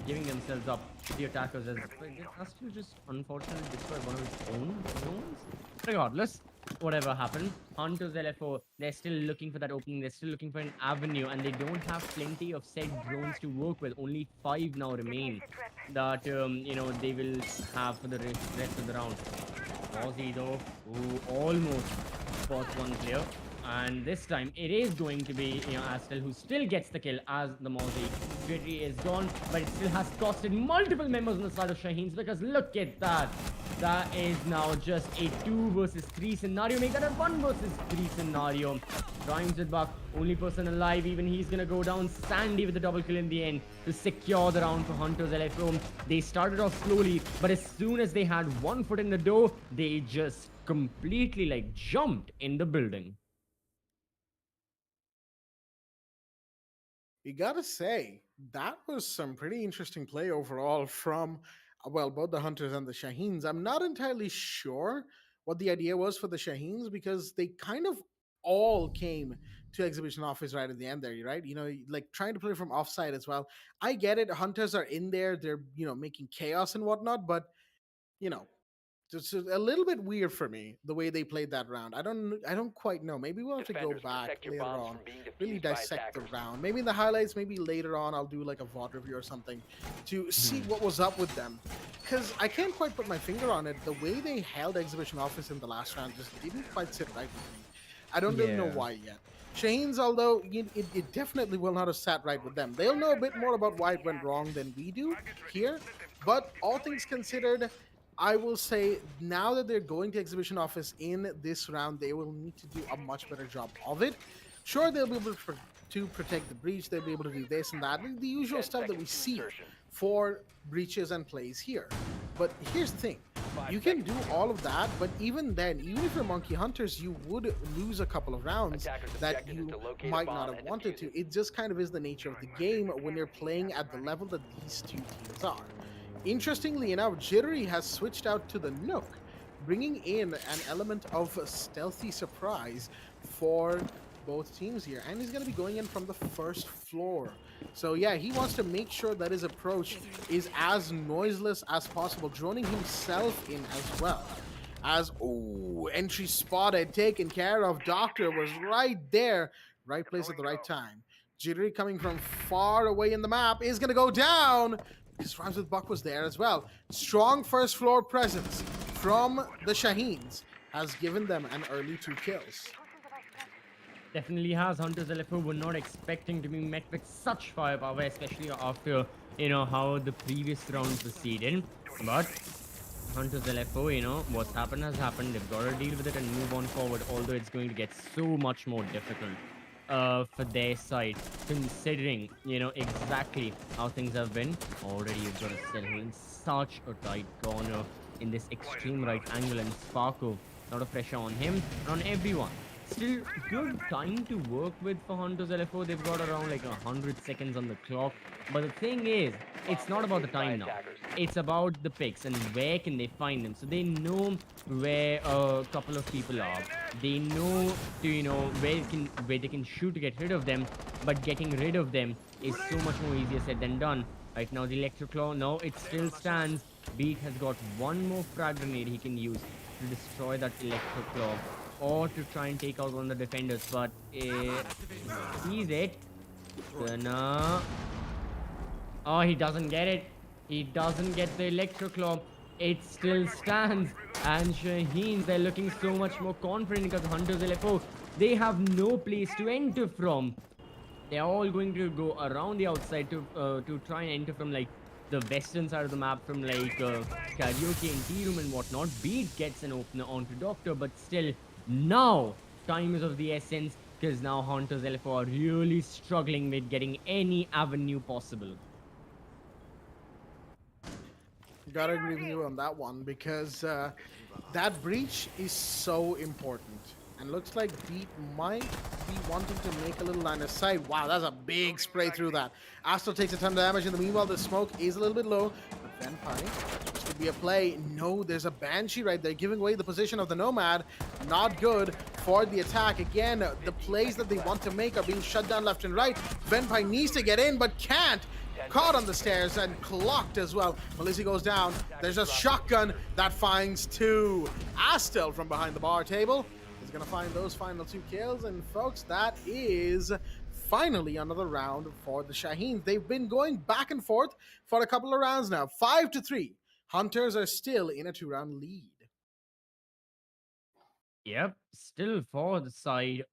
giving themselves up to the attackers as Astro just unfortunately destroyed one of his own zones. Regardless, whatever happened, Hunters LFO, they're still looking for that opening, they're still looking for an avenue, and they don't have plenty of said drones to work with. Only 5 now remain that, they will have for the rest of the round. Mozzie though, who almost spots one player. And this time it is going to be, Astel who still gets the kill as the Mozzie. Jittery is gone, but it still has costed multiple members on the side of Shaheen's because look at that. That is now just a 2 versus 3 scenario. Make that a 1 versus 3 scenario. Rhymes with Buck, only person alive. Even he's gonna go down. Sandy with the double kill in the end to secure the round for Hunters LFO. They started off slowly, but as soon as they had 1 foot in the door, they just completely jumped in the building. You gotta say, that was some pretty interesting play overall from, well, both the Hunters and the Shaheens. I'm not entirely sure what the idea was for the Shaheens because they kind of all came to exhibition office right at the end there, right? Like trying to play from offside as well. I get it. Hunters are in there. They're, making chaos and whatnot, but, you know, it's a little bit weird for me the way they played that round. I don't quite know. Maybe we'll have to go Defenders, back protect your later bombs on, from being really defused by dissect the attackers. round. Maybe in the highlights, maybe later on I'll do like a VOD review or something to see Mhm. what was up with them. Because I can't quite put my finger on it. The way they held exhibition office in the last round just didn't quite sit right with me. I don't really know Yeah. why yet. Shane's, although it definitely will not have sat right with them. They'll know a bit more about why it went wrong than we do here. But all things considered, I will say now that they're going to exhibition office in this round, they will need to do a much better job of it. Sure, they'll be able to protect the breach. They'll be able to do this and that, the usual 10 stuff that we seconds to see insertion. for breaches and plays here. But here's the thing: 5 you can seconds do to all go. of that, but even then, even if you're Monkey Hunters, you would lose a couple of rounds Attackers' that objective is you to locate a might bomb not have and wanted defuse to. it. It just kind of is the nature of the game when you're playing at the level that these two teams are. Interestingly enough, Jittery has switched out to the Nook, bringing in an element of stealthy surprise for both teams here. And he's going to be going in from the first floor. So yeah, he wants to make sure that his approach is as noiseless as possible, droning himself in as well. As, oh, entry spotted, taken care of. Doctor was right there, right place at the right time. Jittery coming from far away in the map is going to go down because Rhymes with Buck was there as well. Strong first floor presence from the Shaheens has given them an early 2 kills. Definitely has. Hunters LFO were not expecting to be met with such firepower, especially after, how the previous round proceeded. But Hunters LFO, what's happened has happened. They've got to deal with it and move on forward, although it's going to get so much more difficult for their side, considering, exactly how things have been. Already you've got a Selhu in such a tight corner in this extreme right angle, and Sparko, a lot of pressure on him and on everyone. Still good time to work with for Hunters LFO. They've got around 100 seconds on the clock. But the thing is, it's not about the time now. It's about the picks and where can they find them. So they know where a couple of people are. They know to where they can shoot to get rid of them. But getting rid of them is so much more easier said than done. Right now the Electroclaw, no, it still stands. Beat has got one more frag grenade he can use to destroy that Electroclaw, or to try and take out one of the defenders, but sees it. Gonna... Oh, he doesn't get it. He doesn't get the Electroclaw. It still stands. And Shaheen, they're looking so much more confident because Hunters LFO, they have no place to enter from. They're all going to go around the outside to try and enter from the western side of the map, from karaoke and tea room and whatnot. Beat gets an opener onto Doctor, but still now time is of the essence because now Hunters LFO are really struggling with getting any avenue possible. Gotta agree with you on that one because that breach is so important. And looks like Beat might be wanting to make a little line of sight. Wow, that's a big spray through that. Astro takes a ton of damage. In the meanwhile, the smoke is a little bit low. But Vampire, this could be a play. No, there's a Banshee right there, giving away the position of the Nomad. Not good for the attack. Again, the plays that they want to make are being shut down left and right. Vampire needs to get in, but can't. Caught on the stairs and clocked as well. Melissa goes down. There's a shotgun that finds two. Astel from behind the bar table is going to find those final 2 kills. And folks, that is finally another round for the Shaheens. They've been going back and forth for a couple of rounds now. 5-3. Hunters are still in a 2-round lead. Yep, still for the side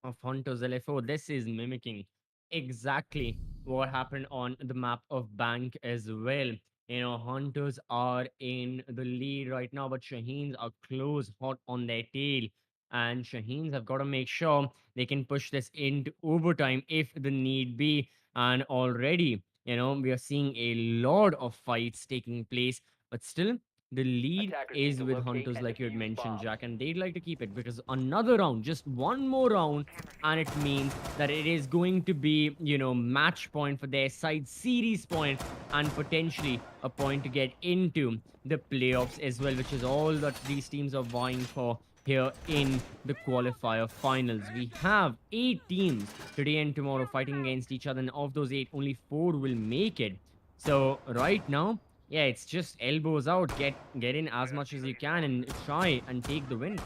of Hunters LFO. This is mimicking exactly what happened on the map of Bank as well. Hunters are in the lead right now, but Shaheens are close, hot on their tail. And Shaheens have got to make sure they can push this into overtime if the need be. And already, we are seeing a lot of fights taking place, but still, the lead Attackers need is to with locate Hunters, and like you had defuse mentioned, bombs. Jack, and they'd like to keep it because another round, just one more round, and it means that it is going to be, match point for their side, series point, and potentially a point to get into the playoffs as well, which is all that these teams are vying for here in the qualifier finals. We have 8 teams today and tomorrow fighting against each other, and of those 8, only 4 will make it. So right now, yeah, it's just elbows out, get in as much as you can and try and take the win. 10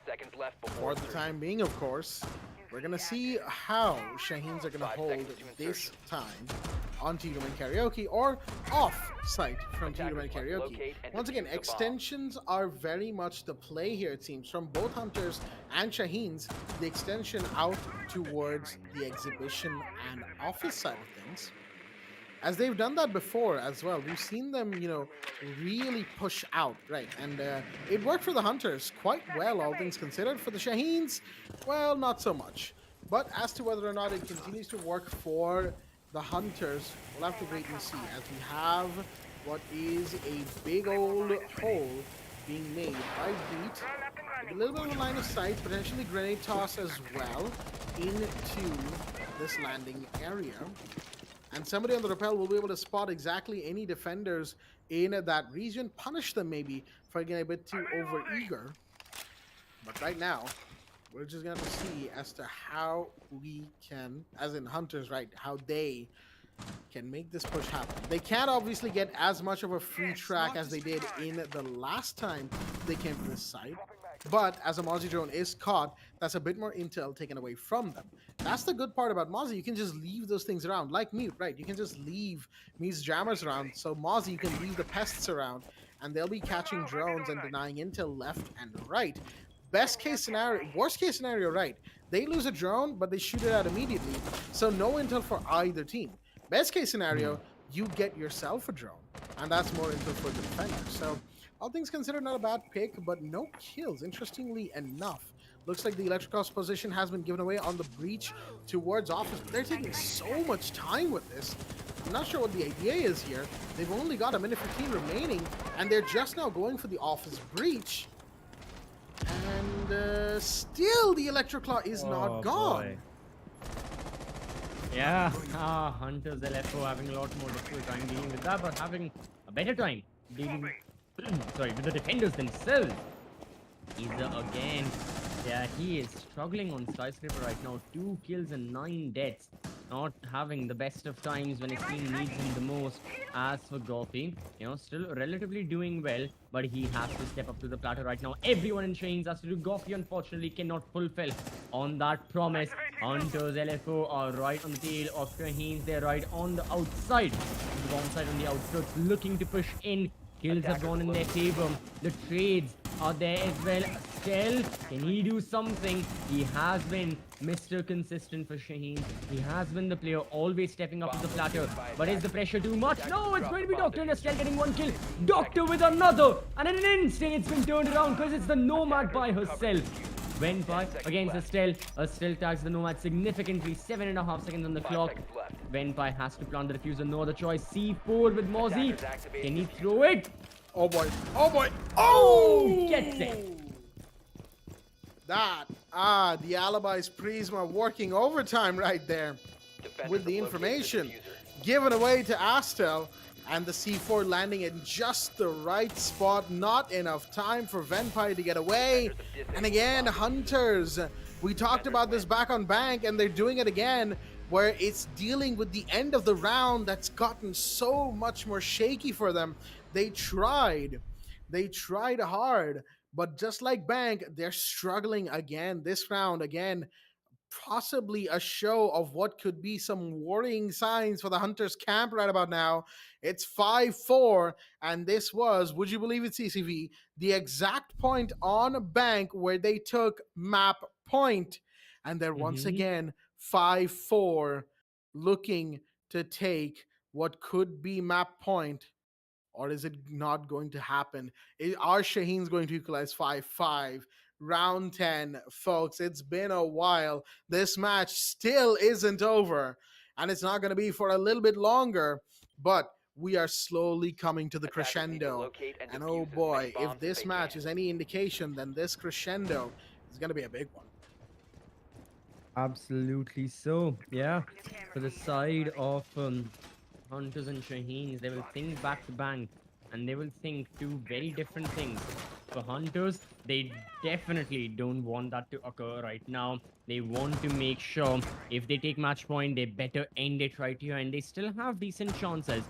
seconds left For before the time being, of course, we're going to see how Shaheens are going to 5 hold seconds to this insertion. time on Team Karaoke or off-site from Team Attackers must Karaoke. locate and Once again, defuse the bomb. extensions are very much the play here, it seems, from both Hunters and Shaheens. The extension out towards the exhibition and office side of things. As they've done that before as well. We've seen them, really push out, right? And it worked for the Hunters quite well, all things considered. For the Shaheens, well, not so much. But as to whether or not it continues to work for the Hunters, we'll have to wait and see, as we have what is a big old hole being made by Beat. With a little bit of a line of sight, potentially grenade toss as well into this landing area. And somebody on the rappel will be able to spot exactly any defenders in that region, punish them maybe for getting a bit too over-eager. But right now, we're just going to see as to how we can, as in Hunters, right, how they can make this push happen. They can't obviously get as much of a free track as they did in the last time they came to this site. But as a Mozzie drone is caught, that's a bit more intel taken away from them. That's the good part about Mozzie. You can just leave those things around, like Mute, right? You can just leave Mute's jammers around. So Mozzie, you can leave the pests around, and they'll be catching drones and denying intel left and right. Best case scenario, worst case scenario, right? They lose a drone, but they shoot it out immediately. So no intel for either team. Best case scenario, you get yourself a drone, and that's more intel for the defender. So all things considered, not a bad pick, but no kills, interestingly enough. Looks like the Electricos position has been given away on the breach towards office. But they're taking so much time with this. I'm not sure what the idea is here. They've only got a minute 15 remaining, and they're just now going for the office breach. And still the Electroclaw is not gone. Boy. Yeah, Hunters LFO having a lot more difficult time dealing with that, but having a better time dealing with the defenders themselves. Either again. Yeah, he is struggling on Skyscraper right now. 2 kills and 9 deaths. Not having the best of times when his team needs him the most. As for Goffy, still relatively doing well, but he has to step up to the platter right now. Everyone in Shaheens has to do. Goffy, unfortunately, cannot fulfill on that promise. Hunters LFO are right on the tail of Shaheens. They're right on the outside. The wrong side on the outskirts, looking to push in. Kills have gone in their favor. The trades are there as well. Still, can he do something? He has been Mr. Consistent for Shaheen. He has been the player always stepping up to the platter. But is the pressure too much? No, it's going to be Doctor and Estelle getting 1 kill. Doctor with another. And in an instant, it's been turned around because it's the Nomad by herself. Went by against Estelle. Estelle tags the Nomad significantly. 7.5 seconds on the clock. Venpai has to plant the diffuser. No other choice. C4 with Mozzie. Can he throw it? Oh boy. Oh boy. Oh! Gets it. The Alibi's Prisma working overtime right there Defenders with the have located information diffuser. given away to Astel, and the C4 landing in just the right spot. Not enough time for Venpai to get away. And again, Hunters. We talked about this back on Bank, and they're doing it again, where it's dealing with the end of the round that's gotten so much more shaky for them. They tried hard, but just like Bank, they're struggling again this round. Again, possibly a show of what could be some worrying signs for the Hunters camp right about now. It's 5-4, and this was, would you believe it, CCV, the exact point on Bank where they took map point. And they're once again 5-4, looking to take what could be map point. Or is it not going to happen? Are Shaheen's going to equalize 5-5? Round 10, folks. It's been a while. This match still isn't over, and it's not going to be for a little bit longer, but we are slowly coming to the Attackers need to crescendo. locate and And defuse oh as many boy, bombs if as this they match can. is any indication, then this crescendo is going to be a big one. Absolutely so. Yeah. For the side of Hunters and Shaheens, they will think back to Bank, and they will think two very different things. For Hunters, they definitely don't want that to occur right now. They want to make sure if they take match point, they better end it right here, and they still have decent chances,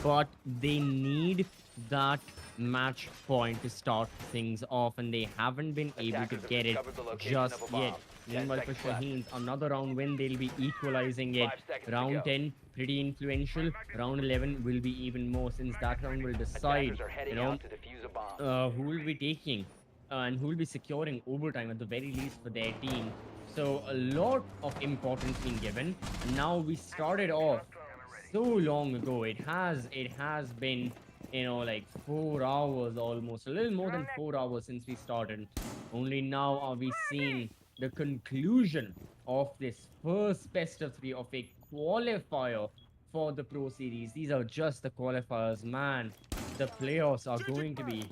but they need that match point to start things off, and they haven't been able to Attackers have get it discovered the location just of a bomb. yet. 10 Meanwhile, for seconds left. Shaheens, another round win, they'll be equalizing it. 5 seconds to Round go. 10, pretty influential. Round 11 will be even more, since that round will decide, Attackers are heading out to defuse a bomb. who will be taking and who will be securing overtime at the very least for their team. So a lot of importance being given. And now we started off so long ago. It has been, like 4 hours almost, a little more than 4 hours since we started. Only now are we seeing the conclusion of this first best of 3 of a qualifier for the Pro Series. These are just the qualifiers, man. The playoffs are going to be,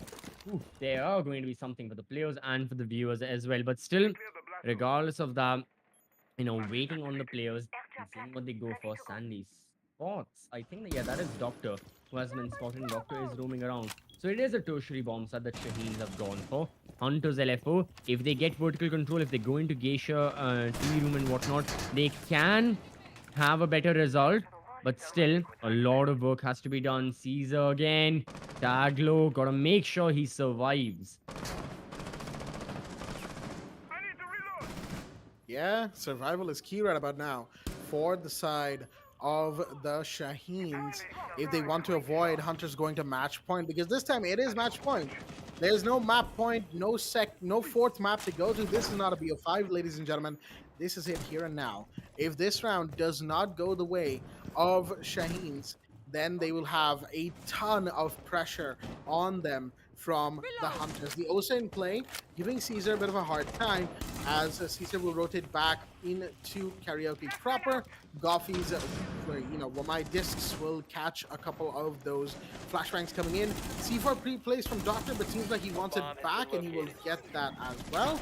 they are going to be something for the players and for the viewers as well. But still, regardless of that, waiting on the players and seeing what they go for. Sandy spots. I think, yeah, that is Doctor who has been spotted. Doctor is roaming around. So it is a tertiary bomb set that Shaheens have gone for. Hunters LFO, if they get vertical control, if they go into Geisha, TV room and whatnot, they can have a better result. But still, a lot of work has to be done. Caesar again. Tag low. Gotta make sure he survives. Yeah, survival is key right about now for the side of the Shaheens if they want to avoid Hunters going to match point, because this time it is match point. There's no map point, no fourth map to go to. This is not a BO5, ladies and gentlemen. This is it here and now. If this round does not go the way of Shaheens, then they will have a ton of pressure on them from the Hunters. The Osa in play, giving Caesar a bit of a hard time, as Caesar will rotate back into Karaoke proper. Goffy's, my discs will catch a couple of those flashbangs coming in. C4 pre-plays from Doctor, but seems like he wants it back, and he will get that as well.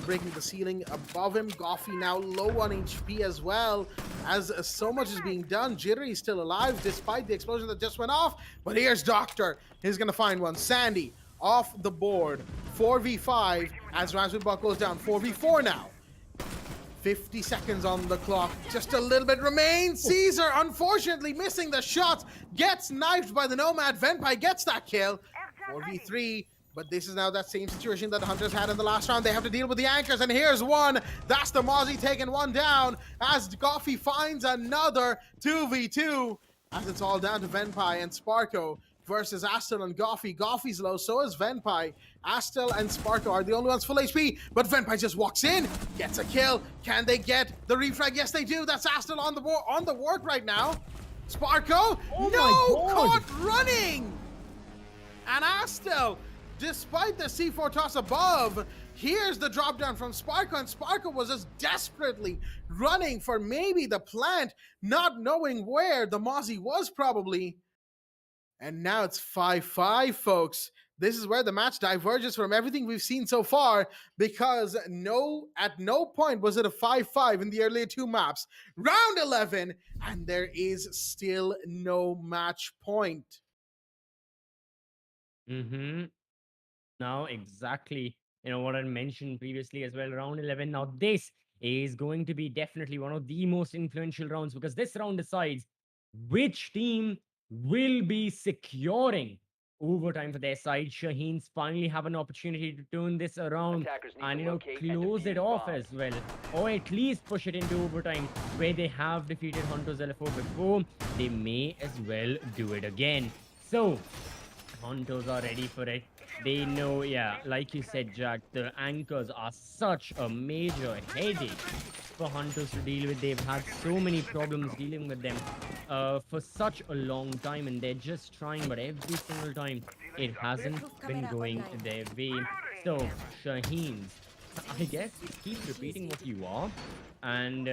Breaking the ceiling above him. Goffy now low on HP as well, as so much is being done. Jittery is still alive despite the explosion that just went off, but here's Doctor. He's gonna find one. Sandy off the board. 4v5 as Raspberry goes down. 4v4 now. 50 seconds on the clock. Just a little bit remains. Caesar, unfortunately, missing the shot. Gets knifed by the Nomad. Venpai gets that kill. 4v3. But this is now that same situation that the Hunters had in the last round. They have to deal with the anchors, and here's one. That's the Mozzie taking one down as Goffy finds another 2v2. As it's all down to Venpai and Sparko versus Astel and Goffy. Goffy's low, so is Venpai. Astel and Sparko are the only ones full HP, but Venpai just walks in, gets a kill. Can they get the refrag? Yes, they do. That's Astel on the work right now. Sparko, caught running! And Astel, despite the C4 toss above, here's the drop down from Sparko, and Sparko was just desperately running for maybe the plant, not knowing where the Mozzie was probably. And now it's 5-5, folks. This is where the match diverges from everything we've seen so far because at no point was it a 5-5 in the earlier two maps. Round 11, and there is still no match point. Mm-hmm. Now, exactly, what I mentioned previously as well, round 11. Now, this is going to be definitely one of the most influential rounds because this round decides which team will be securing overtime for their side. Shaheens finally have an opportunity to turn this around Attackers need and, to locate and close it defuse off bombs. as well, or at least push it into overtime where they have defeated Hunters LFO before. They may as well do it again. So, Hunters are ready for it. They know, yeah, like you said, Jack, the anchors are such a major headache for Hunters to deal with. They've had so many problems dealing with them for such a long time, and they're just trying, but every single time it hasn't Bluetooth been camera going online. their way. So, Shaheens, I guess keep repeating what you are. And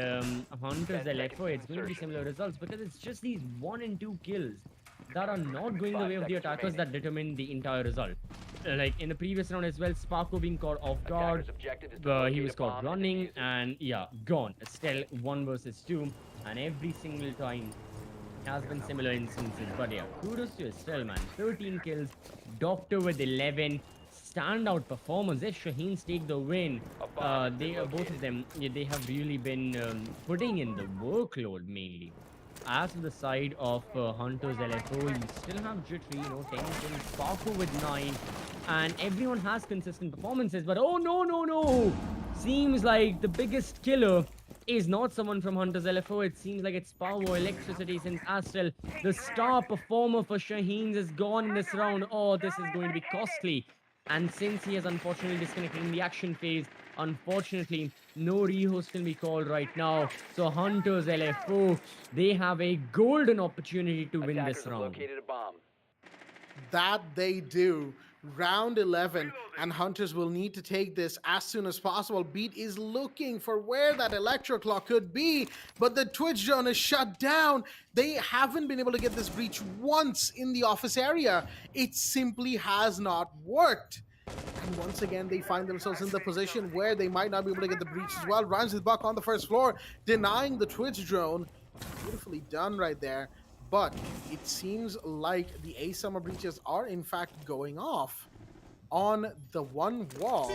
Hunters 10 seconds LFO, to it's going to be insertion. similar results because it's just these 1 and 2 kills that are not going the 5 way of the seconds attackers remaining. that determine the entire result. Like in the previous round as well, Sparko being caught off guard. Attackers' objective is to He locate was a caught bomb and running, defuse it. and yeah, gone. Still 1 versus 2, and every single time has been similar instances. But yeah, kudos to Estelle, man. 13 kills, Doctor with 11. Standout performance. If Shaheens take the win, A bomb has been they both of located. them, yeah, they have really been putting in the workload mainly. As for the side of Hunters LFO, you still have Jitri, 10 kills, Sparko with 9, and everyone has consistent performances. But oh no, no, no! Seems like the biggest killer is not someone from Hunters LFO. It seems like it's Power Electricity since Astel, the star performer for Shaheens, is gone in this round. Oh, this is going to be costly. And since he has unfortunately disconnected in the action phase, unfortunately, no rehost can be called right now. So Hunters LFO, they have a golden opportunity to win Attackers this have round. located a bomb. That they do. Round 11, and Hunters will need to take this as soon as possible. Beat is looking for where that electro clock could be, but the Twitch drone is shut down. They haven't been able to get this breach once in the office area. It simply has not worked. And once again, they find themselves in the position where they might not be able to get the breach as well. Rhymes with Buck on the first floor, denying the Twitch drone. Beautifully done right there. But it seems like the A summer breaches are in fact going off on the one wall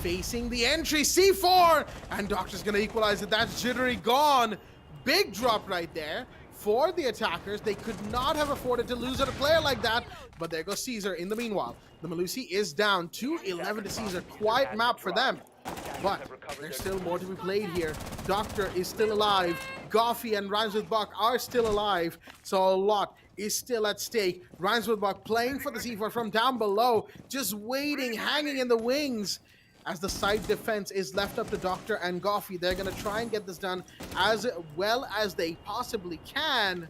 facing the entry. C4! And Doctor's gonna equalize it. That's Jittery gone. Big drop right there for the attackers. They could not have afforded to lose at a player like that. But there goes Caesar in the meanwhile. The Malusi is down 2-11 to Caesar. Quiet map for them. But there's still more to be played here. Doctor is still alive. Goffy and Rhymes with Buck are still alive. So a lot is still at stake. Rhymes with Buck playing for the C4 from down below. Just waiting, hanging in the wings. As the side defense is left up to Doctor and Goffy. They're going to try and get this done as well as they possibly can.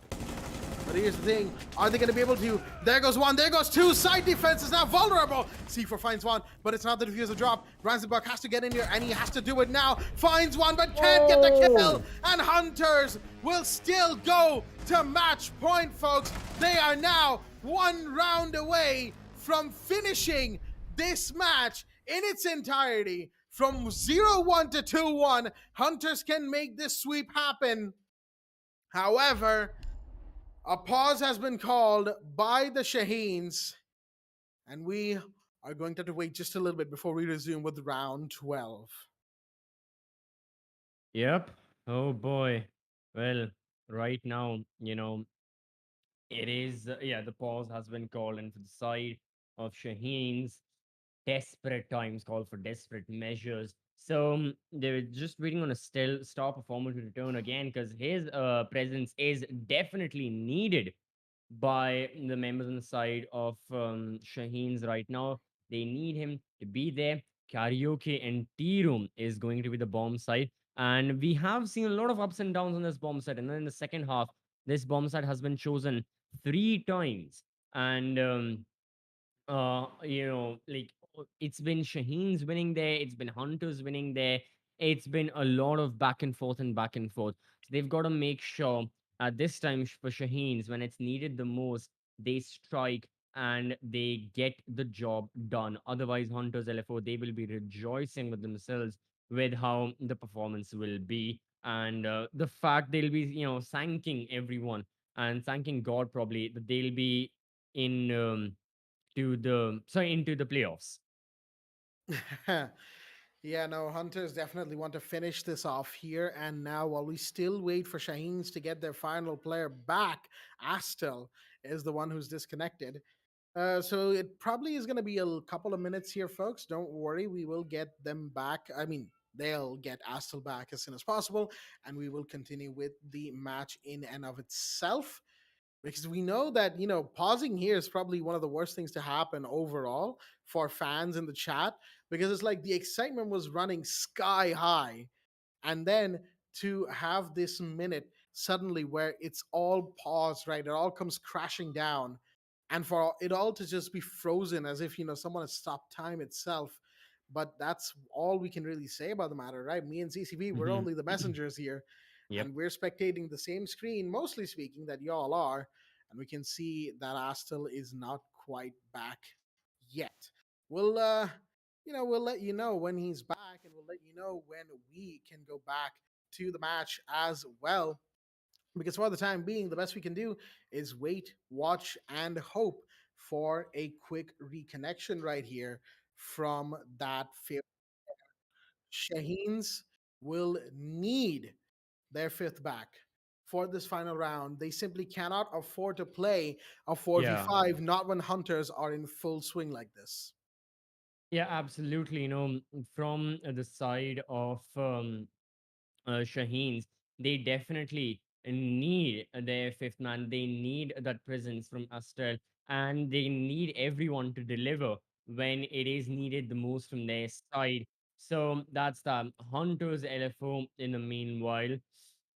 But here's the thing, are they going to be able to? There goes one, there goes two, side defense is now vulnerable. C4 finds one, but it's not the diffuser drop. Buck has to get in here, and he has to do it now. Finds one, but can't get the kill. And Hunters will still go to match point, folks. They are now 1 round away from finishing this match in its entirety. From 0-1 to 2-1, Hunters can make this sweep happen. However, a pause has been called by the Shaheens, and we are going to have to wait just a little bit before we resume with round 12. Yep. Oh boy. Well, right now, it is, yeah, the pause has been called, and for the side of Shaheen's, desperate times call for desperate measures. So they're just waiting on a still star performer to return again because his presence is definitely needed by the members on the side of Shaheen's right now. They need him to be there. Karaoke and Tea Room is going to be the bomb site. And we have seen a lot of ups and downs on this bomb site. And then in the second half, this bomb site has been chosen 3 times. And it's been Shaheen's winning there, it's been Hunters winning there, it's been a lot of back and forth and back and forth. So they've got to make sure at this time for Shaheen's when it's needed the most they strike and they get the job done. Otherwise, Hunters LFO, they will be rejoicing with themselves with how the performance will be. And the fact they'll be, thanking everyone and thanking God probably that they'll be in into the playoffs. Yeah, no, Hunters definitely want to finish this off here. And now, while we still wait for Shaheens to get their final player back, Astel is the one who's disconnected. So it probably is going to be a couple of minutes here, folks. Don't worry, we will get them back. I mean, they'll get Astel back as soon as possible, and we will continue with the match in and of itself. Because we know that, pausing here is probably one of the worst things to happen overall for fans in the chat, because it's like the excitement was running sky high, and then to have this minute suddenly where it's all paused, right? It all comes crashing down, and for it all to just be frozen as if someone has stopped time itself. But that's all we can really say about the matter, right? Me and CCV, we're Hmm. only the messengers here, Yep. and we're spectating the same screen, mostly speaking, that y'all are, and we can see that Astel is not quite back yet. We'll we'll let you know when he's back, and we'll let you know when we can go back to the match as well. Because for the time being, the best we can do is wait, watch, and hope for a quick reconnection right here from that fifth. Shaheens will need their fifth back for this final round. They simply cannot afford to play a Yeah. 4v5, not when Hunters are in full swing like this. Yeah, absolutely. From the side of Shaheens, they definitely need their fifth man. They need that presence from Astel, and they need everyone to deliver when it is needed the most from their side. So that's the Hunters LFO in the meanwhile.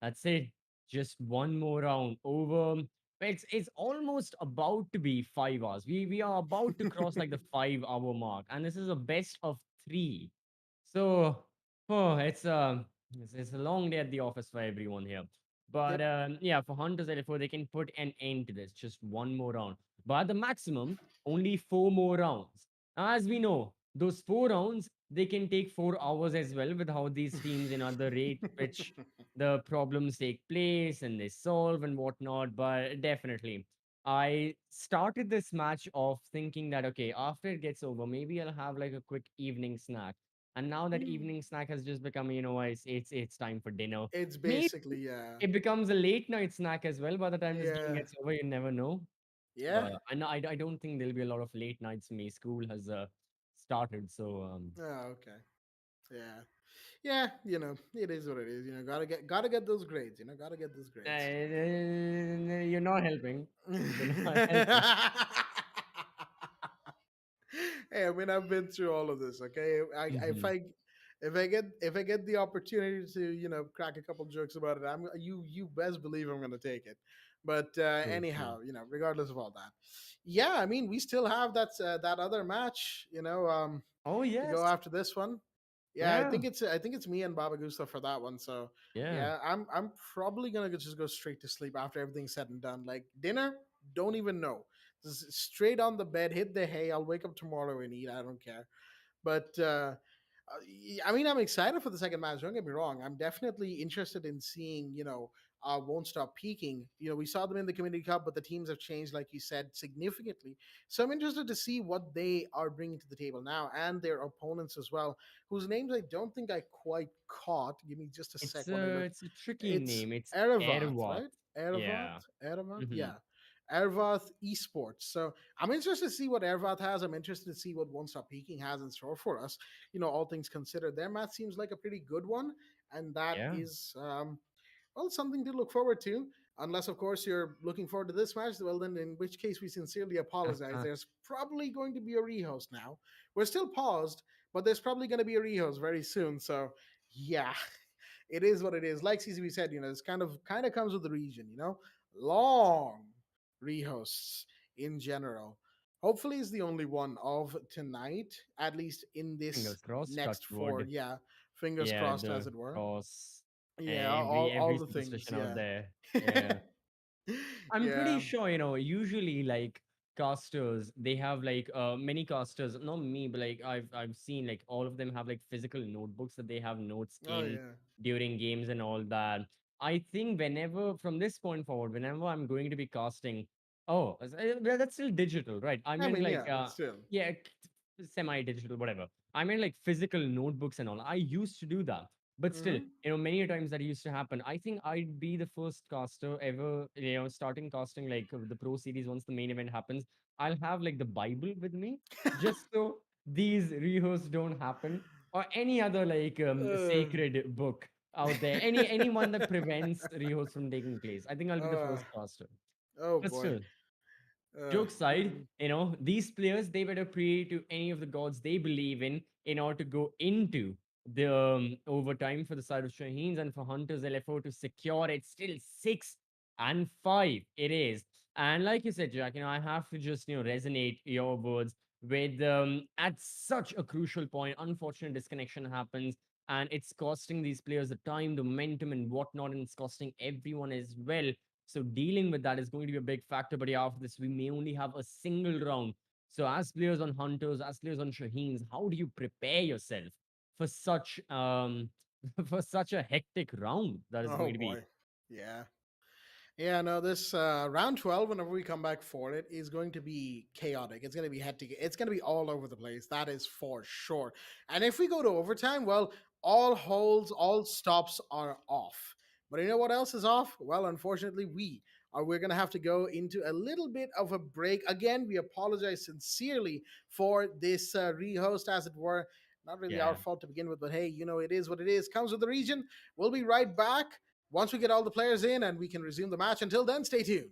That's it. Just one more round over. It's almost about to be 5 hours. We are about to cross like the 5 hour mark, and this is a best of three. So it's a long day at the office for everyone here. But Yep. yeah, for Hunters LFO, they can put an end to this. Just one more round. But at the maximum, only four more rounds. As we know, those 4 rounds, they can take 4 hours as well with how these teams in other rate which the problems take place and they solve and whatnot. But definitely, I started this match off thinking that okay, after it gets over, maybe I'll have like a quick evening snack. And now that evening snack has just become, it's time for dinner. It's Maybe basically, yeah. it becomes a late night snack as well by the time this game Yeah. gets over. You never know. Yeah. But I don't think there'll be a lot of late nights for me. School has started, so Oh, okay. Yeah. Yeah, it is what it is. Gotta get those grades, gotta get those grades. you're not helping. You're not helping. Hey, I mean, I've been through all of this. Okay, Mhm. if I get the opportunity to crack a couple jokes about it, you best believe I'm gonna take it. But True, true. anyhow, regardless of all that, yeah, I mean, we still have that other match, Oh to go yes, after this one. Yeah, yeah, I think it's me and Baba Gusta for that one. So yeah. yeah, I'm probably gonna just go straight to sleep after everything's said and done. Like dinner, don't even know. Just straight on the bed, hit the hay. I'll wake up tomorrow and eat. I don't care. But I mean, I'm excited for the second match. Don't get me wrong. I'm definitely interested in seeing, Won't Stop Peaking. We saw them in the Community Cup, but the teams have changed, like you said, significantly. So I'm interested to see what they are bringing to the table now and their opponents as well, whose names I don't think I quite caught. Give me just a sec It's while I a look. it's a tricky It's name. It's Airavath, Airavath. right? Airavath? Yeah. Airavath? Hmm. Yeah. Airavath Esports. So I'm interested to see what Airavath has. I'm interested to see what Won't Stop Peaking has in store for us. All things considered, their math seems like a pretty good one, and that Yeah. is well, something to look forward to. Unless, of course, you're looking forward to this match, well, then in which case we sincerely apologize. There's probably going to be a rehost now. We're still paused, but there's probably going to be a rehost very soon. So, yeah, it is what it is. Like CCB said, it's kind of comes with the region. Long rehosts in general. Hopefully, is the only one of tonight, at least in this Fingers crossed, touch next four. wood. Yeah, fingers Yeah, crossed, the as it were. cross, Yeah, every all every the things. superstition out Yeah. there. Yeah. I'm pretty Yeah. sure, usually like casters, they have like many casters, not me, but like I've seen like all of them have like physical notebooks that they have notes Oh in yeah. during games and all that. I think whenever from this point forward, whenever I'm going to be casting, well, that's still digital, right? I I meant mean, like yeah, but still. yeah, semi-digital, whatever. I meant like physical notebooks and all. I used to do that. But still, Hmm. many a times that used to happen. I think I'd be the first caster ever, starting casting like the pro series once the main event happens. I'll have like the Bible with me just so these rehearsals don't happen, or any other like uh, sacred book out there. Anyone that prevents rehearsals from taking place. I think I'll be the uh, first caster. oh But boy. still, joke aside, Mhm. these players, they better pray to any of the gods they believe in order to go into the overtime for the side of Shaheens and for Hunters LFO to secure it. Still 6-5 it is. And like you said, Jack, I have to just, resonate your words with at such a crucial point, unfortunate disconnection happens and it's costing these players the time, the momentum and whatnot, and it's costing everyone as well. So dealing with that is going to be a big factor. But yeah, after this, we may only have a single round. So as players on Hunters, as players on Shaheens, how do you prepare yourself for such for such a hectic round that is Oh going to be? boy. Yeah. Yeah, no, this round 12, whenever we come back for it, is going to be chaotic. It's going to be hectic. It's going to be all over the place. That is for sure. And if we go to overtime, well, all holds, all stops are off. But you know what else is off? Well, unfortunately, we're going to have to go into a little bit of a break. Again, we apologize sincerely for this rehost, as it were. Not really our Yeah. fault to begin with, but hey, it is what it is. Comes with the region. We'll be right back once we get all the players in and we can resume the match. Until then, stay tuned.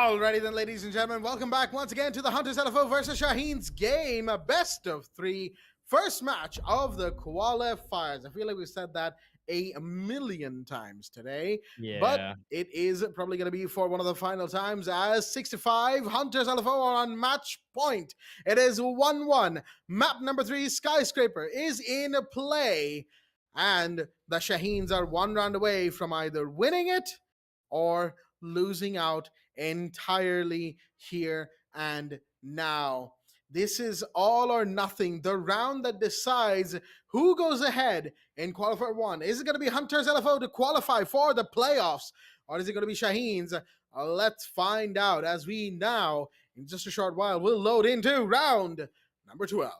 Alrighty then, ladies and gentlemen, welcome back once again to the Hunters LFO versus Shaheen's game, a best of three, first match of the qualifiers. I feel like we've said that a million times today, but Yeah. it is probably going to be for one of the final times as 65 Hunters LFO are on match point. It is 1-1. Map number 3, Skyscraper, is in play, and the Shaheens are one round away from either winning it or losing out entirely here and now. This is all or nothing, the round that decides who goes ahead in qualifier 1. Is it going to be Hunters LFO to qualify for the playoffs, or is it going to be Shaheens? Let's find out as we now, in just a short while, will load into round number 12.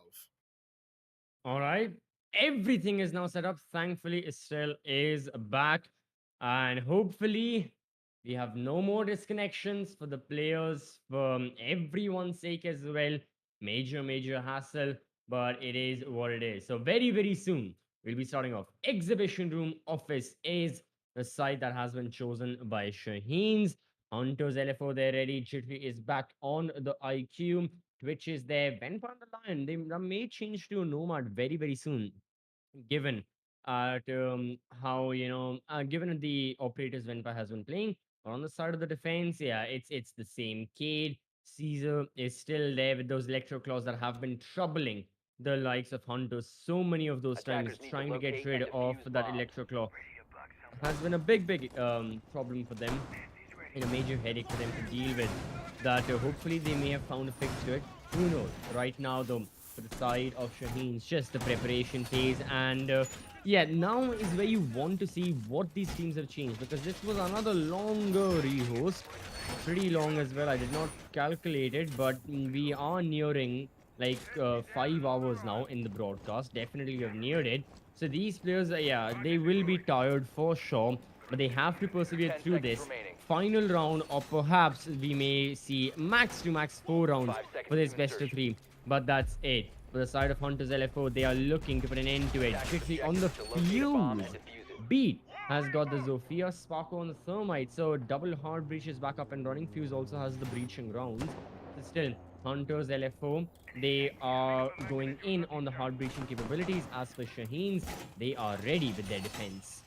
All right. Everything is now set up. Thankfully, Estelle is back. And hopefully, we have no more disconnections for the players, for everyone's sake as well. Major hassle, but it is what it is. So, very soon, we'll be starting off. Exhibition Room Office is the site that has been chosen by Shaheens. Hunters LFO, they're ready. Jittery is back on the IQ. Twitch is there. Venpa and the Lion, they may change to a Nomad very soon, given how given the operators Venpa has been playing. But on the side of the defense, yeah, it's the same. Cade Caesar is still there with those electro claws that have been troubling the likes of Hunters so many of those times. Attackers need to Trying to get locate rid and of defuse that bombs. electro claw has been a big problem for them, and a major headache for them to deal with. That hopefully they may have found a fix to it. Who knows? Right now, though, for the side of Shaheen's, just the preparation phase, and yeah, now is where you want to see what these teams have changed, because this was another longer rehost, pretty long as well. I did not calculate it, but we are nearing like 5 hours now in the broadcast. Definitely, we have neared it. So these players, yeah, they will be tired for sure, but they have to persevere 10 through seconds this remaining. final round, or perhaps we may see max to max 4 rounds 5 seconds for this to best of insertion. 3. But that's it. For the side of Hunters LFO, they are looking to put an end to it. Attackers' Jittery on the objective is to locate a bomb and fuse. defuse it. Beat has got the Zofia, Sparko on the Thermite. So double hard breach is back up and running. Fuse also has the breaching rounds. So still, Hunters LFO, they are going in on the hard breaching capabilities. As for Shaheens, they are ready with their defense.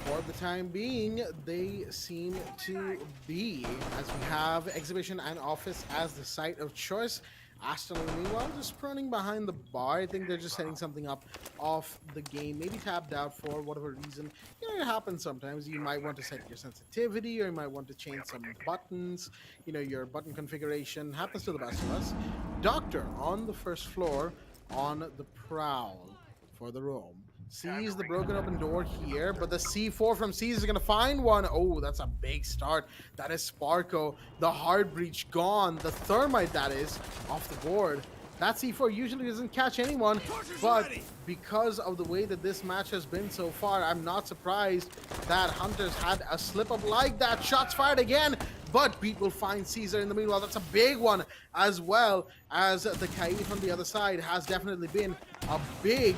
For the time being, they seem to be, as we have Exhibition and Office as the site of choice. Aston, meanwhile, just running behind the bar. I think they're just setting something up off the game, maybe tapped out for whatever reason. You know, it happens sometimes. You might want to set your sensitivity, or you might want to change some buttons. You know, your button configuration happens to the best of us. Doctor on the first floor on the prowl for the roam. Sees the broken open door here, but the C4 from Seas is going to find one. Oh, that's a big start. That is Sparko. The hard breach gone. The thermite, that is, off the board. That C4 usually doesn't catch anyone, but because of the way that this match has been so far, I'm not surprised that Hunters had a slip-up like that. Shots fired again, but Beat will find Caesar in the meanwhile. That's a big one, as well as the Kaid on the other side has definitely been a big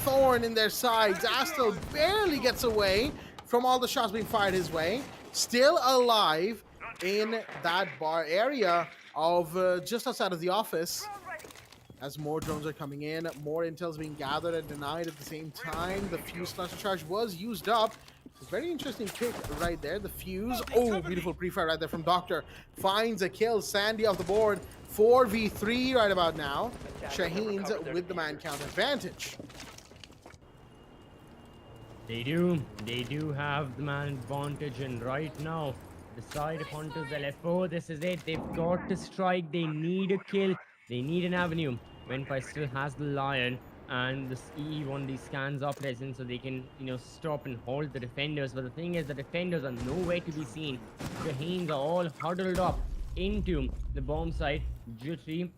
thorn in their sides. Astel barely gets away from all the shots being fired his way. Still alive in that bar area of just outside of the office. As more drones are coming in, more intel's being gathered and denied at the same time. The fuse cluster charge was used up. Very interesting pick right there. The fuse. Oh, beautiful pre-fire right there from Doctor. Finds a kill. Sandy off the board. 4v3 right about now. Shaheen's with the man count advantage. They do have the man advantage, and right now, the side of Hunters LFO, this is it. They've got to strike. They need a kill. They need an avenue. Venpai still has the Lion, and this EE1D scans are present, so they can, stop and hold the defenders. But the thing is, the defenders are nowhere to be seen. Shaheens are all huddled up into the bomb site. Jittery,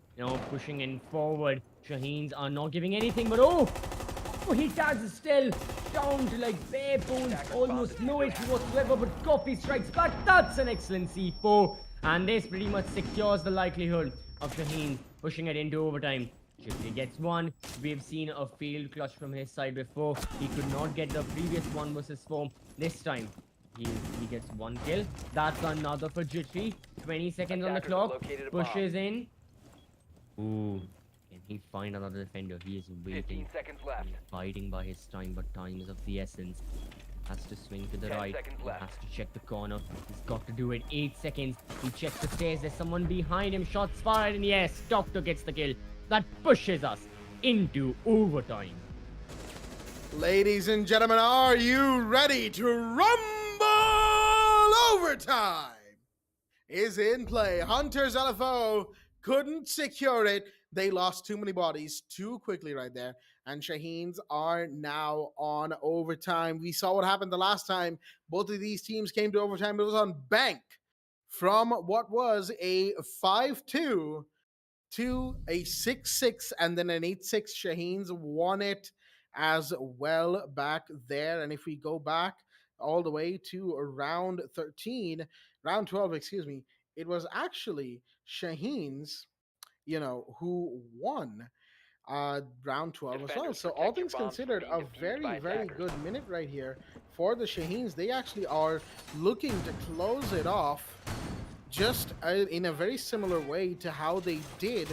pushing in forward. Shaheens are not giving anything, but oh, he tags still down to like bare bones, almost no HP whatsoever, but coffee strikes back. That's an excellent C4, and this pretty much secures the likelihood of Shaheen pushing it into overtime. Jittery gets one. We've seen a failed clutch from his side before. He could not get the previous 1 versus 4. This time, He gets 1 kill. That's another for Jittery. 20 seconds on the Attackers have clock. located a bomb. Pushes in. Ooh. Can he find another defender? He is 15 waiting. seconds left. He's biding by his time, but time is of the essence. Has to swing to the 10 right. seconds He left. has to check the corner. He's got to do it. 8 seconds. He checks the stairs. There's someone behind him. Shots fired, and yes, Doctor gets the kill. That pushes us into overtime. Ladies and gentlemen, are you ready to rumble? Overtime is in play. Hunters LFO couldn't secure it. They lost too many bodies too quickly right there. And SHAHEENs are now on overtime. We saw what happened the last time both of these teams came to overtime. It was on bank from what was a 5-2 to a 6-6 and then an 8-6. SHAHEENs won it as well back there. And if we go back all the way to round 12, excuse me, it was actually SHAHEENs, who won round 12 as well. So all things considered, a very, very good minute right here for the SHAHEENs. They actually are looking to close it off just in a very similar way to how they did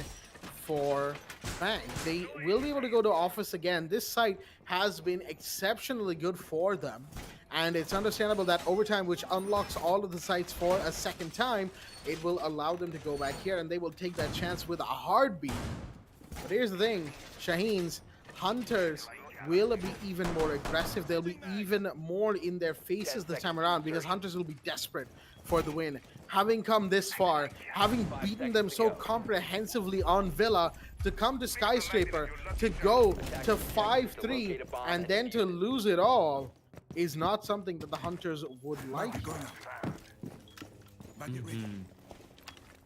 for Bank. They will be able to go to office again. This site has been exceptionally good for them, and it's understandable that overtime, which unlocks all of the sites for a second time, it will allow them to go back here, and they will take that chance with a heartbeat. But here's the thing, SHAHEENs, Hunters will be even more aggressive. They'll be even more in their faces this time around because Hunters will be desperate for the win. Having come this far, having beaten them so comprehensively on Villa, to come to Skyscraper, to go to 5-3, and then to lose it all is not something that the Hunters would like.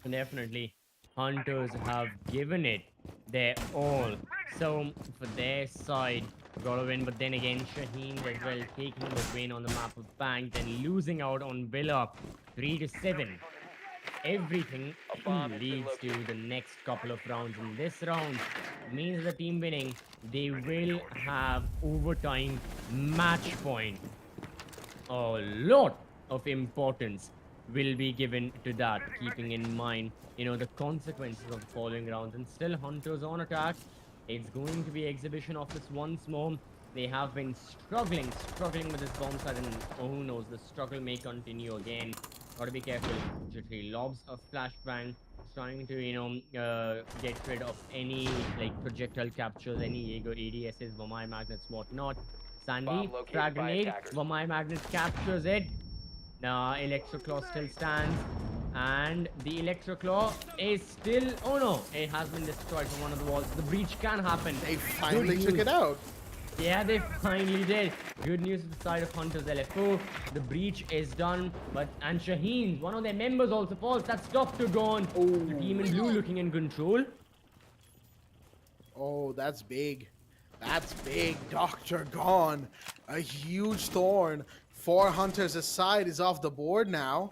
Definitely, Hunters have given it their all. So for their side, gotta win. But then again, SHAHEEN as well taking the win on the map of Bank, then losing out on Villa 3-7. Everything leads to the next couple of rounds. In this round means the team winning, they will have overtime match point. A lot of importance will be given to that, keeping in mind, the consequences of the following rounds. And still Hunters on attack. It's going to be exhibition of this once more. They have been struggling with this bomb side, and who knows, the struggle may continue again. Gotta be careful. Jittery lobs a flashbang, trying to, get rid of any, projectile captures, any Jaeger ADSs, Vamai magnets, whatnot. Sandy, frag grenade, Vamai magnet captures it. Electroclaw still stands, and the Electroclaw is still... Oh no, it has been destroyed from one of the walls. The breach can happen. They finally took it out. Yeah, they finally did. Good news to the side of Hunters LFO. The breach is done, and SHAHEEN, one of their members also falls. That's Doctor gone. Oh, the team in blue looking in control. Oh, that's big. That's big. Doctor gone. A huge thorn for Hunters. The side is off the board now,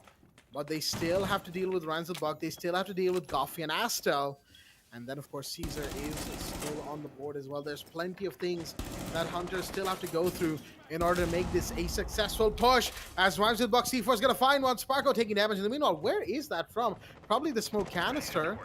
but they still have to deal with Ranzelbuck. They still have to deal with Goffy and Astel. And then, of course, Caesar is still on the board as well. There's plenty of things that Hunters still have to go through in order to make this a successful push. As Ranzelbuck C4 is going to find one. Sparko taking damage. In the meanwhile, where is that from? Probably the smoke canister.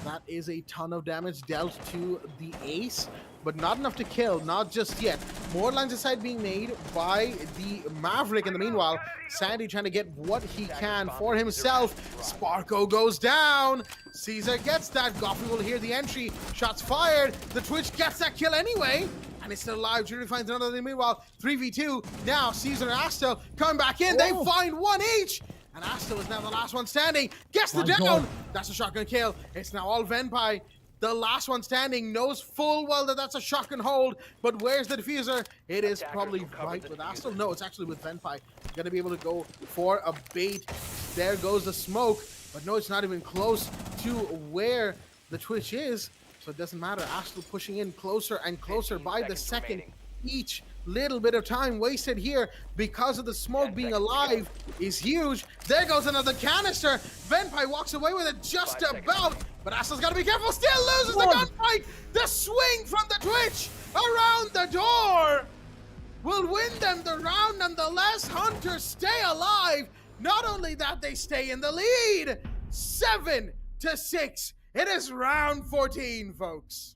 That is a ton of damage dealt to the ace, but not enough to kill, not just yet. More lines of sight being made by the Maverick. In the meanwhile, Sandy trying to get what he can for himself. Sparko goes down. Caesar gets that. Goffy will hear the entry. Shots fired. The Twitch gets that kill anyway. And it's still alive. Jury finds another. In the meanwhile, 3v2. Now Caesar and Astel come back in. They find one each. And Astel is now the last one standing. Gets the down. That's a shotgun kill. It's now all Venpai. The last one standing knows full well that that's a shotgun hold, but where's the diffuser? It is probably right with Astel. No, it's actually with Venpai. Gonna be able to go for a bait. There goes the smoke, but no, it's not even close to where the Twitch is, so it doesn't matter. Astel pushing in closer and closer by the second. Each little bit of time wasted here because of the smoke being alive is huge. There goes another canister. Venpai walks away with it just about, but Astel's got to be careful. Still loses the gunfight. The swing from the Twitch around the door. will win them the round nonetheless. Hunters stay alive. Not only that, they stay in the lead. 7-6. It is round 14, folks.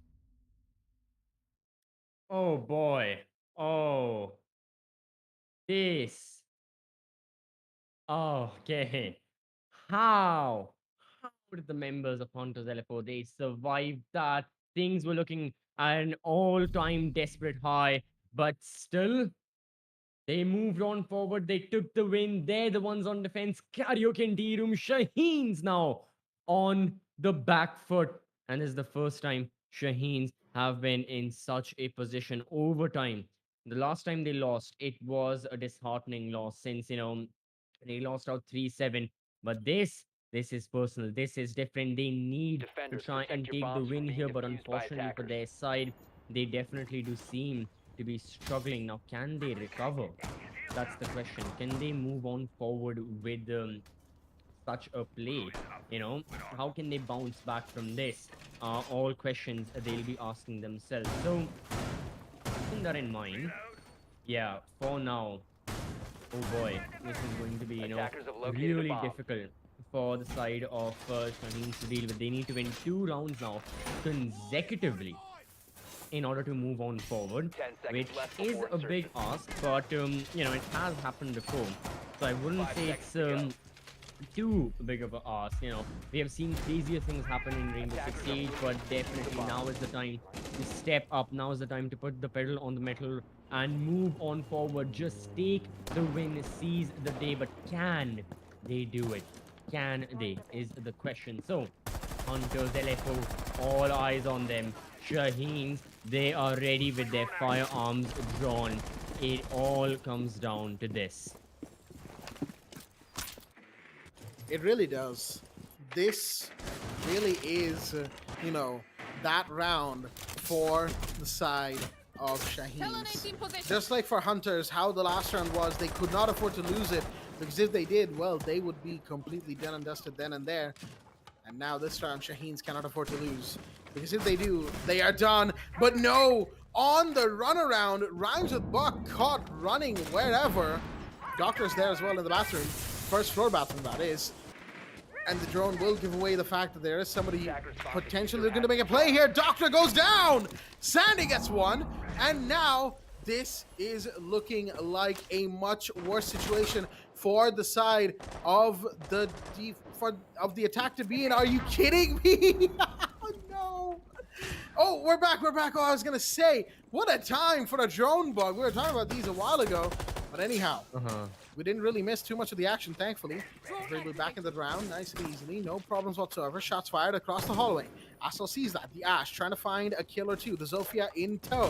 Oh boy. Oh. This. Okay. How? How did the members of Hunters LFO they survive that? Things were looking at an all-time desperate high, but still they moved on forward. They took the win. They're the ones on defense. Karaoke and D-Room. Shaheen's now on the back foot. And this is the first time Shaheen's have been in such a position over time. The last time they lost, it was a disheartening loss since, they lost out 3-7. But this is personal. This is different. They need to Defenders, try protect and your take the bombs from win being here. But defused by unfortunately for attackers. their side, they definitely do seem to be struggling. Now, can they recover? That's the question. Can they move on forward with such a play? How can they bounce back from this? All questions they'll be asking themselves. So, keeping that in mind, yeah, for now, oh boy, this is going to be, Attackers have located a really bomb. difficult for the side of Shaheen to deal with. They need to win 2 rounds now consecutively in order to move on forward, 10 seconds which left is before a big insertion. ask, but it has happened before. So I wouldn't 5 say seconds it's to go. too big of a ask. We have seen crazier things happen in Rainbow Six Siege, but definitely now is the time to step up. Now is the time to put the pedal on the metal and move on forward. Just take the win, seize the day. But can they do it? Can they? Is the question. So, Hunters LFO, all eyes on them. Shaheens, they are ready with their firearms drawn. It all comes down to this. It really does. This really is, that round for the side of Shaheen's. Just like for Hunters, how the last round was, they could not afford to lose it, because if they did, well, they would be completely done and dusted then and there. And now this round, Shaheen's cannot afford to lose, because if they do, they are done. But no, on the runaround, Rhymes with Buck caught running wherever. Doctor's there as well in the bathroom. First floor bathroom, that is. And the drone will give away the fact that there is somebody potentially going to make a play here. Doctor goes down. Sandy gets one. And now this is looking like a much worse situation for the side of the attack to be in. Are you kidding me? Oh, no. Oh, we're back. Oh, I was going to say, what a time for a drone bug. We were talking about these a while ago. But anyhow, we didn't really miss too much of the action, thankfully. We're back in the round, nice and easily, no problems whatsoever. Shots fired across the hallway. Astel sees that. The Ash trying to find a kill or two. The Zofia in tow.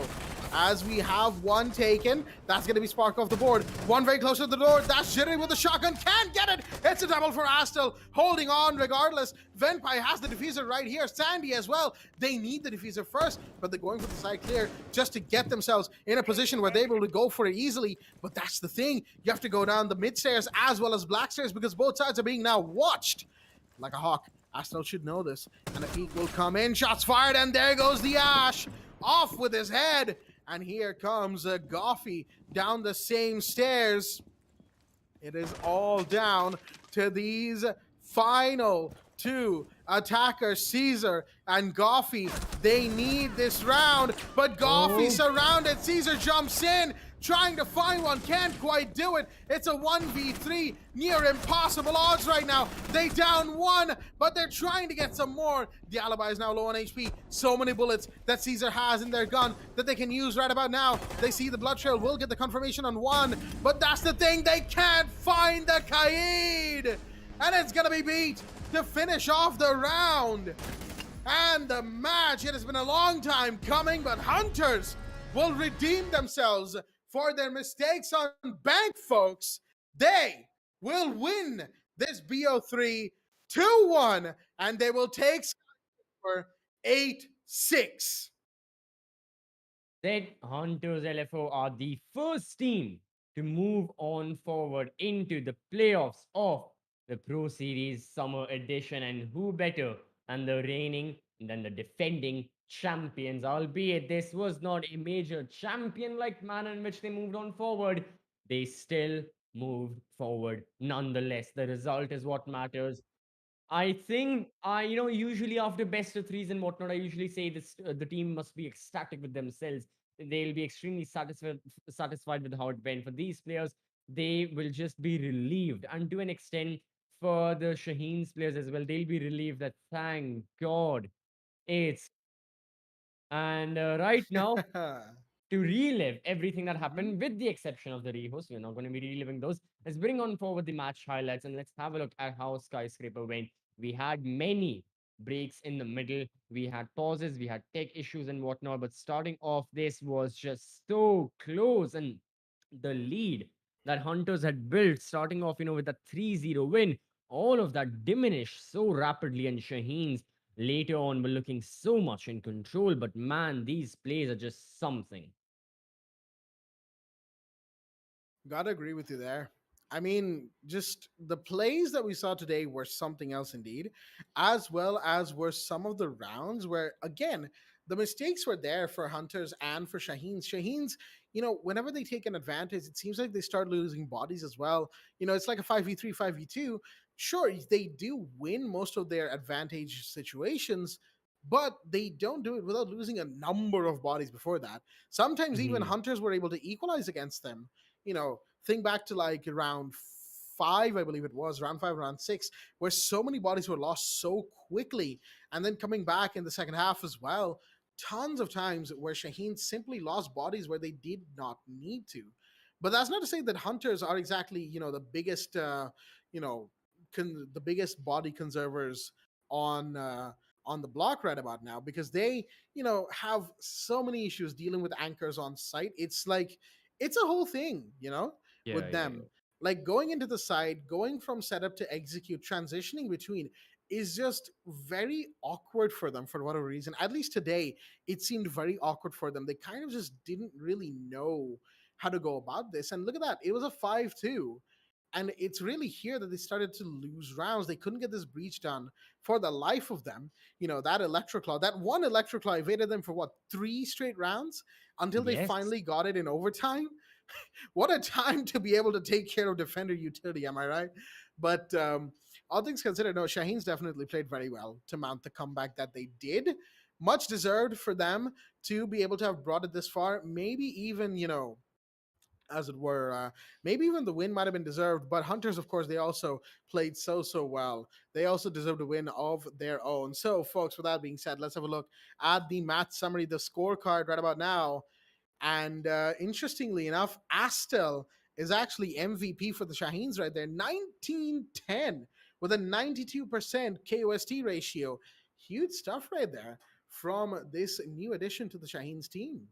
As we have one taken, that's going to be Spark off the board. One very close to the door. That's Jittery with the shotgun. Can't get it. It's a double for Astel. Holding on regardless. Venpai has the diffuser right here. Sandy as well. They need the diffuser first, but they're going for the side clear just to get themselves in a position where they're able to go for it easily. But that's the thing. You have to go down the mid stairs as well as black stairs, because both sides are being now watched like a hawk. Astel should know this. And a peek will come in. Shots fired, and there goes the Ash. Off with his head. And here comes Goffy down the same stairs. It is all down to these final two attackers, Caesar and Goffy. They need this round, but Goffy surrounded. Caesar jumps in, trying to find one, can't quite do it. It's a 1v3, near impossible odds right now. They down one, but they're trying to get some more. The Alibi is now low on HP. So many bullets that Caesar has in their gun that they can use right about now. They see the blood trail, will get the confirmation on one, but that's the thing, they can't find the Kaid. And it's gonna be beat to finish off the round. And the match, it has been a long time coming, but Hunters will redeem themselves for their mistakes on bank, folks. They will win this BO3 2-1, and they will take for 8-6. Said Hunters LFO are the first team to move on forward into the playoffs of the Pro Series Summer Edition. And who better than the defending champions, albeit this was not a major champion like manner in which they moved on forward. They still moved forward nonetheless. The result is what matters. I think usually after best of threes and whatnot, I usually say this: the team must be ecstatic with themselves. They'll be extremely satisfied with how it went. For these players, they will just be relieved, and to an extent, for the Shaheen's players as well, they'll be relieved that thank God it's. And right now, to relive everything that Mhm. happened, with the exception of the rehost. We're not going to be reliving those. Let's bring on forward the match highlights and let's have a look at how Skyscraper went. We had many breaks in the middle. We had pauses, we had tech issues and whatnot. But starting off, this was just so close. And the lead that Hunters had built, starting off, with a 3-0 win, all of that diminished so rapidly. And Shaheen's later on were looking so much in control. But man, these plays are just something. Gotta agree with you there. I mean, just the plays that we saw today were something else indeed, as well as were some of the rounds where, again, the mistakes were there for Hunters and for Shaheen's. Shaheen's, whenever they take an advantage, it seems like they start losing bodies as well. It's like a 5v3, 5v2. Sure, they do win most of their advantage situations, but they don't do it without losing a number of bodies before that. Sometimes even Mhm. Hunters were able to equalize against them. Think back to like round five, I believe it was, round five, round six, where so many bodies were lost so quickly. And then coming back in the second half as well, tons of times where Shaheen simply lost bodies where they did not need to. But that's not to say that Hunters are exactly, the biggest, you know, the biggest body conservers on on the block right about now, because they, have so many issues dealing with anchors on site. It's like it's a whole thing, Yeah, with yeah, them. Like going into the side, going from setup to execute, transitioning between is just very awkward for them for whatever reason. At least today, it seemed very awkward for them. They kind of just didn't really know how to go about this. And look at that, it was a 5-2. And it's really here that they started to lose rounds. They couldn't get this breach done for the life of them. That Electroclaw, that one Electroclaw evaded them for what, 3 straight rounds until they yes. finally got it in overtime. What a time to be able to take care of defender utility, am I right? But all things considered, no, Shaheen's definitely played very well to mount the comeback that they did. Much deserved for them to be able to have brought it this far. Maybe even, as it were, maybe even the win might have been deserved. But Hunters, of course, they also played so well. They also deserved a win of their own. So, folks, with that being said, let's have a look at the match summary, the scorecard right about now. And interestingly enough, Astel is actually MVP for the Shaheens right there. 1910 with a 92% KOST ratio. Huge stuff right there from this new addition to the Shaheens team.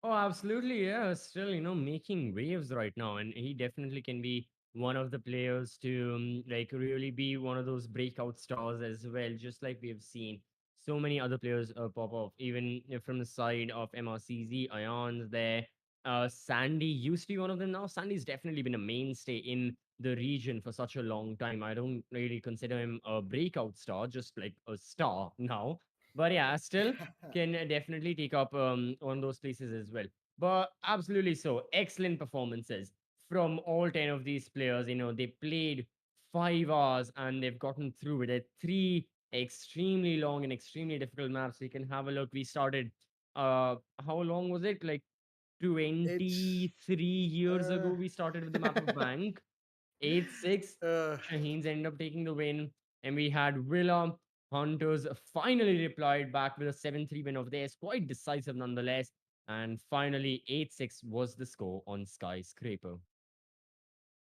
Oh, absolutely. Yeah. Still, making waves right now. And he definitely can be one of the players to like really be one of those breakout stars as well, just like we have seen so many other players pop off, even from the side of MRCZ, Ions there. Sandy used to be one of them now. Sandy's definitely been a mainstay in the region for such a long time. I don't really consider him a breakout star, just like a star now. But yeah, still can definitely take up on those places as well. But absolutely so. Excellent performances from all 10 of these players. They played 5 hours and they've gotten through with it. Three extremely long and extremely difficult maps. You can have a look. We started, how long was it? Like It's 23 years uh, ago, we started with the map of Bank. 8-6. uh, Shaheens ended up taking the win. And we had Villa Hunters finally replied back with a 7-3 win of theirs, quite decisive nonetheless. And finally, 8-6 was the score on Skyscraper.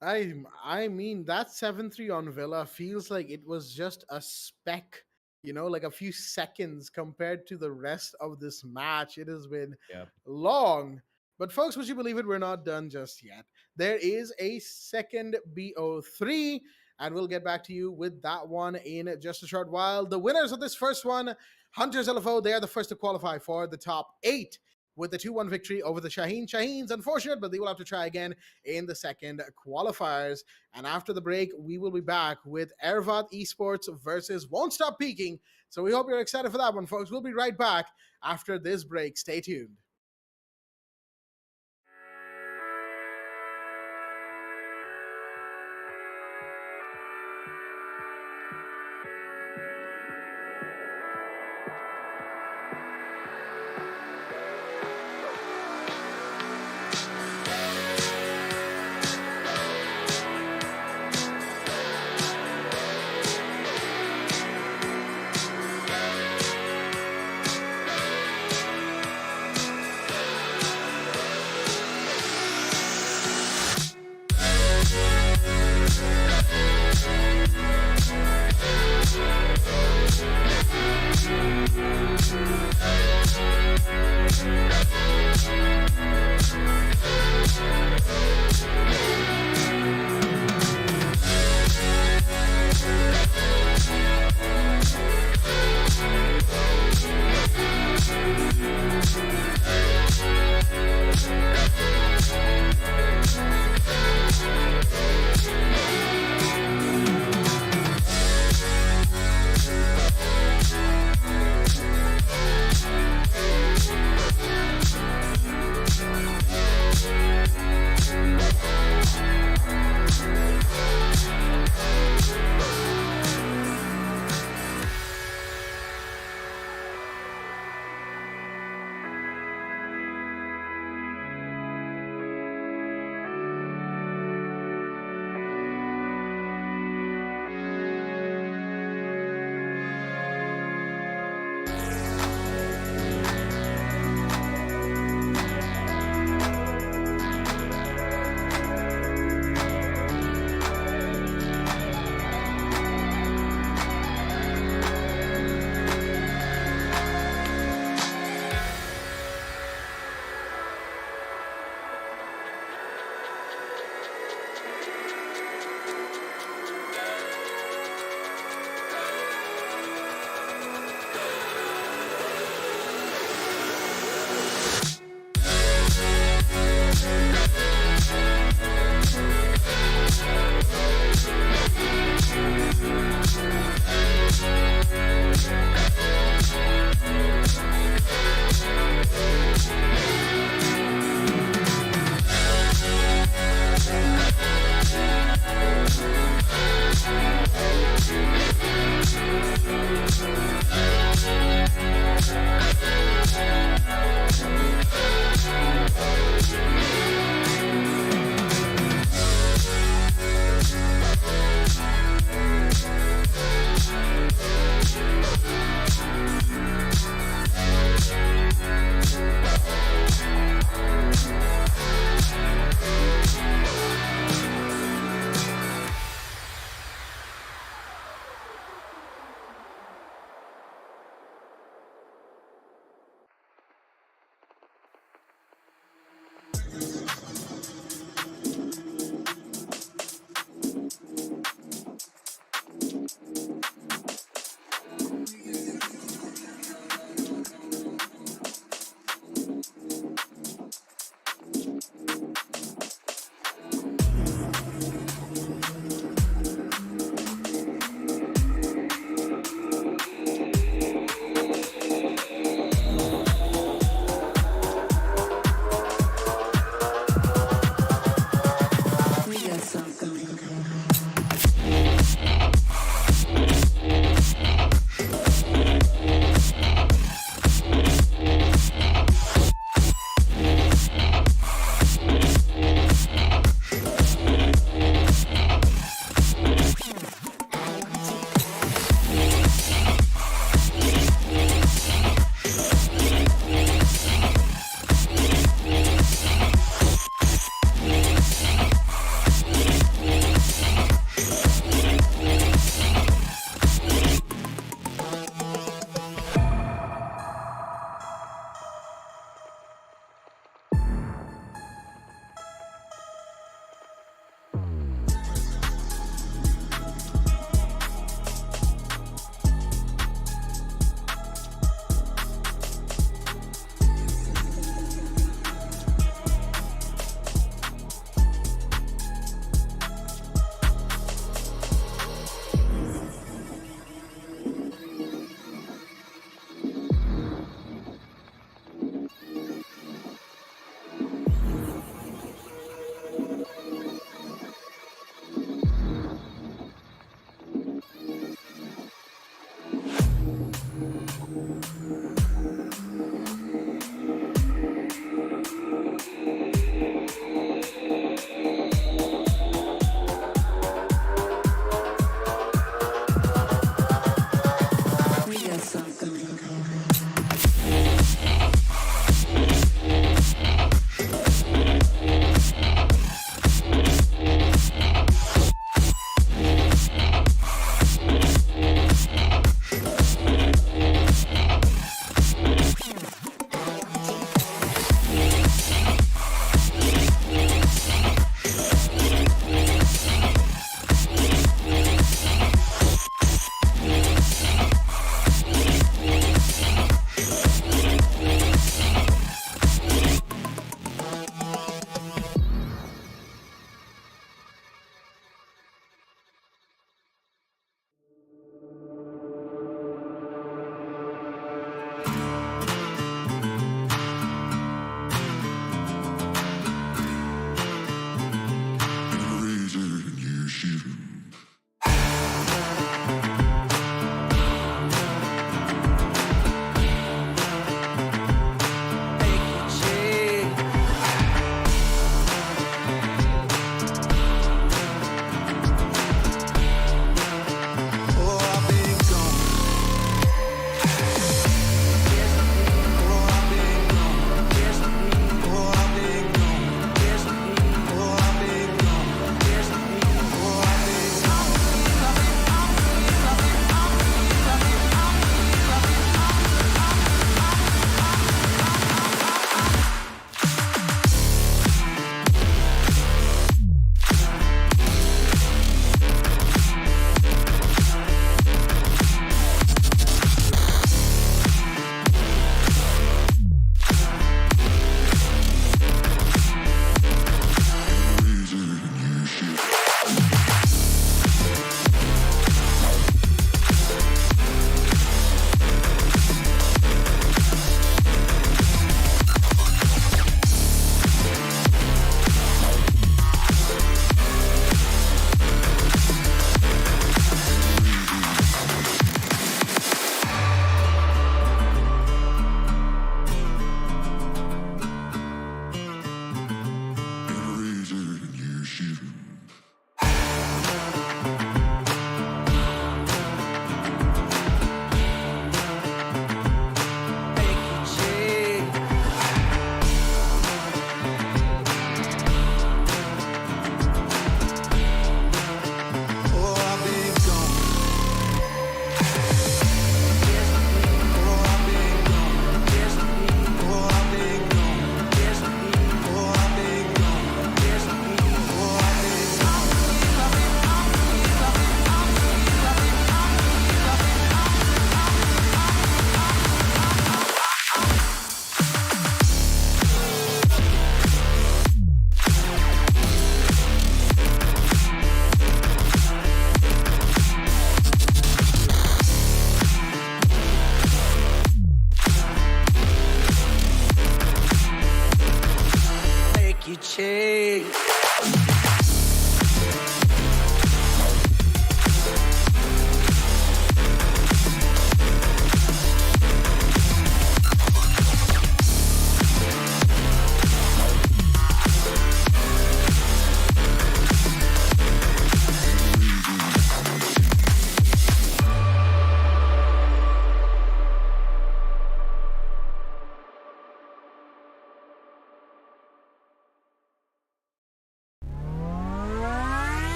I mean that 7-3 on Villa feels like it was just a speck, like a few seconds compared to the rest of this match. It has been Yep. long. But folks, would you believe it? We're not done just yet. There is a second BO3, and we'll get back to you with that one in just a short while. The winners of this first one, Hunters LFO, they are the first to qualify for the top 8 with the 2-1 victory over the Shaheen. Shaheen's unfortunate, but they will have to try again in the second qualifiers. And after the break, we will be back with Airavath Esports versus WontStopPeeking. So we hope you're excited for that one, folks. We'll be right back after this break. Stay tuned.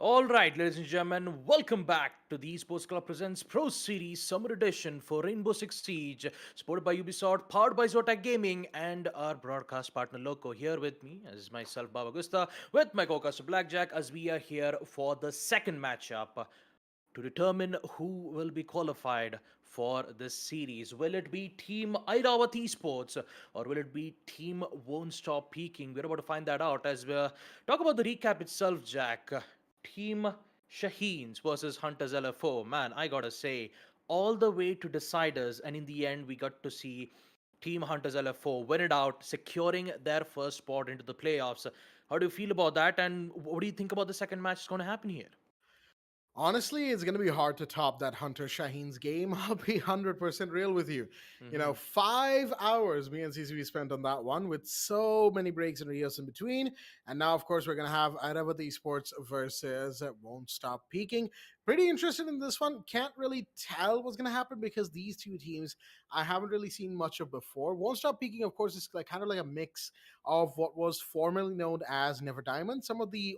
All right, ladies and gentlemen, welcome back to the Esports Club Presents Pro Series Summer Edition for Rainbow-Six-Siege, supported by Ubisoft, powered by Zotac Gaming, and our broadcast partner Loco. Here with me, as myself, Baba Gusta, with my co-caster Blackjack, as we are here for the second matchup to determine who will be qualified for this series. Will it be Team Airavath Esports or will it be Team WontStopPeeking? We're about to find that out as we talk about the recap itself, Jack. Team Shaheens versus Hunters LFO. Man, I gotta say, all the way to deciders, and in the end, we got to see Team Hunters LFO win it out, securing their first spot into the playoffs. How do you feel about that, and what do you think about the second match that's going to happen here? Honestly, it's going to be hard to top that Hunter Shaheen's game. I'll be 100% real with you. Mm-hmm. 5 hours me and CCV spent on that one with so many breaks and reels in between. And now, of course, we're going to have Airavath Esports versus Won't Stop Peaking. Pretty interested in this one. Can't really tell what's going to happen because these two teams I haven't really seen much of before. Won't Stop Peaking, of course, is like kind of like a mix of what was formerly known as Never Diamond, some of the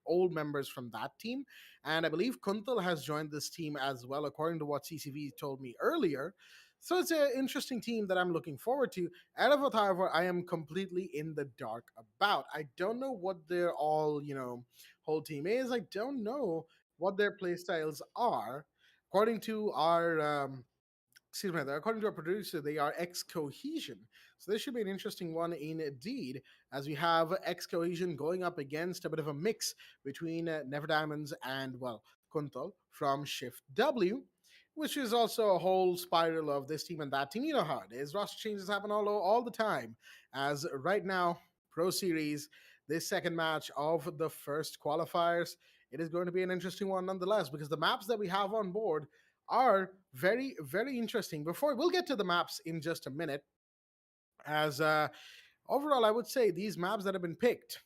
old members from that team, and I believe Kuntal has joined this team as well, according to what CCV told me earlier. So it's an interesting team that I'm looking forward to. Earavath, however, I am completely in the dark about. I don't know what their whole team is. I don't know what their playstyles are. According to according to our producer, they are X Cohesion. So this should be an interesting one indeed, as we have X Cohesion going up against a bit of a mix between Never Diamonds and, well, Kuntal from Shift W, which is also a whole spiral of this team and that team. You know how it is. Roster changes happen all the time. As right now, Pro Series, this second match of the first qualifiers, it is going to be an interesting one nonetheless, because the maps that we have on board are very, very interesting. Before we'll get to the maps in just a minute, as overall, I would say these maps that have been picked,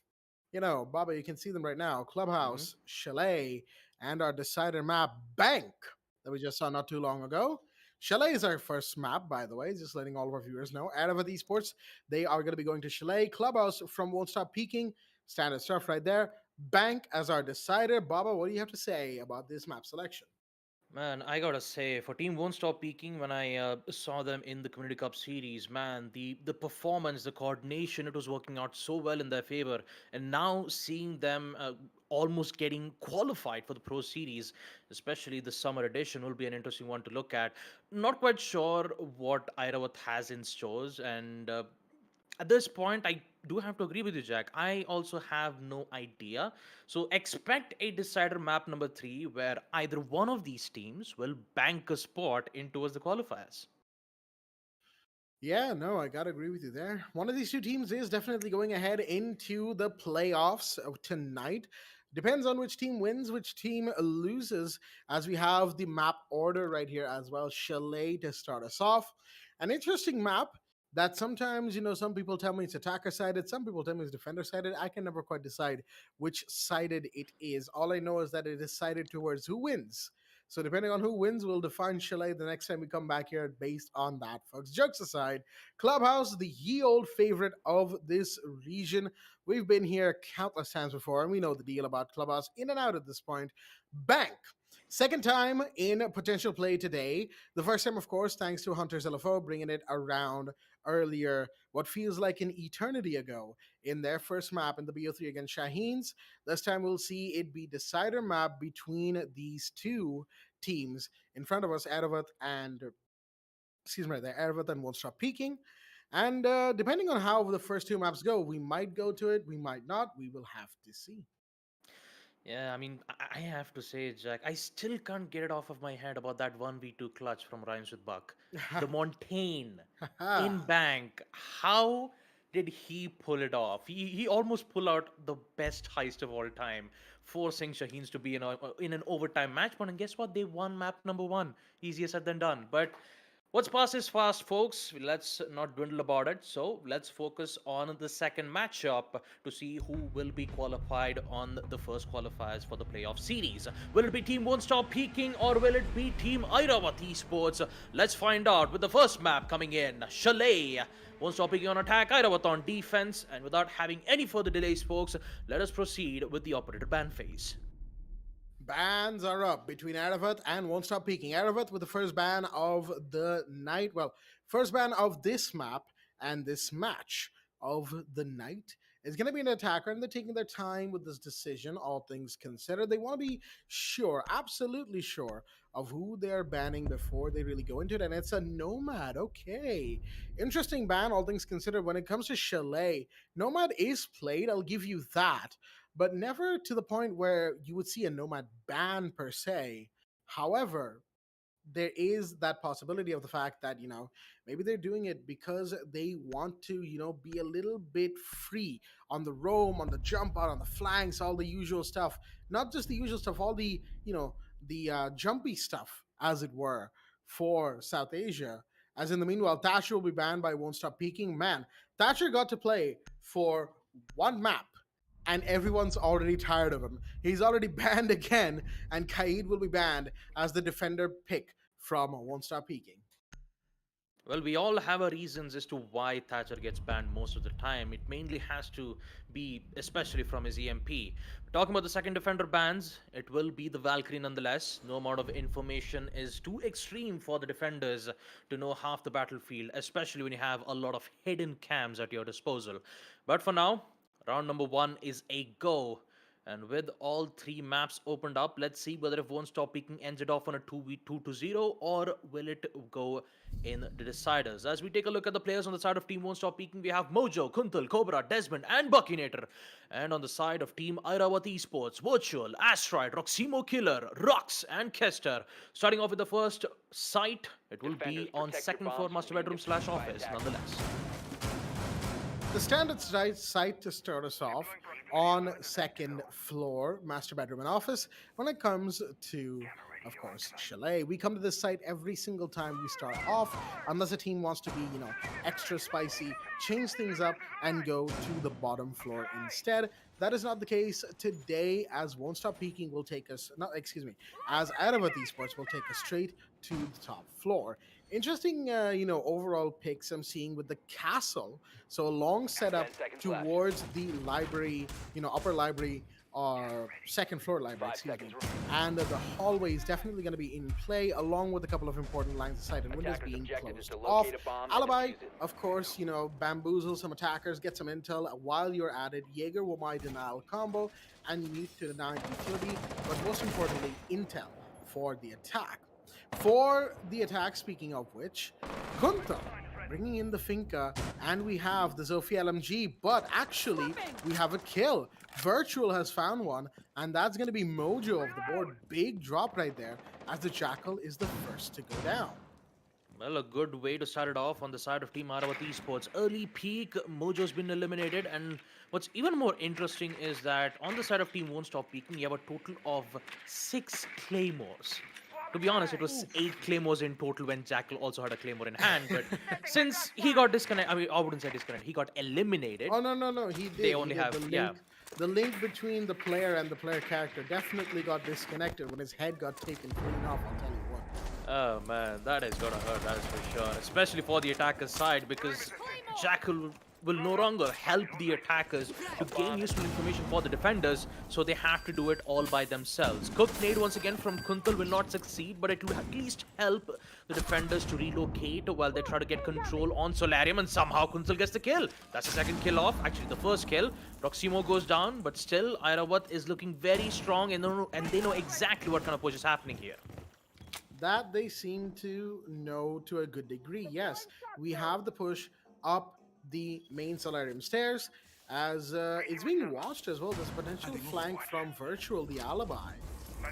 Baba, you can see them right now: Mm-hmm. Clubhouse, Chalet, and our decider map, Bank, that we just saw not too long ago. Chalet is our first map, by the way, just letting all of our viewers know. Airavath Esports, they are going to be going to Chalet. Clubhouse from Won't Stop Peaking, standard stuff right there. Bank as our decider. Baba, what do you have to say about this map selection? Man, I gotta say, for Team Won't Stop Peaking, when I saw them in the Community Cup series, man, the performance, the coordination, it was working out so well in their favor. And now seeing them almost getting qualified for the Pro Series, especially the summer edition, will be an interesting one to look at. Not quite sure what Airavath has in stores, and at this point, I do have to agree with you, Jack. I also have no idea. So expect a decider map number three where either one of these teams will bank a spot in towards the qualifiers. Yeah, no, I gotta agree with you there. One of these two teams is definitely going ahead into the playoffs tonight. Depends on which team wins, which team loses, as we have the map order right here as well. Chalet to start us off. An interesting map that sometimes, some people tell me it's attacker sided, some people tell me it's defender sided. I can never quite decide which sided it is. All I know is that it is sided towards who wins. So depending on who wins, we'll define Chalet the next time we come back here based on that, folks. Jokes aside, Clubhouse, the ye old favorite of this region. We've been here countless times before, and we know the deal about Clubhouse in and out at this point. Bank. Second time in potential play today. The first time, of course, thanks to Hunters LFO bringing it around earlier, what feels like an eternity ago, in their first map in the BO3 against Shaheens. This time we'll see it be decider map between these two teams. In front of us, Airavath and Airavath and Won't Stop Peaking. And depending on how the first two maps go, we might go to it, we might not. We will have to see. Yeah, I mean, I have to say, Jack, I still can't get it off of my head about that 1v2 clutch from Rhymes with Buck. The Montaigne in bank. How did he pull it off? He almost pulled out the best heist of all time, forcing Shaheens to be in an overtime match. But and guess what? They won map number one. Easier said than done. But what's past is fast, folks. Let's not dwindle about it. So let's focus on the second matchup to see who will be qualified on the first qualifiers for the playoff series. Will it be Team Won't Stop Peaking or will it be Team Airavath Esports? Let's find out with the first map coming in. Chalet Won't Stop Peaking on attack, Airavath on defense. And without having any further delays, folks, let us proceed with the operator ban phase. Bans are up between Airavath and WontStopPeeking. Airavath with the first ban of the night. Well, first ban of this map and this match of the night is going to be an attacker, and they're taking their time with this decision, all things considered. They want to be sure, absolutely sure, of who they're banning before they really go into it, and it's a Nomad. Okay. Interesting ban, all things considered. When it comes to Chalet, Nomad is played, I'll give you that, but never to the point where you would see a Nomad ban per se. However, there is that possibility of the fact that maybe they're doing it because they want to be a little bit free on the roam, on the jump out, on the flanks, all the usual stuff. Not just the usual stuff, all the jumpy stuff, as it were, for South Asia. As in the meanwhile, Thatcher will be banned by WontStopPeeking. Man, Thatcher got to play for one map and everyone's already tired of him. He's already banned again, and Kaid will be banned as the defender pick from WontStopPeeking. Well, we all have our reasons as to why Thatcher gets banned most of the time. It mainly has to be, especially from his EMP. Talking about the second defender bans, it will be the Valkyrie nonetheless. No amount of information is too extreme for the defenders to know half the battlefield, especially when you have a lot of hidden cams at your disposal. But for now, round number 1 is a go. And with all 3 maps opened up, let's see whether if WontStopPeeking ends it off on a 2v2-0 or will it go in the deciders. As we take a look at the players on the side of Team WontStopPeeking, we have Mojo, Kuntal, Cobra, Desmond, and Buckinator. And on the side of Team Airavath Esports, Virtual, Asteroid, Roximo Killer, Rox, and Kester. Starting off with the first site, it will be on second floor master bedroom / office nonetheless. The standard site to start us off on second floor, master bedroom and office. When it comes to, of course, Chalet, we come to this site every single time we start off, unless a team wants to be, extra spicy, change things up, and go to the bottom floor instead. That is not the case today, as WontStopPeeking will take us, as Airavath Esports will take us straight to the top floor. Interesting, overall picks I'm seeing with the castle. So a long setup towards the library, upper library or second floor library, excuse me. And the hallway is definitely going to be in play, along with a couple of important lines of sight and windows being closed off. Alibi, of course, bamboozle some attackers, get some intel while you're at it. Jaeger will my denial combo, and you need to deny utility, but most importantly, intel for the attack. For the attack, speaking of which, Kunta bringing in the Finka, and we have the Zofia LMG, but actually we have a kill. Virtual has found one, and that's going to be Mojo of the board. Big drop right there, as the Jackal is the first to go down. Well, a good way to start it off on the side of Team Airavath Esports. Early peak, Mojo's been eliminated, and what's even more interesting is that on the side of Team WontStopPeeking, you have a total of 6 claymores. To be honest, it was 8 claymores in total when Jackal also had a claymore in hand. But since he got disconnected, I wouldn't say disconnected, he got eliminated. Oh, no, he did. They only did. have, The link between the player and the player character definitely got disconnected when his head got taken clean off, I'll tell you what. Oh man, that is gonna hurt, that is for sure. Especially for the attacker's side, because Jackal will no longer help the attackers to gain useful information for the defenders, so they have to do it all by themselves. Cooked nade once again from Kuntal will not succeed, but it will at least help the defenders to relocate while they try to get control on Solarium, and somehow Kuntal gets the kill. That's the second kill off, actually the first kill. Proximo goes down, but still Airavath is looking very strong, and they know exactly what kind of push is happening here. That they seem to know to a good degree. Yes, we have the push up the main Solarium stairs, as it's being watched as well. This potential flank from Virtual, the alibi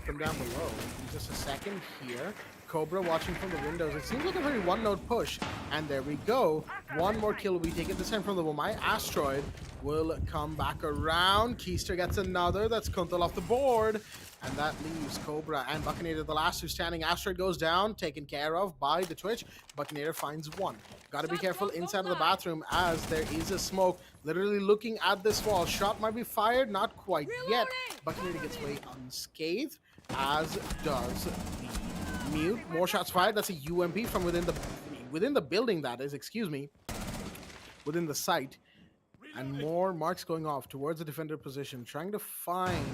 from down below. In just a second here, Cobra watching from the windows. It seems like a very one-note push, and there we go. One more kill will be taken this time from the Womai. Asteroid will come back around. Keister gets another. That's Kuntal off the board. And that leaves Cobra and Buckinator, the last two standing. Asteroid goes down, taken care of by the Twitch. Buckinator finds one. Gotta be careful inside of the bathroom, as there is a smoke. Literally looking at this wall. Shot might be fired, not quite yet. Buckinator gets away unscathed, as does the Mute. More shots fired. That's a UMP from within the building, that is, excuse me. Within the site. And more marks going off towards the defender position, trying to find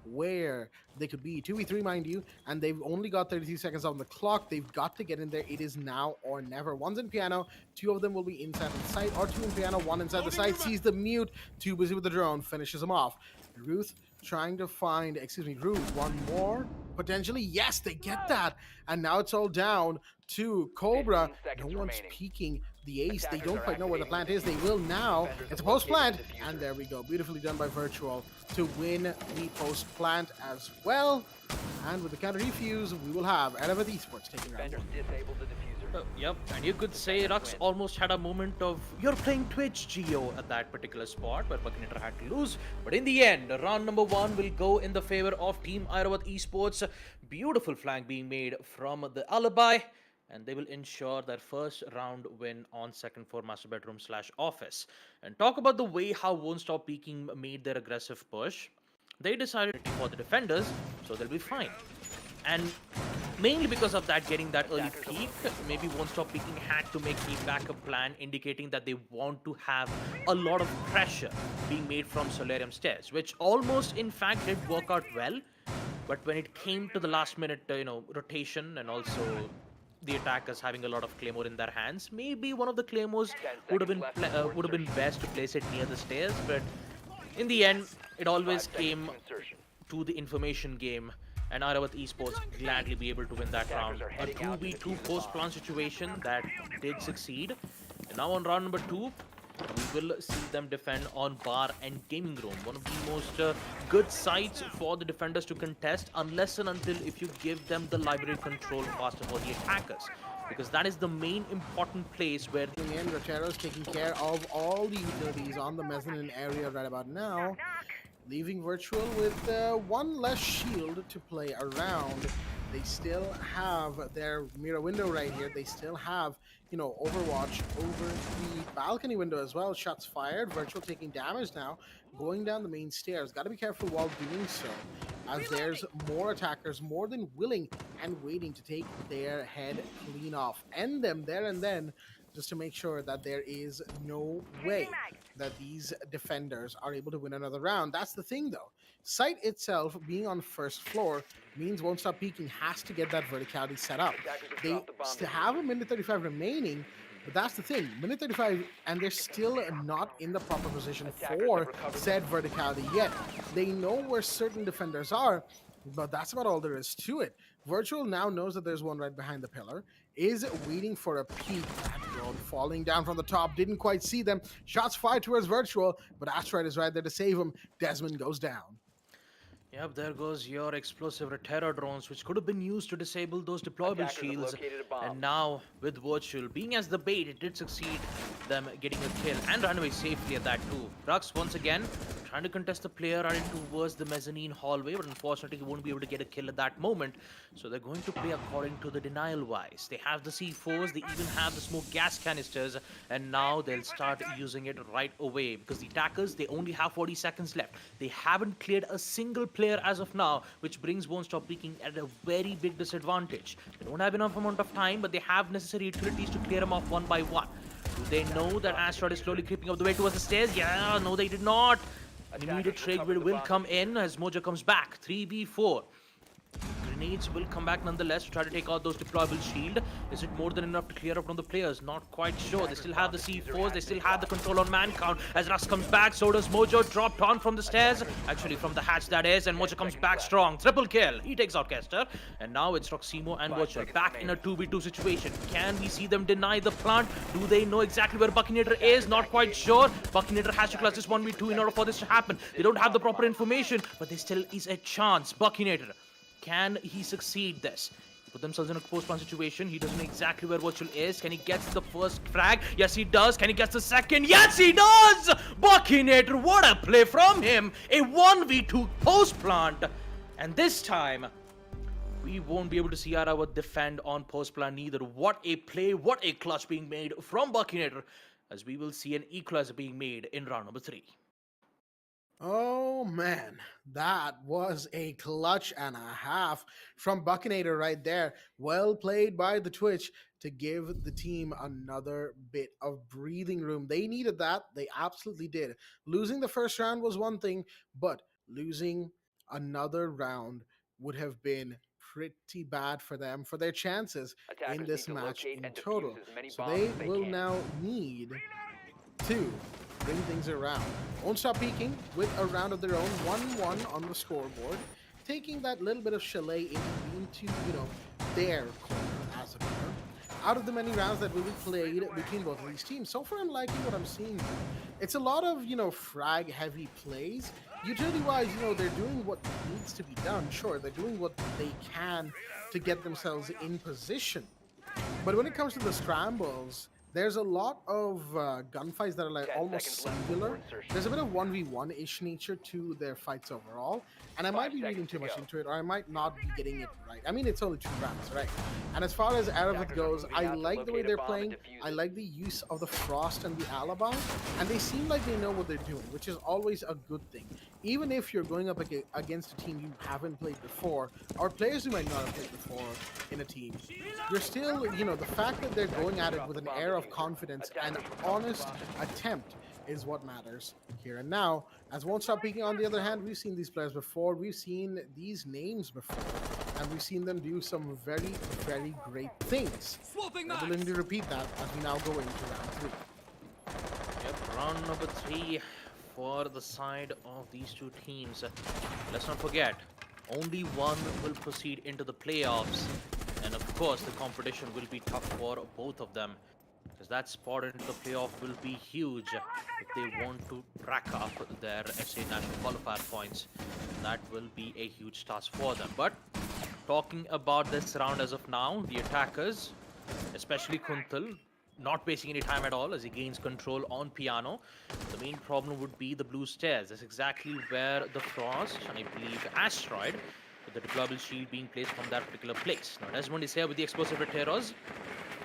where they could be. 2v3, mind you, and they've only got 32 seconds on the clock. They've got to get in there. It is now or never. One's in piano, two of them will be inside the site, or two in piano, one inside the site, sees the mute, too busy with the drone, finishes him off. Ruth trying to find, Ruth, one more. Potentially, yes, they get that. And now it's all down to Cobra. No one's peeking the ace. They don't quite know where the plant is. They will now. It's a post plant. And there we go. Beautifully done by Virtual to win the post plant as well. And with the counter defuse, we will have Earavath Esports taking round one. Yep, and you could say Rux almost had a moment of you're playing Twitch Geo at that particular spot where Buckinator had to lose. But in the end, round number 1 will go in the favor of Team Airavath Esports. Beautiful flank being made from the Alibi, and they will ensure their first round win on second floor master bedroom / office. And talk about the way how WontStopPeeking made their aggressive push. They decided for the defenders, so they'll be fine. And mainly because of that, getting that early peak, maybe WontStopPeeking had to make a backup plan indicating that they want to have a lot of pressure being made from Solarium stairs, which almost in fact did work out well. But when it came to the last minute, rotation, and also the attackers having a lot of Claymore in their hands, maybe one of the Claymores would have been best to place it near the stairs. But in the end, it always came to the information game, and Airavath Esports gladly be able to win that round. A 2v2 post-plant situation that did succeed. And now on round number 2, we will see them defend on bar and gaming room. One of the most good sites for the defenders to contest, unless and until if you give them the library control faster for the attackers. Because that is the main important place where Rochero's taking care of all the utilities on the mezzanine area right about now, leaving Virtual with one less shield to play around. They still have their mirror window right here. They still have, Overwatch over the balcony window as well. Shots fired. Virtual taking damage now, going down the main stairs. Got to be careful while doing so, as there's more attackers more than willing and waiting to take their head clean off. End them there and then, just to make sure that there is no way that these defenders are able to win another round. That's the thing, though. Site itself being on first floor means WontStopPeeking has to get that verticality set up. They still have a minute 35 remaining, but that's the thing. Minute 35, and they're still not in the proper position for said verticality yet. They know where certain defenders are, but that's about all there is to it. Virtual now knows that there's one right behind the pillar, is waiting for a peek. That drone falling down from the top, didn't quite see them. Shots fired towards Virtual, but Asteroid is right there to save him. Desmond goes down. Yep, there goes your explosive terror drones, which could have been used to disable those deployable shields. And now, with Virtual being as the bait, it did succeed them getting a kill and ran away safely at that too. Rux once again trying to contest the player running towards the mezzanine hallway, but unfortunately he won't be able to get a kill at that moment. So they're going to play according to the denial wise. They have the C4s, they even have the smoke gas canisters, and now they'll start using it right away because the attackers, they only have 40 seconds left. They haven't cleared a single player as of now, which brings WontStopPeeking at a very big disadvantage. They don't have enough amount of time, but they have necessary utilities to clear them off one by one. Do they know that Asteroid is slowly creeping up the way towards the stairs? Yeah, no they did not. An immediate trade will come in as Mojo comes back. 3v4. Grenades will come back nonetheless to try to take out those deployable shield. Is it more than enough to clear up from the players? Not quite sure. They still have the C4s. They still have the control on man count. As Rux comes back, so does Mojo. Dropped on from the stairs. Actually, from the hatch that is. And Mojo comes back strong. Triple kill. He takes out Kester. And now it's Roximo and Watcher back in a 2v2 situation. Can we see them deny the plant? Do they know exactly where Buckinator is? Not quite sure. Buckinator has to clutch this 1v2 in order for this to happen. They don't have the proper information, but there still is a chance. Buckinator, can he succeed this? Put themselves in a post-plant situation. He doesn't know exactly where Virtual is. Can he get the first frag? Yes, he does. Can he get the second? Yes, he does! Buckinator, what a play from him! A 1v2 post-plant. And this time, we won't be able to see Airavath defend on post-plant either. What a play, what a clutch being made from Buckinator, as we will see an equalizer being made in round number 3. Oh man, that was a clutch and a half from Buckinator right there. Well played by the Twitch to give the team another bit of breathing room. They needed that. They absolutely did. Losing the first round was one thing, but losing another round would have been pretty bad for them, for their chances in Attackers need this to match locate in and defuse total. as many So bombs they as they will can. now need to bring things around. Won't Stop Peeking with a round of their own, 1-1 on the scoreboard, taking that little bit of chalet into their corner, as it were. Out of the many rounds that will be played between both of these teams, so far I'm liking what I'm seeing here. It's a lot of, frag heavy plays. Utility wise, they're doing what needs to be done. Sure, they're doing what they can to get themselves in position. But when it comes to the scrambles, there's a lot of gunfights that are like 10 almost seconds left before singular. insertion. There's a bit of 1v1-ish nature to their fights overall. And I might 5 be reading seconds too to much go. into it, or I might not be getting it right. I mean, it's only 2 rounds, right? And as far as Airavath Attackers are goes, moving I out to like the way locate a they're bomb playing. and defuse I it. like the use of the Frost and the Alibi. And they seem like they know what they're doing, which is always a good thing. Even if you're going up against a team you haven't played before, or players who might not have played before in a team, you're still, the fact that they're going at it with an air of confidence and honest attempt is what matters here and now. As Won't Stop Peeking, on the other hand, we've seen these players before, we've seen these names before, and we've seen them do some very, very great things. We're willing to repeat that as we now go into round 3. Yep, round number 3 for the side of these two teams. Let's not forget, only one will proceed into the playoffs. And of course, the competition will be tough for both of them, because that spot into the playoff will be huge if they want to rack up their SA National Qualifier points. That will be a huge task for them. But talking about this round as of now, the attackers, especially Kuntal, not wasting any time at all as he gains control on Piano. The main problem would be the blue stairs. That's exactly where the Frost, and I believe Asteroid, with the deployable shield being placed from that particular place. Now, Desmond is here with the explosive Reteros.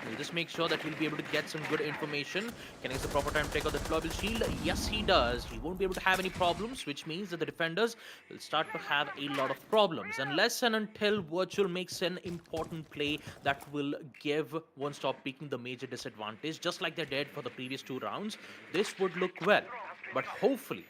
He'll just make sure that he'll be able to get some good information. Can he get the proper time to take out the deployable shield? Yes, he does. He won't be able to have any problems, which means that the defenders will start to have a lot of problems. Unless and until Virtual makes an important play that will give WontStopPeeking the major disadvantage, just like they did for the previous 2 rounds, this would look well. But hopefully,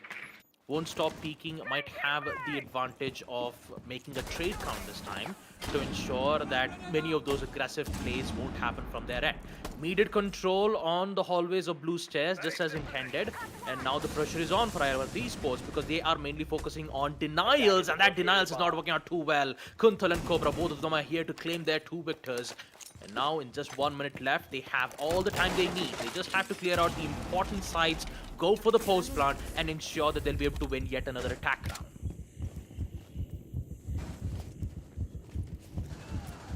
WontStopPeeking might have the advantage of making a trade count this time to ensure that many of those aggressive plays won't happen from their end. Needed control on the hallways of blue stairs just as intended, and now the pressure is on for Airavath Esports because they are mainly focusing on denials, and that denials is not working out too well. Kuntal and Cobra, both of them are here to claim their 2 victors. And now, in just 1 minute left, they have all the time they need. They just have to clear out the important sites, go for the post plant, and ensure that they'll be able to win yet another attack round.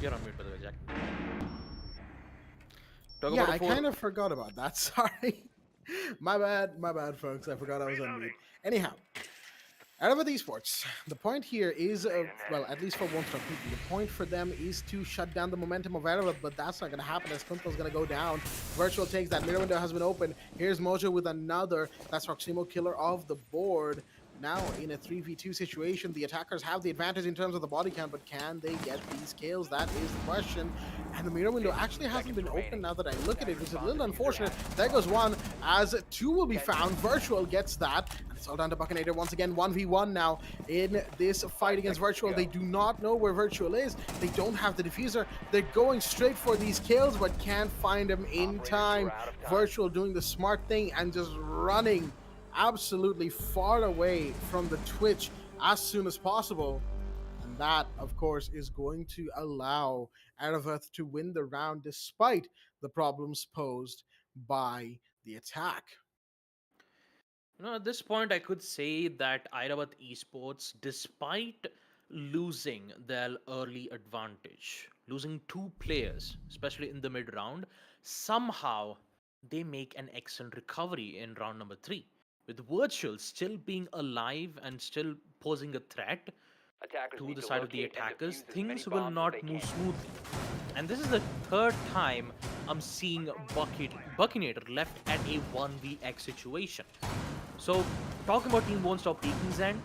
You're on mute, by the way, Jack. Talk Yeah, about a I four- kind of forgot about that. Sorry. My bad, folks. I forgot I was on mute. Anyhow, Airavath Esports, the point here is, well, at least for WontStopPeeking, the point for them is to shut down the momentum of Airavath, but that's not going to happen as Kuntal's going to go down. Virtual takes that. Mirror window has been opened. Here's Mojo with another. That's Roximo killer off the board. Now, in a 3v2 situation, the attackers have the advantage in terms of the body count, but can they get these kills? That is the question. And the mirror window actually hasn't been open now that I look at it, which is a little unfortunate. There goes one, as 2 will be found. Virtual gets that. And it's all down to Buckinator once again. 1v1 now in this fight against Virtual. They do not know where Virtual is. They don't have the diffuser. They're going straight for these kills, but can't find him in time. Virtual doing the smart thing and just running absolutely far away from the Twitch as soon as possible. And that, of course, is going to allow Airavath to win the round despite the problems posed by the attack. At this point, I could say that Airavath Esports, despite losing their early advantage, losing 2 players, especially in the mid round, somehow they make an excellent recovery in round number 3. With Virtual still being alive and still posing a threat to the side of the attackers, things will not move smoothly. And this is the 3rd time I'm seeing Buckinator left at a 1vx situation. So, talking about Team WontStopPeeking's end,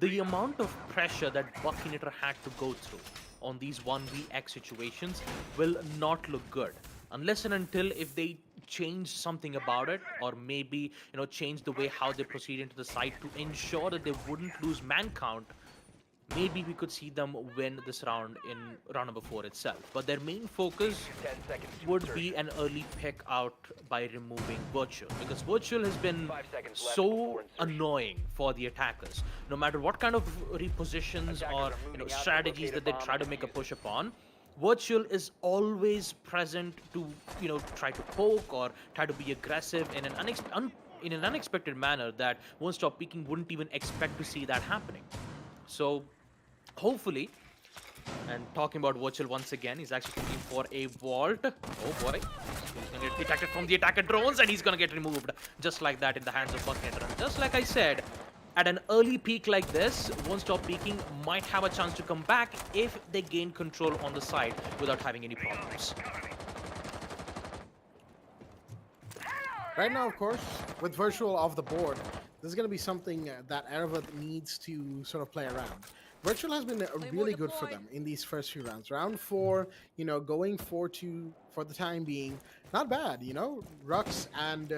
the amount of pressure that Buckinator had to go through on these 1vx situations will not look good. Unless and until if they change something about it, or maybe change the way how they proceed into the site to ensure that they wouldn't lose man count maybe we could see them win this round in round number 4 itself. But their main focus would be an early pick out by removing Virtual, because Virtual has been so annoying for the attackers. No matter what kind of repositions or strategies that they try to make a push upon, Virtual is always present to try to poke or try to be aggressive in an unexpected manner that WontStopPeeking wouldn't even expect to see that happening. So hopefully, and talking about Virtual once again, he's actually looking for a vault. Oh boy, he's gonna get detected from the attacker drones and he's gonna get removed just like that in the hands of Buckner. And just like I said, at an early peak like this, WontStopPeeking might have a chance to come back if they gain control on the side without having any problems. Right now, of course, with Virtual off the board, this is going to be something that Airavath needs to sort of play around. Virtual has been really good for them in these first few rounds. Round 4, going 4-2 for the time being, not bad, Rux and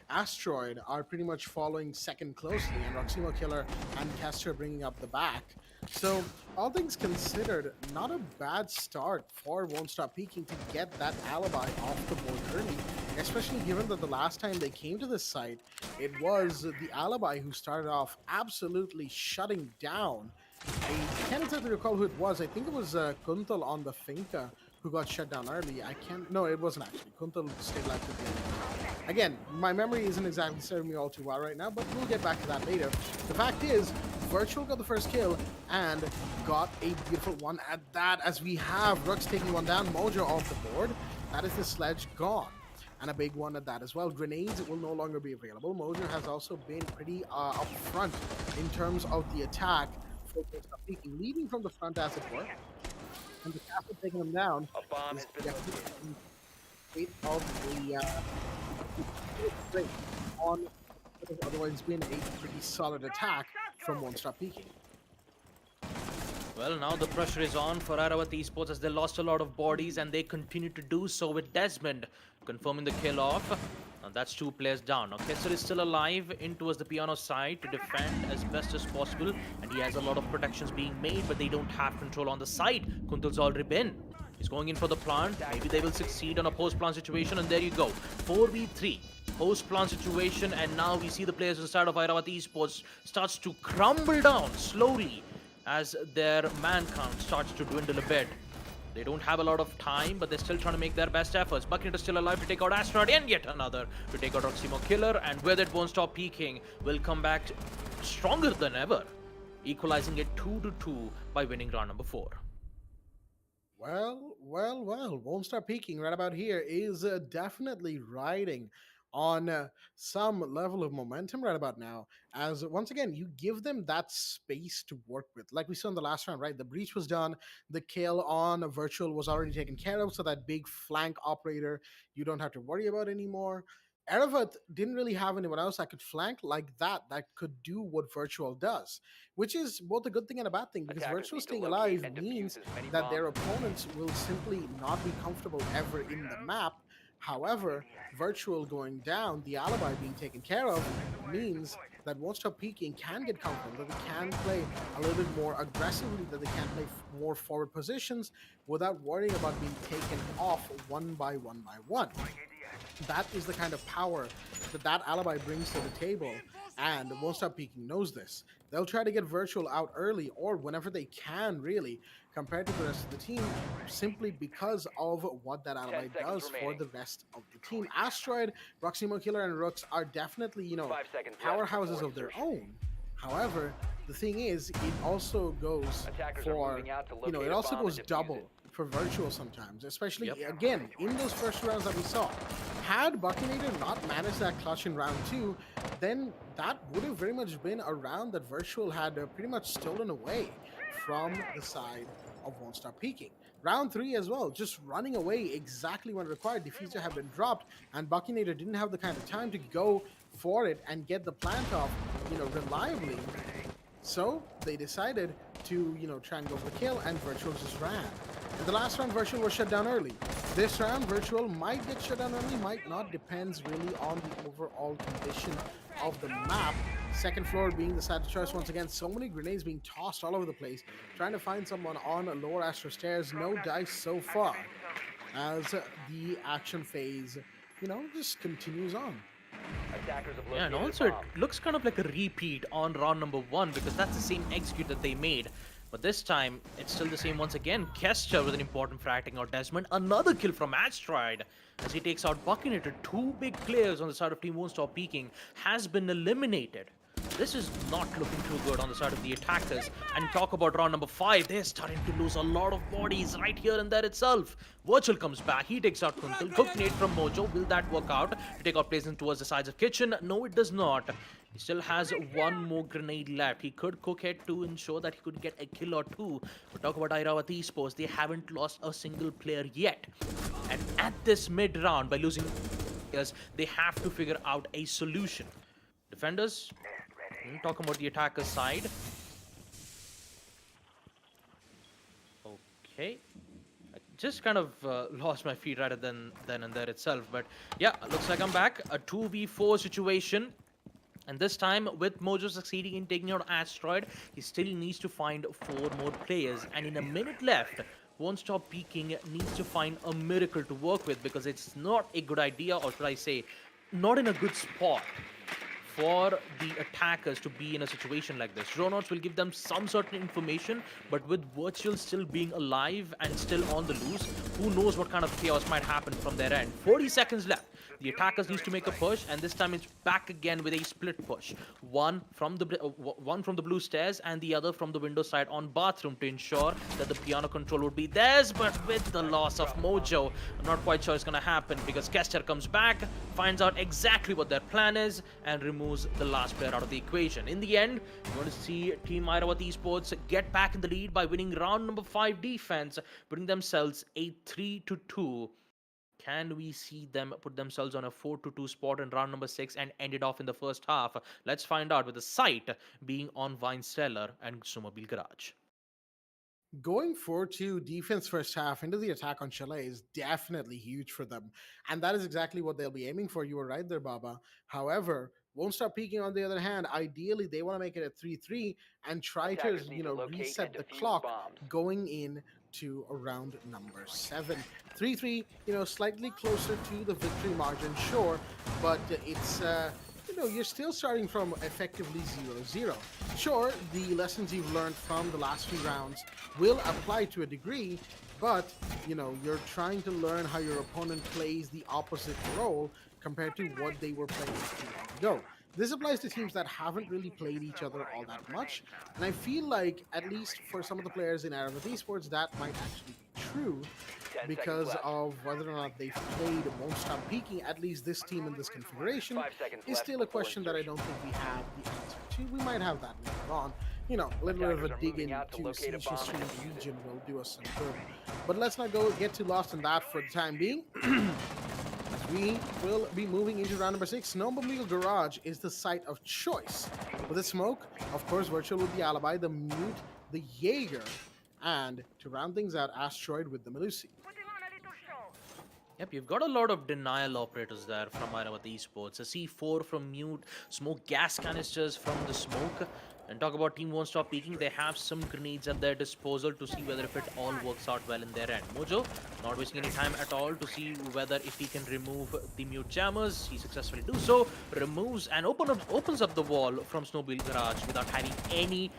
Asteroid are pretty much following second closely, and Roximo Killer and Kester bringing up the back. So, all things considered, not a bad start for WontStopPeeking to get that alibi off the board early, especially given that the last time they came to this site, it was the alibi who started off absolutely shutting down. I can't exactly recall who it was. I think it was Kuntal on the Finca who got shut down early. No, it wasn't actually. Kuntal stayed alive to the end. Again, my memory isn't exactly serving me all too well right now, but we'll get back to that later. The fact is, Virtual got the first kill and got a beautiful one at that, as we have Rux taking one down, Mojo off the board. That is the sledge gone. And a big one at that as well. Grenades will no longer be available. Mojo has also been pretty upfront in terms of the attack. WontStopPeeking, leading from the front as it were, and the castle taking them down. A bomb has been located. State of the on what has otherwise been a pretty solid attack from WontStopPeeking. Well, now the pressure is on for Airavath Esports as they lost a lot of bodies and they continue to do so with Desmond confirming the kill off. And that's 2 players down. Now Kester is still alive in towards the piano side to defend as best as possible, and he has a lot of protections being made, but they don't have control on the side. Kuntal's already been. He's going in for the plant. Maybe they will succeed on a post-plant situation, and there you go. 4v3. Post-plant situation, and now we see the players on the side of Airavath Esports starts to crumble down slowly as their man count starts to dwindle a bit. They don't have a lot of time, but they're still trying to make their best efforts. Bucket is still alive to take out Asteroid, and yet another to take out Roximo Killer, and with it, WontStopPeeking will come back stronger than ever, equalizing it 2-2 by winning round number 4. Well, WontStopPeeking right about here is definitely riding on some level of momentum right about now, as once again you give them that space to work with, like we saw in the last round, right? The breach was done, the kill on Virtual was already taken care of, so that big flank operator you don't have to worry about anymore. Erevath didn't really have anyone else that could flank like that could do what Virtual does, which is both a good thing and a bad thing, because Attackers Virtual need to staying locate alive and defuse means as many that their bombs. opponents will simply not be comfortable ever in the map. However, Virtual going down, the alibi being taken care of, means that WontStopPeeking can get comfortable, that they can play a little bit more aggressively, that they can play more forward positions without worrying about being taken off one by one. That is the kind of power that alibi brings to the table, and WontStopPeeking knows this. They'll try to get Virtual out early or whenever they can, really, compared to the rest of the team, simply because of what that alibi does for the rest of the team. Asteroid, Roximo Killer, and Rooks are definitely, 5 seconds left powerhouses before of their insertion. own. However, the thing is, it also goes Attackers are for, moving out to it locate a also bomb goes and defuse double it. for Virtual sometimes, especially, Yep. again, in those first rounds that we saw. Had Buckinator not managed that clutch in round 2, then that would have very much been a round that Virtual had pretty much stolen away from the side of WontStopPeeking. Round 3 as well, just running away exactly when required. Diffuser had been dropped, and Buckinator didn't have the kind of time to go for it and get the plant off, reliably. So they decided to, try and go for the kill, and Virtual just ran. In the last round, Virtual was shut down early. This round, Virtual might get shut down early, might not, depends really on the overall condition of the map. Second floor being the side of choice once again. So many grenades being tossed all over the place. Trying to find someone on lower Astro stairs. No dice so far as the action phase, just continues on. Attackers have Yeah, and located a also it bomb. looks kind of like a repeat on round number 1 because that's the same execute that they made. But this time, it's still the same once again. Kester with an important frag taking out Desmond. Another kill from Asteroid as he takes out Buckinator. Two big players on the side of Team WontStopPeeking has been eliminated. This is not looking too good on the side of the attackers. And talk about round number 5, they're starting to lose a lot of bodies right here and there itself. Virtual comes back, he takes out Kuntal. Cook nade from Mojo, will that work out? To take out placement towards the sides of kitchen? No, it does not. He still has one more grenade left. He could cook it to ensure that he could get a kill or two. But talk about Airavath Esports, they haven't lost a single player yet. And at this mid-round, by losing players, they have to figure out a solution. Defenders, talking about the attacker side. Okay. I just kind of lost my feet right then and there itself. But yeah, looks like I'm back. A 2v4 situation. And this time, with Mojo succeeding in taking out Asteroid, he still needs to find 4 more players. And in a minute left, WontStopPeeking needs to find a miracle to work with because it's not a good idea, or should I say, not in a good spot for the attackers to be in a situation like this. Dronauts will give them some certain information, but with Virtual still being alive and still on the loose, who knows what kind of chaos might happen from their end. 40 seconds left. The attackers need to make a push, and this time it's back again with a split push. One from the blue stairs and the other from the window side on bathroom to ensure that the piano control would be theirs, but with the loss of Mojo, I'm not quite sure it's gonna happen because Kester comes back, finds out exactly what their plan is, and removes the last player out of the equation. In the end, we're going to see Team Airavath Esports get back in the lead by winning round number 5 defense, putting themselves a 3-2. Can we see them put themselves on a 4-2 spot in round number 6 and end it off in the first half? Let's find out with the sight being on Vine Stellar and Snowmobile Garage. Going 4-2 defense first half into the attack on Chalet is definitely huge for them. And that is exactly what they'll be aiming for. You were right there, Baba. However, WontStopPeeking on the other hand, ideally they want to make it a 3-3 and try to, Attackers need to locate reset and the defuse clock bombs. going in to round number 7. 3-3, slightly closer to the victory margin, sure, but it's you're still starting from effectively 0-0. Sure, the lessons you've learned from the last few rounds will apply to a degree, but, you're trying to learn how your opponent plays the opposite role compared to what they were playing too long ago. This applies to teams that haven't really played each other all that much, and I feel like, at least for some of the players in Airavath Esports, that might actually be true, 10 because seconds left. of whether or not they've played WontStopPeeking, at least this team in this configuration, 5 seconds is left still a before question that I insertion. don't think we have the answer to. We might have that later on. A little bit of Attackers a are dig moving out to into locate a Siege bomb history and of defuse it. Legion will do us some good. But let's not get too lost in that for the time being. We will be moving into round number 6. Snowmobile Garage is the site of choice. With the smoke, of course, Virtual with the Alibi, the Mute, the Jaeger, and to round things out, Asteroid with the Melusi. Yep, you've got a lot of denial operators there from Airavath Esports. A C4 from Mute, smoke gas canisters from the smoke. And talk about Team WontStopPeeking, they have some grenades at their disposal to see whether if it all works out well in their end. Mojo, not wasting any time at all to see whether if he can remove the Mute jammers. He successfully do so, removes and opens up the wall from Snowmobile Garage without having any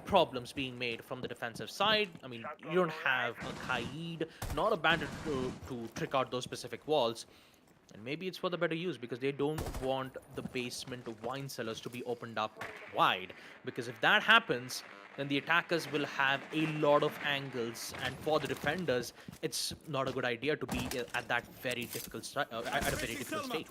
problems being made from the defensive side. I mean, you don't have a Kaid, not a bandit to trick out those specific walls. And maybe it's for the better use because they don't want the basement wine cellars to be opened up wide. Because if that happens, then the attackers will have a lot of angles, and for the defenders, it's not a good idea to be at that very difficult at a very difficult state.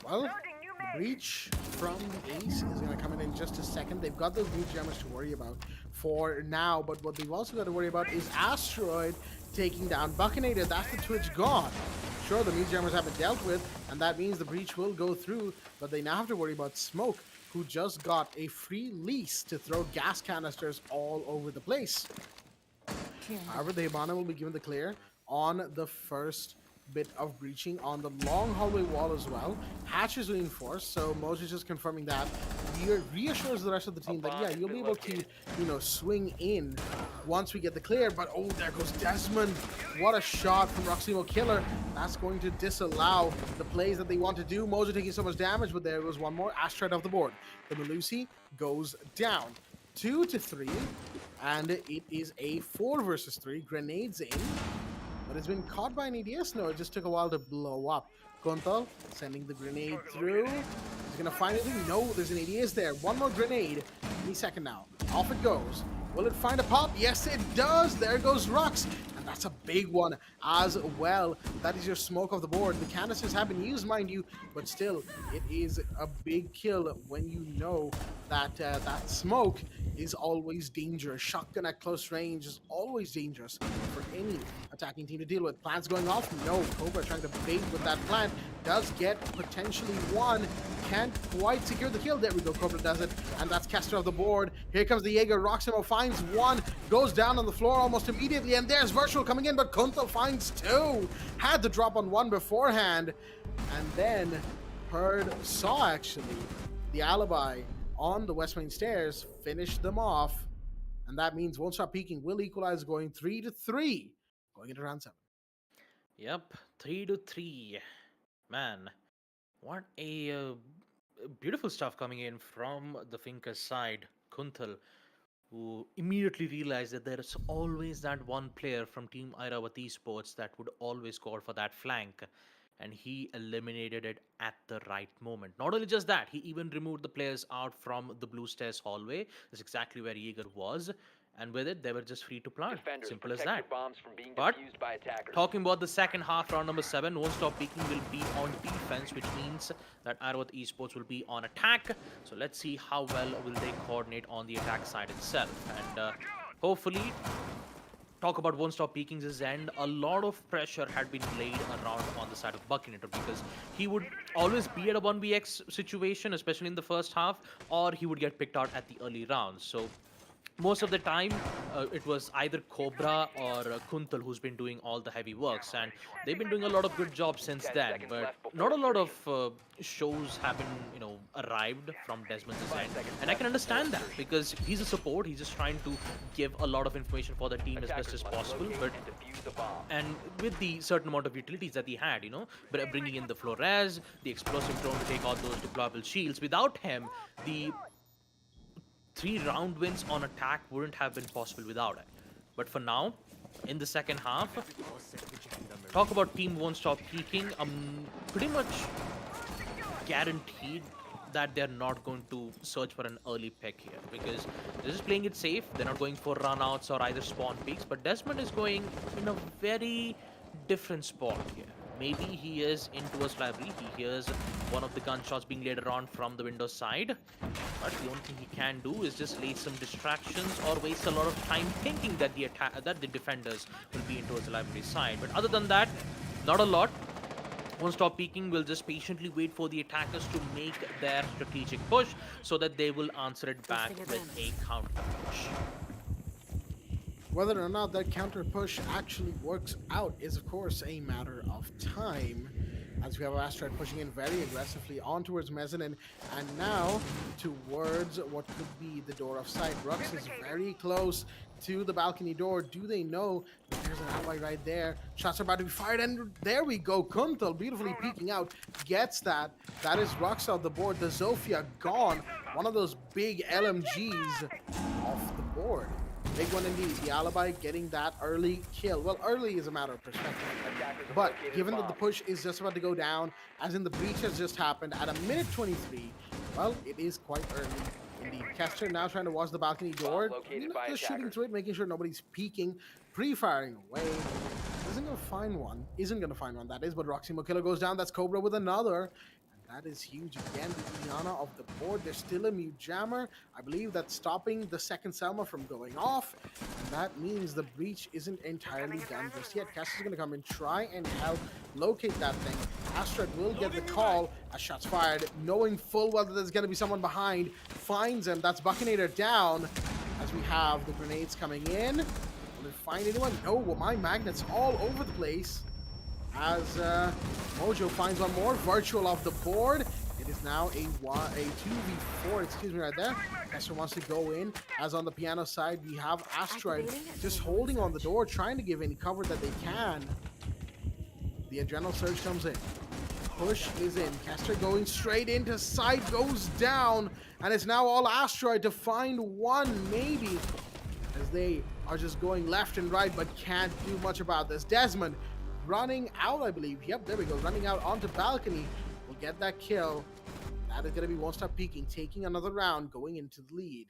Well, the breach from the Ace is going to come in just a second. They've got those Mute jammers to worry about for now, but what they've also got to worry about is Asteroid taking down Buckinator. That's the Twitch god. Sure, the Mute jammers have been dealt with, and that means the breach will go through, but they now have to worry about Smoke, who just got a free lease to throw gas canisters all over the place. However, the Hibana will be given the clear on the first bit of breaching on the long hallway wall as well. Hatch is reinforced, so Moses is confirming that. Reassures the rest of the team that, yeah, you'll be able to, swing in once we get the clear. But, oh, there goes Desmond. What a shot from Roximo Killer. That's going to disallow the plays that they want to do. Mojo taking so much damage, but there goes one more. Asteroid off the board. The Melusi goes down. 2-3, and it is a 4 versus 3. Grenades in, but it's been caught by an ADS. No, it just took a while to blow up. Kontal sending the grenade through. He's gonna find anything? No, there's an ADS there. One more grenade. Any second now. Off it goes. Will it find a pop? Yes, it does. There goes Rux. And that's a big one as well. That is your smoke off the board. The canisters have been used, mind you, but still, it is a big kill when you know that that smoke is always dangerous. Shotgun at close range is always dangerous for any attacking team to deal with. Plants going off? No. Cobra trying to bait with that plant. Does get potentially one. Can't quite secure the kill. There we go. Cobra does it. And that's Kester off the board. Here comes the Jaeger. Roximo finds one. Goes down on the floor almost immediately. And there's Virtual coming in, but Kuntal finds two. Had the drop on one beforehand. And then saw actually the alibi on the West Main stairs, finished them off, and that means WontStopPeeking will equalize, going 3-3, going into round 7. Yep, 3-3. Man, what a beautiful stuff coming in from the Finker's side. Kuntal, who immediately realized that there is always that one player from Team Airavath Esports that would always call for that flank. And he eliminated it at the right moment. Not only just that, he even removed the players out from the blue stairs hallway. That's exactly where Jaeger was. And with it, they were just free to plant. Defenders, Simple as protect that. your bombs from being But defused by attackers. talking about the second half, round number 7, WontStopPeeking will be on defense, which means that Airavath Esports will be on attack. So let's see how well will they coordinate on the attack side itself. And hopefully, talk about WontStopPeeking's end, a lot of pressure had been laid around on the side of Buckinator because he would always be at a 1vx situation, especially in the first half, or he would get picked out at the early rounds. So most of the time, it was either Cobra or Kuntal who's been doing all the heavy works, and they've been doing a lot of good jobs since then. But not a lot of shows have been, arrived from Desmond's end, and I can understand that because he's a support. He's just trying to give a lot of information for the team as best as possible. But and with the certain amount of utilities that he had, but bringing in the Flores, the explosive drone to take out those deployable shields, without him, the 3-round wins on attack wouldn't have been possible without it. But for now, in the second half, talk about Team WontStopPeeking. Pretty much guaranteed that they're not going to search for an early pick here because they're just playing it safe. They're not going for runouts or either spawn peaks. But Desmond is going in a very different spot here. Maybe he is in towards library. He hears one of the gunshots being laid around from the window side. But the only thing he can do is just lay some distractions or waste a lot of time thinking that the defenders will be in towards the library side. But other than that, not a lot. WontStopPeeking will just patiently wait for the attackers to make their strategic push so that they will answer it back with a counter push. Whether or not that counter push actually works out is, of course, a matter of time. As we have Asteroid pushing in very aggressively on towards Mezzanine, and now towards what could be the door of sight. Rux is very close to the balcony door. Do they know that there's an ally right there? Shots are about to be fired, and there we go. Kuntal beautifully peeking out, gets that. That is Rux off the board. The Zofia gone. One of those big LMGs off the board. Big one indeed. The Alibi getting that early kill. Well, early is a matter of perspective. But given that the push is just about to go down, as in the breach has just happened at a minute 23, well, it is quite early indeed. Kester now trying to watch the balcony door. Just shooting through it, making sure nobody's peeking, pre-firing away. Isn't going to find one, that is, but Roximo Killer goes down. That's Cobra with another. That is huge. Again, the Iana of the board. There's still a mute jammer. I believe that's stopping the second Selma from going off. And that means the breach isn't entirely done just yet. Cass is going to come and try and help locate that thing. Asteroid will get the call as shots fired, knowing full well that there's going to be someone behind. Finds him. That's Buckinator down as we have the grenades coming in. Will it find anyone? No, well, my magnets all over the place. as Mojo finds one more virtual off the board. It is now a 2v4, excuse me, right there. Kester wants to go in. As on the piano side, we have Asteroid just holding on the door, trying to give any cover that they can. The adrenal surge comes in. Push is in. Kester going straight into side, goes down, and it's now all Asteroid to find one, maybe, as they are just going left and right, but can't do much about this. Desmond running out, I believe. Yep, there we go. Running out onto balcony. Will get that kill. That is going to be WontStopPeeking, taking another round, going into the lead.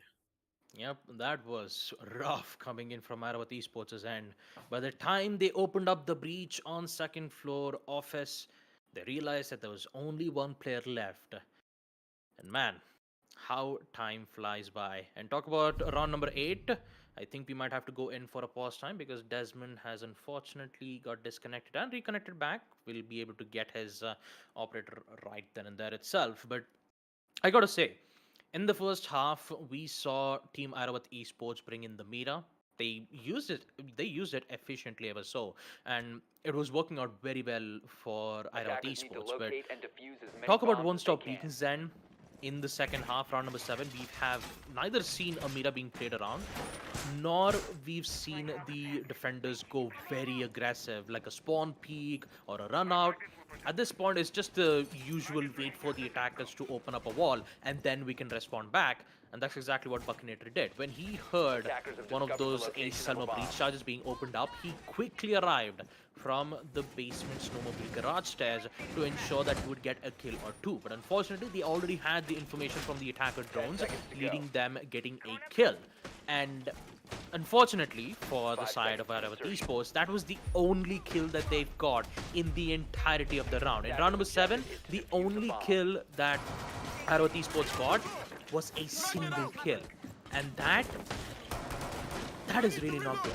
Yep, that was rough coming in from Airavath Esports' end. By the time they opened up the breach on second floor office, they realized that there was only one player left. And man, how time flies by. And talk about round number 8. I think we might have to go in for a pause time because Desmond has unfortunately got disconnected and reconnected back. We'll be able to get his operator right then and there itself. But I gotta say, in the first half, we saw Team Airavath Esports bring in the meta. They used it. They used it efficiently, ever so, and it was working out very well for Airavath Attackers need to Esports. But locate and defuse as many talk about bombs one as they stop can. peakings then. In the second half, round number 7, we have neither seen a meta being played around, nor we've seen the defenders go very aggressive, like a spawn peak or a run out. At this point, it's just the usual wait for the attackers to open up a wall, and then we can respond back. And that's exactly what Buckinator did. When he heard Attackers have one of discovered the those Ace location of a Selma bomb. breach charges being opened up, he quickly arrived from the basement snowmobile garage stairs to ensure that he would get a kill or two. But unfortunately, they already had the information from the attacker drones, seconds to go. leading them getting a kill. And unfortunately, for the 5 side of seconds to Airavath insertion. Esports, that was the only kill that they've got in the entirety of the round. In round number 7, the only kill that Airavath Esports got was a single kill. And that is really not good.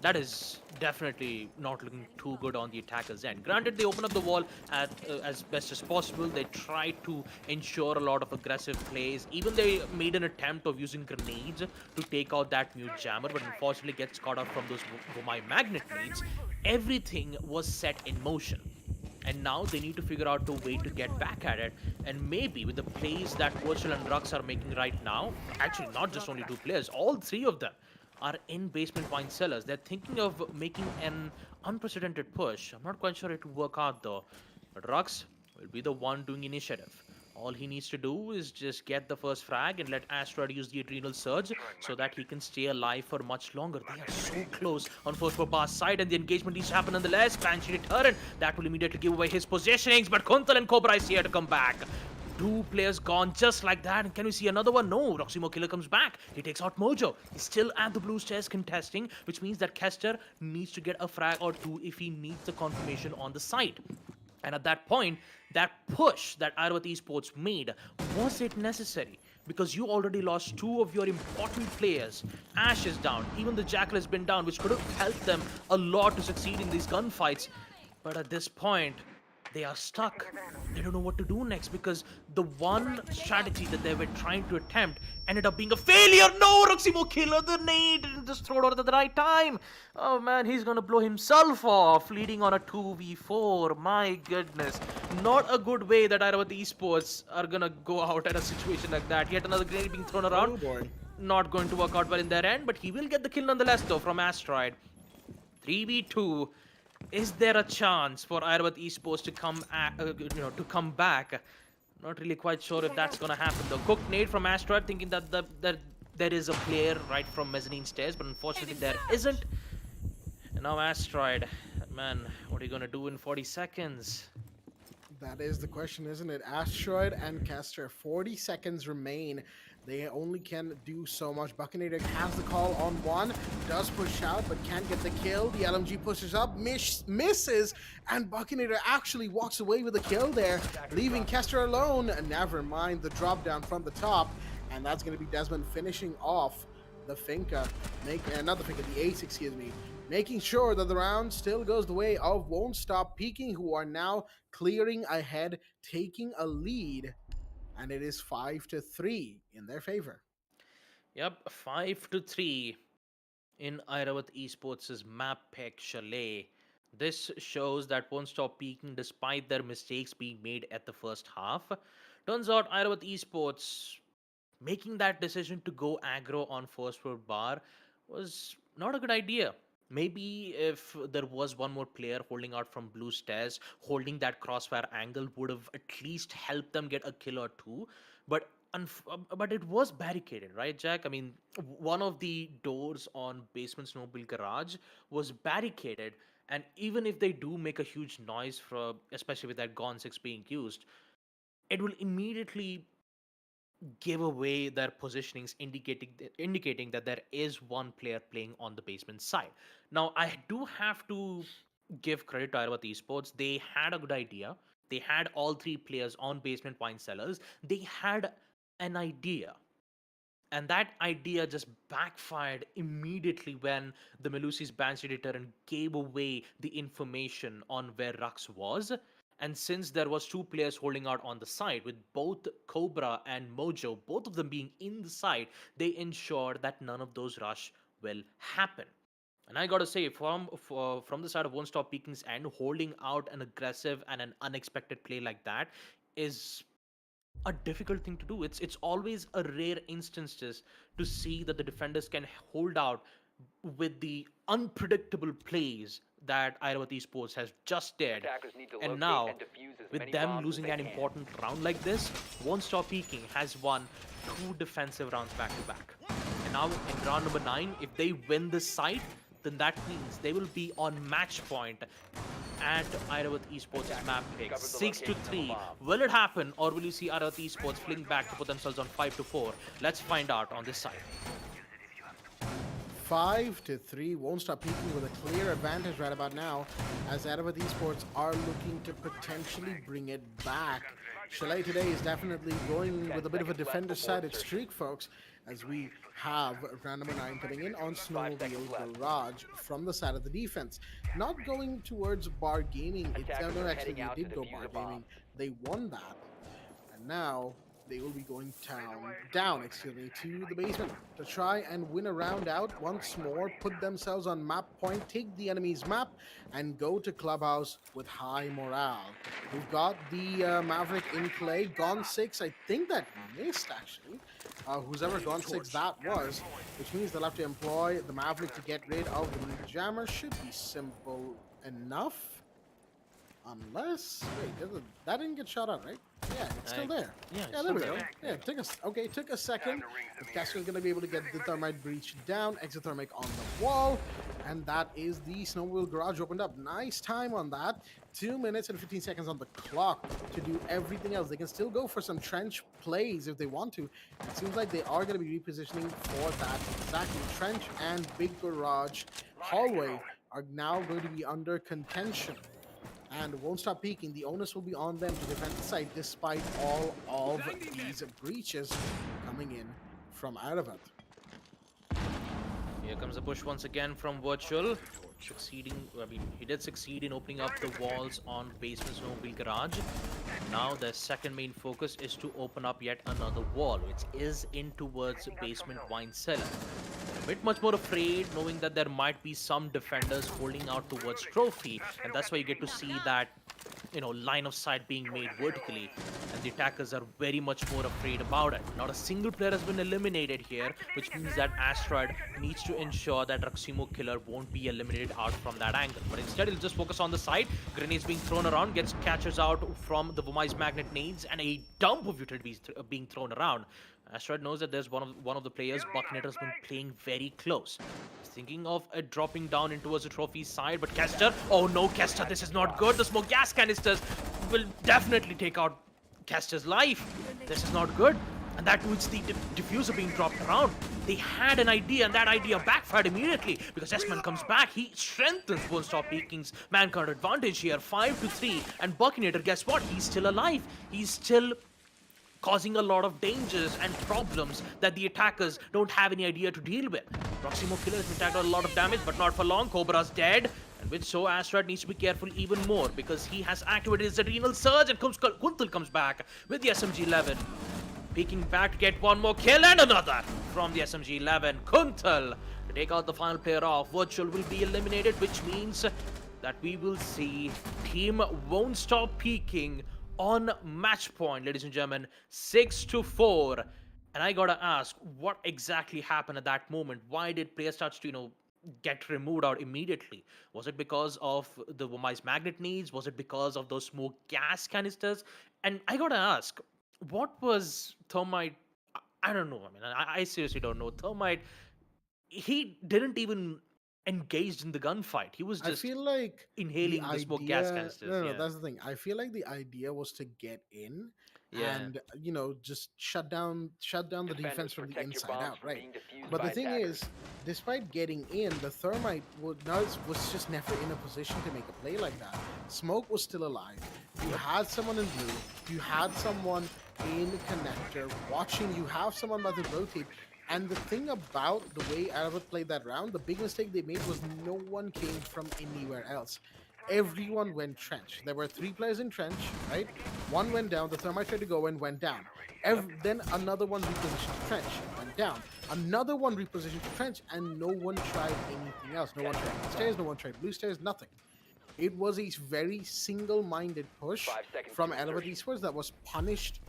That is definitely not looking too good on the attacker's end. Granted, they open up the wall as best as possible. They try to ensure a lot of aggressive plays. Even they made an attempt of using grenades to take out that mute jammer, but unfortunately gets caught up from those Gomai magnet nades. Everything was set in motion. And now they need to figure out a way to get back at it. And maybe with the plays that Virtual and Rux are making right now, actually not just only 2 players, all 3 of them are in basement wine cellars. They're thinking of making an unprecedented push. I'm not quite sure it will work out though. But Rux will be the one doing initiative. All he needs to do is just get the first frag and let Asteroid use the adrenal surge so that he can stay alive for much longer. They are so close on first for Bar's side, and the engagement needs to happen nonetheless. Banshee return. That will immediately give away his positionings, but Kuntal and Cobra is here to come back. 2 players gone just like that. And can we see another one? No. Roximo Killer comes back. He takes out Mojo. He's still at the blue stairs contesting, which means that Kester needs to get a frag or 2 if he needs the confirmation on the site. And at that point, that push that Airavath Esports made, was it necessary? Because you already lost 2 of your important players. Ash is down. Even the Jackal has been down, which could have helped them a lot to succeed in these gunfights. But at this point, they are stuck. They don't know what to do next because the one strategy that they were trying to attempt ended up being a failure. No, Roximo Killer, the nade didn't just throw it out at the right time. Oh man, he's gonna blow himself off, leading on a 2v4. My goodness. Not a good way that Airavath Esports are gonna go out at a situation like that. Yet another grenade being thrown around. Oh boy. Not going to work out well in their end, but he will get the kill nonetheless though from Asteroid. 3v2. Is there a chance for Airavath Esports to come back? Not really quite sure if that's gonna happen though. Cooked nade from Asteroid, thinking that there is a player right from mezzanine stairs, but unfortunately there isn't. And now Asteroid, man, what are you gonna do in 40 seconds? That is the question, isn't it? Asteroid and Kester, 40 seconds remain. They only can do so much. Buckinator has the call on one, does push out, but can't get the kill. The LMG pushes up, misses, and Buckinator actually walks away with a kill there, leaving Kester alone. Never mind the drop down from the top, and that's going to be Desmond finishing off the Finca, not the Finca, the Ace, excuse me, making sure that the round still goes the way of WontStopPeeking, who are now clearing ahead, taking a lead. And it is 5-3 in their favor. Yep, 5-3 in Airavath Esports' map pick Chalet. This shows that won't stop peaking despite their mistakes being made at the first half. Turns out Airavath Esports making that decision to go aggro on first floor bar was not a good idea. Maybe if there was one more player holding out from blue stairs, holding that crossfire angle would have at least helped them get a kill or two. But but it was barricaded, right, Jack? I mean, one of the doors on basement snowmobile garage was barricaded, and even if they do make a huge noise, for especially with that Gon 6 being used, it will immediately give away their positionings, indicating that there is one player playing on the basement side. Now, I do have to give credit to Airavath Esports. They had a good idea. They had all three players on basement wine cellars. They had an idea, and that idea just backfired immediately when the Melusi's Banshee deterrent gave away the information on where Rux was. And since there was two players holding out on the side, with both Cobra and Mojo, both of them being in the side, they ensured that none of those rush will happen. And I gotta say, from the side of Won't Stop Peeking's end, holding out an aggressive and an unexpected play like that is a difficult thing to do. It's always a rare instances to see that the defenders can hold out with the unpredictable plays that Airavath Esports has just did. Attackers need to And locate now, and defuse as with many them bombs as losing they an can. important round like this, Won't Stop Peeking has won 2 defensive rounds back to back. And now in round number 9, if they win this side, then that means they will be on match point at Airavath Esports' map pick. 6 to 3. Will it happen, or will you see Airavath Esports fling back to put themselves on 5 to 4? Let's find out on this side. 5-3. Won't stop peaking with a clear advantage right about now, as Airavath Esports are looking to potentially bring it back. Chalet today is definitely going with a bit of a defender-sided streak, folks, as we have round number 9 coming in on Snowmobile Garage from the side of the defense. Not going towards Bar Gaming. No, actually, they did go Bar Gaming. They won that. And now they will be going down, to the basement to try and win a round out once more, put themselves on map point, take the enemy's map, and go to Clubhouse with high morale. We've got the Maverick in play. Gone 6, I think that missed actually. Who's ever Gone 6 that was, which means they'll have to employ the Maverick to get rid of the Jammer. Should be simple enough. Unless, wait, that didn't get shot out, right? Yeah, it's still there. Yeah, Yeah, there we go. Yeah, took a second. Castro's gonna be able to get the thermite breach down, exothermic on the wall, and that is the Snowmobile Garage opened up. Nice time on that. 2 minutes and 15 seconds on the clock to do everything else. They can still go for some trench plays if they want to. It seems like they are going to be repositioning for that exactly. Trench and big garage hallway are now going to be under contention, and Won't Stop Peeking. The onus will be on them to defend the site despite all of these breaches coming in from Airavath. Here comes the push once again from Virtual. He did succeed in opening up the walls on basement snowmobile garage. Now their second main focus is to open up yet another wall, which is in towards basement wine cellar. They're a bit much more afraid, knowing that there might be some defenders holding out towards trophy, and that's why you get to see that, line of sight being made vertically, and the attackers are very much more afraid about it. Not a single player has been eliminated here, which means that Asteroid needs to ensure that Ruximo Killer won't be eliminated out from that angle. But instead, he'll just focus on the side. Grenades being thrown around, catches out from the Vomice Magnet nades, and a dump of utilities being thrown around. Asteroid knows that there's one of the players, Buckner, has been playing very close. He's thinking of dropping down in towards the trophy side, but Kester, oh no, Kester, this is not good. The smoke gas canisters will definitely take out Kester's life. This is not good. And that with the diffuser being dropped around. They had an idea, and that idea backfired immediately because S-Man comes back. He strengthens Won't Stop Peeking's man-count advantage here, 5-3. And Buckinator, guess what? He's still alive. He's still causing a lot of dangers and problems that the attackers don't have any idea to deal with. Proximo Killer has been tagged out a lot of damage, but not for long. Cobra's dead. And with so, Asteroid needs to be careful even more because he has activated his Adrenal Surge, and Kuntal comes back with the SMG-11. Peeking back to get one more kill and another from the SMG-11. Kuntal to take out the final player off. Virtual will be eliminated, which means that we will see team won't stop peaking on match point, ladies and gentlemen, 6 to 4. And I gotta ask, what exactly happened at that moment? Why did player starts to, get removed out immediately? Was it because of the Womice magnet needs? Was it because of those smoke gas canisters? And I gotta ask, what was Thermite? I don't know. I mean, I seriously don't know. Thermite, he didn't even engaged in the gunfight. He was I just feel like the inhaling the smoke gas idea, canisters. no, no, Yeah, that's the thing. I feel like the idea was to get in yeah. and, just shut down the Defenders, defense from the protect your inside bombs out, from right? being defused But the by thing attackers. is, despite getting in, the thermite was just never in a position to make a play like that. Smoke was still alive. You had someone in blue. You had someone in connector watching. You have someone about to rotate. And the thing about the way Airavath played that round, the big mistake they made was no one came from anywhere else. Everyone went trench. There were three players in trench, right? One went down. The thermite tried to go and went down. Then another one repositioned to trench, went down. Another one repositioned to trench, and no one tried anything else. No one tried green stairs, no one tried blue stairs, nothing. It was a very single-minded push 5 seconds from to Earavath insertion. Esports that was punished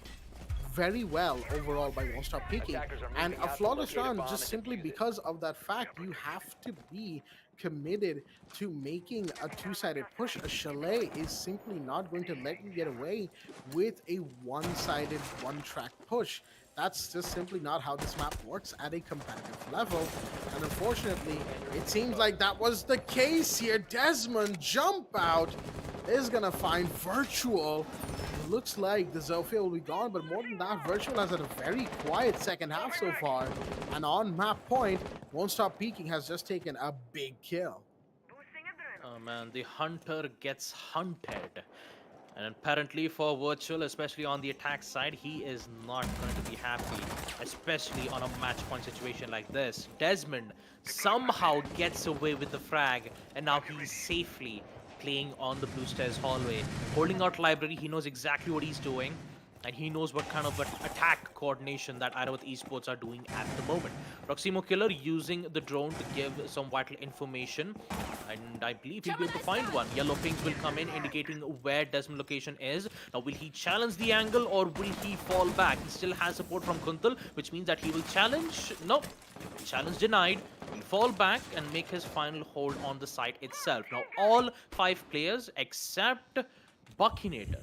very well overall by WontStopPeeking. Attackers are And moving a out to flawless locate a round bomb just and simply defuse it. because of that fact. You have to be committed to making a two-sided push. A chalet is simply not going to let you get away with a one-sided, one-track push. That's just simply not how this map works at a competitive level. And unfortunately, it seems like that was the case here. Desmond jump out is gonna find Virtual. It looks like the Zofia will be gone, but more than that, Virtual has had a very quiet second half so far. And on map point, Won't Stop Peeking has just taken a big kill. Oh man, the hunter gets hunted. And apparently for Virtual, especially on the attack side, he is not going to be happy, especially on a match point situation like this. Desmond somehow gets away with the frag, and now he's safely playing on the Blue Stairs hallway. Holding out library, he knows exactly what he's doing, and he knows what kind of attack coordination that Airavath Esports are doing at the moment. Proximo Killer using the drone to give some vital information, and I believe he'll be able to find one. Yellow pings will come in indicating where Desmond location is. Now, will he challenge the angle or will he fall back? He still has support from Kuntal, which means that he will challenge. Nope. Challenge denied. He'll fall back and make his final hold on the site itself. Now, all 5 players except Buckinator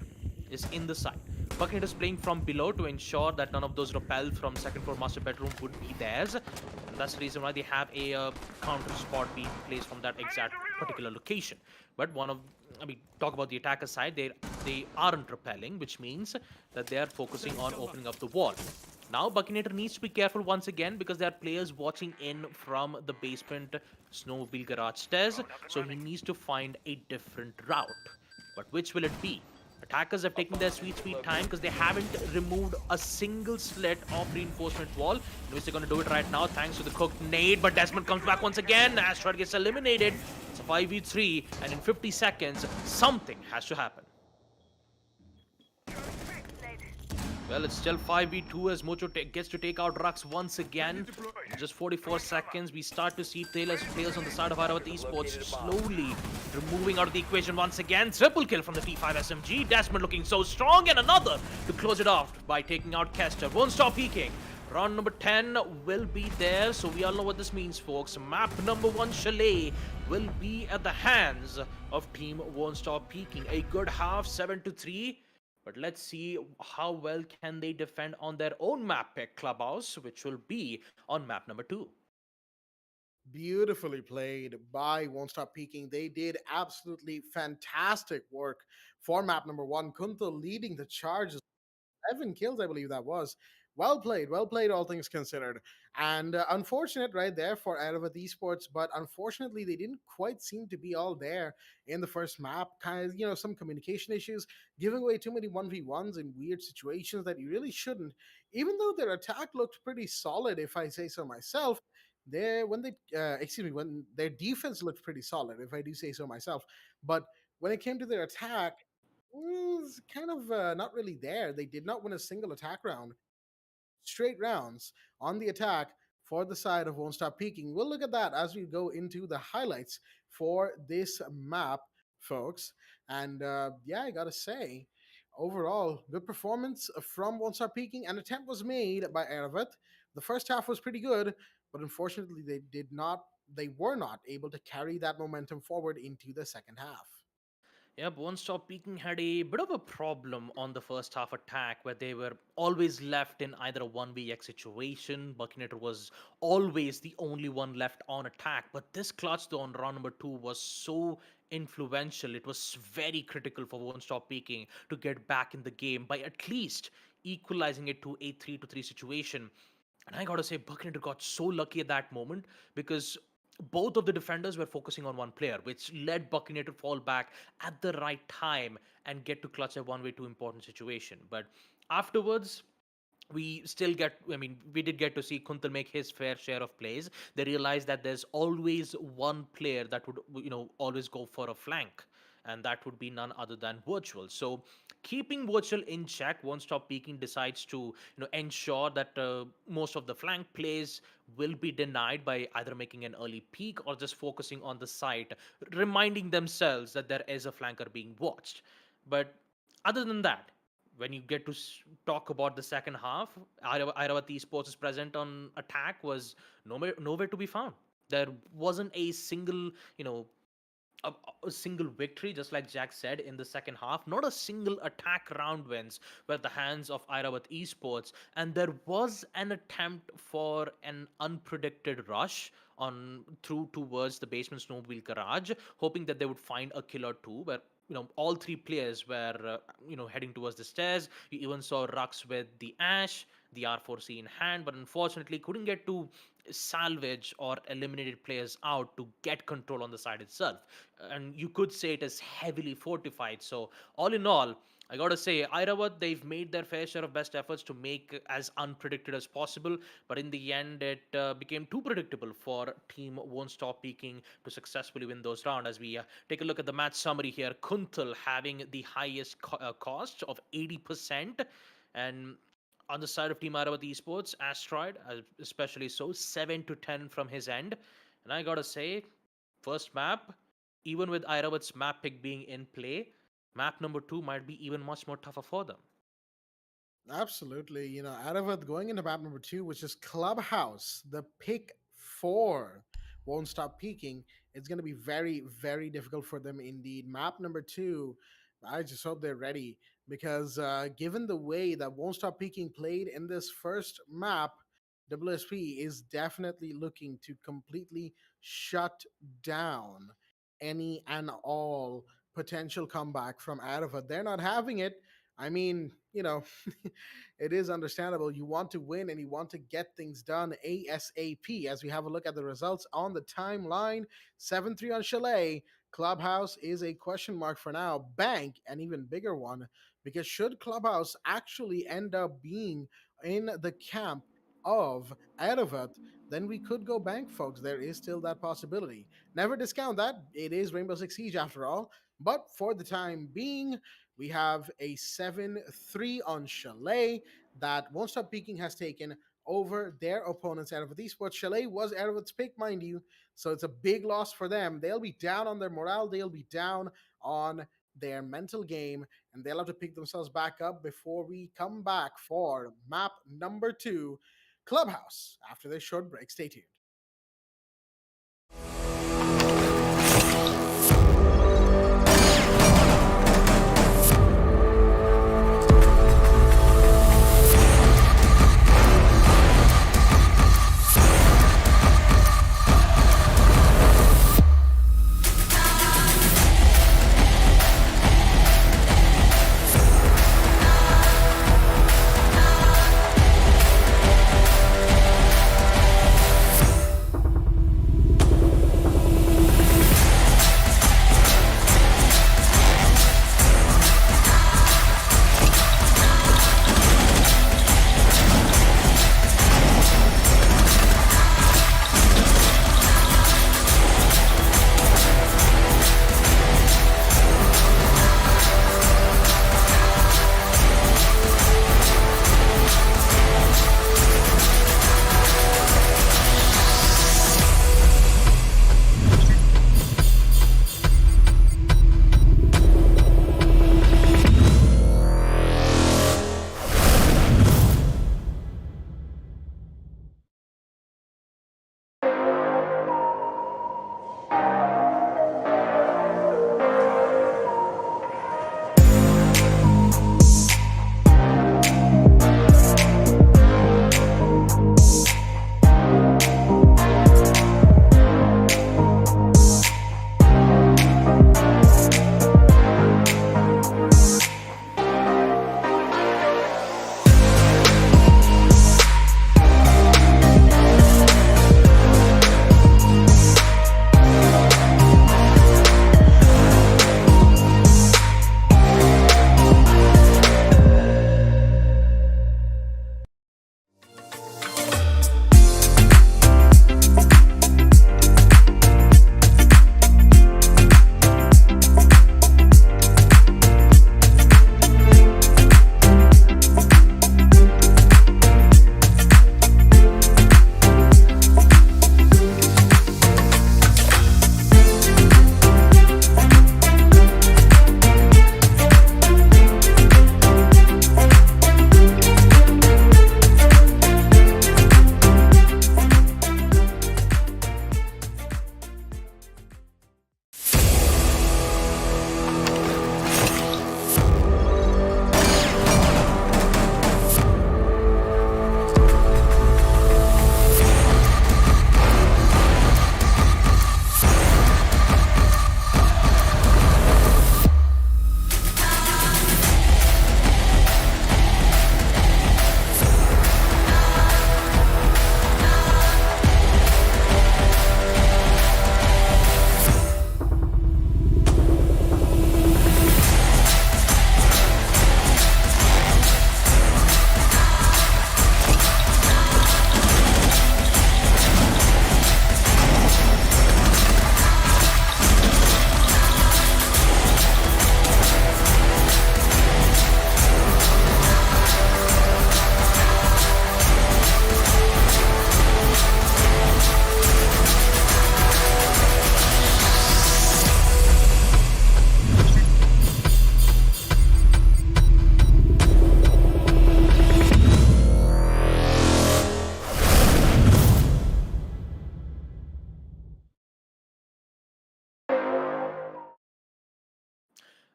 is in the site. Buckinator is playing from below to ensure that none of those rappel from second floor master bedroom would be theirs. And that's the reason why they have a counter spot being placed from that exact particular location. But talk about the attacker side, they aren't repelling, which means that they are focusing on opening up the wall. Now, Buckinator needs to be careful once again because there are players watching in from the basement snowmobile garage stairs, so he needs to find a different route. But which will it be? Attackers have taken their sweet time because they haven't removed a single slit of reinforcement wall, in which they're going to do it right now thanks to the cooked nade. But Desmond comes back once again. Asteroid gets eliminated. It's a 5v3, and in 50 seconds, something has to happen. Well, it's still 5v2 as Mocho gets to take out Rux once again. In just 44 seconds, we start to see players on the side of Airavath Esports slowly removing out of the equation once again. Triple kill from the T5 SMG. Desmond looking so strong, and another to close it off by taking out Kester. Won't stop peeking. Round number 10 will be there, so we all know what this means, folks. Map number 1, Chalet, will be at the hands of Team Won't Stop Peeking. A good half, 7-3. But let's see how well can they defend on their own map pick, Clubhouse, which will be on map number 2. Beautifully played by Won't Stop Peeking. They did absolutely fantastic work for map number 1. Kuntal leading the charge, 7 kills, I believe that was. Well played, all things considered. And unfortunate right there for Airavath Esports, but unfortunately, they didn't quite seem to be all there in the first map. Kind of, some communication issues, giving away too many 1v1s in weird situations that you really shouldn't. Even though their attack looked pretty solid, if I say so myself, when their defense looked pretty solid, if I do say so myself. But when it came to their attack, was kind of not really there. They did not win a single attack round. Straight rounds on the attack for the side of Won't Stop Peaking. We'll look at that as we go into the highlights for this map folks. And yeah, I gotta say, overall, good performance from WontStopPeeking. An attempt was made by Airavath. The first half was pretty good, but unfortunately, they were not able to carry that momentum forward into the second half. Yep, One Stop Peaking had a bit of a problem on the first half attack where they were always left in either a 1v situation. Buckinator was always the only one left on attack. But this clutch, though, on round number 2 was so influential. It was very critical for One Stop Peaking to get back in the game by at least equalizing it to a 3-3 situation. And I gotta say, Buckinator got so lucky at that moment because both of the defenders were focusing on one player, which led Buccaneer to fall back at the right time and get to clutch a 1v2 important situation. But afterwards, we still get, I mean, we did get to see Kuntal make his fair share of plays. They realized that there's always one player that would, always go for a flank, and that would be none other than Virtual. So keeping Virtual in check, Won't Stop Peaking decides to, ensure that most of the flank plays will be denied by either making an early peak or just focusing on the site, reminding themselves that there is a flanker being watched. But other than that, when you get to talk about the second half, Airavath Esports' is present on attack was nowhere to be found. There wasn't a single, a, a single victory, just like Jack said, in the second half. Not a single attack round wins were the hands of Airavath Esports, and there was an attempt for an unpredicted rush on through towards the basement snowmobile garage, hoping that they would find a kill or two. Where all three players were heading towards the stairs. You even saw Rux with the Ash, the R4C in hand, but unfortunately couldn't get to salvage or eliminated players out to get control on the side itself. And you could say it is heavily fortified. So all in all, I gotta say, Airavath, they've made their fair share of best efforts to make as unpredicted as possible, but in the end, it became too predictable for Team Won't Stop Peaking to successfully win those rounds. As we take a look at the match summary here, Kuntal having the highest cost of 80%, and on the side of Team Airavath Esports, Asteroid, especially so, 7 to 10 from his end. And I gotta say, first map, even with Airavath's map pick being in play, map number 2 might be even much more tougher for them. Absolutely. Aravath going into map number 2, which is Clubhouse, the pick four, won't stop peaking. It's going to be very, very difficult for them indeed. Map number 2, I just hope they're ready because given the way that Won't Stop Peaking played in this first map, WSP is definitely looking to completely shut down any and all potential comeback from Aravath. They're not having it. I mean, it is understandable. You want to win and you want to get things done ASAP. As we have a look at the results on the timeline, 7-3 on Chalet. Clubhouse is a question mark for now. Bank, an even bigger one, because should Clubhouse actually end up being in the camp of Erevat, then we could go bank, folks. There is still that possibility. Never discount that. It is Rainbow-Six-Siege after all. But for the time being, we have a 7-3 on Chalet that Won't Stop Peaking has taken over their opponents out of Esports. Chalet was Erevat's pick, mind you, so it's a big loss for them. They'll be down on their morale, they'll be down on their mental game, and they'll have to pick themselves back up before we come back for map number 2, Clubhouse, after this short break. Stay tuned.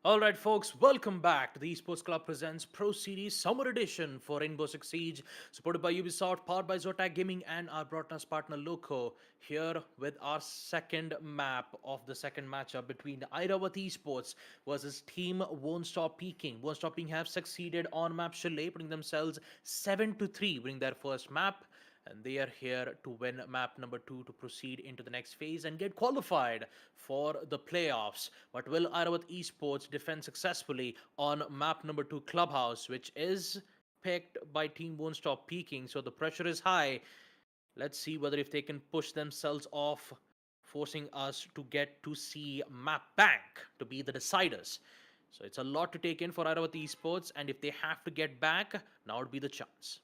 All right, folks, welcome back to the Esports Club Presents Pro Series Summer Edition for Rainbow-Six-Siege, supported by Ubisoft, powered by Zotac Gaming, and our broadcast partner Loco. Here with our second map of the second matchup between Airavath Esports versus Team WontStopPeeking. WontStopPeeking have succeeded on map Chalet, putting themselves 7-3, winning their first map. And they are here to win map number 2 to proceed into the next phase and get qualified for the playoffs. But will Airavath Esports defend successfully on map number 2 Clubhouse, which is picked by Team Won't Stop Peaking? So the pressure is high. Let's see whether if they can push themselves off, forcing us to get to see map bank to be the deciders. So it's a lot to take in for Airavath Esports, and if they have to get back, now would be the chance.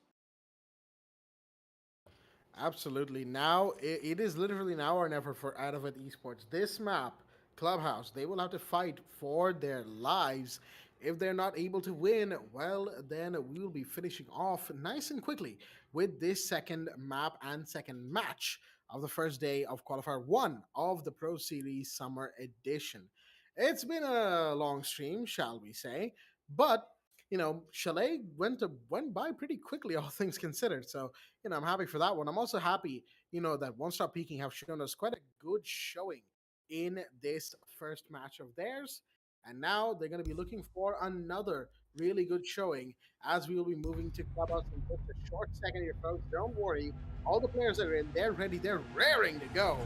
Absolutely. Now, it is literally now or never for Airavath Esports. This map, Clubhouse, they will have to fight for their lives. If they're not able to win, well, then we will be finishing off nice and quickly with this second map and second match of the first day of Qualifier 1 of the Pro Series Summer Edition. It's been a long stream, shall we say, but Chalet went by pretty quickly, all things considered. So, I'm happy for that one. I'm also happy, that One Stop Peaking have shown us quite a good showing in this first match of theirs. And now they're going to be looking for another really good showing as we will be moving to Clubhouse in just a short second here, folks. Don't worry. All the players are in. They're ready. They're raring to go.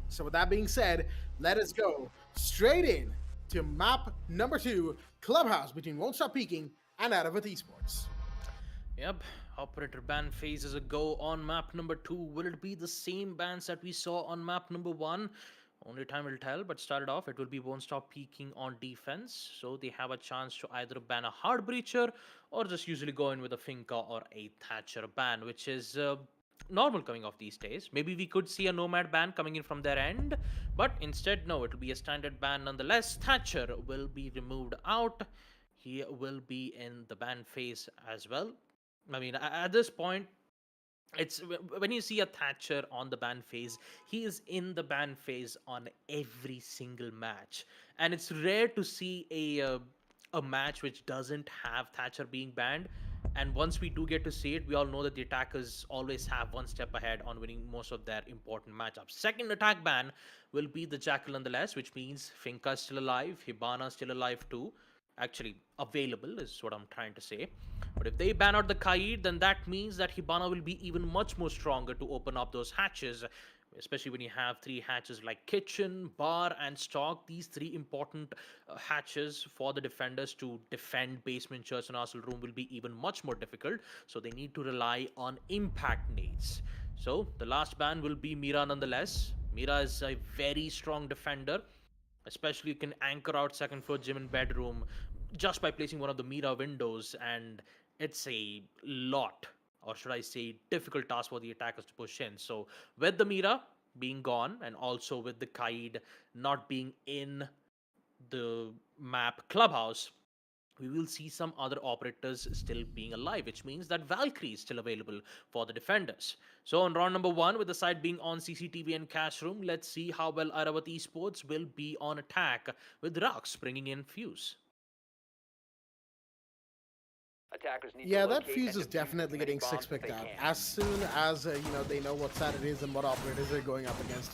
So with that being said, let us go straight in to map number 2, Clubhouse, between Won't Stop Peaking and Airavath Esports. Yep, operator ban phase is a go on map number 2. Will it be the same bans that we saw on map number 1? Only time will tell, but started off, it will be Won't Stop Peaking on defense. So they have a chance to either ban a hard breacher or just usually go in with a Finka or a Thatcher ban, which is normal coming off these days. Maybe we could see a Nomad ban coming in from their end, but instead, no, it will be a standard ban nonetheless. Thatcher will be removed out. He will be in the ban phase as well. I mean, at this point, it's when you see a Thatcher on the ban phase, he is in the ban phase on every single match, and it's rare to see a match which doesn't have Thatcher being banned. And once we do get to see it, we all know that the attackers always have one step ahead on winning most of their important matchups. Second attack ban will be the Jackal nonetheless, which means Finka is still alive, Hibana is still alive too. Actually, available is what I'm trying to say. But if they ban out the Kaid, then that means that Hibana will be even much more stronger to open up those hatches, especially when you have 3 hatches like Kitchen, Bar, and Stock. These 3 important hatches for the defenders to defend Basement, Church, and Arsenal Room will be even much more difficult, so they need to rely on impact nades. So the last ban will be Mira nonetheless. Mira is a very strong defender. Especially you can anchor out second floor gym and bedroom just by placing one of the Mira windows, and it's a lot, or should I say difficult task for the attackers to push in. So with the Mira being gone and also with the Kaid not being in the map Clubhouse, we will see some other operators still being alive, which means that Valkyrie is still available for the defenders. So on round number 1, with the side being on CCTV and cash room, let's see how well Airavath Esports will be on attack, with Rux bringing in Fuse. Attackers need Yeah, to that locate fuse and is defuse definitely as many getting bombs six as picked they out. can. As soon as they know what side it is and what operators they're going up against.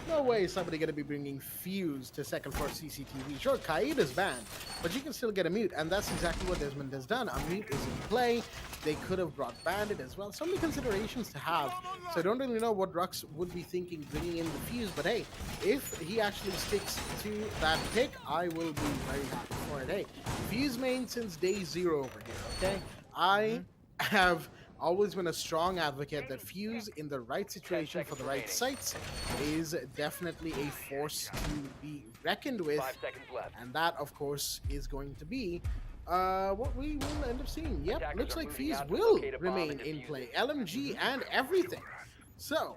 No way is somebody going to be bringing Fuse to second floor CCTV. Sure, Kaid is banned, but you can still get a mute, and that's exactly what Desmond has done. A mute is in play. They could have brought Bandit as well. So many considerations to have. So I don't really know what Rux would be thinking bringing in the Fuse, but hey, if he actually sticks to that pick, I will be very happy for it. Hey, Fuse main since day 0 over here, okay? I have always been a strong advocate that Fuse in the right situation for the right sites is definitely a force to be reckoned with, 5 seconds left. and that of course is going to be what we will end up seeing. Yep, Attackers looks are like moving Fuse out to will locate a bomb remain and in defuse play, it. LMG and everything. So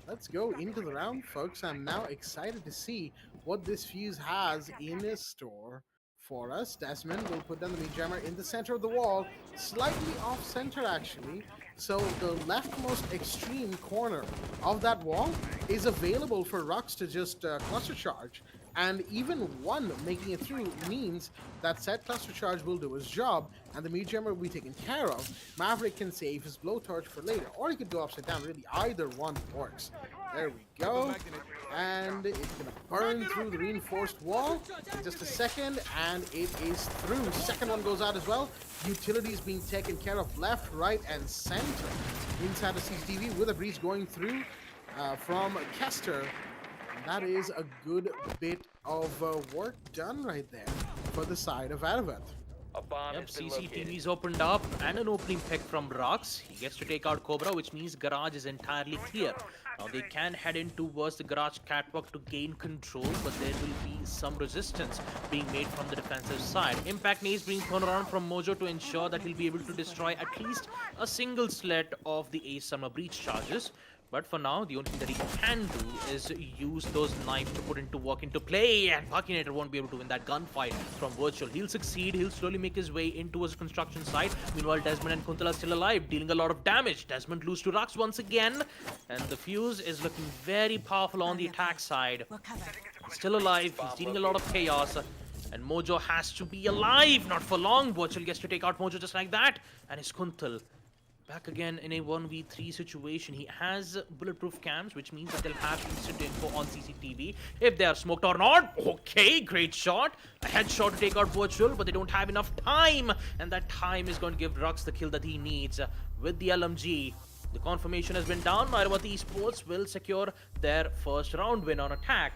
let's go into the round, folks. I'm now excited to see what this Fuse has in store for us. Desmond will put down the meat jammer in the center of the wall, slightly off center actually. So the leftmost extreme corner of that wall is available for Rux to just cluster charge And even one making it through means that said cluster charge will do his job, and the meat jammer will be taken care of. Maverick can save his blowtorch for later, or he could go upside down. Really, either one works. There we go. And it's gonna burn through the reinforced wall in just a second, and it is through. Second one goes out as well. Utilities being taken care of left, right, and center. Inside the CCTV with a breach going through from Kester. That is a good bit of work done right there for the side of Airavath. A bomb Yep, has been located. CCTV's opened up and an opening pick from Rocks. He gets to take out Cobra, which means garage is entirely clear. Now they can head in towards the garage catwalk to gain control, but there will be some resistance being made from the defensive side. Impact nades being thrown around from Mojo to ensure that he'll be able to destroy at least a single slet of the Ace Summer Breach charges. But for now, the only thing that he can do is use those knives to put into work into play, and Buckinator won't be able to win that gunfight from Virtual. He'll succeed, he'll slowly make his way into his construction site. Meanwhile, Desmond and Kuntal are still alive, dealing a lot of damage. Desmond lose to Rux once again, and the Fuse is looking very powerful on the attack side. Still alive, he's dealing a lot of chaos. And Mojo has to be alive, not for long. Virtual gets to take out Mojo just like that, and it's Kuntal. Back again in a 1v3 situation. He has bulletproof cams, which means that they'll have instant info on CCTV if they are smoked or not. Okay, great shot. A headshot to take out Virtual, but they don't have enough time. And that time is going to give Rux the kill that he needs with the LMG. The confirmation has been down. Airavath Esports will secure their first round win on attack,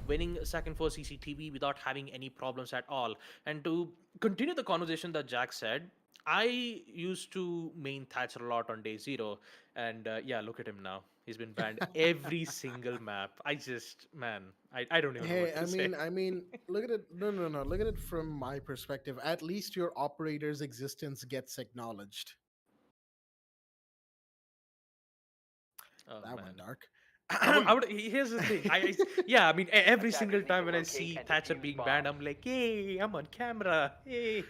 winning second for CCTV without having any problems at all. And to continue the conversation that Jack said, I used to main Thatcher a lot on day 0, and yeah, look at him now. He's been banned every single map. I just, man, I don't even know Hey, what to say. I mean, look at it. No. Look at it from my perspective. At least your operator's existence gets acknowledged. Oh, That man. went dark. Here's the thing. Yeah, I mean, every Attackers single need time to when I locate see and Thatcher defuse being bombs. banned, I'm like, hey, I'm on camera. Hey.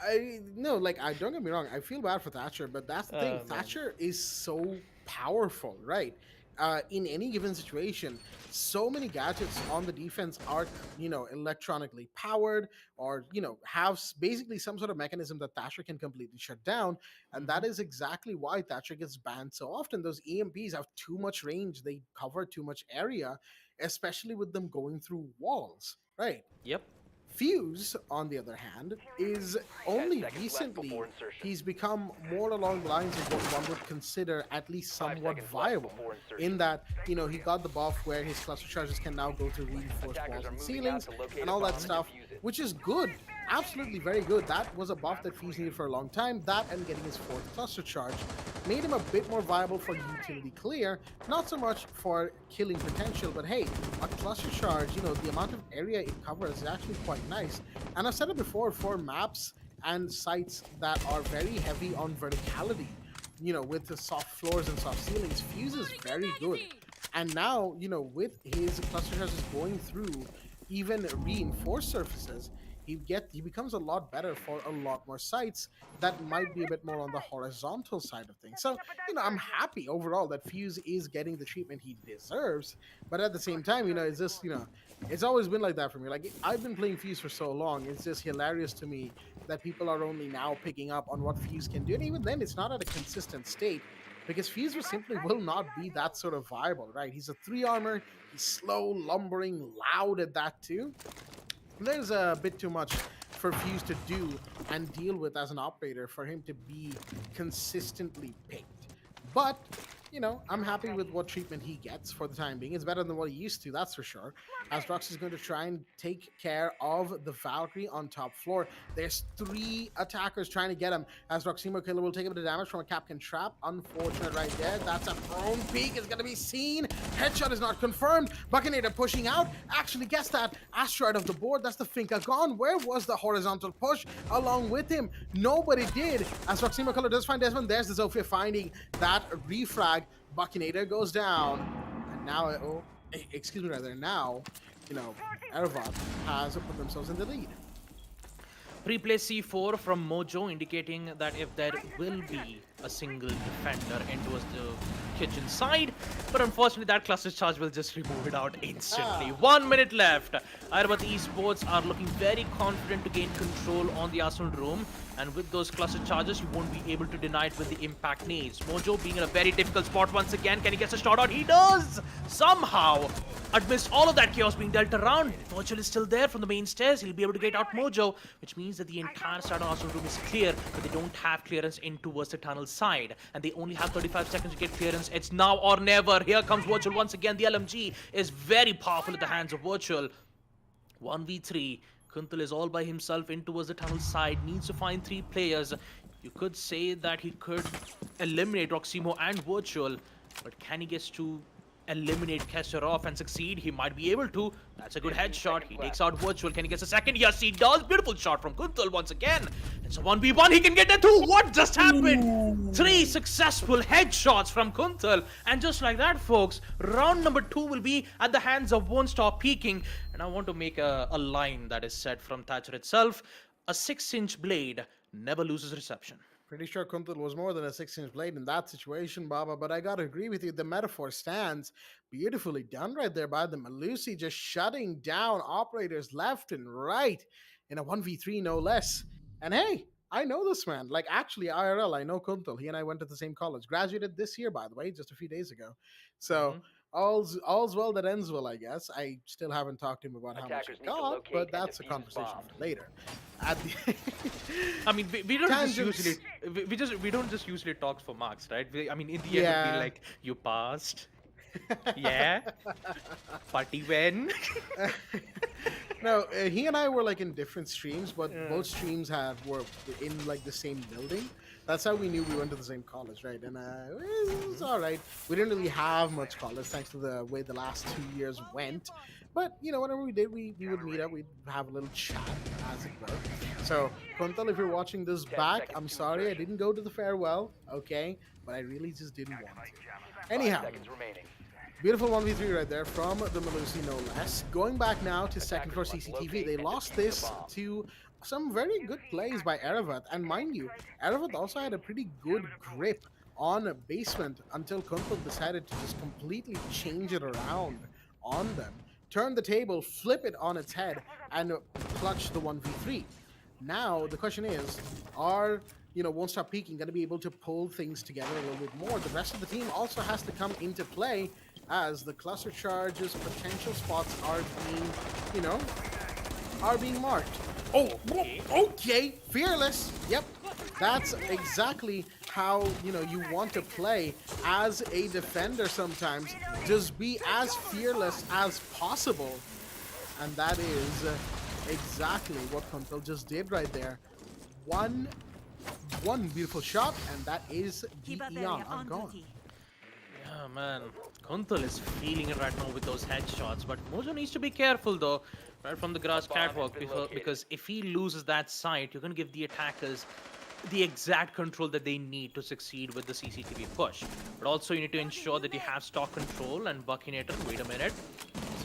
I no, like I don't get me wrong. I feel bad for Thatcher, but that's the thing. Oh, man. Thatcher is so powerful, right? In any given situation, so many gadgets on the defense are, electronically powered, or have basically some sort of mechanism that Thatcher can completely shut down, and that is exactly why Thatcher gets banned so often. Those EMPs have too much range; they cover too much area, especially with them going through walls, right? Yep. Fuse, on the other hand, is only seconds left recently before insertion. he's become more along the lines of what one would consider at least 5 somewhat seconds left viable. before insertion. In that, he got the buff where his cluster charges can now go through reinforced Attackers walls are and moving ceilings out to locate and a all bomb that and stuff, defuse it. which is good. Absolutely very good. That was a buff that Fuse needed for a long time. That and getting his 4th cluster charge made him a bit more viable for utility clear, not so much for killing potential, but hey, a cluster charge, the amount of area it covers is actually quite nice. And I've said it before, for maps and sites that are very heavy on verticality, with the soft floors and soft ceilings, Fuse is very good. And now, with his cluster charges going through even reinforced surfaces, he becomes a lot better for a lot more sites that might be a bit more on the horizontal side of things. So, I'm happy overall that Fuse is getting the treatment he deserves, but at the same time, it's just, it's always been like that for me. Like, I've been playing Fuse for so long, it's just hilarious to me that people are only now picking up on what Fuse can do, and even then, it's not at a consistent state, because Fuse simply will not be that sort of viable, right? He's a 3 armor, he's slow, lumbering, loud at that too. There's a bit too much for Fuse to do and deal with as an operator for him to be consistently picked. But, I'm happy with what treatment he gets for the time being. It's better than what he used to, that's for sure. As Rux is going to try and take care of the Valkyrie on top floor. There's 3 attackers trying to get him. As Roximo Killer will take a bit of damage from a Capcan Trap. Unfortunate right there. That's a prone peek. It's going to be seen. Headshot is not confirmed. Buckinator pushing out. Actually guessed that. Asteroid of the board. That's the Finka gone. Where was the horizontal push along with him? Nobody did. As Roximo Killer does find Desmond, there's the Zofia finding that refrag. Buckinator goes down. And now, now, Airavath has put themselves in the lead. Pre-play C4 from Mojo indicating that if there will be a single defender into the kitchen side, but unfortunately that cluster charge will just remove it out instantly. 1 minute left. Airavath Esports are looking very confident to gain control on the Arsenal room, and with those cluster charges you won't be able to deny it with the impact nades. Mojo being in a very difficult spot once again. Can he get a shot out? He does! Somehow! Amidst all of that chaos being dealt around, Virtual is still there from the main stairs. He'll be able to get out Mojo, which means that the entire side of Arsenal room is clear, but they don't have clearance in towards the tunnel side. And they only have 35 seconds to get clearance. It's now or never. Here comes Virtual once again. The LMG is very powerful at the hands of Virtual. 1v3. Kuntal is all by himself in towards the tunnel side. Needs to find 3 players. You could say that he could eliminate Roximo and Virtual, but can he get to eliminate Kesharov and succeed? He might be able to. That's a good headshot. He takes out Virtual. Can he get a second? Yes, he does. Beautiful shot from Kuntal once again. It's a 1v1. He can get there too. What just happened? 3 successful headshots from Kuntal. And just like that, folks, round number 2 will be at the hands of WontStopPeeking. And I want to make a line that is said from Thatcher itself. A 6-inch blade never loses reception. Pretty sure Kuntal was more than a 6-inch blade in that situation, Baba, but I gotta agree with you. The metaphor stands. Beautifully done right there by the Malusi, just shutting down operators left and right in a 1v3, no less. And hey, I know this man. Like, actually, IRL, I know Kuntal. He and I went to the same college. Graduated this year, by the way, just a few days ago. So, all's well that ends well, I guess. I still haven't talked to him about how much Attackers he need to got, locate but and that's a defuse conversation bombs. for later. At the I mean, we don't just Tangents. usually we don't just usually talk for marks, right? I mean, in the end, it'll Yeah. be like you passed, yeah, party when. No, he and I were like in different streams, but both streams were in like the same building. That's how we knew we went to the same college, right? And it was all right. We didn't really have much college thanks to the way the last 2 years went. But you know, whenever we did, we would meet up, we'd have a little chat, as it were. So, Kuntal, if you're watching this 10 back, seconds I'm to sorry I insertion. didn't go to the farewell, okay? But I really just didn't want to. 5 Anyhow, seconds remaining. beautiful 1v3 right there from the Malusi, no less. Going back now to second floor Attackers must CCTV, locate they and lost defuse the this bomb. to some very good plays by Airavath. And mind you, Airavath also had a pretty good grip on basement until Kuntal decided to just completely change it around on them. Turn the table, flip it on its head, and clutch the 1v3. Now, the question is, are WontStopPeeking going to be able to pull things together a little bit more? The rest of the team also has to come into play as the cluster charges, potential spots are being marked. Oh, okay, fearless. Yep, that's exactly how you want to play as a defender. Sometimes just be as fearless as possible, and that is exactly what Kuntal just did right there. One beautiful shot, and that is the Eon. I'm gone. Yeah, man. Kuntal is feeling it right now with those headshots, but Mojo needs to be careful though, right from the grass Bomb has catwalk, been located. because if he loses that sight, you're going to give the attackers the exact control that they need to succeed with the CCTV push. But also you need to ensure that you have stock control, and Buckinator, wait a minute.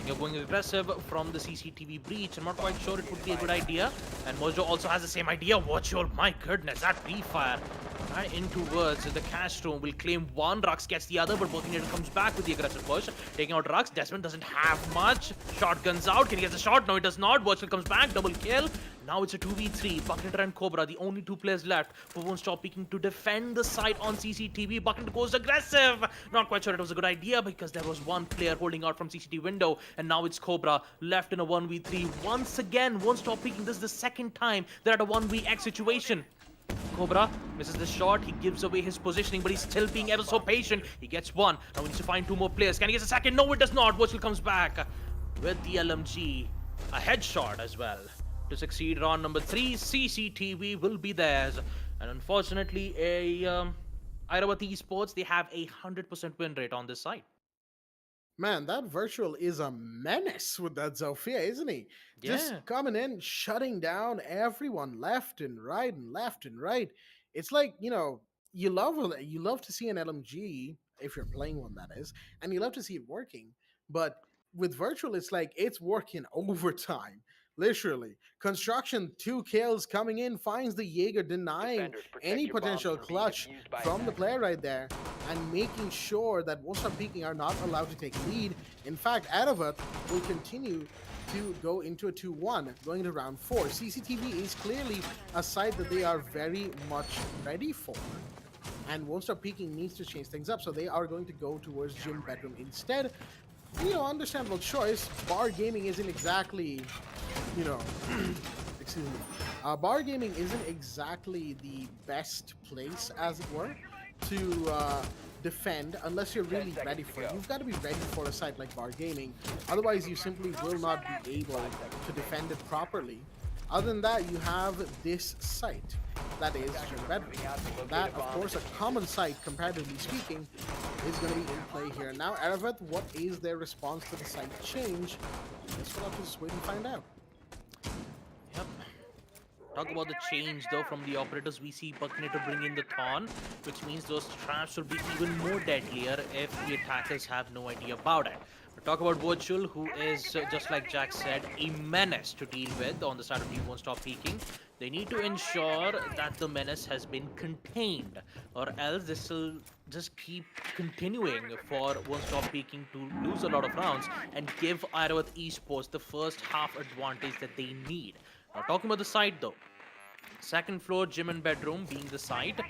You're going aggressive from the CCTV breach. I'm not quite sure it would be a good idea. And Mojo also has the same idea. Watch your, my goodness, that pre-fire. Right in towards the cash room. Will claim one. Rux gets the other, but Buckinator comes back with the aggressive push. Taking out Rux. Desmond doesn't have much. Shotguns out. Can he get the shot? No, he does not. Virtual comes back. Double kill. Now it's a 2v3. Buckinator and Cobra, the only 2 players left who won't stop peeking to defend the site on CCTV. Buckinator goes aggressive. Not quite sure it was a good idea because there was one player holding out from CCTV window, and now it's Cobra left in a 1v3. Once again, won't stop peeking. This is the second time they're at a 1vx situation. Cobra misses the shot. He gives away his positioning, but he's still being ever so patient. He gets one. Now he needs to find 2 more players. Can he get a second? No, it does not. Virtual comes back with the LMG. A headshot as well. To succeed round number 3, CCTV will be theirs. And unfortunately, Airavath Esports, they have a 100% win rate on this side. Man, that Virtual is a menace with that Zofia, isn't he? Just Yeah. coming in, shutting down everyone left and right and left and right. It's like, you love to see an LMG, if you're playing one, that is, and you love to see it working. But with Virtual, it's like it's working overtime. Literally. Construction, 2 kills coming in, finds the Jaeger, denying Defenders, protect any your bombs potential from being clutch defused by from the attackers. player right there, and making sure that WontStopPeeking are not allowed to take lead. In fact, Airavath will continue to go into a 2-1, going into round 4. CCTV is clearly a side that they are very much ready for. And WontStopPeeking needs to change things up, so they are going to go towards Gym Bedroom instead. Understandable choice. Bar gaming isn't exactly, you know, excuse me. Bar gaming isn't exactly the best place, as it were, to defend unless you're really ready for it. You've got to be ready for a site like Bar Gaming. Otherwise, you simply will not be able to defend it properly. Other than that, you have this site, that is Gym Bedroom. That, of course, a common site, comparatively speaking, is going to be in play here. Now, Airavath, what is their response to the site change? I guess we'll have to just wait and find out. Yep. Talk about the change though from the operators. We see Buckinator bring in the Thorn, which means those traps will be even more deadlier if the attackers have no idea about it. But talk about Virtual, who is, just like Jack said, a menace to deal with on the side of the WontStopPeeking. They need to ensure that the menace has been contained, or else this will just keep continuing for WontStopPeeking to lose a lot of rounds and give Airavath Esports the first half advantage that they need. Now talking about the site though, second floor gym and bedroom being the site.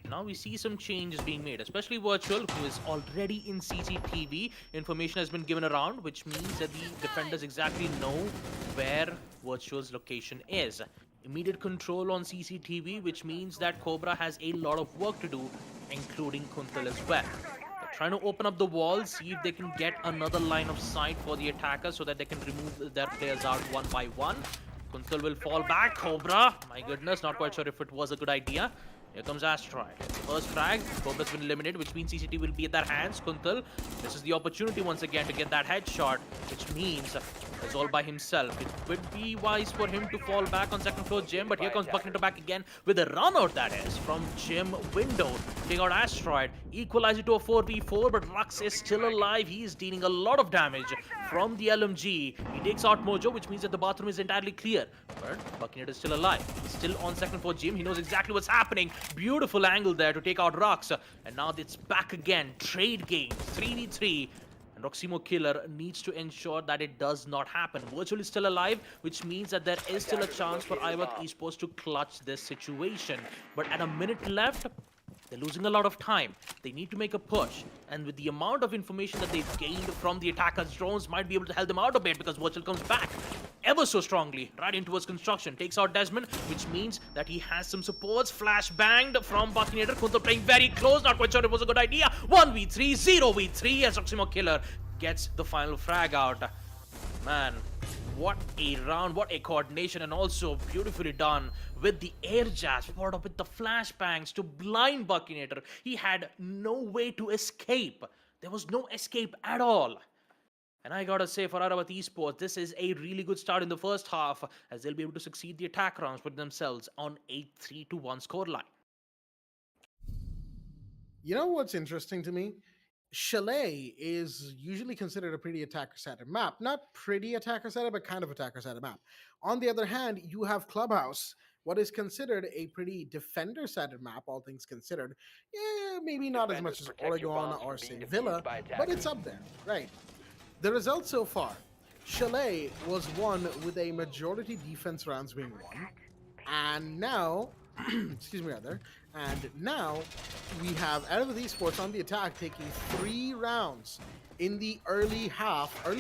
Now we see some changes being made, especially Virtual, who is already in CCTV. Information has been given around, which means that the defenders exactly know where Virtual's location is. Immediate control on CCTV, which means that Cobra has a lot of work to do, including Kuntal as well. They're trying to open up the walls, see if they can get another line of sight for the attacker so that they can remove their players out one by one. Kuntal will fall back. Cobra, my goodness, not quite sure if it was a good idea. Here comes Asteroid. First frag, Cobra's been eliminated, which means CCT will be at their hands. Kuntal, this is the opportunity once again to get that headshot, which means he's all by himself. It would be wise for him to fall back on second floor Gym, but here comes Buckinator back again with a run out, that is, from Gym window. Take out Asteroid, equalize it to a 4v4, but Rux is still alive. He is dealing a lot of damage from the LMG. He takes out Mojo, which means that the bathroom is entirely clear. But Buckinator is still alive. He's still on second floor Gym. He knows exactly what's happening. Beautiful angle there to take out Rux. And now it's back again. Trade game, 3v3. And Roximo Killer needs to ensure that it does not happen. Virtual is still alive, which means that there is still a chance for Airavath Esports to clutch this situation. But at a minute left, they're losing a lot of time. They need to make a push. And with the amount of information that they've gained from the attackers' drones, might be able to help them out a bit, because Virtual comes back ever so strongly right in towards construction. Takes out Desmond, which means that he has some supports. Flash banged from Buckinator. Kuntal playing very close. Not quite sure it was a good idea. 1v3, 0v3 as Roximo Killer gets the final frag out. Man, what a round, what a coordination, and also beautifully done with the air jabs, followed up with the flashbangs to blind Buckinator. He had no way to escape. There was no escape at all. And I gotta say, for Airavath Esports, this is a really good start in the first half, as they'll be able to succeed the attack rounds, put themselves on a 3-1 scoreline. You know what's interesting to me? Chalet is usually considered a pretty attacker-centered map. Not pretty attacker-centered, but kind of attacker-centered map. On the other hand, you have Clubhouse, what is considered a pretty defender-centered map, all things considered. Yeah, maybe not as much as Oregon or, say, Villa, but it's up there, right? The results so far. Chalet was won with a majority defense rounds being won. And now, excuse me rather, and now we have Airavath Esports on the attack, taking 3 rounds in the early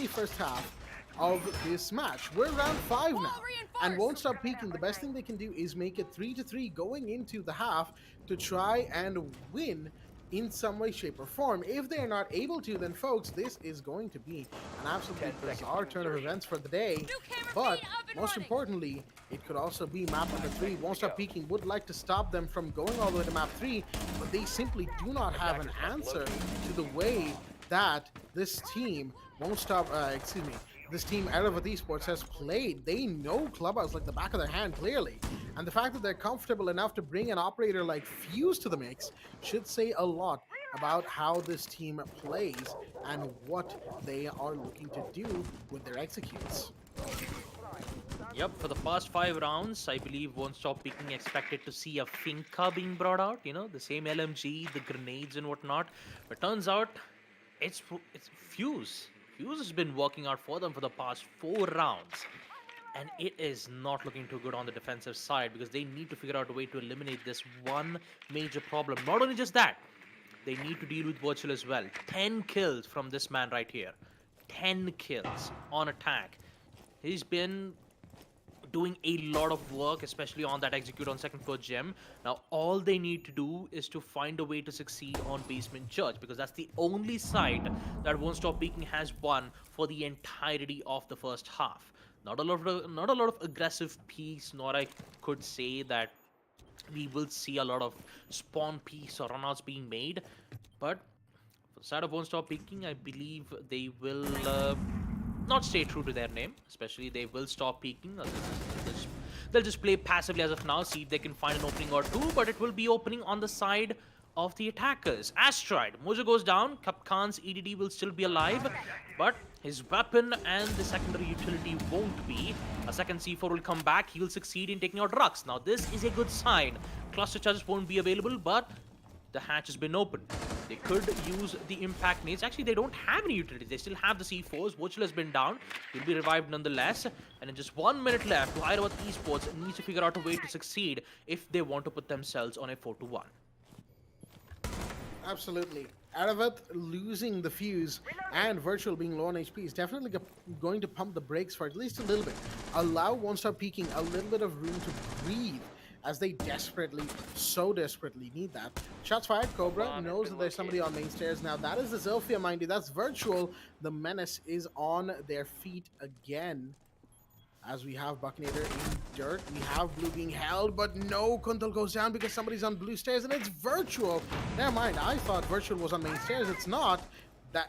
first half of this match. We're round 5 now, and WontStopPeeking, the best thing they can do is make it 3-3 going into the half to try and win in some way, shape, or form. If they are not able to, then folks, this is going to be an absolutely bizarre turn of events for the day. But most importantly, it could also be map number 3. WontStopPeeking would like to stop them from going all the way to map 3, but they simply do not have an answer to the way that this team this team Airavath Esports has played. They know Clubhouse like the back of their hand, clearly. And the fact that they're comfortable enough to bring an operator like Fuse to the mix should say a lot about how this team plays and what they are looking to do with their executes. Yep, for the past 5 rounds, I believe WontStopPeeking expected to see a Finca being brought out, the same LMG, the grenades and whatnot. But turns out it's Fuse. Fuse has been working out for them for the past 4 rounds. And it is not looking too good on the defensive side because they need to figure out a way to eliminate this one major problem. Not only just that, they need to deal with Virtual as well. 10 kills from this man right here. 10 kills on attack. He's been doing a lot of work, especially on that execute on second floor gem. Now, all they need to do is to find a way to succeed on basement church because that's the only site that WontStopPeeking has won for the entirety of the first half. Not a lot of aggressive peaks, nor I could say that we will see a lot of spawn peaks or runouts being made. But for the side of WontStopPeeking, I believe they will not stay true to their name. Especially they will stop peeking. They'll just play passively as of now, see if they can find an opening or two. But it will be opening on the side of the attackers. Asteroid, Mojo goes down. Kapkan's EDD will still be alive, but his weapon and the secondary utility won't be. A second C4 will come back. He will succeed in taking out Rux. Now this is a good sign. Cluster charges won't be available, but the hatch has been opened. They could use the impact nades. Actually, they don't have any utility. They still have the C4s. Virtual has been down. He'll be revived nonetheless. And in just 1 minute left, Airavath Esports needs to figure out a way to succeed if they want to put themselves on a 4-1. Absolutely. Airavath losing the fuse and Virtual being low on HP is definitely going to pump the brakes for at least a little bit. Allow WontStopPeeking a little bit of room to breathe as they so desperately need that. Shots fired. Cobra knows that there's somebody on main stairs. Now that is the Zofia, mind you. That's Virtual. The Menace is on their feet again. As we have Buckinator in dirt, we have Blue being held, but no, Kuntal goes down because somebody's on blue stairs, and it's Virtual. Never mind, I thought Virtual was on main stairs. It's not.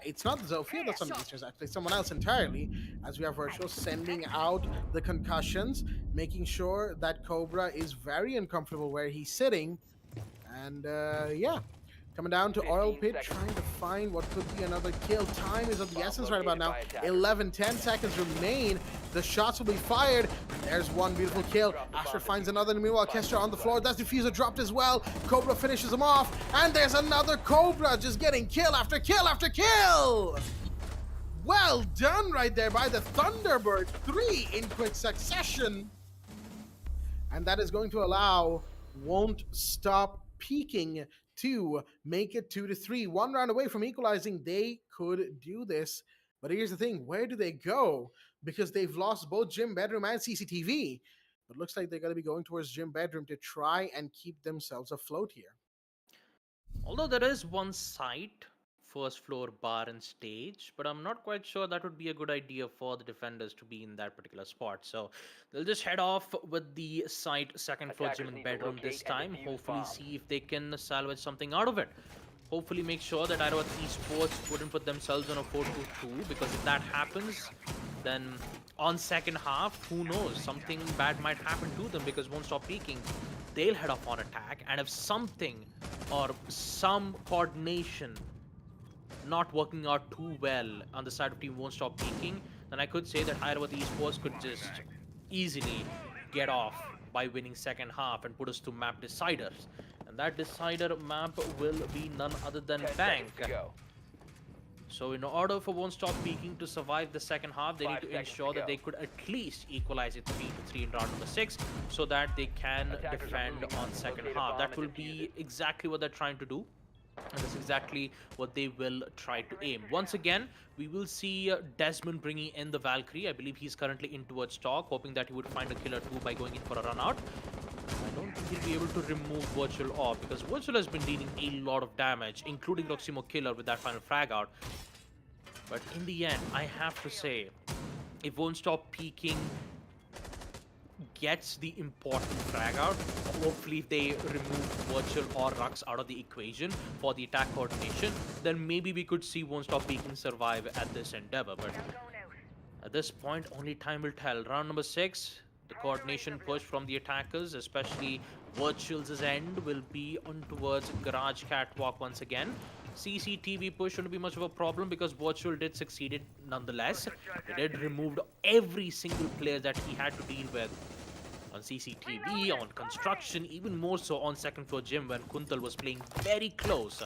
It's not the Zofia that's on main stairs, actually. Someone else entirely. As we have Virtual sending out the concussions, making sure that Cobra is very uncomfortable where he's sitting. And yeah. Coming down to Oil Pit, trying to find what could be another kill. Time is of the essence right about now. 10 seconds remain. The shots will be fired. And there's one beautiful kill. Asher finds another. Meanwhile, Kestra on the floor. That's diffuser dropped as well. Cobra finishes him off. And there's another Cobra just getting kill after kill after kill. Well done right there by the Thunderbird. 3 in quick succession. And that is going to allow WontStopPeeking to make it 2-3. 1 round away from equalizing. They could do this. But here's the thing. Where do they go? Because they've lost both Gym Bedroom and CCTV. But looks like they're going to be going towards Gym Bedroom to try and keep themselves afloat here. Although there is one site, first floor bar and stage, but I'm not quite sure that would be a good idea for the defenders to be in that particular spot. So they'll just head off with the site, second floor gym and bedroom this time. Hopefully see if they can salvage something out of it. Hopefully make sure that Airavath Esports wouldn't put themselves on a 4-2-2, because if that happens, then on second half, who knows, something bad might happen to them, because WontStopPeeking, they'll head off on attack, and if something or some coordination not working out too well on the side of team WontStopPeeking, then I could say that Airavath Esports could just easily get off by winning second half and put us to map deciders. And that decider map will be none other than Bank. So in order for WontStopPeeking to survive the second half, they need to ensure that they could at least equalize it 3-3 in round number 6, so that they can defend on second half. That will be exactly what they're trying to do. And that's exactly what they will try to aim. Once again, we will see Desmond bringing in the Valkyrie. I believe he's currently in towards top, hoping that he would find a killer 2 by going in for a run out. I don't think he'll be able to remove Virtual off, because Virtual has been dealing a lot of damage, including Roximo Killer with that final frag out. But in the end, I have to say, if WontStopPeeking gets the important frag out, hopefully if they remove Virtual or Rux out of the equation for the attack coordination, then maybe we could see WontStopPeeking survive at this endeavor. But at this point, only time will tell. Round number 6, the coordination push from the attackers, especially Virtual's end, will be on towards Garage Catwalk once again. CCTV push shouldn't be much of a problem because Virtual did succeeded nonetheless. They did removed every single player that he had to deal with on CCTV, on construction, even more so on second floor gym when Kuntal was playing very close.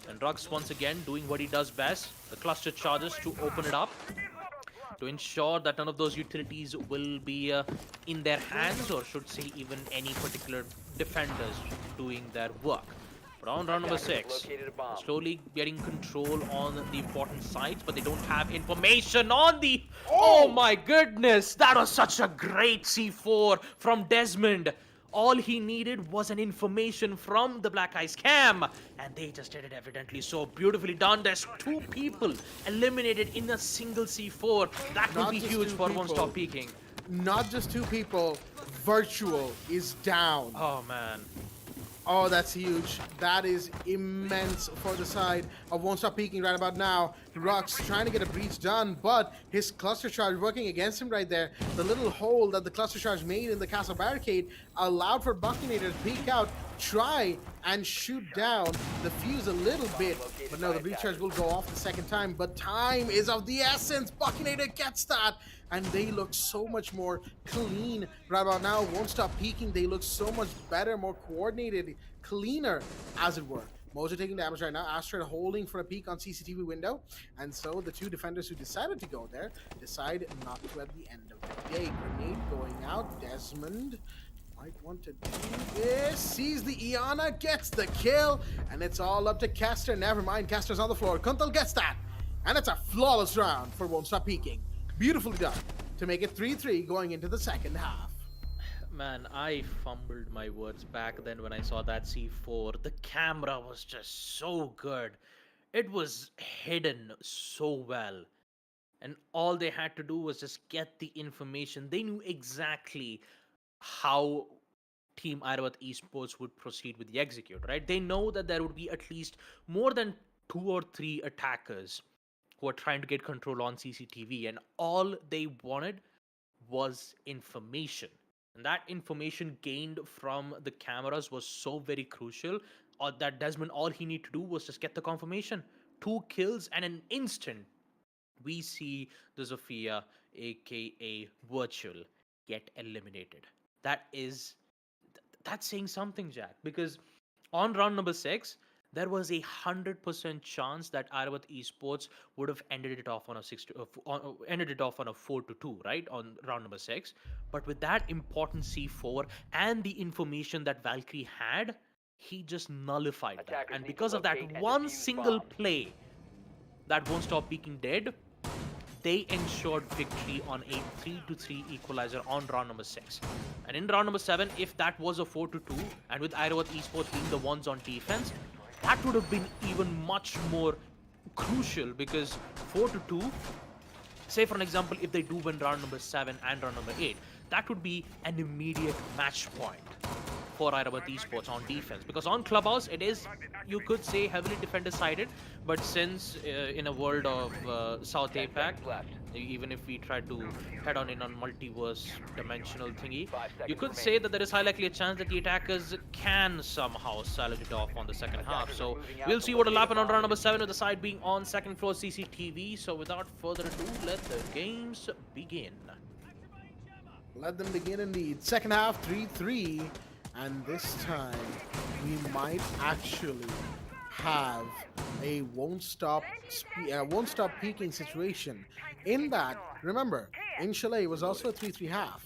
And Rux once again doing what he does best, the cluster charges to open it up, to ensure that none of those utilities will be in their hands, or should say even any particular defenders doing their work. But on round number 6, Located a bomb. slowly getting control on the important sites, but they don't have information on the... Oh my goodness! That was such a great C4 from Desmond. All he needed was an information from the Black Eyes cam, and they just did it evidently so beautifully done. There's 2 people eliminated in a single C4. That would Not be just huge 2 for people. WontStopPeeking. Not just 2 people. Virtual is down. Oh man. Oh, that's huge. That is immense for the side of WontStopPeeking right about now. Rux trying to get a breach done, but his cluster charge working against him right there. The little hole that the cluster charge made in the castle barricade allowed for Buckinator to peek out, try and shoot down the fuse a little bit. But no, the breach charge will go off the second time, but time is of the essence. Buckinator gets that, and they look so much more clean right about now. WontStopPeeking, they look so much better, more coordinated, cleaner, as it were. Mojo taking damage right now. Asteroid holding for a peek on CCTV window. And so the 2 defenders who decided to go there decide not to at the end of the day. Grenade going out. Desmond might want to do this. Sees the Iana, gets the kill. And it's all up to Caster. Never mind, Caster's on the floor. Kuntal gets that. And it's a flawless round for WontStopPeeking. Beautifully done to make it 3-3 going into the second half. Man, I fumbled my words back then when I saw that C4. The camera was just so good. It was hidden so well. And all they had to do was just get the information. They knew exactly how Team Airavath Esports would proceed with the execute, right? They know that there would be at least more than 2 or 3 attackers who are trying to get control on CCTV, and all they wanted was information. And that information gained from the cameras was so very crucial that Desmond, all he needed to do was just get the confirmation. 2 kills and an instant, we see the Zofia, aka Virtual, get eliminated. That's saying something, Jack, because on round number 6, there was a 100% chance that Airavath Esports would have ended it off on a 4-2, right, on round number 6. But with that important C4 and the information that Valkyrie had, he just nullified that. Attackers And need to because of that locate and one defuse single bombs. play that WontStopPeeking did, they ensured victory on a 3-3 equalizer on round number 6. And in round number 7, if that was a 4-2, and with Airavath Esports being the ones on defense, that would have been even much more crucial, because 4-2, say for an example, if they do win round number 7 and round number 8, that would be an immediate match point for Airavath Esports on defense. Because on Clubhouse, it is, you could say, heavily defender-sided, but since in a world of South 10 APAC, seconds left. even if we try to head on in on multiverse dimensional thingy, 5 you seconds could say remaining. that there is high likely a chance that the attackers can somehow salvage it off on the second half. Attackers are So moving out we'll to see what will locate a happen on bomb round in number the 7 with the side being on second floor CCTV. So without further ado, let the games begin. Let them begin indeed. Second half, 3-3. And this time, we might actually have a WontStopPeeking situation. In that, remember, in Chalet was also a 3-3 half.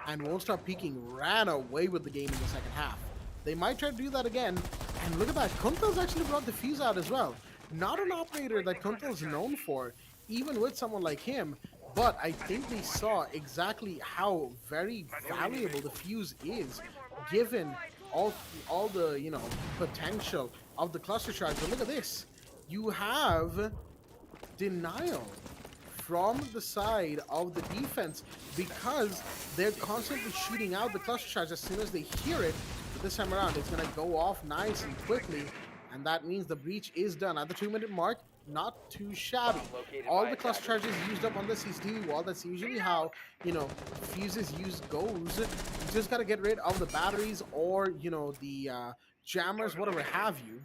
And WontStopPeeking ran away with the game in the second half. They might try to do that again. And look at that, Kuntal's actually brought the fuse out as well. Not an operator that Kuntal's known for, even with someone like him. But I think they saw exactly how very valuable the fuse is, given all the, you know, potential of the cluster charge. But look at this. You have denial from the side of the defense because they're constantly shooting out the cluster charge as soon as they hear it. But this time around, it's going to go off nice and quickly. And that means the breach is done at the 2-minute mark. Not too shabby. All the cluster charges used up on the CCTV wall. That's usually how, you know, fuses goes. You just gotta get rid of the batteries or, you know, the jammers, whatever have you.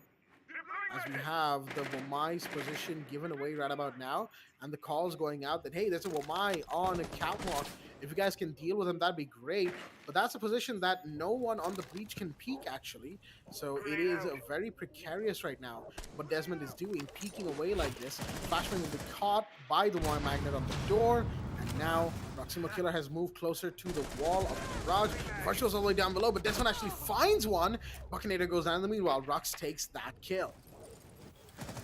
as we have the Womai's position given away right about now, and the calls going out that, hey, there's a Womai on a catwalk. If you guys can deal with him, that'd be great. But that's a position that no one on the breach can peek, actually. So it is very precarious right now what Desmond is doing, peeking away like this. Flashman will be caught by the Wire Magnet on the door. And now Roximo Killer has moved closer to the wall of the garage. Virtual's all the way down below, but Desmond actually finds one. Buckinator goes down in the meanwhile. Rux takes that kill.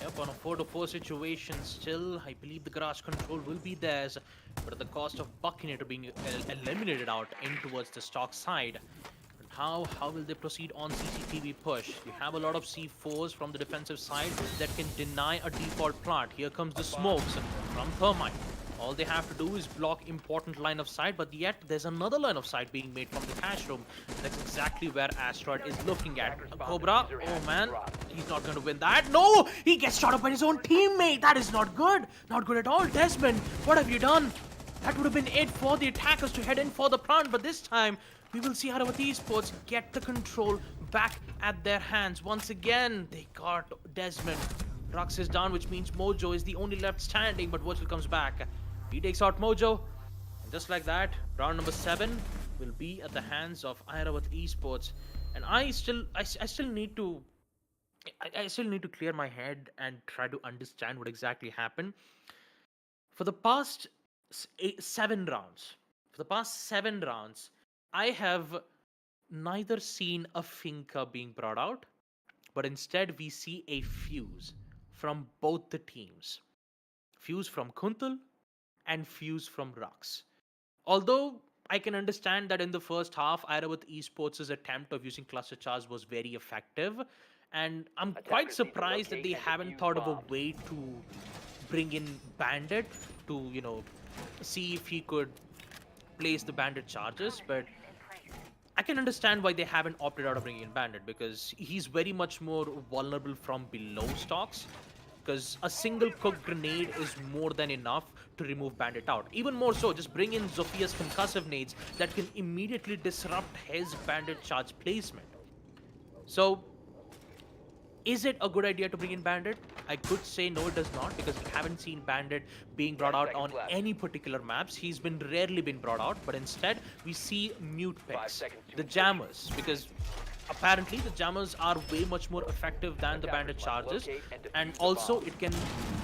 Yep, on a 4-4 situation still, I believe the garage control will be theirs, but at the cost of Buckinator being eliminated out in towards the stock side. And how will they proceed on CCTV push? You have a lot of C4s from the defensive side that can deny a default plant. Here comes the smokes from Thermite. All they have to do is block important line of sight, but yet there's another line of sight being made from the cash room. That's exactly where Asteroid is looking at. Cobra, oh man, he's not going to win that. No, he gets shot up by his own teammate. That is not good. Not good at all. Desmond, what have you done? That would have been it for the attackers to head in for the plant, but this time we will see Airavath Esports get the control back at their hands. Once again, they got Desmond. Rux is down, which means Mojo is the only left standing, but Virtual comes back. He takes out Mojo, and just like that, round number 7 will be at the hands of Airavath Esports. And I still need to clear my head and try to understand what exactly happened. For the past 7 rounds, I have neither seen a Finca being brought out, but instead we see a fuse from both the teams. Fuse from Kuntal and fuse from Rux. Although I can understand that in the first half, Airavath Esports' attempt of using cluster charge was very effective, and I'm quite surprised that they haven't thought of a way to bring in Bandit to, see if he could place the Bandit charges, but I can understand why they haven't opted out of bringing in Bandit, because he's very much more vulnerable from below stocks. Because a single cooked grenade is more than enough to remove Bandit out. Even more so, just bring in Zophia's concussive nades that can immediately disrupt his Bandit charge placement. So, is it a good idea to bring in Bandit? I could say no, it does not, because we haven't seen Bandit being brought out on any particular maps. He's rarely been brought out, but instead we see mute picks, the jammers, because apparently the jammers are way much more effective than the Bandit charges, and also it can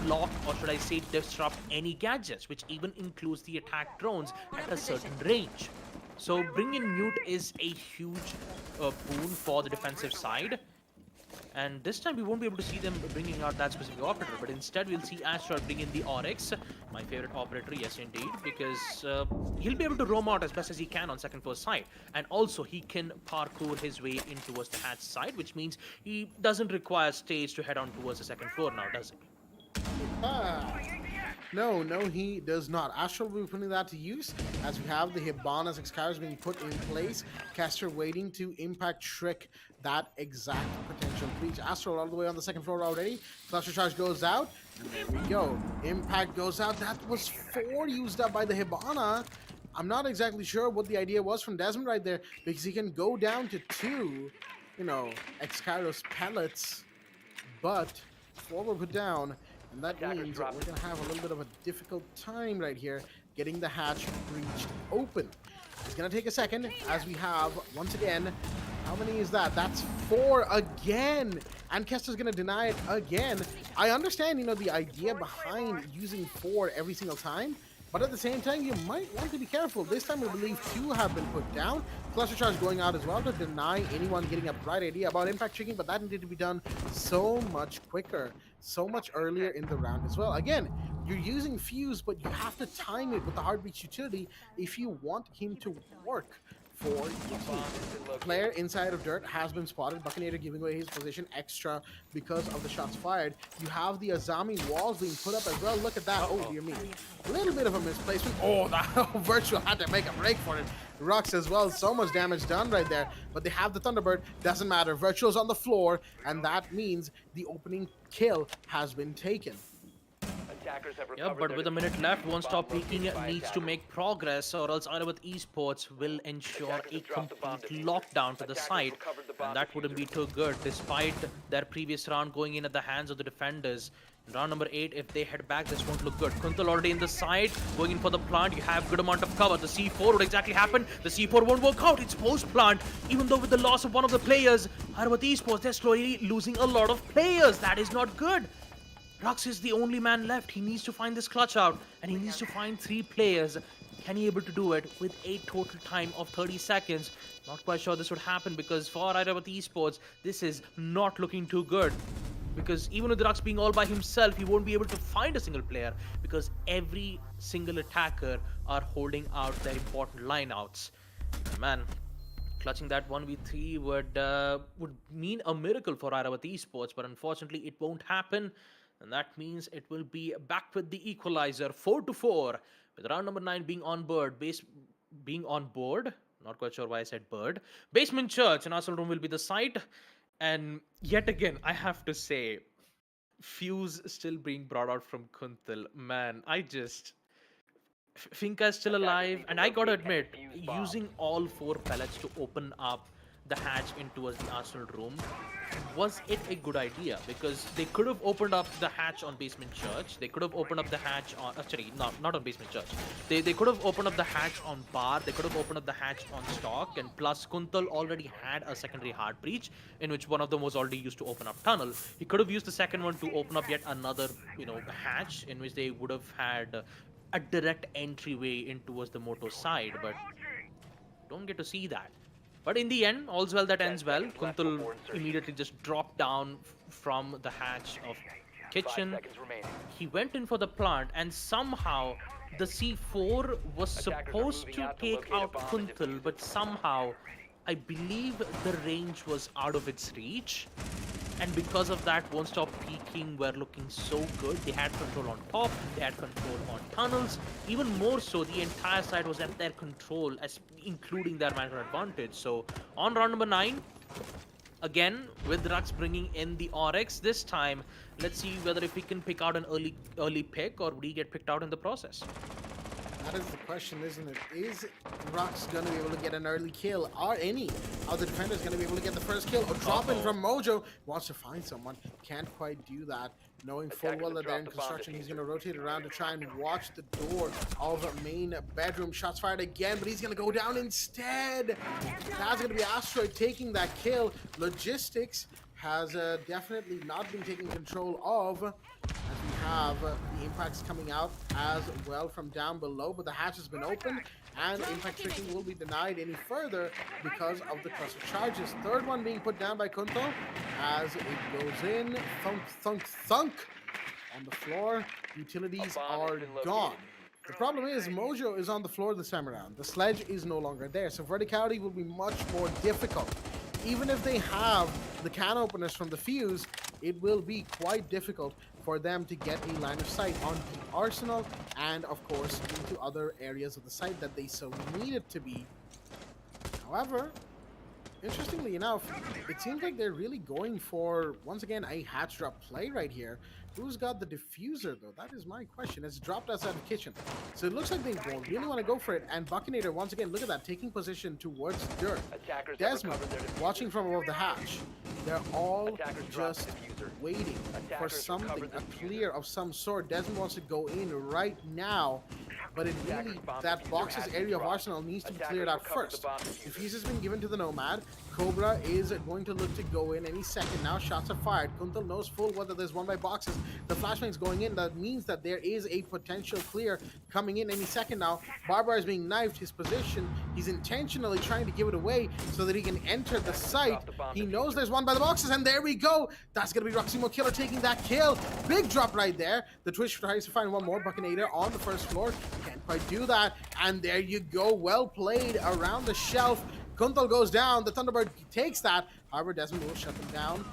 block, or should I say disrupt, any gadgets, which even includes the attack drones at a certain range. So bringing mute is a huge boon for the defensive side. And this time we won't be able to see them bringing out that specific operator, but instead we'll see Asteroid bring in the Oryx, my favorite operator, yes indeed, because he'll be able to roam out as best as he can on second floor side, and also he can parkour his way in towards the hatch side, which means he doesn't require stage to head on towards the second floor now, does he? No, he does not. Astral will be putting that to use as we have the Hibana's Excalibur being put in place. Caster waiting to impact trick that exact potential breach. Astral all the way on the second floor already. Cluster charge goes out, and there we go. Impact goes out. That was 4 used up by the Hibana. I'm not exactly sure what the idea was from Desmond right there, because he can go down to 2, Excalibur pellets, but 4 were put down. And that means that we're going to have a little bit of a difficult time right here getting the hatch breached open. It's going to take a second as we have, once again, how many is that? That's 4 again! And Kester's going to deny it again. I understand, the idea behind using 4 every single time, but at the same time, you might want to be careful. This time, I believe 2 have been put down. Cluster charge going out as well to deny anyone getting a bright idea about impact tricking, but that needed to be done so much quicker, so much earlier in the round as well. Again, you're using Fuse, but you have to time it with the Heartbeat utility if you want him to work for your team. Player inside of dirt has been spotted. Buckinator giving away his position extra because of the shots fired. You have the Azami walls being put up as well. Look at that. Oh, dear me. A little bit of a misplacement. Oh, that Virtual had to make a break for it. Rux as well. So much damage done right there. But they have the Thunderbird. Doesn't matter. Virtual's on the floor. And that means the opening kill has been taken. Attackers have Yeah, recovered but their with a minute defuse. left, Bomb WontStopPeeking located by needs to attackers. make progress, or else Airavath Esports will ensure Attackers a have dropped the bomb complete diffuser. lockdown to the Attackers site, recovered the and bomb that wouldn't diffuser. be too good, despite their previous round going in at the hands of the defenders. In round number 8, if they head back, this won't look good. Kuntal already in the side, going in for the plant. You have good amount of cover. The C4 would exactly happen. The C4 won't work out. It's post-plant. Even though with the loss of one of the players, Airavath Esports, they're slowly losing a lot of players. That is not good. Rux is the only man left. He needs to find this clutch out, and he needs to find 3 players. Can he able to do it with a total time of 30 seconds? Not quite sure this would happen, because for Airavath Esports, this is not looking too good. Because even with Rux being all by himself, he won't be able to find a single player, because every single attacker are holding out their important lineouts. Man, clutching that 1v3 would mean a miracle for Airavath Esports, but unfortunately it won't happen. And that means it will be back with the equalizer, 4-4, with round number 9 being on board. Being on board. Not quite sure why I said bird. Basement Church and Arsenal Room will be the site. And yet again, I have to say, Fuse still being brought out from Kuntal. Man, I just. Finka is still alive, and I gotta admit, using all 4 pellets to open up the hatch in towards the Arsenal room, was it a good idea? Because they could have opened up the hatch on Basement Church, they could have opened up the hatch on, actually, not on Basement Church, they could have opened up the hatch on Bar, they could have opened up the hatch on Stock, and plus Kuntal already had a secondary hard breach, in which one of them was already used to open up tunnel. He could have used the second one to open up yet another, hatch, in which they would have had a direct entryway in towards the moto side, but don't get to see that. But in the end, all's well that ends well. Kuntal immediately just dropped down from the hatch of 5 kitchen. seconds remaining. He went in for the plant, and somehow the C4 was supposed moving to out to take locate a out bomb and Kuntal, defuse but it. somehow I believe the range was out of its reach. And because of that, WontStopPeeking were looking so good. They had control on top, they had control on tunnels. Even more so, the entire side was at their control, as including their macro advantage. So on round number 9, again with Rux bringing in the Oryx, this time let's see whether if we can pick out an early pick, or would he get picked out in the process. That is the question, isn't it? Is Rux going to be able to get an early kill? Are any of the defenders going to be able to get the first kill? Or drop in from Mojo? Wants to find someone. Can't quite do that. Knowing full well that they're in construction, he's going to rotate around to try and watch the door of main bedroom. Shots fired again, but he's going to go down instead. That's going to be Asteroid taking that kill. Logistics has definitely not been taken control of, as we have the impacts coming out as well from down below, but the hatch has been opened and impact tricking will be denied any further because of the cluster charges. Third one being put down by Kuntal as it goes in, thunk, thunk, thunk on the floor. Utilities are gone. The problem is Mojo is on the floor this time around. The sledge is no longer there, so verticality will be much more difficult. Even if they have the can openers from the Fuse, it will be quite difficult for them to get a line of sight on the Arsenal and, of course, into other areas of the site that they so need it to be. However, interestingly enough, it seems like they're really going for, once again, a hatch drop play right here. Who's got the diffuser, though? That is my question. It's dropped outside the kitchen. So it looks like they really want to go for it. And Buckinator, once again, look at that, taking position towards dirt. Attackers have Desmond, recovered their diffuser. watching from above the hatch. They're all Attackers dropped just the diffuser. waiting for Attackers something, recovered the a clear of some sort. Desmond wants to go in right now, but it really, that box's area of Arsenal needs to be cleared out first. The fuse has been given to the Nomad. Cobra is going to look to go in any second now. Shots are fired. Kuntal knows full well that there's one by boxes. The flashbang's going in. That means that there is a potential clear coming in any second now. Barbar is being knifed. His position, he's intentionally trying to give it away so that he can enter the site. He knows there's one by the boxes, and there we go. That's going to be Roximo Killer taking that kill. Big drop right there. The Twitch tries to find one more. Buckinator on the first floor. Can't quite do that. And there you go. Well played around the shelf. Kuntal goes down. The Thunderbird takes that. However, Desmond will shut them down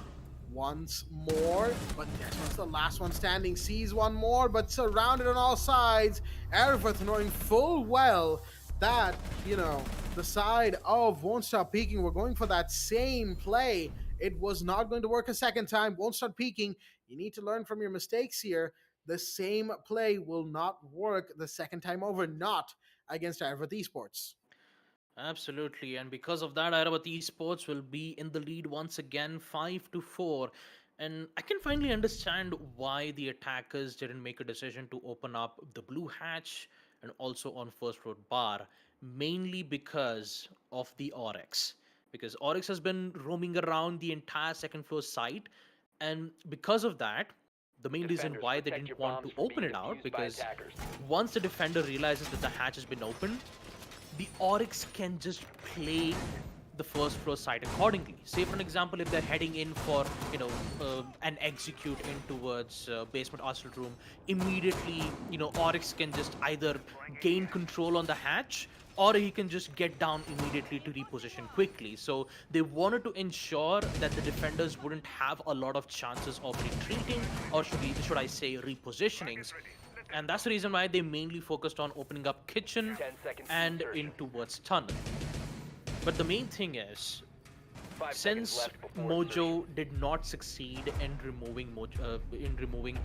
once more. But Desmond's the last one standing. Sees one more, but surrounded on all sides. Airavath knowing full well that, the side of WontStopPeeking were going for that same play. It was not going to work a second time. WontStopPeeking, you need to learn from your mistakes here. the same play will not work the second time over, not against Airavath Esports. Absolutely, and because of that, Airavath Esports will be in the lead once again, 5-4. And I can finally understand why the attackers didn't make a decision to open up the blue hatch and also on first floor bar, mainly because of the Oryx. Because Oryx has been roaming around the entire second floor site, and because of that, the main reason Defenders, why they protect your didn't want bombs to from open being it out, defused by because attackers. once the defender realizes that the hatch has been opened, the Oryx can just play the first floor site accordingly. Say, for an example, if they're heading in for an execute in towards basement arsenal room, immediately Oryx can just either gain control on the hatch or he can just get down immediately to reposition quickly. So they wanted to ensure that the defenders wouldn't have a lot of chances of retreating, or should I say repositionings, and that's the reason why they mainly focused on opening up kitchen 10 seconds to and insertion. in towards tunnel. But the main thing is, 5 seconds since left before Mojo insertion. did not succeed in removing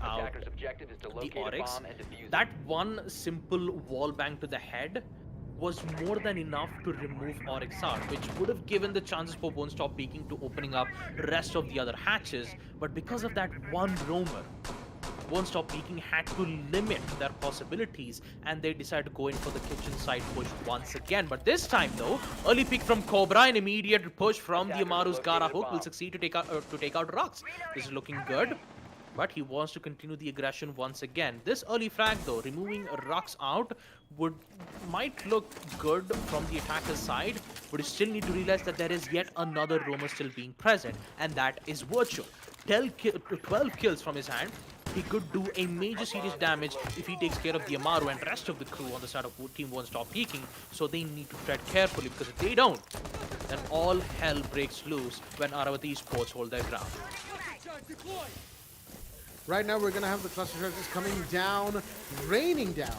out Attacker's objective is to the locate a Oryx, bomb and defuse that it. one simple wall bang to the head was more than enough to remove Oryx out, which would have given the chances for WontStopPeeking to opening up rest of the other hatches. But because of that one roamer, WontStopPeeking had to limit their possibilities, and they decided to go in for the kitchen side push once again. But this time, though, early pick from Cobra, an immediate push from the Attackers Amaru's located Gara a hook will bomb. succeed to take out Rux. This is looking good. But he wants to continue the aggression once again. This early frag, though, removing Rux out might look good from the attacker's side, but you still need to realize that there is yet another roamer still being present, and that is Virtual. 12 kills from his hand. He could do a major serious damage if he takes care of the Amaru and rest of the crew on the side of Team WontStopPeeking, so they need to tread carefully, because if they don't, then all hell breaks loose when Airavath Esports hold their ground. Right now, we're going to have the cluster charges coming down, raining down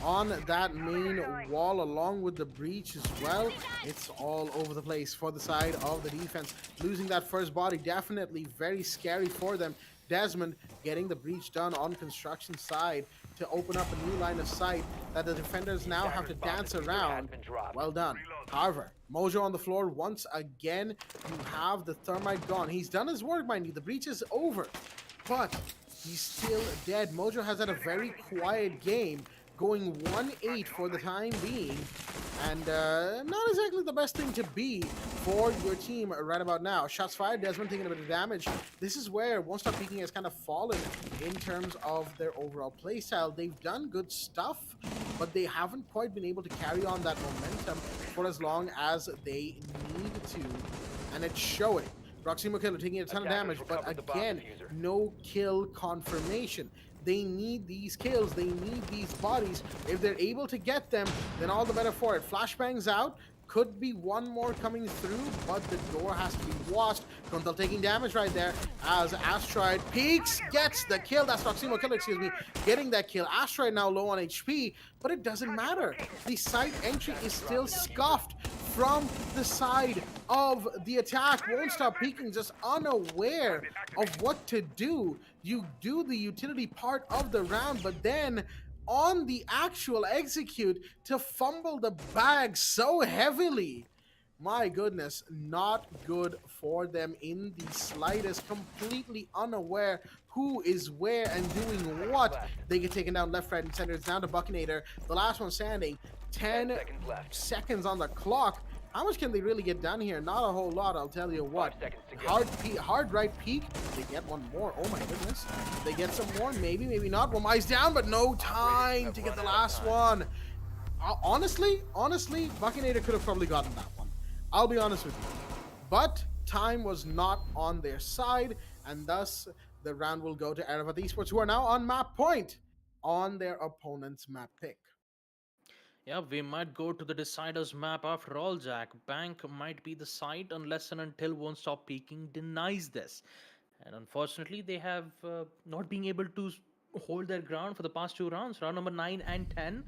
on that main wall, along with the breach as well. It's all over the place for the side of the defense. Losing that first body, definitely very scary for them. Desmond getting the breach done on construction side to open up a new line of sight that the defenders now have to dance around. Well done. However, Mojo on the floor once again. You have the thermite gone. He's done his work, mind you. The breach is over, but he's still dead. Mojo has had a very quiet game, going 1-8 for the time being, and not exactly the best thing to be for your team right about now. Shots fired, Desmond taking a bit of damage. This is where WontStopPeeking has kind of fallen in terms of their overall playstyle. They've done good stuff, but they haven't quite been able to carry on that momentum for as long as they need to, and it's showing. Proximo Killer taking a ton of damage, but again, no kill confirmation. They need these kills. They need these bodies. If they're able to get them, then all the better for it. Flashbangs out. Could be one more coming through, but the door has to be washed. Kuntal taking damage right there as Asteroid peeks, gets the kill. That's Proximo Killer, excuse me, getting that kill. Asteroid now low on HP, but it doesn't matter. The side entry is still scuffed from the side of the attack. WontStopPeeking just unaware of what to do. You do the utility part of the round, but then on the actual execute to fumble the bag so heavily. My goodness, not good for them in the slightest. Completely unaware who is where and doing what. They get taken down left, right, and center. It's down to Buckinator, the last one standing. 10 seconds on the clock. How much can they really get done here? Not a whole lot, I'll tell you what. Hard right peak. They get one more. Oh my goodness. They get some more. Maybe, maybe not. Wamai's down, but no time to get the last one. Honestly, Buckinator could have probably gotten that one. I'll be honest with you. But time was not on their side, and thus the round will go to Airavath Esports, who are now on map point on their opponent's map pick. Yeah, we might go to the Deciders map after all, Jack. Bank might be the site unless and until WontStopPeeking denies this. And unfortunately, they have not been able to hold their ground for the past two rounds. Round number 9 and 10,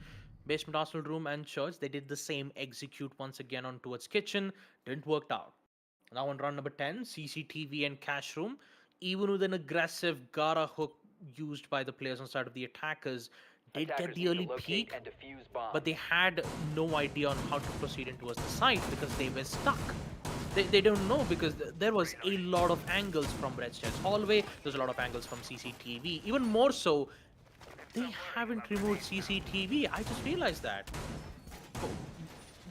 Basement Arsenal Room and Church, they did the same execute once again on towards Kitchen. Didn't work out. Now on round number 10, CCTV and Cash Room, even with an aggressive Gara hook used by the players on side of the attackers did get Attackers the need to early locate peak, and defuse but they bombs. had no idea on how to proceed in towards the site because they were stuck. They don't know because there was a lot of angles from Red Stairs hallway. There's a lot of angles from CCTV. Even more so, they haven't removed CCTV. I just realized that. Oh,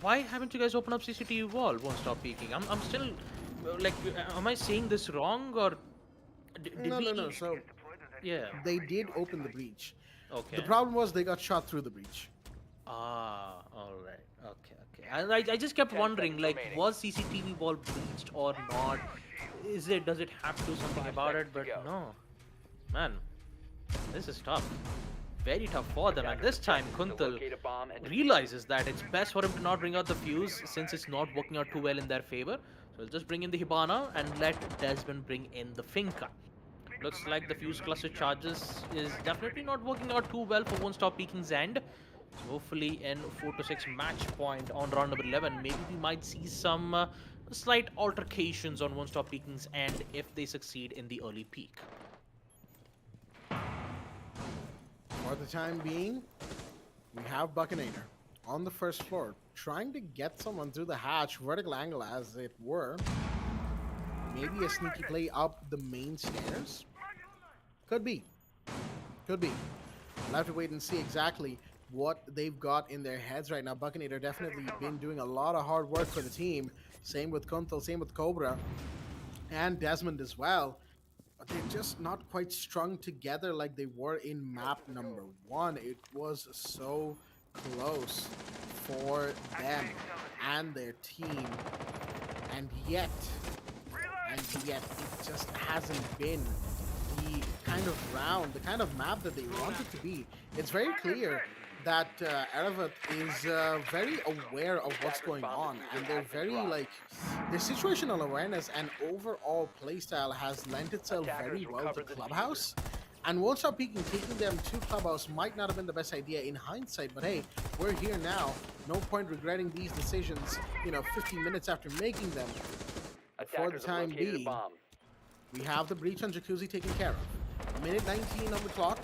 why haven't you guys opened up CCTV wall? Won't stop peeking. I'm still like, am I saying this wrong or did No, no, no. we? So Yeah. they did open the breach. The Okay. problem was they got shot through the breach. Ah, all right. Okay, okay. And I just kept 10 wondering, seconds like, remaining. was CCTV wall breached or not? Does it have to do something 5 about it? seconds to But go. no, man, this is tough. Very tough for them. And Attackers this time, objective is to Kuntal locate a bomb and defuse it. realizes that it's best for him to not bring out the fuse since it's not working out too well in their favor. So he'll just bring in the Hibana and let Desmond bring in the Finka. Looks like the fuse cluster charges is definitely not working out too well for WontStopPeeking's end. So hopefully in 4 to 6 match point on round number 11, maybe we might see some slight altercations on WontStopPeeking's end if they succeed in the early peak. For the time being, we have Buckinator on the first floor, trying to get someone through the hatch, vertical angle as it were. Maybe a sneaky play up the main stairs? Could be. Could be. We'll have to wait and see exactly what they've got in their heads right now. Buckinator definitely been doing a lot of hard work for the team. Same with Kuntal, same with Cobra, and Desmond as well. But they're just not quite strung together like they were in map number 1. It was so close for them and their team. And yet, it just hasn't been the kind of round, the kind of map that they want it to be. It's very clear that Airavath is very aware of what's going on, and they're very like their situational awareness and overall playstyle has lent itself very well to Clubhouse. And WontStopPeeking taking them to Clubhouse might not have been the best idea in hindsight, but hey, we're here now. No point regretting these decisions, 15 minutes after making them. For the Attackers have time located a being, bomb. we have the breach on Jacuzzi taken care of. Minute 19 on the clock,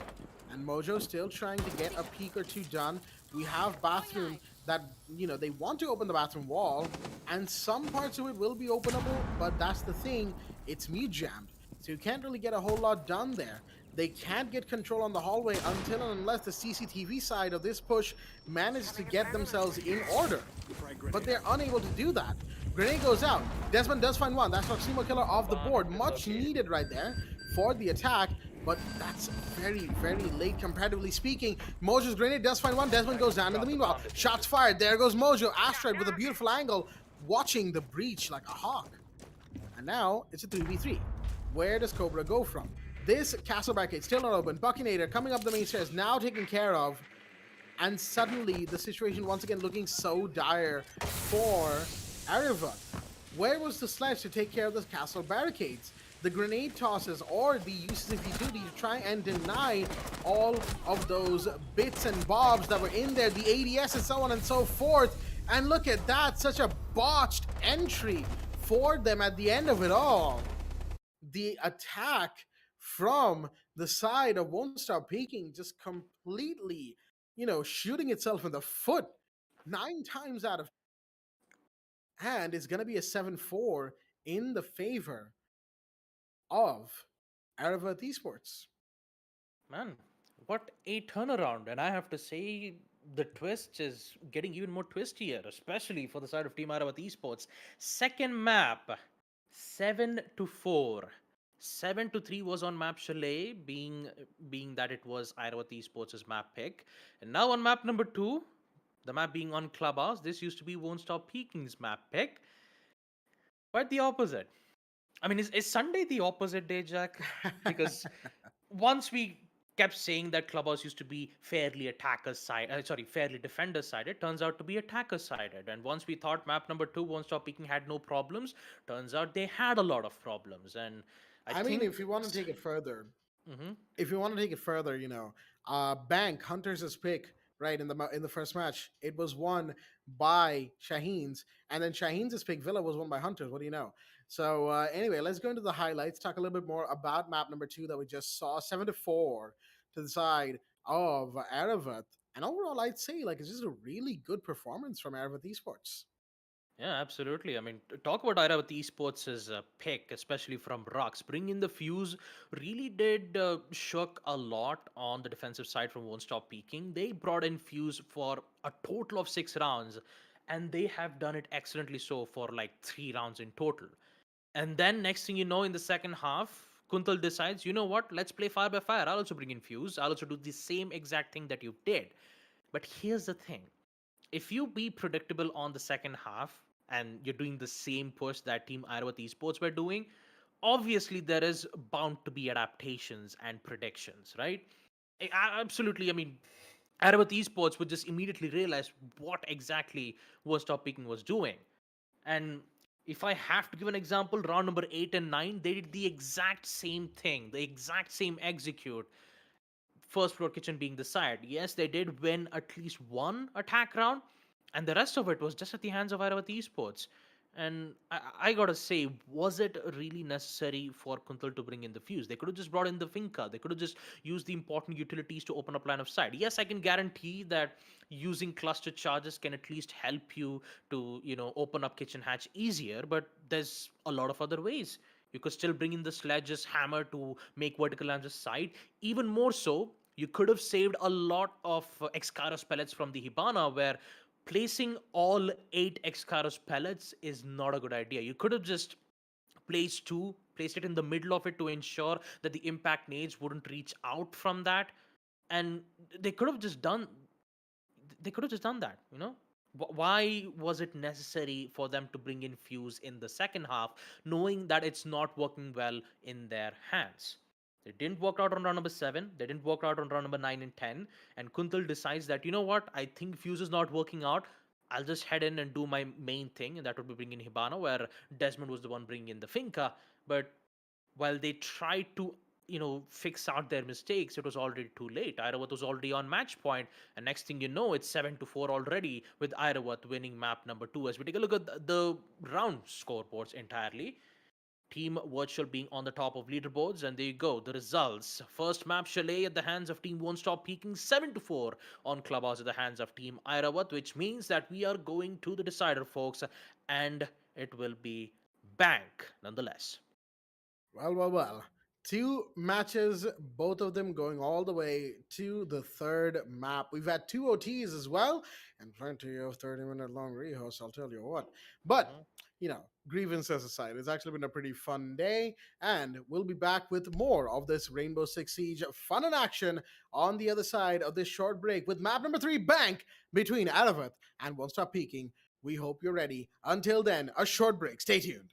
and Mojo still trying to get a peek or two done. We have bathroom that, they want to open the bathroom wall, and some parts of it will be openable, but that's the thing, it's mute jammed. So you can't really get a whole lot done there. They can't get control on the hallway until and unless the CCTV side of this push manages to get themselves in order. But they're unable to do that. Grenade goes out. Desmond does find one. That's Proximo Killer off the board. Much needed right there for the attack, but that's very, very late comparatively speaking. Mojo's grenade does find one. Desmond goes down in the meanwhile. Shots fired. There goes Mojo. Asteroid with a beautiful angle, watching the breach like a hawk. And now it's a 3v3. Where does Cobra go from? This castle barricade still not open. Buckinator coming up the main stairs, now taken care of. And suddenly the situation once again looking so dire for Airavath. Where was the sledge to take care of the castle barricades? The grenade tosses or the uses of utility to try and deny all of those bits and bobs that were in there, the ADS and so on and so forth. And look at that, such a botched entry for them at the end of it all. The attack from the side of WontStopPeeking just completely, shooting itself in the foot 9 times out of, and it's going to be a 7-4 in the favor of Airavath Esports. Man, what a turnaround. And I have to say, the twist is getting even more twistier, especially for the side of Team Airavath Esports. Second map, 7-4. 7-3 was on map Chalet, being that it was Airavath Esports' map pick. And now on map number 2, the map being on Clubhouse, this used to be WontStopPeeking's map pick. Quite the opposite. I mean, is Sunday the opposite day, Jack? Because once we kept saying that Clubhouse used to be fairly fairly defender sided, turns out to be attacker sided. And once we thought map number 2, WontStopPeeking, had no problems, turns out they had a lot of problems. And I mean, if you want to take it further, Bank Hunters' pick right in the first match, it was won by SHAHEEN's, and then SHAHEEN's pick Villa was won by Hunters. What do you know? So anyway, let's go into the highlights. Talk a little bit more about map number 2 that we just saw. 7-4 to the side of Airavath. And overall, I'd say like it's just a really good performance from Airavath Esports. Yeah, absolutely. I mean, talk about Ira with Esports' pick, especially from Rux. Bring in the fuse really did shook a lot on the defensive side from WontStopPeeking. They brought in fuse for a total of 6 rounds, and they have done it excellently so for like 3 rounds in total. And then next thing you know, in the second half, Kuntal decides, you know what, let's play fire by fire. I'll also bring in fuse. I'll also do the same exact thing that you did. But here's the thing, if you be predictable on the second half and you're doing the same push that Team Airavath Esports were doing, obviously there is bound to be adaptations and predictions, right? Absolutely. I mean, Airavath Esports would just immediately realize what exactly was Top Picking was doing. And if I have to give an example, round number 8 and 9, they did the exact same thing, the exact same execute, first floor kitchen being the side. Yes, they did win at least one attack round, and the rest of it was just at the hands of Airavath Esports. And I gotta say, was it really necessary for Kuntal to bring in the fuse? They could have just brought in the Finca. They could have just used the important utilities to open up line of sight. Yes, I can guarantee that using cluster charges can at least help you to, open up kitchen hatch easier, but there's a lot of other ways. You could still bring in the sledges, hammer to make vertical lines of sight. Even more so, you could have saved a lot of Excaros pellets from the Hibana, where placing all 8 Excaros pellets is not a good idea. You could have just placed it in the middle of it to ensure that the impact nades wouldn't reach out from that. And they could have just done that, Why was it necessary for them to bring in fuse in the second half, knowing that it's not working well in their hands? It didn't work out on round number 7. They didn't work out on round number 9 and 10. And Kuntal decides that, you know what, I think fuse is not working out. I'll just head in and do my main thing, and that would be bringing in Hibana, where Desmond was the one bringing in the Finca. But while they tried to fix out their mistakes, it was already too late. Airavath was already on match point, and next thing you know, it's 7-4 already, with Airavath winning map number 2. As we take a look at the round scoreboards entirely, Team Virtual being on the top of leaderboards, and there you go, the results. First map, Chalet at the hands of Team WontStopPeeking, 7-4 on Clubhouse at the hands of Team Airavath, which means that we are going to the decider, folks, and it will be bank nonetheless. Well. 2 matches, both of them going all the way to the third map. We've had 2 OTs as well, and plenty of 30-minute long rehos, I'll tell you what. But, grievances aside, it's actually been a pretty fun day, and we'll be back with more of this Rainbow-Six-Siege fun and action on the other side of this short break with map number 3, Bank, between Airavath and WontStopPeeking. We hope you're ready. Until then, a short break. Stay tuned.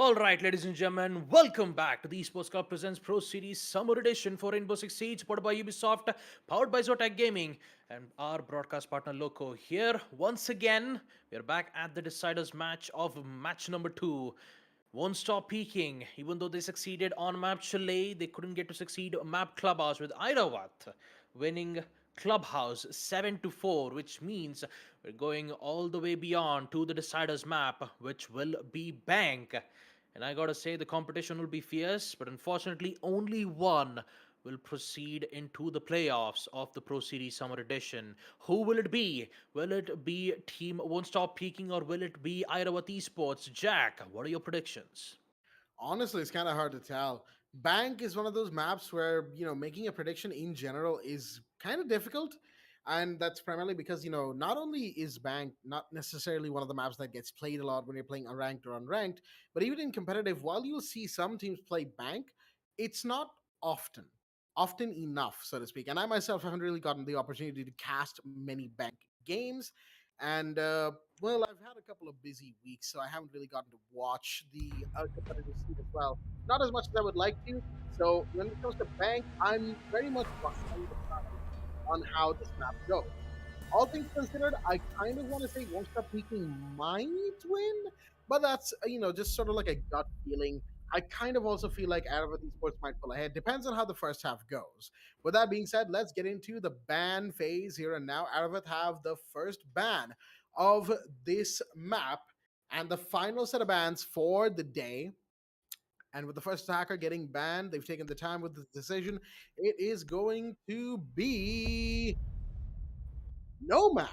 All right, ladies and gentlemen, welcome back to the Esports Club Presents Pro Series Summer Edition for Rainbow Six Siege, supported by Ubisoft, powered by Zotac Gaming, and our broadcast partner Loco. Here, once again, we're back at the deciders match of match number 2. Won't stop peaking. Even though they succeeded on map Chalet, they couldn't get to succeed on map Clubhouse with Airavath winning Clubhouse 7-4, which means we're going all the way beyond to the deciders map, which will be Bank. And I gotta say, the competition will be fierce, but unfortunately, only one will proceed into the playoffs of the Pro Series Summer Edition. Who will it be? Will it be Team Won't Stop Peaking or will it be Airavath Esports? Jack, what are your predictions? Honestly, it's kind of hard to tell. Bank is one of those maps where, making a prediction in general is kind of difficult. And that's primarily because, not only is Bank not necessarily one of the maps that gets played a lot when you're playing unranked or unranked, but even in competitive, while you'll see some teams play Bank, it's not often, often enough, so to speak. And I myself haven't really gotten the opportunity to cast many Bank games. And well, I've had a couple of busy weeks, so I haven't really gotten to watch the competitive scene as well. Not as much as I would like to. So when it comes to Bank, I'm very much behind the times on how this map goes. All things considered, I kind of want to say Won't Stop Peaking might win, but that's just sort of like a gut feeling. I kind of also feel like Airavath Esports might pull ahead. Depends on how the first half goes. With that being said, let's get into the ban phase here and now. Airavath have the first ban of this map and the final set of bans for the day. And with the first attacker getting banned, they've taken the time with the decision. It is going to be Nomad.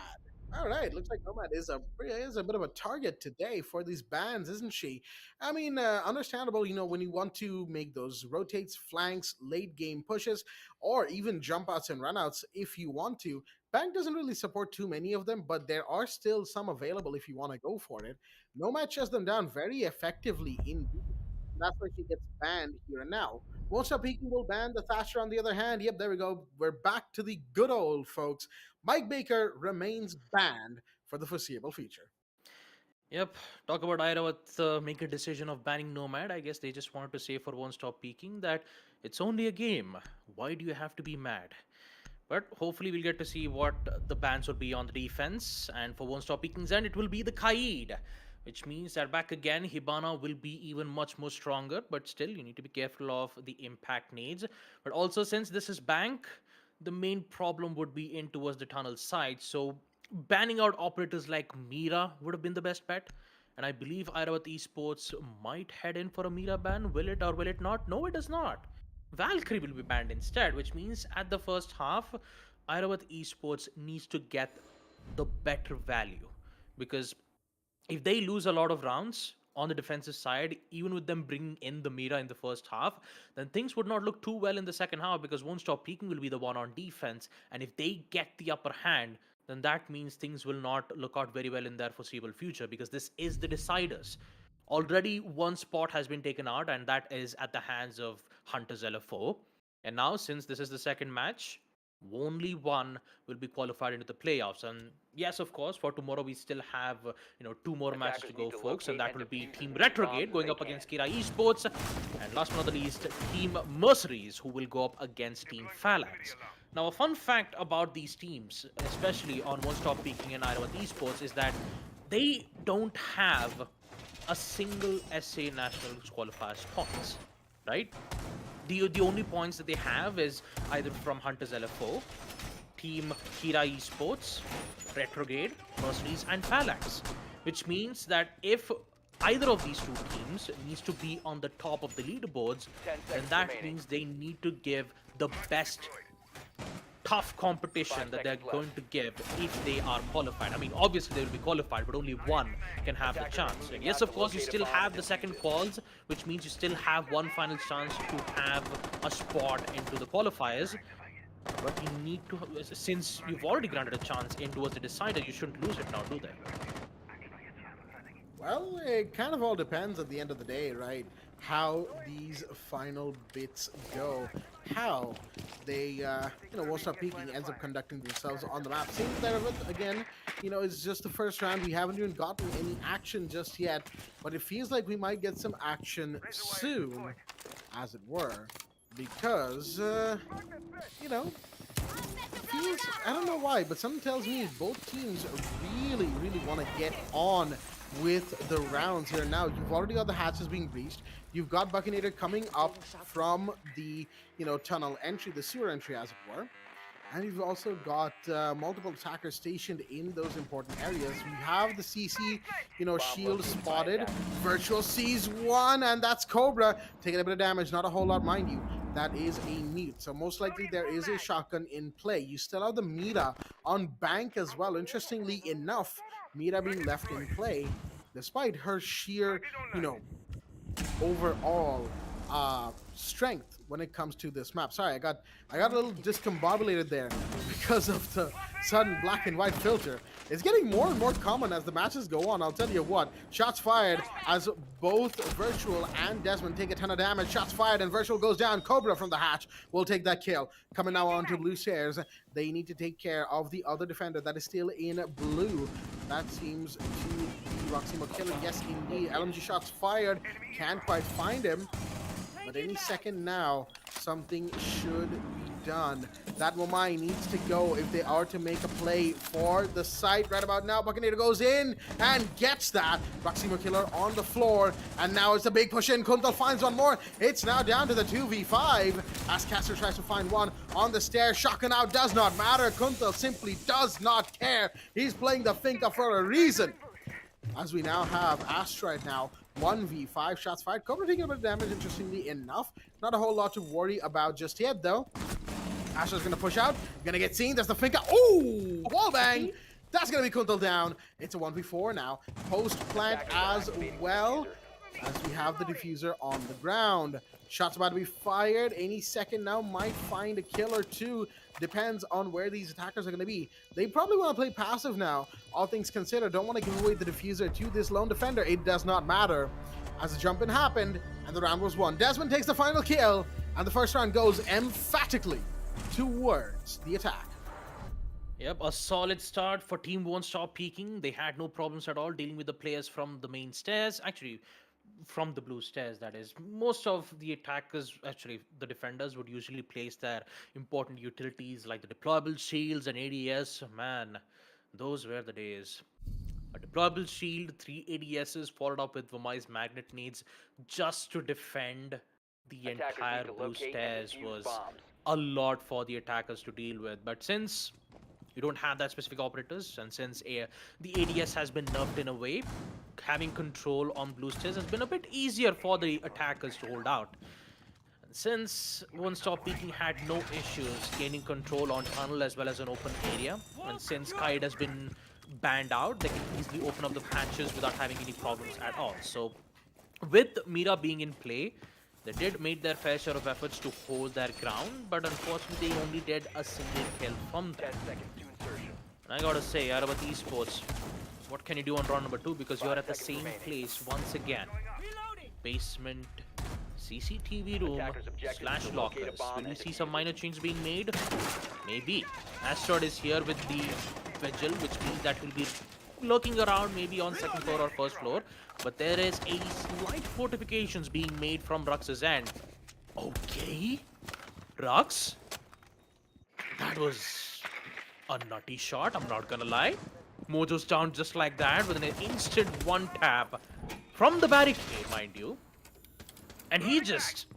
All right, looks like Nomad is a bit of a target today for these bans, isn't she? I mean, understandable. When you want to make those rotates, flanks, late game pushes, or even jump outs and runouts, if you want to. Bank doesn't really support too many of them, but there are still some available if you want to go for it. Nomad shuts them down very effectively indeed. That's why she gets banned here and now. WontStopPeeking will ban the Thatcher on the other hand. Yep, there we go. We're back to the good old folks. Mike Baker remains banned for the foreseeable future. Yep, talk about Airavath make a decision of banning Nomad. I guess they just wanted to say for Won't Stop Peaking that it's only a game. Why do you have to be mad? But hopefully we'll get to see what the bans will be on the defense. And for Won't Stop Peaking's end, it will be the Kaid. Which means that back again, Hibana will be even much more stronger. But still, you need to be careful of the impact nades. But also, since this is Bank, the main problem would be in towards the tunnel side. So banning out operators like Mira would have been the best bet. And I believe Airavath Esports might head in for a Mira ban. Will it or will it not? No, it does not. Valkyrie will be banned instead, which means at the first half, Airavath Esports needs to get the better value. Because if they lose a lot of rounds on the defensive side, even with them bringing in the Mira in the first half, then things would not look too well in the second half because Won't Stop Peaking will be the one on defense. And if they get the upper hand, then that means things will not look out very well in their foreseeable future because this is the deciders. Already one spot has been taken out, and that is at the hands of Hunters LFO. And now, since this is the second match, only one will be qualified into the playoffs. And yes, of course, for tomorrow we still have two more matches to go, folks, and that will be Team Retrograde going up against Kira Esports, and last but not the least, Team Mercenaries, who will go up against Team Phalanx. Now, a fun fact about these teams, especially on Won't Stop Peaking and Airavath Esports, is that they don't have a single SA Nationals qualifiers points, right? The only points that they have is either from Hunters LFO, Team Kira Esports, Retrograde, Mercenaries, and Phalanx. Which means that if either of these two teams needs to be on the top of the leaderboards, then that means they need to give the best tough competition that they're going to give if they are qualified. I mean, obviously they will be qualified, but only one can have the chance. And yes, of course, you still have the second quals, which means you still have one final chance to have a spot into the qualifiers. But you need to, since you've already granted a chance in towards the decider, you shouldn't lose it now, do they? Well, it kind of all depends at the end of the day, right? How these final bits go. how they, WontStopPeeking ends up conducting themselves on the map. Same with Earth again. It's just the first round. We haven't even gotten any action just yet, but it feels like we might get some action soon, as it were, because, you know, feels, I don't know why, but something tells me both teams really, really want to get on with the rounds here. Now, you've already got the hatches being breached. You've got Buckinator coming up from the, tunnel entry, the sewer entry, as it were. And you've also got multiple attackers stationed in those important areas. We have the CC, shield spotted. Virtual sees one, and that's Cobra taking a bit of damage. Not a whole lot, mind you. That is a mute. So most likely there is a shotgun in play. You still have the Mira on bank as well. Interestingly enough, Mira being left in play, despite her sheer, overall strength when it comes to this map. Sorry, I got a little discombobulated there because of the sudden black and white filter. It's getting more and more common as the matches go on. I'll tell you what, shots fired as both Virtual and Desmond take a ton of damage. Shots fired and Virtual goes down. Cobra from the hatch will take that kill. Coming now onto blue stairs, they need to take care of the other defender that is still in blue. That seems to be Roximo killing. Yes, indeed. LMG shots fired. Can't quite find him. But any second now, something should be done. That Wamai needs to go if they are to make a play for the site. Right about now, Buckinator goes in and gets that. Roximo Killer on the floor. And now it's a big push in. Kuntal finds one more. It's now down to the 2v5 as Caster tries to find one on the stairs. Shotgun out does not matter. Kuntal simply does not care. He's playing the Finka for a reason. As we now have Asteroid now 1v5 shots fired. Cobra taking a bit of damage, interestingly enough. Not a whole lot to worry about just yet, though. Asteroid's gonna push out. Gonna get seen. There's the Finka. Ooh! Wallbang! That's gonna be Kuntal down. It's a 1v4 now. Post plant as well, as we have the diffuser on the ground. Shots about to be fired. Any second now might find a kill or two. Depends on where these attackers are going to be. They probably want to play passive now. All things considered, don't want to give away the diffuser to this lone defender. It does not matter. As the jump in happened, and the round was won. Desmond takes the final kill, and the first round goes emphatically towards the attack. Yep, a solid start for Team WontStopPeeking. They had no problems at all dealing with the players from the main stairs. Actually, from the blue stairs, that is. Most of the attackers, actually the defenders, would usually place their important utilities like the deployable shields and ADS. Man, those were the days. A deployable shield, 3 ADSs followed up with Vamai's magnet needs just to defend the entire blue stairs was a lot for the attackers to deal with. But since you don't have that specific operators, and since the ADS has been nerfed in a way, having control on blue stairs has been a bit easier for the attackers to hold out. And since WontStopPeeking had no issues gaining control on tunnel as well as an open area, and since Kite has been banned out, they can easily open up the hatches without having any problems at all. So with Mira being in play, they did make their fair share of efforts to hold their ground, but unfortunately they only did a single kill from them. 10 seconds to insertion. And I gotta say, Airavath Esports, what can you do on round number 2? Because you're at the same place once again. Basement, CCTV room, / lockers. Will we see some minor changes being made? Maybe. Asteroid is here with the Vigil, which means that will be lurking around maybe on second floor or first floor. But there is a slight fortifications being made from Rux's end. Okay. Rux? That was a nutty shot, I'm not gonna lie. Mojo's down just like that with an instant one tap from the barricade, mind you. And he just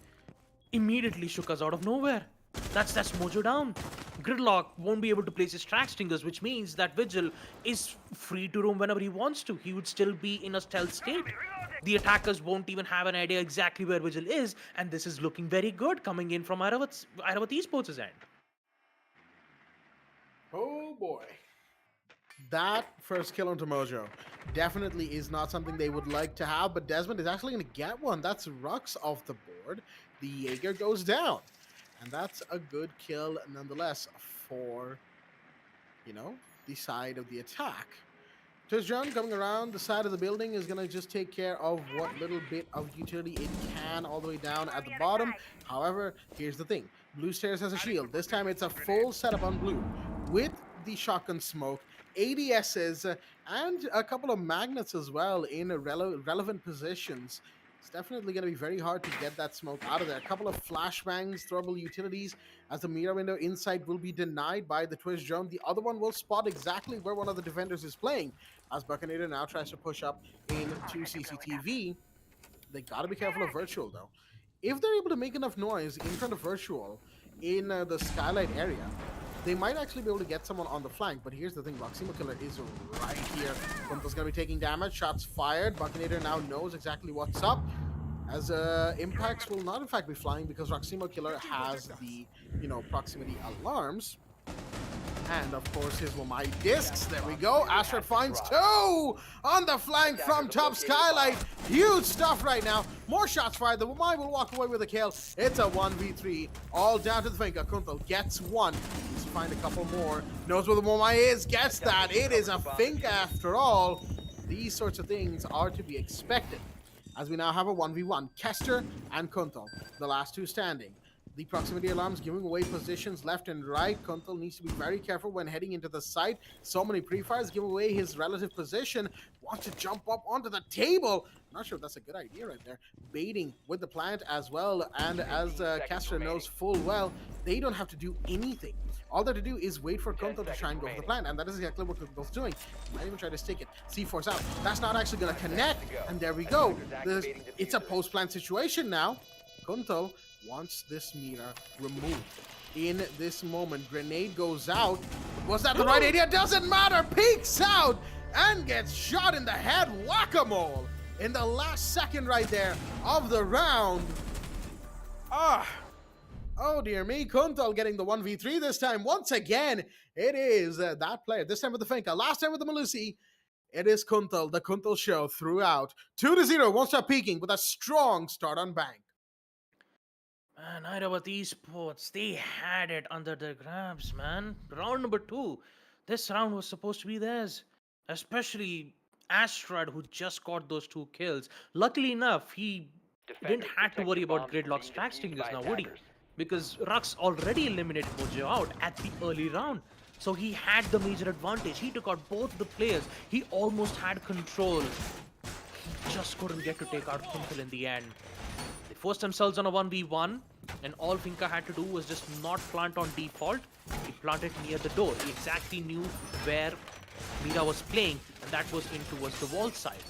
immediately shook us out of nowhere. That's Mojo down. Gridlock won't be able to place his track stingers, which means that Vigil is free to roam whenever he wants to. He would still be in a stealth state. The attackers won't even have an idea exactly where Vigil is, and this is looking very good coming in from Airavath Esports' end. Oh boy. That first kill onto Mojo definitely is not something they would like to have, but Desmond is actually going to get one. That's Rux off the board. The Jaeger goes down. And that's a good kill nonetheless for, the side of the attack. Tizjan coming around the side of the building is going to just take care of what little bit of utility it can all the way down at the bottom. However, here's the thing. Blue Stairs has a shield. This time it's a full setup on blue with the shotgun smoke, ADSs, and a couple of magnets as well in relevant positions. It's definitely going to be very hard to get that smoke out of there. A couple of flashbangs, throwable utilities, as the mirror window inside will be denied by the twist drone. The other one will spot exactly where one of the defenders is playing. As Buccaneer now tries to push up into CCTV, they got to be careful of Virtual, though. If they're able to make enough noise in front of Virtual in the skylight area, they might actually be able to get someone on the flank. But here's the thing, Roximo Killer is right here. Kuntal's going to be taking damage. Shots fired. Buccaneer now knows exactly what's up. As impacts will not in fact be flying because Roximo Killer has the, proximity alarms. And of course his Wamai discs. There we go. Asteroid finds 2 on the flank from top skylight. Huge stuff right now. More shots fired. The Wamai will walk away with a kill. It's a 1v3. All down to the Finka. Kuntal gets 1. Needs to find a couple more. Knows where the Wamai is. Gets that. It is a Finka after all. These sorts of things are to be expected. As we now have a 1v1. Kester and Kuntal, the last 2 standing. The proximity alarms giving away positions left and right. Kuntal needs to be very careful when heading into the site. So many pre-fires give away his relative position. Wants to jump up onto the table. Not sure if that's a good idea right there. Baiting with the plant as well. And as Castro knows full well, they don't have to do anything. All they have to do is wait for Kuntal to try and go for the plant. And that is exactly what Kuntal's doing. Might even try to stick it. C4's out. That's not actually going to connect. And there we go. It's a post-plant situation now. Kuntal wants this meter removed. In this moment, grenade goes out. Was that the right idea? Doesn't matter. Peeks out and gets shot in the head. Whack-a-mole in the last second right there of the round. Oh dear me. Kuntal getting the 1v3 this time. Once again, it is that player. This time with the Finka. Last time with the Malusi. It is Kuntal, the Kuntal show throughout. 2-0. WontStopPeeking with a strong start on bank. Man, Airavath Esports, they had it under their grabs, man. Round number 2. This round was supposed to be theirs. Especially Astrad, who just got those 2 kills. Luckily enough, he didn't have to worry about Gridlock's track stingers now, would he? Because Rux already eliminated Mojo out at the early round. So he had the major advantage. He took out both the players. He almost had control. He just couldn't get to take out Kuntal in the end. They forced themselves on a 1v1, and all Finka had to do was just not plant on default. He planted near the door. He exactly knew where Mira was playing, and that was in towards the wall side.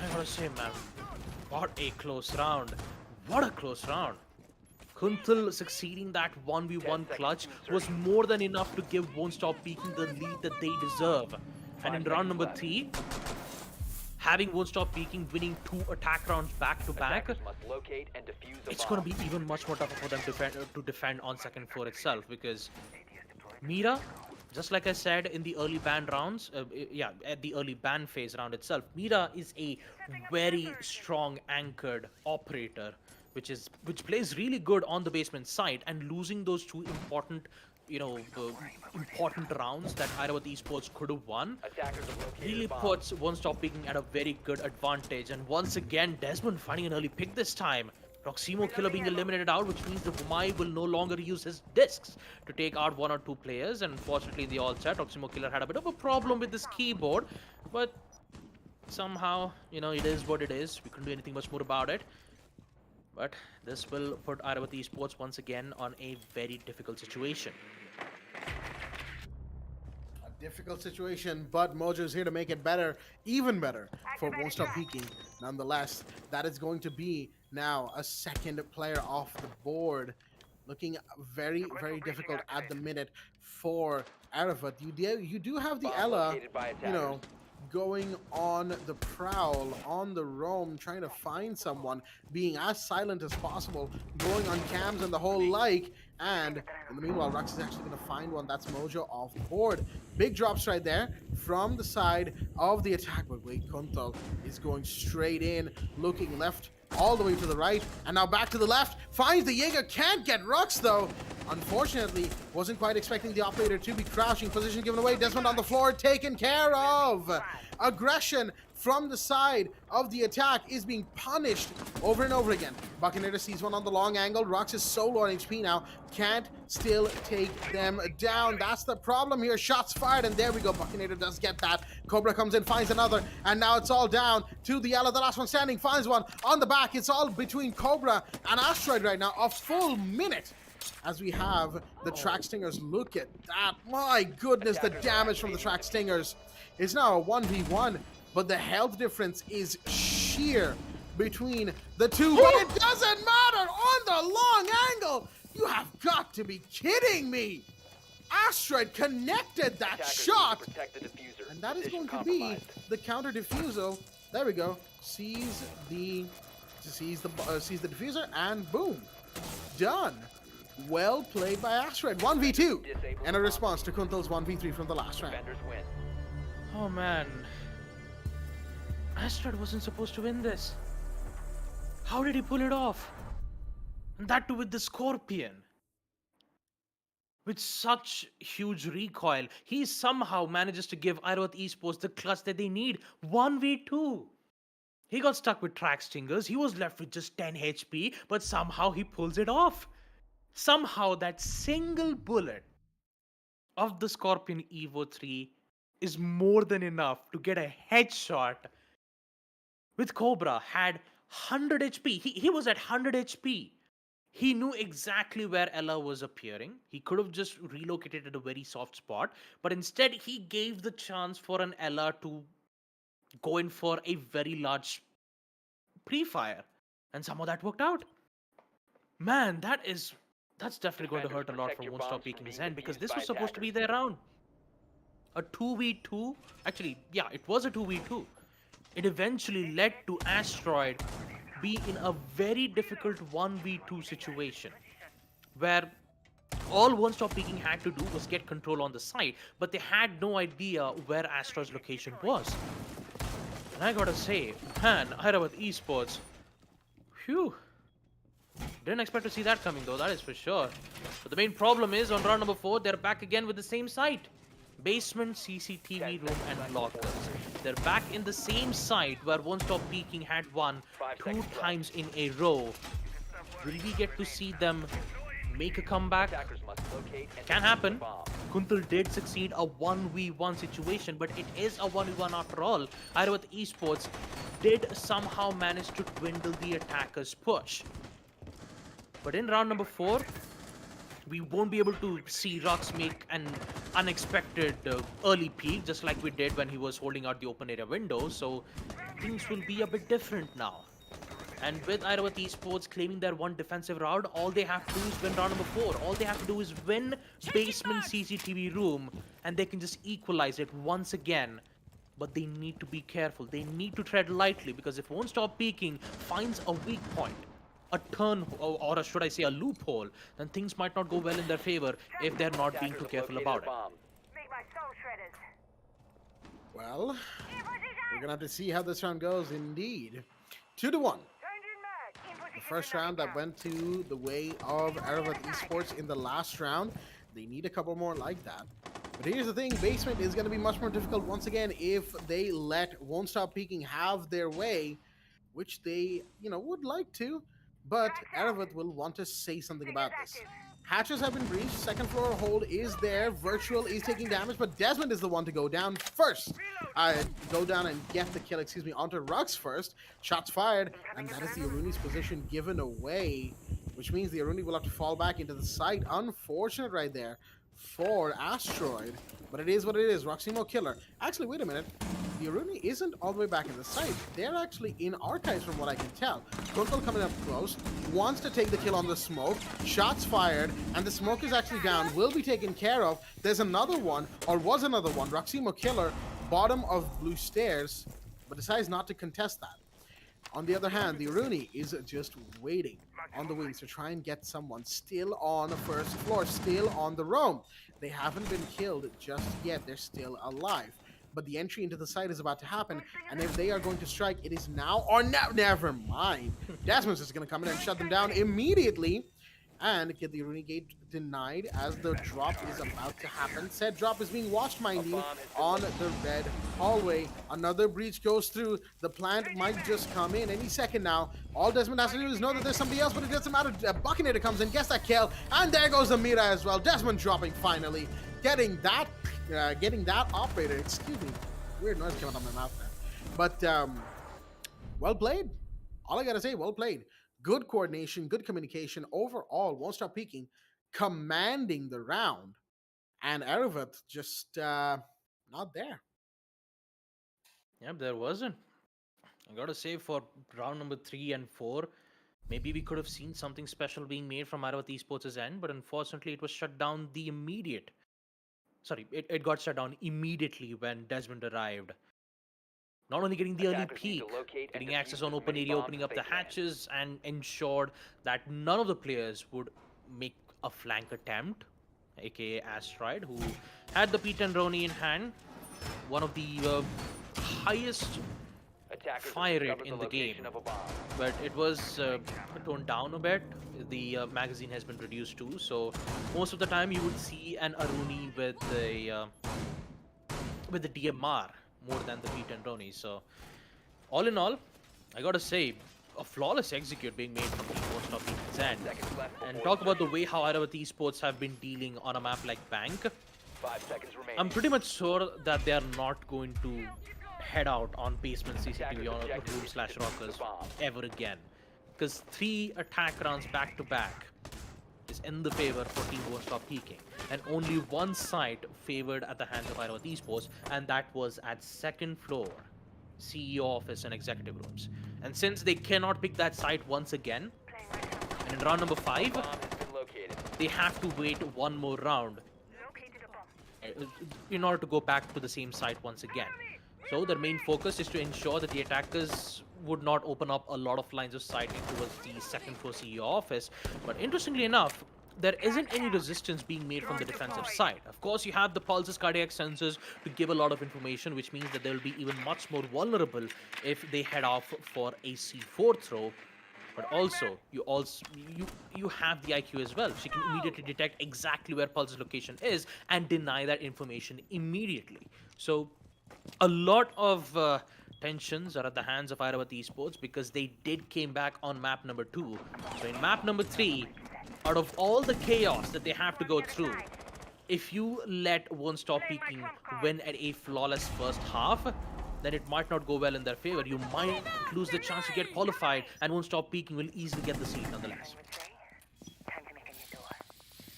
I gotta say, man, what a close round. What a close round. Kuntal succeeding that 1v1 clutch was more than enough to give WontStopPeeking the lead that they deserve. And in round number 3, having WontStopPeeking winning 2 attack rounds back to back, it's going to be even much more tougher for them to defend on second floor itself, because Mira, just like I said in the early ban rounds, at the early ban phase round itself, Mira is a very strong anchored operator, which plays really good on the basement side, and losing those 2 important important rounds that Airavath Esports could have won really puts WontStopPeeking at a very good advantage. And once again, Desmond finding an early pick this time. Roximo Killer being eliminated out, which means the Wamai will no longer use his discs to take out 1 or 2 players. And unfortunately, in the all-set, Roximo Killer had a bit of a problem with this keyboard, but somehow, it is what it is. We couldn't do anything much more about it. But this will put Airavath Esports once again on a very difficult situation. A difficult situation, but Mojo's here to make it better, even better, for WontStopPeeking. Nonetheless, that is going to be now a second player off the board. Looking very, very difficult at the minute for Airavath. You do have the Ella, going on the prowl, on the roam, trying to find someone, being as silent as possible, going on cams and the whole like. And in the meanwhile, Rux is actually going to find one. That's Mojo off board. Big drops right there from the side of the attack. But wait, Kuntal is going straight in, looking left all the way to the right, and now back to the left. Finds the Jaeger, can't get Rux though. Unfortunately, wasn't quite expecting the operator to be crouching. Position given away. Desmond on the floor, taken care of. Aggression from the side of the attack is being punished over and over again. Buccaneer sees one on the long angle. Rux is solo on HP now. Can't still take them down. That's the problem here. Shots fired, and there we go. Buccaneer does get that. Cobra comes in, finds another, and now it's all down to the Ella. The last one standing finds one on the back. It's all between Cobra and Asteroid right now. A full minute as we have the Track Stingers. Look at that. My goodness, the damage from the Track Stingers. It's now a 1v1, but the health difference is sheer between the two. But it doesn't matter on the long angle. You have got to be kidding me. Asteroid connected that Attackers shot, need to protect the diffuser. and that is Position going to be compromised. the counter defusal. There we go. Sees the diffuser, and boom, done. Well played by Asteroid. 1v2, and a response to Kuntal's 1v3 from the last round. Defenders win. Oh man. Asteroid wasn't supposed to win this. How did he pull it off? And that too with the Scorpion. With such huge recoil, he somehow manages to give Airavath Esports the clutch that they need. 1v2. He got stuck with Track Stingers. He was left with just 10 HP, but somehow he pulls it off. Somehow that single bullet of the Scorpion Evo 3 is more than enough to get a headshot. With Cobra had 100 HP. He was at 100 HP. He knew exactly where Ella was appearing. He could have just relocated at a very soft spot, but instead he gave the chance for an Ella to go in for a very large pre-fire. And somehow that worked out. Man, that's definitely going to hurt a lot for Protect your Won't Stop bombs from Peeking his being hand, because defused this by was supposed to be attackers. their round. A 2v2. Actually, yeah, it was a 2v2. It eventually led to Asteroid be in a very difficult 1v2 situation where all WontStopPeeking had to do was get control on the site, but they had no idea where Asteroid's location was. And I gotta say, man, Airavath Esports, phew. Didn't expect to see that coming though, that is for sure. But the main problem is, on round number 4, they're back again with the same site. Basement, CCTV room, and lockers. They're back in the same site where WontStopPeeking had won 2 times in a row. Will we get to see them make a comeback? Attackers must locate and Can defuse the happen. bomb. Kuntal did succeed a 1v1 situation, but it is a 1v1 after all. Airavath Esports did somehow manage to dwindle the attacker's push. But in round number 4, we won't be able to see Rux make an unexpected early peek, just like we did when he was holding out the open area window, so things will be a bit different now. And with Airavath Esports claiming their one defensive round, all they have to do is win round number 4. All they have to do is win basement CCTV room, and they can just equalize it once again. But they need to be careful. They need to tread lightly, because if WontStopPeeking finds a weak point, a turn, or should I say a loophole, then things might not go well in their favor if they're not being Attackers too have careful located about a it. bomb. Make my soul shredders. Well, we're gonna have to see how this round goes. Indeed, 2-1. Turned in mag. The first round that went to the way of Airavath Esports in the last round. They need a couple more like that. But here's the thing, Basement is going to be much more difficult once again if they let WontStopPeeking have their way, which they, would like to, but Airavath will want to say something about this. Hatches have been breached, second floor hold is there, Virtual is taking damage, but Desmond is the one to go down first. Go down and get the kill, onto Rux first. Shots fired, and that is the Aruni's position given away, which means the Aruni will have to fall back into the site. Unfortunate right there for Asteroid, but it is what it is. Roximo killer. Actually, wait a minute. The Aruni isn't all the way back in the site. They're actually in archives from what I can tell. Kuntal coming up close, wants to take the kill on the smoke. Shots fired, and the smoke is actually down, will be taken care of. There's another one, or was another one. Roximo killer, bottom of blue stairs, but decides not to contest that. On the other hand, the Aruni is just waiting on the wings to try and get someone still on the first floor, still on the roam. They haven't been killed just yet. They're still alive. But the entry into the site is about to happen, and if they are going to strike, it is now or never mind. Desmond's just going to come in and shut them down immediately. and get the renegade denied as the drop is about to happen. Said drop is being watched, mind you, on the red hallway. Another breach goes through. The plant might just come in any second now. All Desmond has to do is know that there's somebody else, but it doesn't matter. Buckinator comes in, gets that kill, and there goes the Mira as well. Desmond dropping finally, getting that operator. Excuse me, weird noise coming out of my mouth there, but well played. All I gotta say, well played. Good coordination, good communication. Overall, won't stop peaking, commanding the round, and Erevath just not there. Yep, there wasn't. I gotta say, for round number 3 and 4, maybe we could have seen something special being made from Airavath Esports' end, but unfortunately, it was shut down the immediate. Sorry, it got shut down immediately when Desmond arrived. Not only getting the early Attackers need peek, to locate and getting defuse access on as open many area, bombs opening as up they the can. hatches, and ensured that none of the players would make a flank attempt, aka Astride, who had the P10 Roni in hand, one of the highest Attackers have fire rate discovered in the the game, location of a bomb. but it was toned down a bit. The magazine has been reduced too, so most of the time you would see an Aruni with the DMR more than the P10 Roni. So all in all, I gotta say, a flawless execute being made from the WontStopPeeking's end. Seconds left And before talk about the way how Airavath Esports have been dealing on a map like Bank. 5 seconds remaining. I'm pretty much sure that they are not going to head out on basement CCTV or room/rockers ever again. Because 3 attack rounds back to back is in the favor for Team WontStopPeeking. And only one site favored at the hands of Airavath Esports, and that was at second floor, CEO office and executive rooms. And since they cannot pick that site once again, and in round number 5, Bomb has been located. they have to wait one more round in order to go back to the same site once again. So their main focus is to ensure that the attackers would not open up a lot of lines of sight towards the second floor CEO office. But interestingly enough, there isn't any resistance being made from the defensive side. Of course, you have the pulses, cardiac sensors to give a lot of information, which means that they'll be even much more vulnerable if they head off for a C4 throw. But also, you have the IQ as well. She can immediately detect exactly where Pulse's location is and deny that information immediately. So, a lot of tensions are at the hands of Airavath Esports because they did came back on map number 2. So in map number 3, out of all the chaos that they have to go through, if you let WontStopPeeking win at a flawless first half, then it might not go well in their favor. You might lose the chance to get qualified, and WontStopPeeking will easily get the seat nonetheless.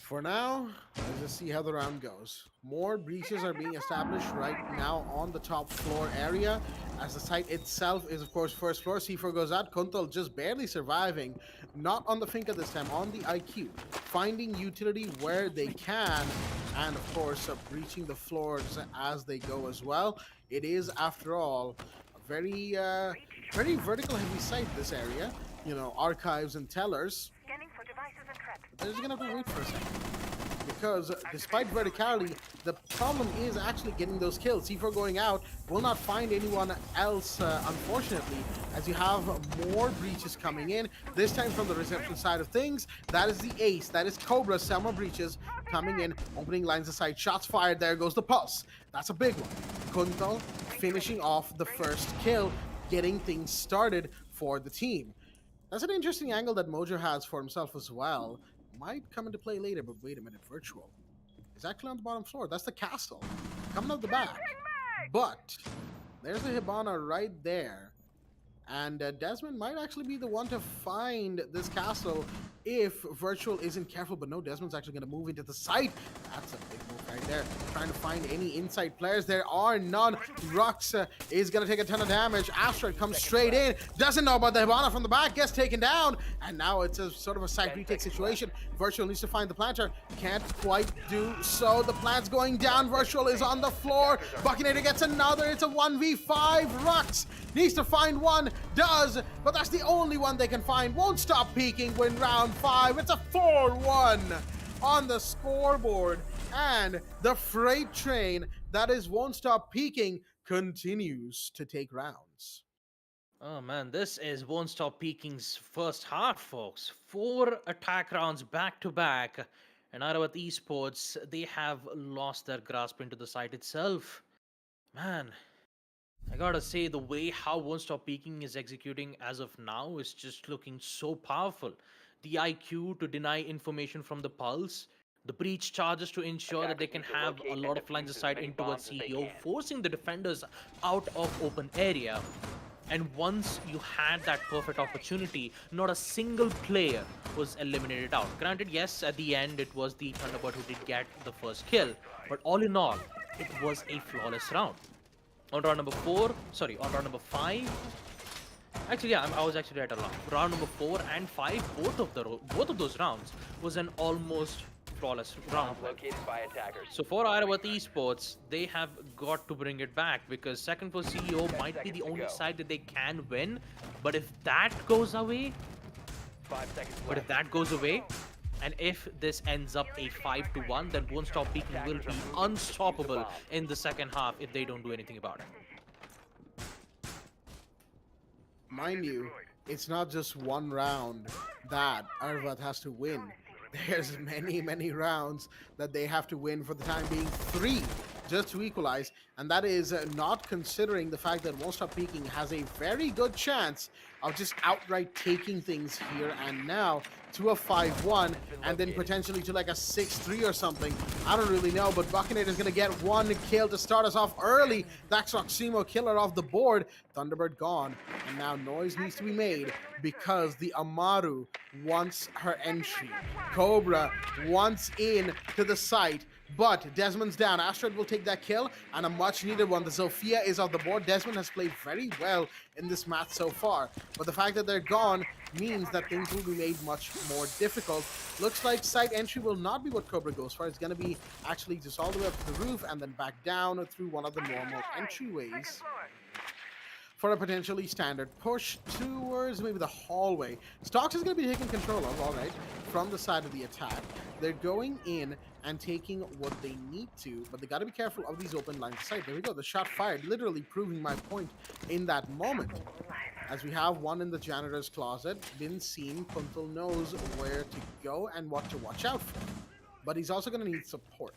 For now, let's just see how the round goes. More breaches are being established right now on the top floor area, as the site itself is, of course, first floor. C4 goes out. Kuntal just barely surviving. Not on the Finca this time, on the IQ. Finding utility where they can, and, of course, breaching the floors as they go as well. It is, after all, a very vertical heavy site, this area. You know, archives and tellers. Scanning for devices and traps. They're just gonna have to wait for a second. Because despite verticality, the problem is actually getting those kills. C4 going out will not find anyone else, unfortunately, as you have more breaches coming in. This time from the reception side of things. That is the ace. That is Cobra. Selma breaches coming in, opening lines of sight. Shots fired. There goes the pulse. That's a big one. Kuntal finishing off the first kill, getting things started for the team. That's an interesting angle that Mojo has for himself as well. Might come into play later, but wait a minute, virtual. It's actually on the bottom floor. That's the castle. Coming up the back. But there's the Hibana right there. And Desmond might actually be the one to find this castle if Virtual isn't careful. But no, Desmond's actually going to move into the site. That's a big move right there. Trying to find any inside players. There are none. Rux is going to take a ton of damage. Asteroid comes straight in. Doesn't know about the Hibana from the back. Gets taken down. And now it's a sort of a side retake situation. Virtual needs to find the planter. Can't quite do so. The plant's going down. Virtual is on the floor. Buckinator gets another. It's a 1v5. Rux needs to find one. Does, but that's the only one they can find. Won't stop peeking. Win round 5. It's a 4-1 on the scoreboard, and the freight train that is Won't Stop Peeking continues to take rounds. Oh man, this is WontStopPeeking's first half, folks. 4 attack rounds back to back. And Airavath Esports, they have lost their grasp into the site itself. Man, I gotta say, the way how WontStopPeeking is executing as of now is just looking so powerful. The IQ to deny information from the pulse, the breach charges to ensure that they Attackers can need to have a locate lot and of lines of defuse as sight many into a bombs as they CEO, can. forcing the defenders out of open area. And once you had that perfect opportunity, not a single player was eliminated out. Granted, yes, at the end it was the Thunderbird who did get the first kill, but all in all, it was a flawless round. On round number 4, sorry, on round number 5, actually, yeah, I was actually right along. Round number 4 and 5, both of those rounds was an almost flawless round. Bombs located by attackers. So for Airavath Esports, they have got to bring it back because second for CEO might be the only go. side that they can win. But if that goes away, 5 seconds left. and if this ends up a 5-1, then WontStopPeeking will be unstoppable in the second half if they don't do anything about it. Mind you, it's not just one round that Airavath has to win. There's many rounds that they have to win, for the time being 3 just to equalize, and that is not considering the fact that WontStopPeeking has a very good chance of just outright taking things here and now to a 5-1 and then potentially to like a 6-3 or something. I don't really know, but Buccaneer is going to get 1 kill to start us off early. That's Oximo killer off the board. Thunderbird gone, and now noise needs to be made because the Amaru wants her entry. Cobra wants in to the site, but Desmond's down. Asteroid will take that kill, and a much needed one. The Zofia is off the board. Desmond has played very well in this match so far, but the fact that they're gone means that things will be made much more difficult. Looks like site entry will not be what Cobra goes for. It's going to be actually just all the way up to the roof and then back down through one of the normal entryways for a potentially standard push towards maybe the hallway. Stocks is going to be taking control of, all right, from the side of the attack. They're going in and taking what they need to, but they got to be careful of these open lines of sight. There we go, the shot fired, literally proving my point in that moment. As we have one in the janitor's closet, been seen, Kuntal knows where to go and what to watch out for. But he's also going to need support.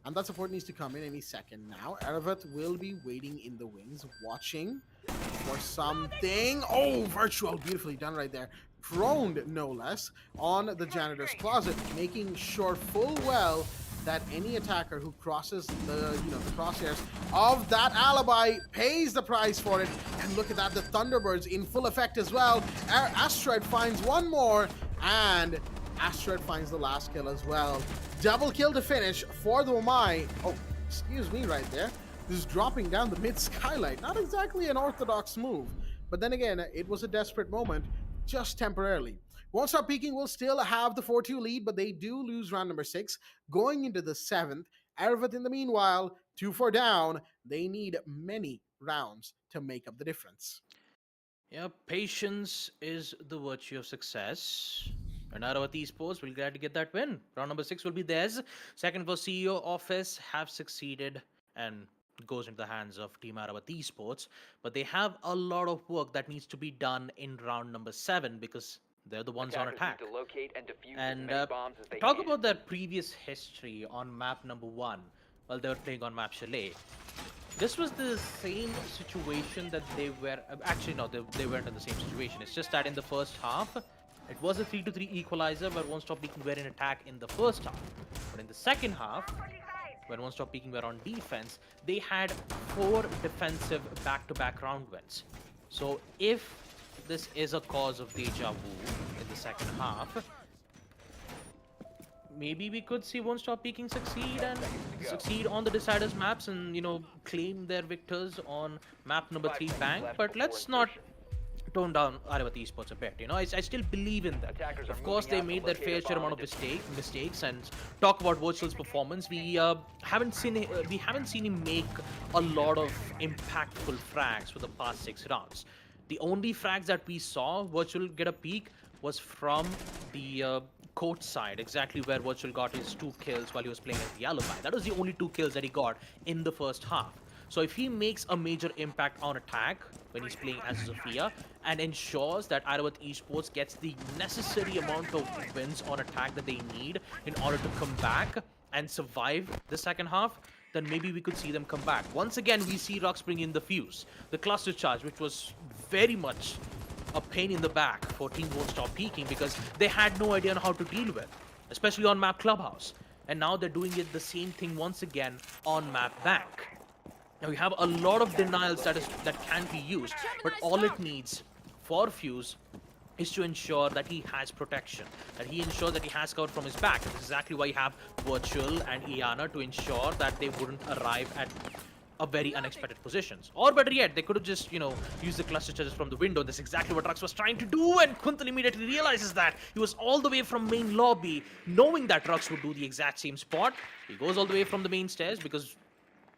And that support needs to come in any second now. Erevath will be waiting in the wings, watching for something. Oh, virtual, beautifully done right there. Proned, no less, on the janitor's closet, making sure full well that any attacker who crosses the, the crosshairs of that alibi pays the price for it. And look at that, the Thunderbirds in full effect as well. Asteroid finds one more, and Asteroid finds the last kill as well. Double kill to finish for the Wamai. Oh, excuse me right there. Just dropping down the mid skylight. Not exactly an orthodox move, but then again, it was a desperate moment, just temporarily. WontStopPeeking will still have the 4-2 lead, but they do lose round number 6, going into the 7th. Airavath, in the meanwhile, 2-4 down. They need many rounds to make up the difference. Yeah, patience is the virtue of success. And Airavath Esports will glad to get that win. Round number 6 will be theirs. Second for CEO office have succeeded and goes into the hands of Team Airavath Esports. But they have a lot of work that needs to be done in round number 7 because they're the ones on Attackers attack. need to locate and defuse And as many bombs as they talk can. about their previous history on map number 1 while they were playing on map Chalet. This was the same situation that they were... Actually, no, they weren't in the same situation. It's just that in the first half, it was a 3-3 equalizer where WontStopPeeking were in attack in the first half. But in the second half, when WontStopPeeking were on defense, they had 4 defensive back-to-back round wins. So if this is a cause of deja vu in the second half, maybe we could see WontStopPeeking succeed on the Deciders maps and, claim their victors on map number 3 Bank. But let's not tone down Airavath Esports a bit. I still believe in them. Of course, they made their fair share amount of mistakes. And talk about Virtual's performance, we haven't seen him make a lot of impactful frags for the past 6 rounds. The only frags that we saw Virtual get a peek was from the court side, exactly where Virtual got his 2 kills while he was playing as the alibi. That was the only 2 kills that he got in the first half. So if he makes a major impact on attack when he's playing as Zofia and ensures that Airavath Esports gets the necessary amount of wins on attack that they need in order to come back and survive the second half, then maybe we could see them come back. Once again, we see Rux bring in the fuse, the cluster charge, which was very much a pain in the back for Team WontStopPeeking because they had no idea on how to deal with, especially on map Clubhouse. And now they're doing it the same thing once again on map Bank. Now we have a lot of denials that can be used, but all it needs for Fuse is to ensure that he has protection, that he ensures that he has cover from his back. That's exactly why you have Virtual and Iana to ensure that they wouldn't arrive at a very unexpected positions. Or better yet, they could have just, used the cluster charges from the window. That's exactly what Rux was trying to do, and Kuntal immediately realizes that. He was all the way from main lobby, knowing that Rux would do the exact same spot. He goes all the way from the main stairs because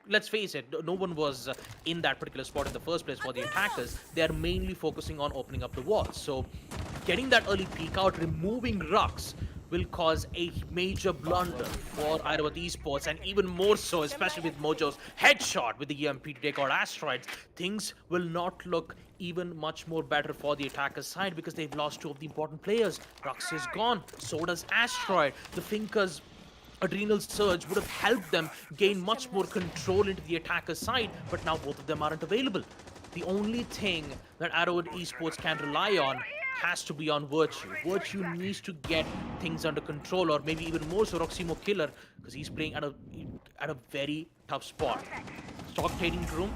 let's face it, no one was in that particular spot in the first place for the attackers. They are mainly focusing on opening up the walls. So getting that early peek out, removing Rux, will cause a major blunder for Airavath Esports, and even more so, especially with Mojo's headshot with the EMP to take out Asteroids. Things will not look even much more better for the attackers side because they've lost two of the important players. Rux is gone, so does Asteroid. The Thinkers Adrenal Surge would have helped them gain much more control into the attacker side, but now both of them aren't available. The only thing that Airavath Esports can rely on has to be on Virtue. Virtue needs to get things under control, or maybe even more so Roximo Killer, because he's playing at a very tough spot. Stock trading room.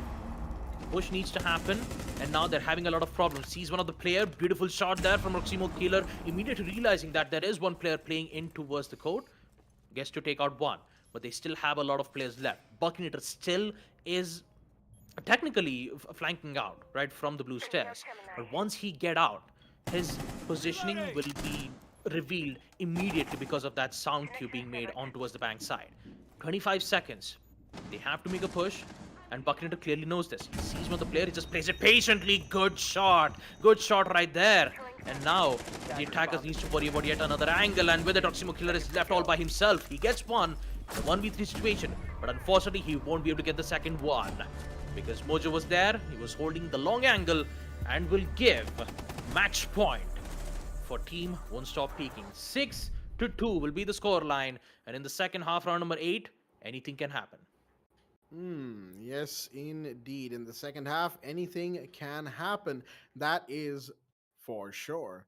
Push needs to happen, and now they're having a lot of problems. Sees one of the player, beautiful shot there from Roximo Killer, immediately realizing that there is one player playing in towards the code. Gets to take out one, but they still have a lot of players left. Buckinator still is technically flanking out right from the blue stairs, but once he get out, his positioning will be revealed immediately because of that sound cue being made on towards the bank side. 25 seconds. They have to make a push, and Buckinator clearly knows this. He sees one of the player, he just plays it patiently. Good shot right there. And now the attackers needs to worry about yet another angle, and with the Roximo Killer is left all by himself. He gets one, a 1v3 situation, but unfortunately he won't be able to get the second one because Mojo was there. He was holding the long angle and will give match point for Team WontStopPeeking. 6-2 will be the score line, and in the second half, round number 8, anything can happen. Yes, indeed. In the second half, anything can happen. That is for sure.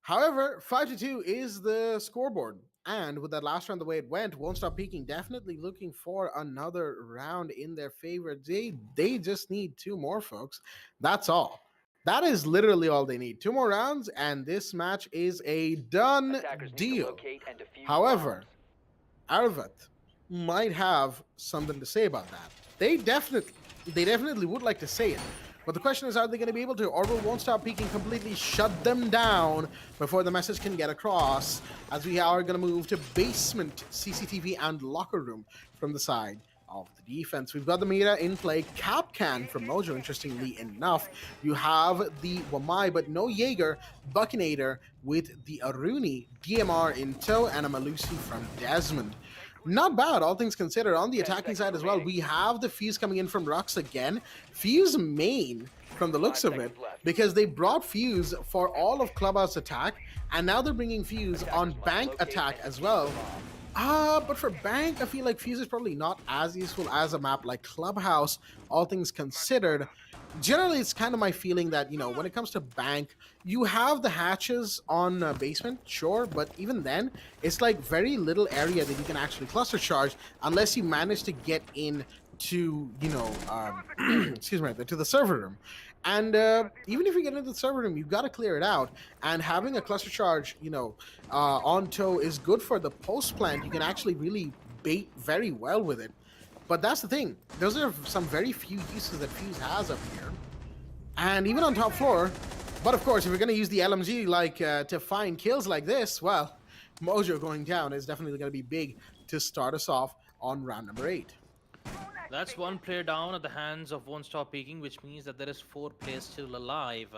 However, 5-2 is the scoreboard. And with that last round the way it went, WontStopPeeking definitely looking for another round in their favor. They just need two more, folks. That's all. That is literally all they need. Two more rounds, and this match is a done Attackers need to deal. locate and defuse However, bombs. Airavath might have something to say about that. They definitely would like to say it. But the question is, are they going to be able to, or will WontStopPeeking completely shut them down before the message can get across, as we are going to move to basement, CCTV, and locker room from the side of the defense. We've got the meta in play. Capcan from Mojo, interestingly enough. You have the Wamai, but no Jaeger. Buckinator with the Aruni, DMR in tow, and a Malusi from Desmond. Not bad, all things considered. On the attacking side as well, we have the Fuse coming in from Rux again. Fuse main, from the looks of it, because they brought Fuse for all of Clubhouse attack, and now they're bringing Fuse on Bank attack as well. But for Bank, I feel like Fuse is probably not as useful as a map like Clubhouse, all things considered. Generally, it's kind of my feeling that, when it comes to Bank, you have the hatches on basement, sure, but even then, it's like very little area that you can actually cluster charge unless you manage to get in to, excuse me, to the server room. And even if you get into the server room, you've got to clear it out. And having a cluster charge, on tow is good for the post plant. You can actually really bait very well with it. But that's the thing. Those are some very few uses that Fuse has up here. And even on top floor. But of course, if you're going to use the LMG to find kills like this, well, Mojo going down is definitely going to be big to start us off on round number 8. That's one player down at the hands of WontStopPeeking, which means that there is 4 players still alive.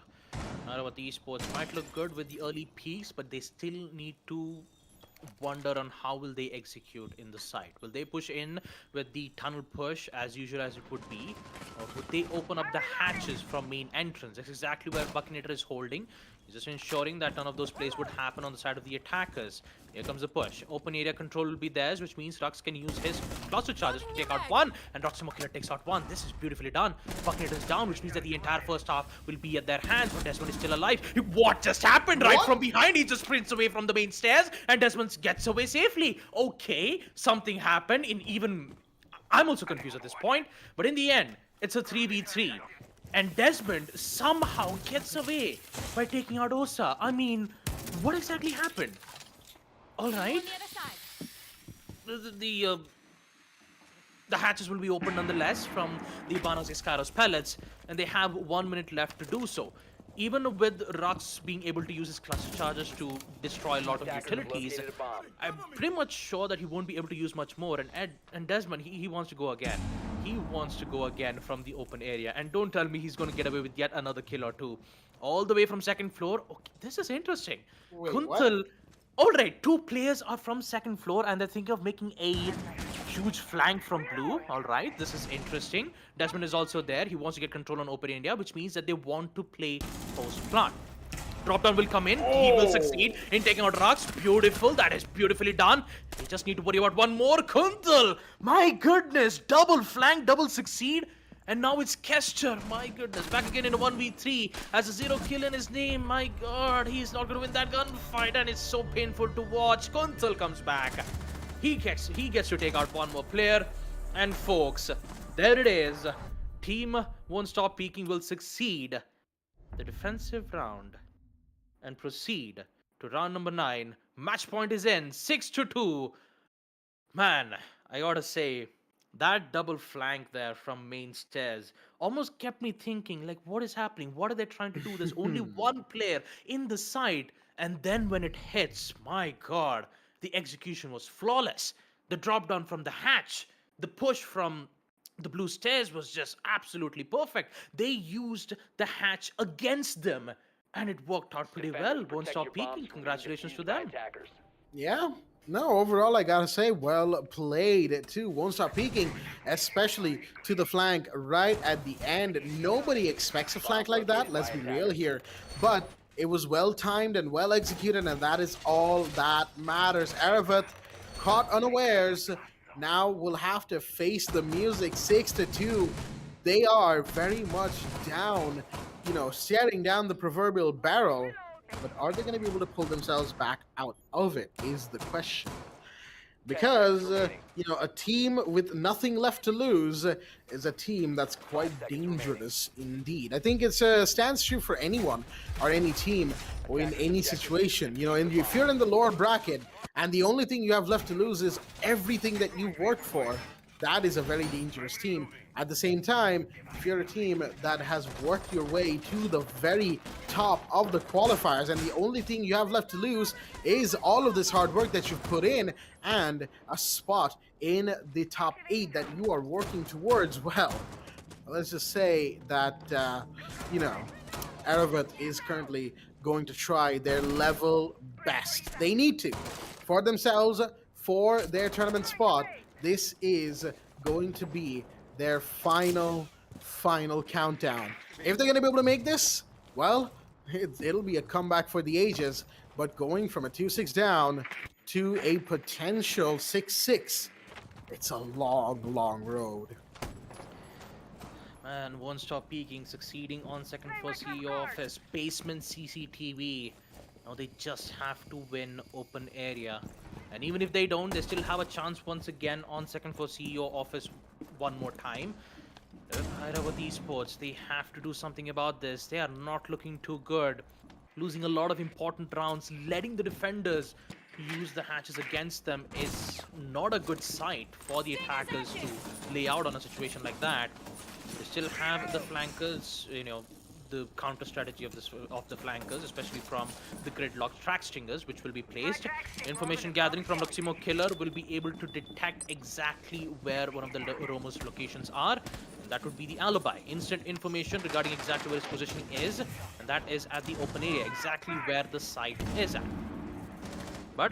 Airavath Esports might look good with the early peaks, but they still need to wonder on how will they execute in the site. Will they push in with the tunnel push as usual as it would be, or would they open up the hatches from main entrance? That's exactly where Buckinator is holding. He's just ensuring that none of those plays would happen on the side of the attackers. Here comes the push. Open area control will be theirs, which means Rux can use his cluster charges to take out one, and Roxymokiller takes out one. This is beautifully done. Buckinator is down, which means that the entire first half will be at their hands, but Desmond is still alive. What just happened? Right from behind, he just sprints away from the main stairs, and Desmond gets away safely. Okay, something happened in even... I'm also confused at this point, but in the end, it's a 3v3. And Desmond somehow gets away by taking out Osa. I mean, what exactly happened? All right. The hatches will be opened nonetheless from the Ibanos Iscaros pellets, and they have 1 minute left to do so. Even with Rux being able to use his cluster charges to destroy a lot of utilities, I'm pretty much sure that he won't be able to use much more. And Desmond, he wants to go again. He wants to go again from the open area. And don't tell me he's going to get away with yet another kill or two. All the way from second floor. Okay, this is interesting. Wait, Kuntal... Alright, 2 players are from second floor and they're thinking of making a huge flank from blue. Alright, this is interesting. Desmond is also there. He wants to get control on open area, which means that they want to play post-plant. Drop down will come in. He will succeed in taking out Rux. Beautiful. That is beautifully done. We just need to worry about one more. Kuntal! My goodness. Double flank, double succeed. And now it's Kester. My goodness. Back again in a 1v3. Has a 0 kill in his name. My god. He's not going to win that gunfight. And it's so painful to watch. Kuntal comes back. He gets to take out one more player. And folks, there it is. Team WontStopPeeking will succeed the defensive round and proceed to round number 9. Match point is in. 6-2. Man, I gotta say, that double flank there from main stairs almost kept me thinking, like, what is happening? What are they trying to do? There's only one player in the site. And then when it hits, my god, the execution was flawless. The drop down from the hatch, the push from the blue stairs was just absolutely perfect. They used the hatch against them. And it worked out pretty well. WontStopPeeking. Congratulations to them. Yeah. No, overall, I gotta say, well played too. WontStopPeeking, especially to the flank right at the end. Nobody expects a flank like that, let's be real here. But it was well timed and well executed, and that is all that matters. Airavath caught unawares. Now we'll have to face the music. 6-2. They are very much down, you know, staring down the proverbial barrel. But are they going to be able to pull themselves back out of it is the question. Because, you know, a team with nothing left to lose is a team that's quite dangerous indeed. I think it stands true for anyone or any team or in any situation. You know, if you're in the lower bracket and the only thing you have left to lose is everything that you worked for, that is a very dangerous team. At the same time, if you're a team that has worked your way to the very top of the qualifiers and the only thing you have left to lose is all of this hard work that you've put in and a spot in the top 8 that you are working towards, well, let's just say that, you know, Airavath is currently going to try their level best. They need to. For themselves, for their tournament spot, this is going to be their final countdown. If they're going to be able to make this, well, it'll be a comeback for the ages. But going from a 2-6 down to a potential 6-6, it's a long road. Man, WontStopPeeking succeeding on second for CEO office. Basement CCTV. Now they just have to win open area. And even if they don't, they still have a chance once again on second for CEO office one more time. Airavath Esports, they have to do something about this. They are not looking too good. Losing a lot of important rounds, letting the defenders use the hatches against them is not a good sight for the attackers to lay out on a situation like that. They still have the flankers, you know, the counter strategy of the flankers, especially from the gridlock track stingers, which will be placed. Information gathering from Roxymokiller will be able to detect exactly where one of the Romo's locations are. And that would be the alibi. Instant information regarding exactly where his positioning is, and that is at the open area, exactly where the site is at. But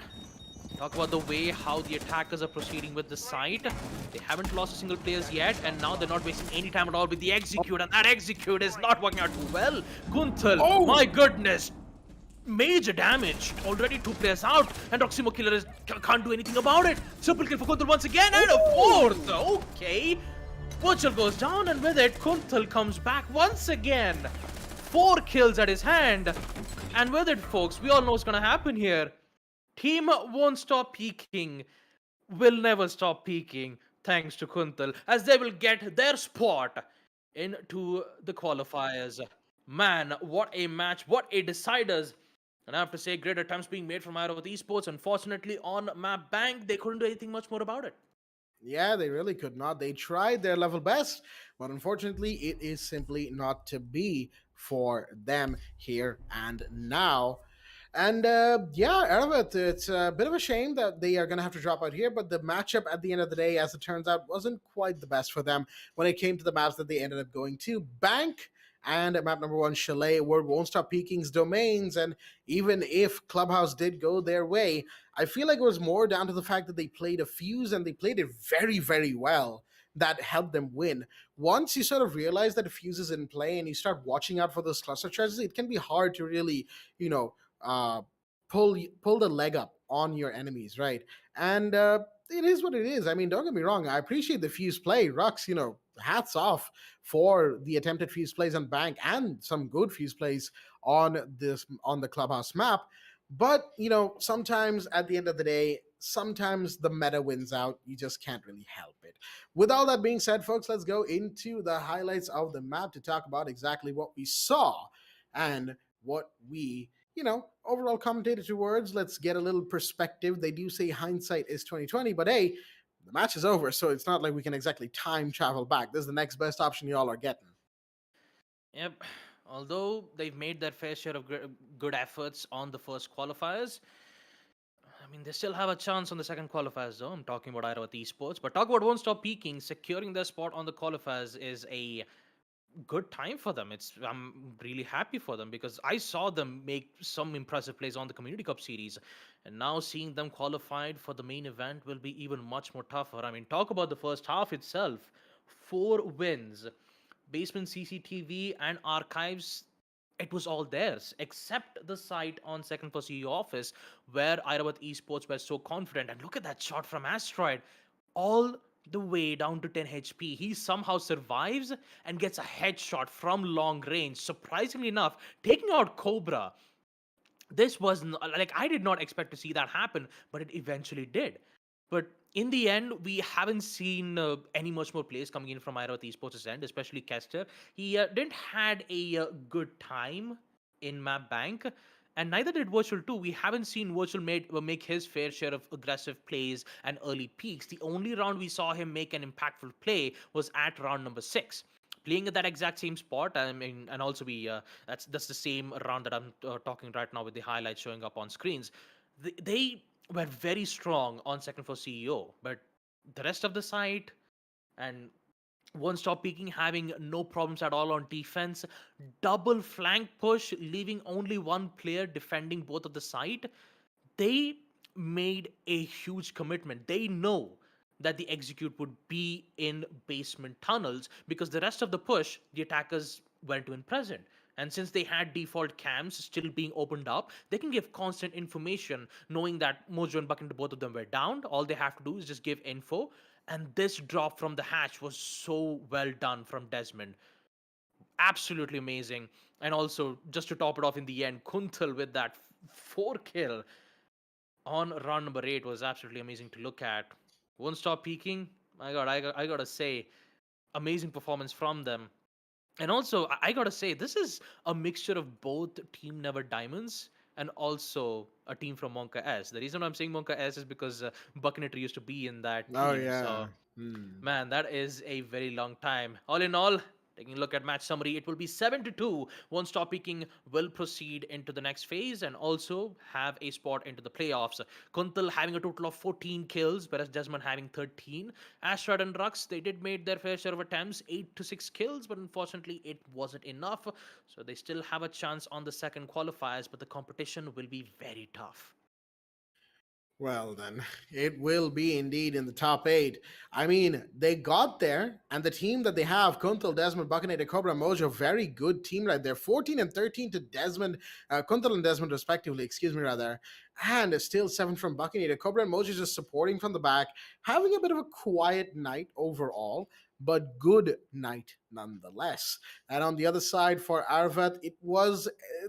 Talk about the way how the attackers are proceeding with the site. They haven't lost a single players yet, and now they're not wasting any time at all with the execute, and that execute is not working out too well. Kunthal, Oh! my goodness, major damage. Already 2 players out, and Roximo Killer can't do anything about it. Triple kill for Kunthal once again, and a fourth. Okay. Virtual goes down, and with it, Kunthal comes back once again. 4 kills at his hand. And with it, folks, we all know what's gonna happen here. Team won't stop peaking, will never stop peaking, thanks to Kuntal, as they will get their spot into the qualifiers. Man, what a match, what a deciders. And I have to say, great attempts being made from Airavath Esports. Unfortunately, on map bank, they couldn't do anything much more about it. Yeah, they really could not. They tried their level best, but unfortunately, it is simply not to be for them here and now. And yeah, Earth, it's a bit of a shame that they are going to have to drop out here, but the matchup at the end of the day, as it turns out, wasn't quite the best for them when it came to the maps that they ended up going to. Bank and map number one, Chalet, were Won't Stop Peeking's domains. And even if Clubhouse did go their way, I feel like it was more down to the fact that they played a fuse and they played it very, very well that helped them win. Once you sort of realize that a fuse is in play and you start watching out for those cluster charges, it can be hard to really, you know, uh, pull the leg up on your enemies, right? And it is what it is. I mean, don't get me wrong. I appreciate the fuse play, Rux. You know, hats off for the attempted fuse plays on Bank and some good fuse plays on the Clubhouse map. But you know, sometimes at the end of the day, sometimes the meta wins out. You just can't really help it. With all that being said, folks, let's go into the highlights of the map to talk about exactly what we saw and what we overall commentated towards. Let's get a little perspective. They do say hindsight is 2020, but hey, the match is over, so it's not like we can exactly time travel back. This is the next best option y'all are getting. Yep. Although they've made their fair share of good efforts on the first qualifiers, I mean, they still have a chance on the second qualifiers, though. I'm talking about Airavath Esports. But talk about Won't Stop Peaking. Securing their spot on the qualifiers is a good time for them. I'm really happy for them because I saw them make some impressive plays on the Community Cup series, and now seeing them qualified for the main event will be even much more tougher. I mean, talk about the first half itself. 4 wins, basement CCTV and archives. It was all theirs, except the site on second floor CEO office where Airavath Esports were so confident. And look at that shot from Asteroid, all the way down to 10 HP. He somehow survives and gets a headshot from long range. Surprisingly enough, taking out Cobra. This was like, I did not expect to see that happen, but it eventually did. But in the end, we haven't seen any much more plays coming in from Airavath Esports' end, especially Kester. He didn't had a good time in Map Bank, and neither did Virtual 2. We haven't seen Virtual make his fair share of aggressive plays and early peaks. The only round we saw him make an impactful play was at round number 6. Playing at that exact same spot, I mean, and also that's the same round that I'm talking right now with the highlights showing up on screens. They were very strong on second floor CEO, but the rest of the site and One Stop Peaking having no problems at all on defense, double flank push, leaving only one player defending both of the site. They made a huge commitment. They know that the execute would be in basement tunnels because the rest of the push, the attackers went to in present. And since they had default cams still being opened up, they can give constant information knowing that Mojo and Buck into both of them were down. All they have to do is just give info. And this drop from the hatch was so well done from Desmond. Absolutely amazing. And also, just to top it off in the end, Kuntal with that 4 kill on round number 8 was absolutely amazing to look at. Won't Stop Peaking. My God, I gotta say, amazing performance from them. And also, I gotta say, this is a mixture of both Team Never Diamonds and also a team from Monka S. The reason I'm saying Monka S is because Buccaneer used to be in that Oh team. yeah. So, man, that is a very long time. All in all, taking a look at match summary, it will be 7-2. One Stop Peaking will proceed into the next phase and also have a spot into the playoffs. Kuntal having a total of 14 kills, whereas Desmond having 13. Astrad and Rux, they did made their fair share of attempts, 8 to 6 kills, but unfortunately it wasn't enough. So they still have a chance on the second qualifiers, but the competition will be very tough. Well, then, it will be indeed in the top eight. I mean, they got there, and the team that they have, Kuntal, Desmond, Buccaneer, Cobra, Mojo, very good team right there. 14 and 13 to Desmond, Kuntal and Desmond, respectively, excuse me, rather. And still 7 from Buccaneer. Cobra and Mojo just supporting from the back, having a bit of a quiet night overall, but good night nonetheless. And on the other side for Airavath,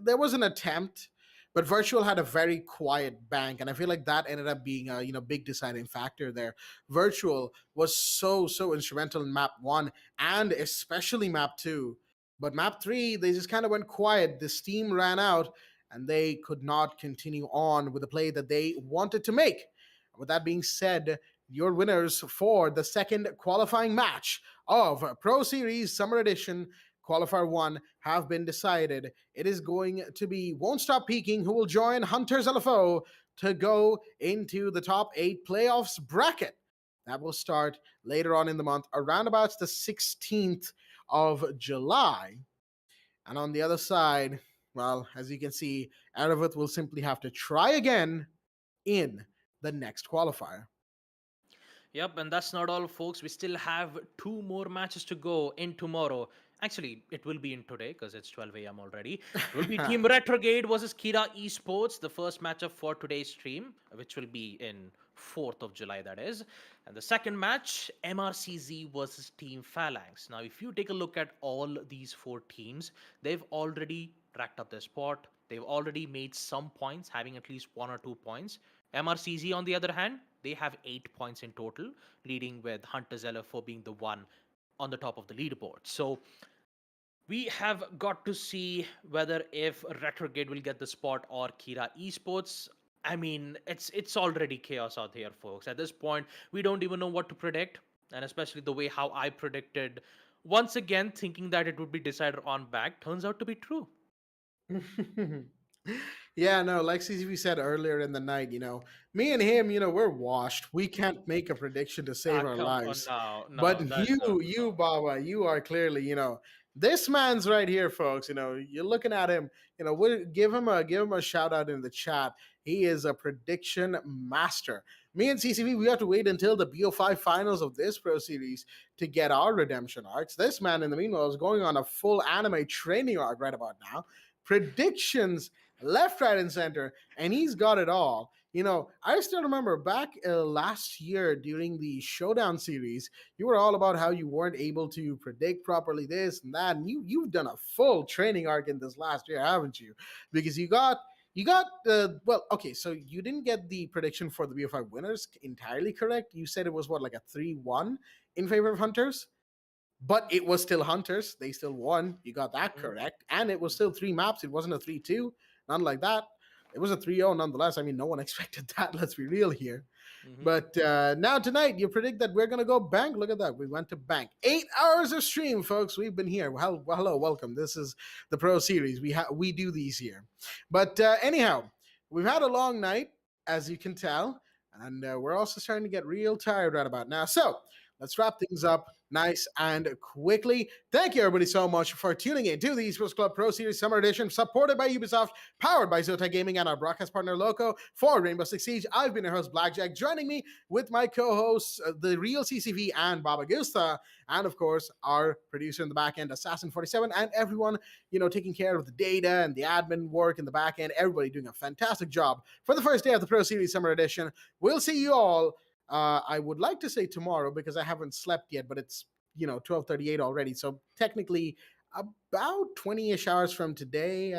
there was an attempt, but Virtual had a very quiet bank, and I feel like that ended up being a big deciding factor there. Virtual was so instrumental in map one and especially map two, but map three they just kind of went quiet. The steam ran out, and they could not continue on with the play that they wanted to make. With that being said, your winners for the second qualifying match of Pro Series Summer Edition Qualifier 1 have been decided. It is going to be WontStopPeeking who will join Hunters LFO to go into the top 8 playoffs bracket. That will start later on in the month, around about the 16th of July. And on the other side, well, as you can see, Airavath will simply have to try again in the next qualifier. Yep, and that's not all, folks. We still have two more matches to go in tomorrow. Actually, it will be in today because it's 12 a.m. already. It will be Team Retrograde versus Kira Esports, the first matchup for today's stream, which will be in 4th of July, that is. And the second match, MRCZ versus Team Phalanx. Now, if you take a look at all these four teams, they've already racked up their spot. They've already made some points, having at least 1 or 2 points. MRCZ, on the other hand, they have 8 points in total, leading with Hunters LFO being the one on the top of the leaderboard. So we have got to see whether if Retrograde will get the spot or Kira Esports. I mean, it's already chaos out here, folks. At this point, we don't even know what to predict, and especially the way how I predicted, once again thinking that it would be decided on back, turns out to be true. Yeah, no, like CCV said earlier in the night, me and him, we're washed. We can't make a prediction to save our Come on lives. now, But no, that's you, Baba, you are clearly, this man's right here, folks. You're looking at him. We give him a shout out in the chat. He is a prediction master. Me and CCV, we have to wait until the BO5 finals of this Pro Series to get our redemption arcs. This man, in the meanwhile, is going on a full anime training arc right about now. Predictions left, right, and center, and he's got it all. I still remember back last year during the Showdown series, you were all about how you weren't able to predict properly this and that, and you've done a full training arc in this last year, haven't you? Because you got well, okay, so you didn't get the prediction for the BO5 winners entirely correct. You said it was what, like a 3-1 in favor of Hunters, but it was still Hunters. They still won. You got that correct. And it was still 3 maps. It wasn't a 3-2. None like that. It was a 3-0 nonetheless. I mean, no one expected that. Let's be real here. But now tonight, you predict that we're going to go bank. Look at that. We went to bank. 8 hours of stream, folks. We've been here. Well, hello, welcome. This is the Pro Series. We do these here. But anyhow, we've had a long night, as you can tell. And we're also starting to get real tired right about now. So let's wrap things up nice and quickly. Thank you, everybody, so much for tuning in to the Esports Club Pro Series Summer Edition, supported by Ubisoft, powered by Zotac Gaming, and our broadcast partner, Loco, for Rainbow-Six-Siege. I've been your host, Blackjack, joining me with my co-hosts, the real CCV and Baba Gusta, and, of course, our producer in the back end, Assassin47, and everyone, taking care of the data and the admin work in the back end. Everybody doing a fantastic job for the first day of the Pro Series Summer Edition. We'll see you all I would like to say tomorrow because I haven't slept yet, but it's 12:38 already. So technically about 20-ish hours from today,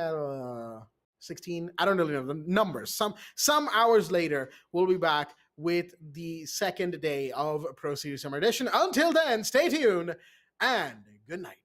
16. I don't really know the numbers. Some hours later, we'll be back with the second day of Pro Series Summer Edition. Until then, stay tuned and good night.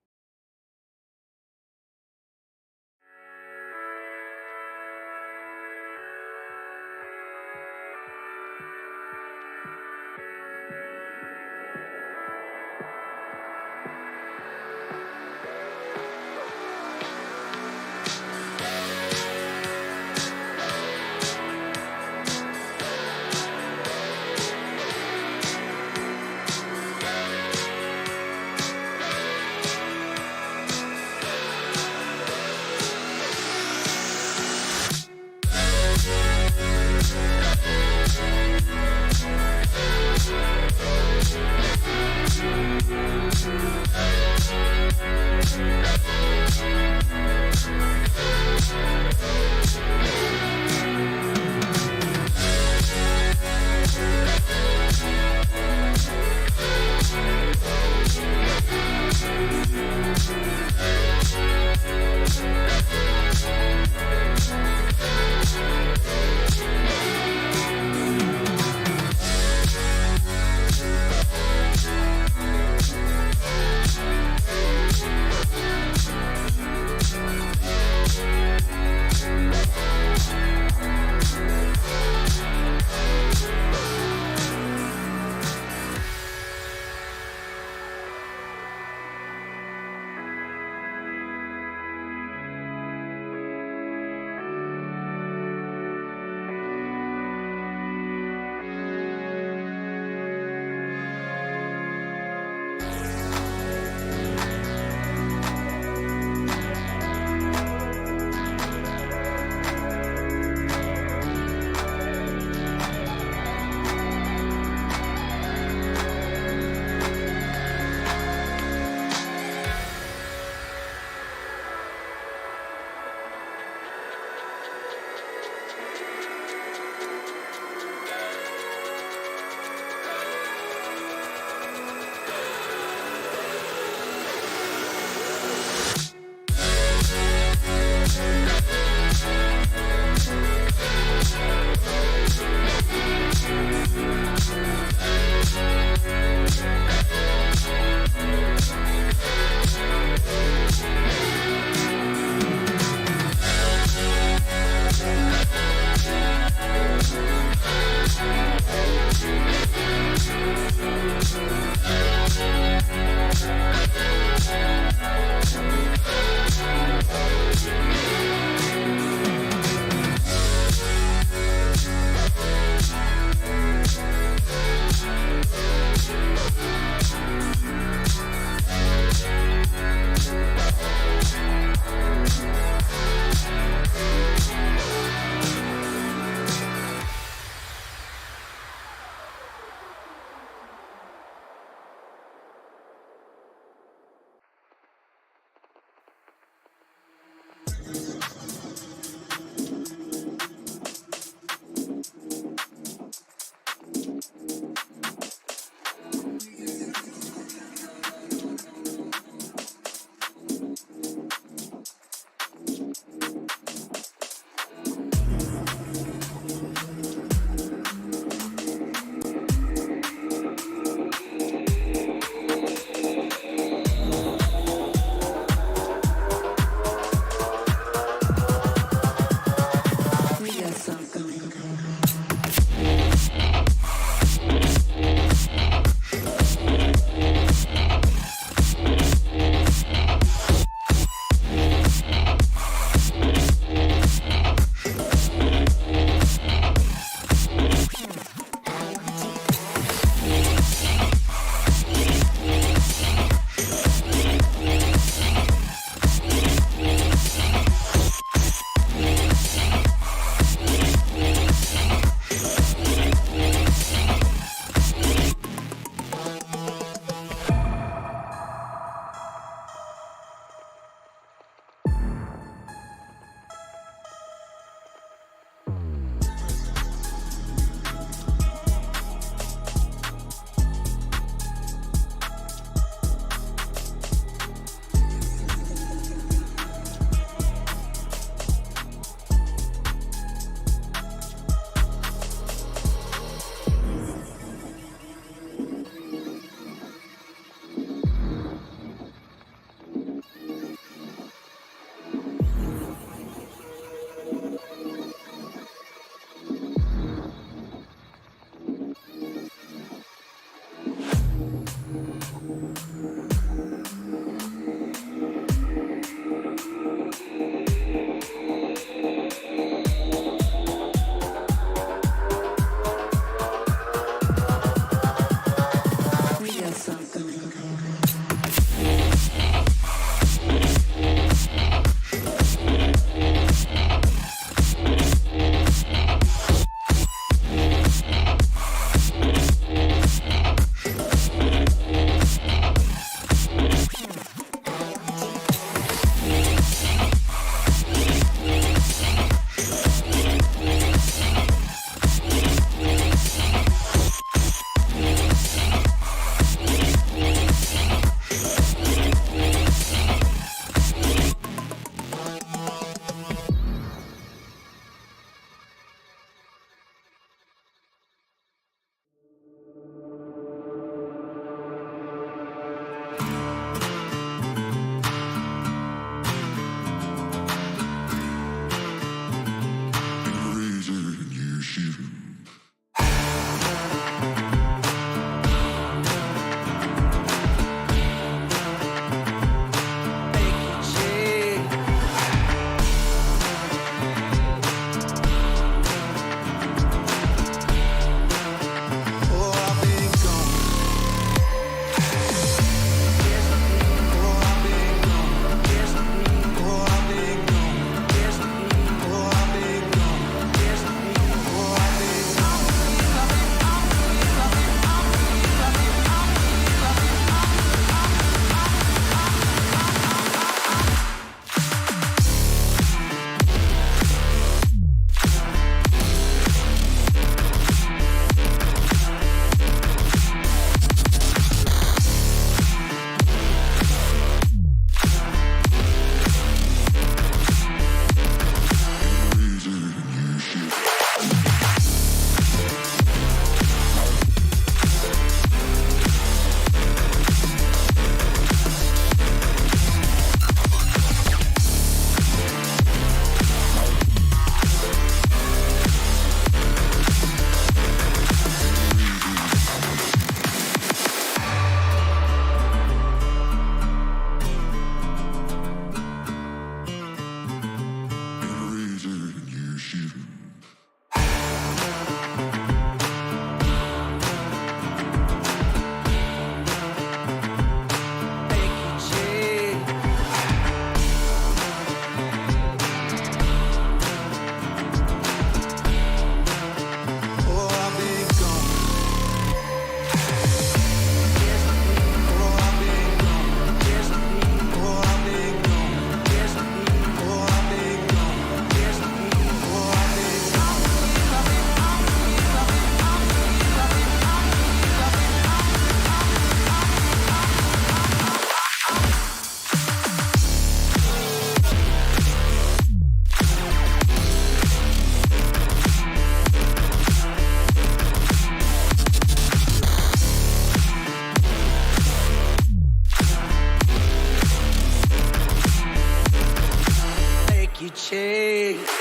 shade.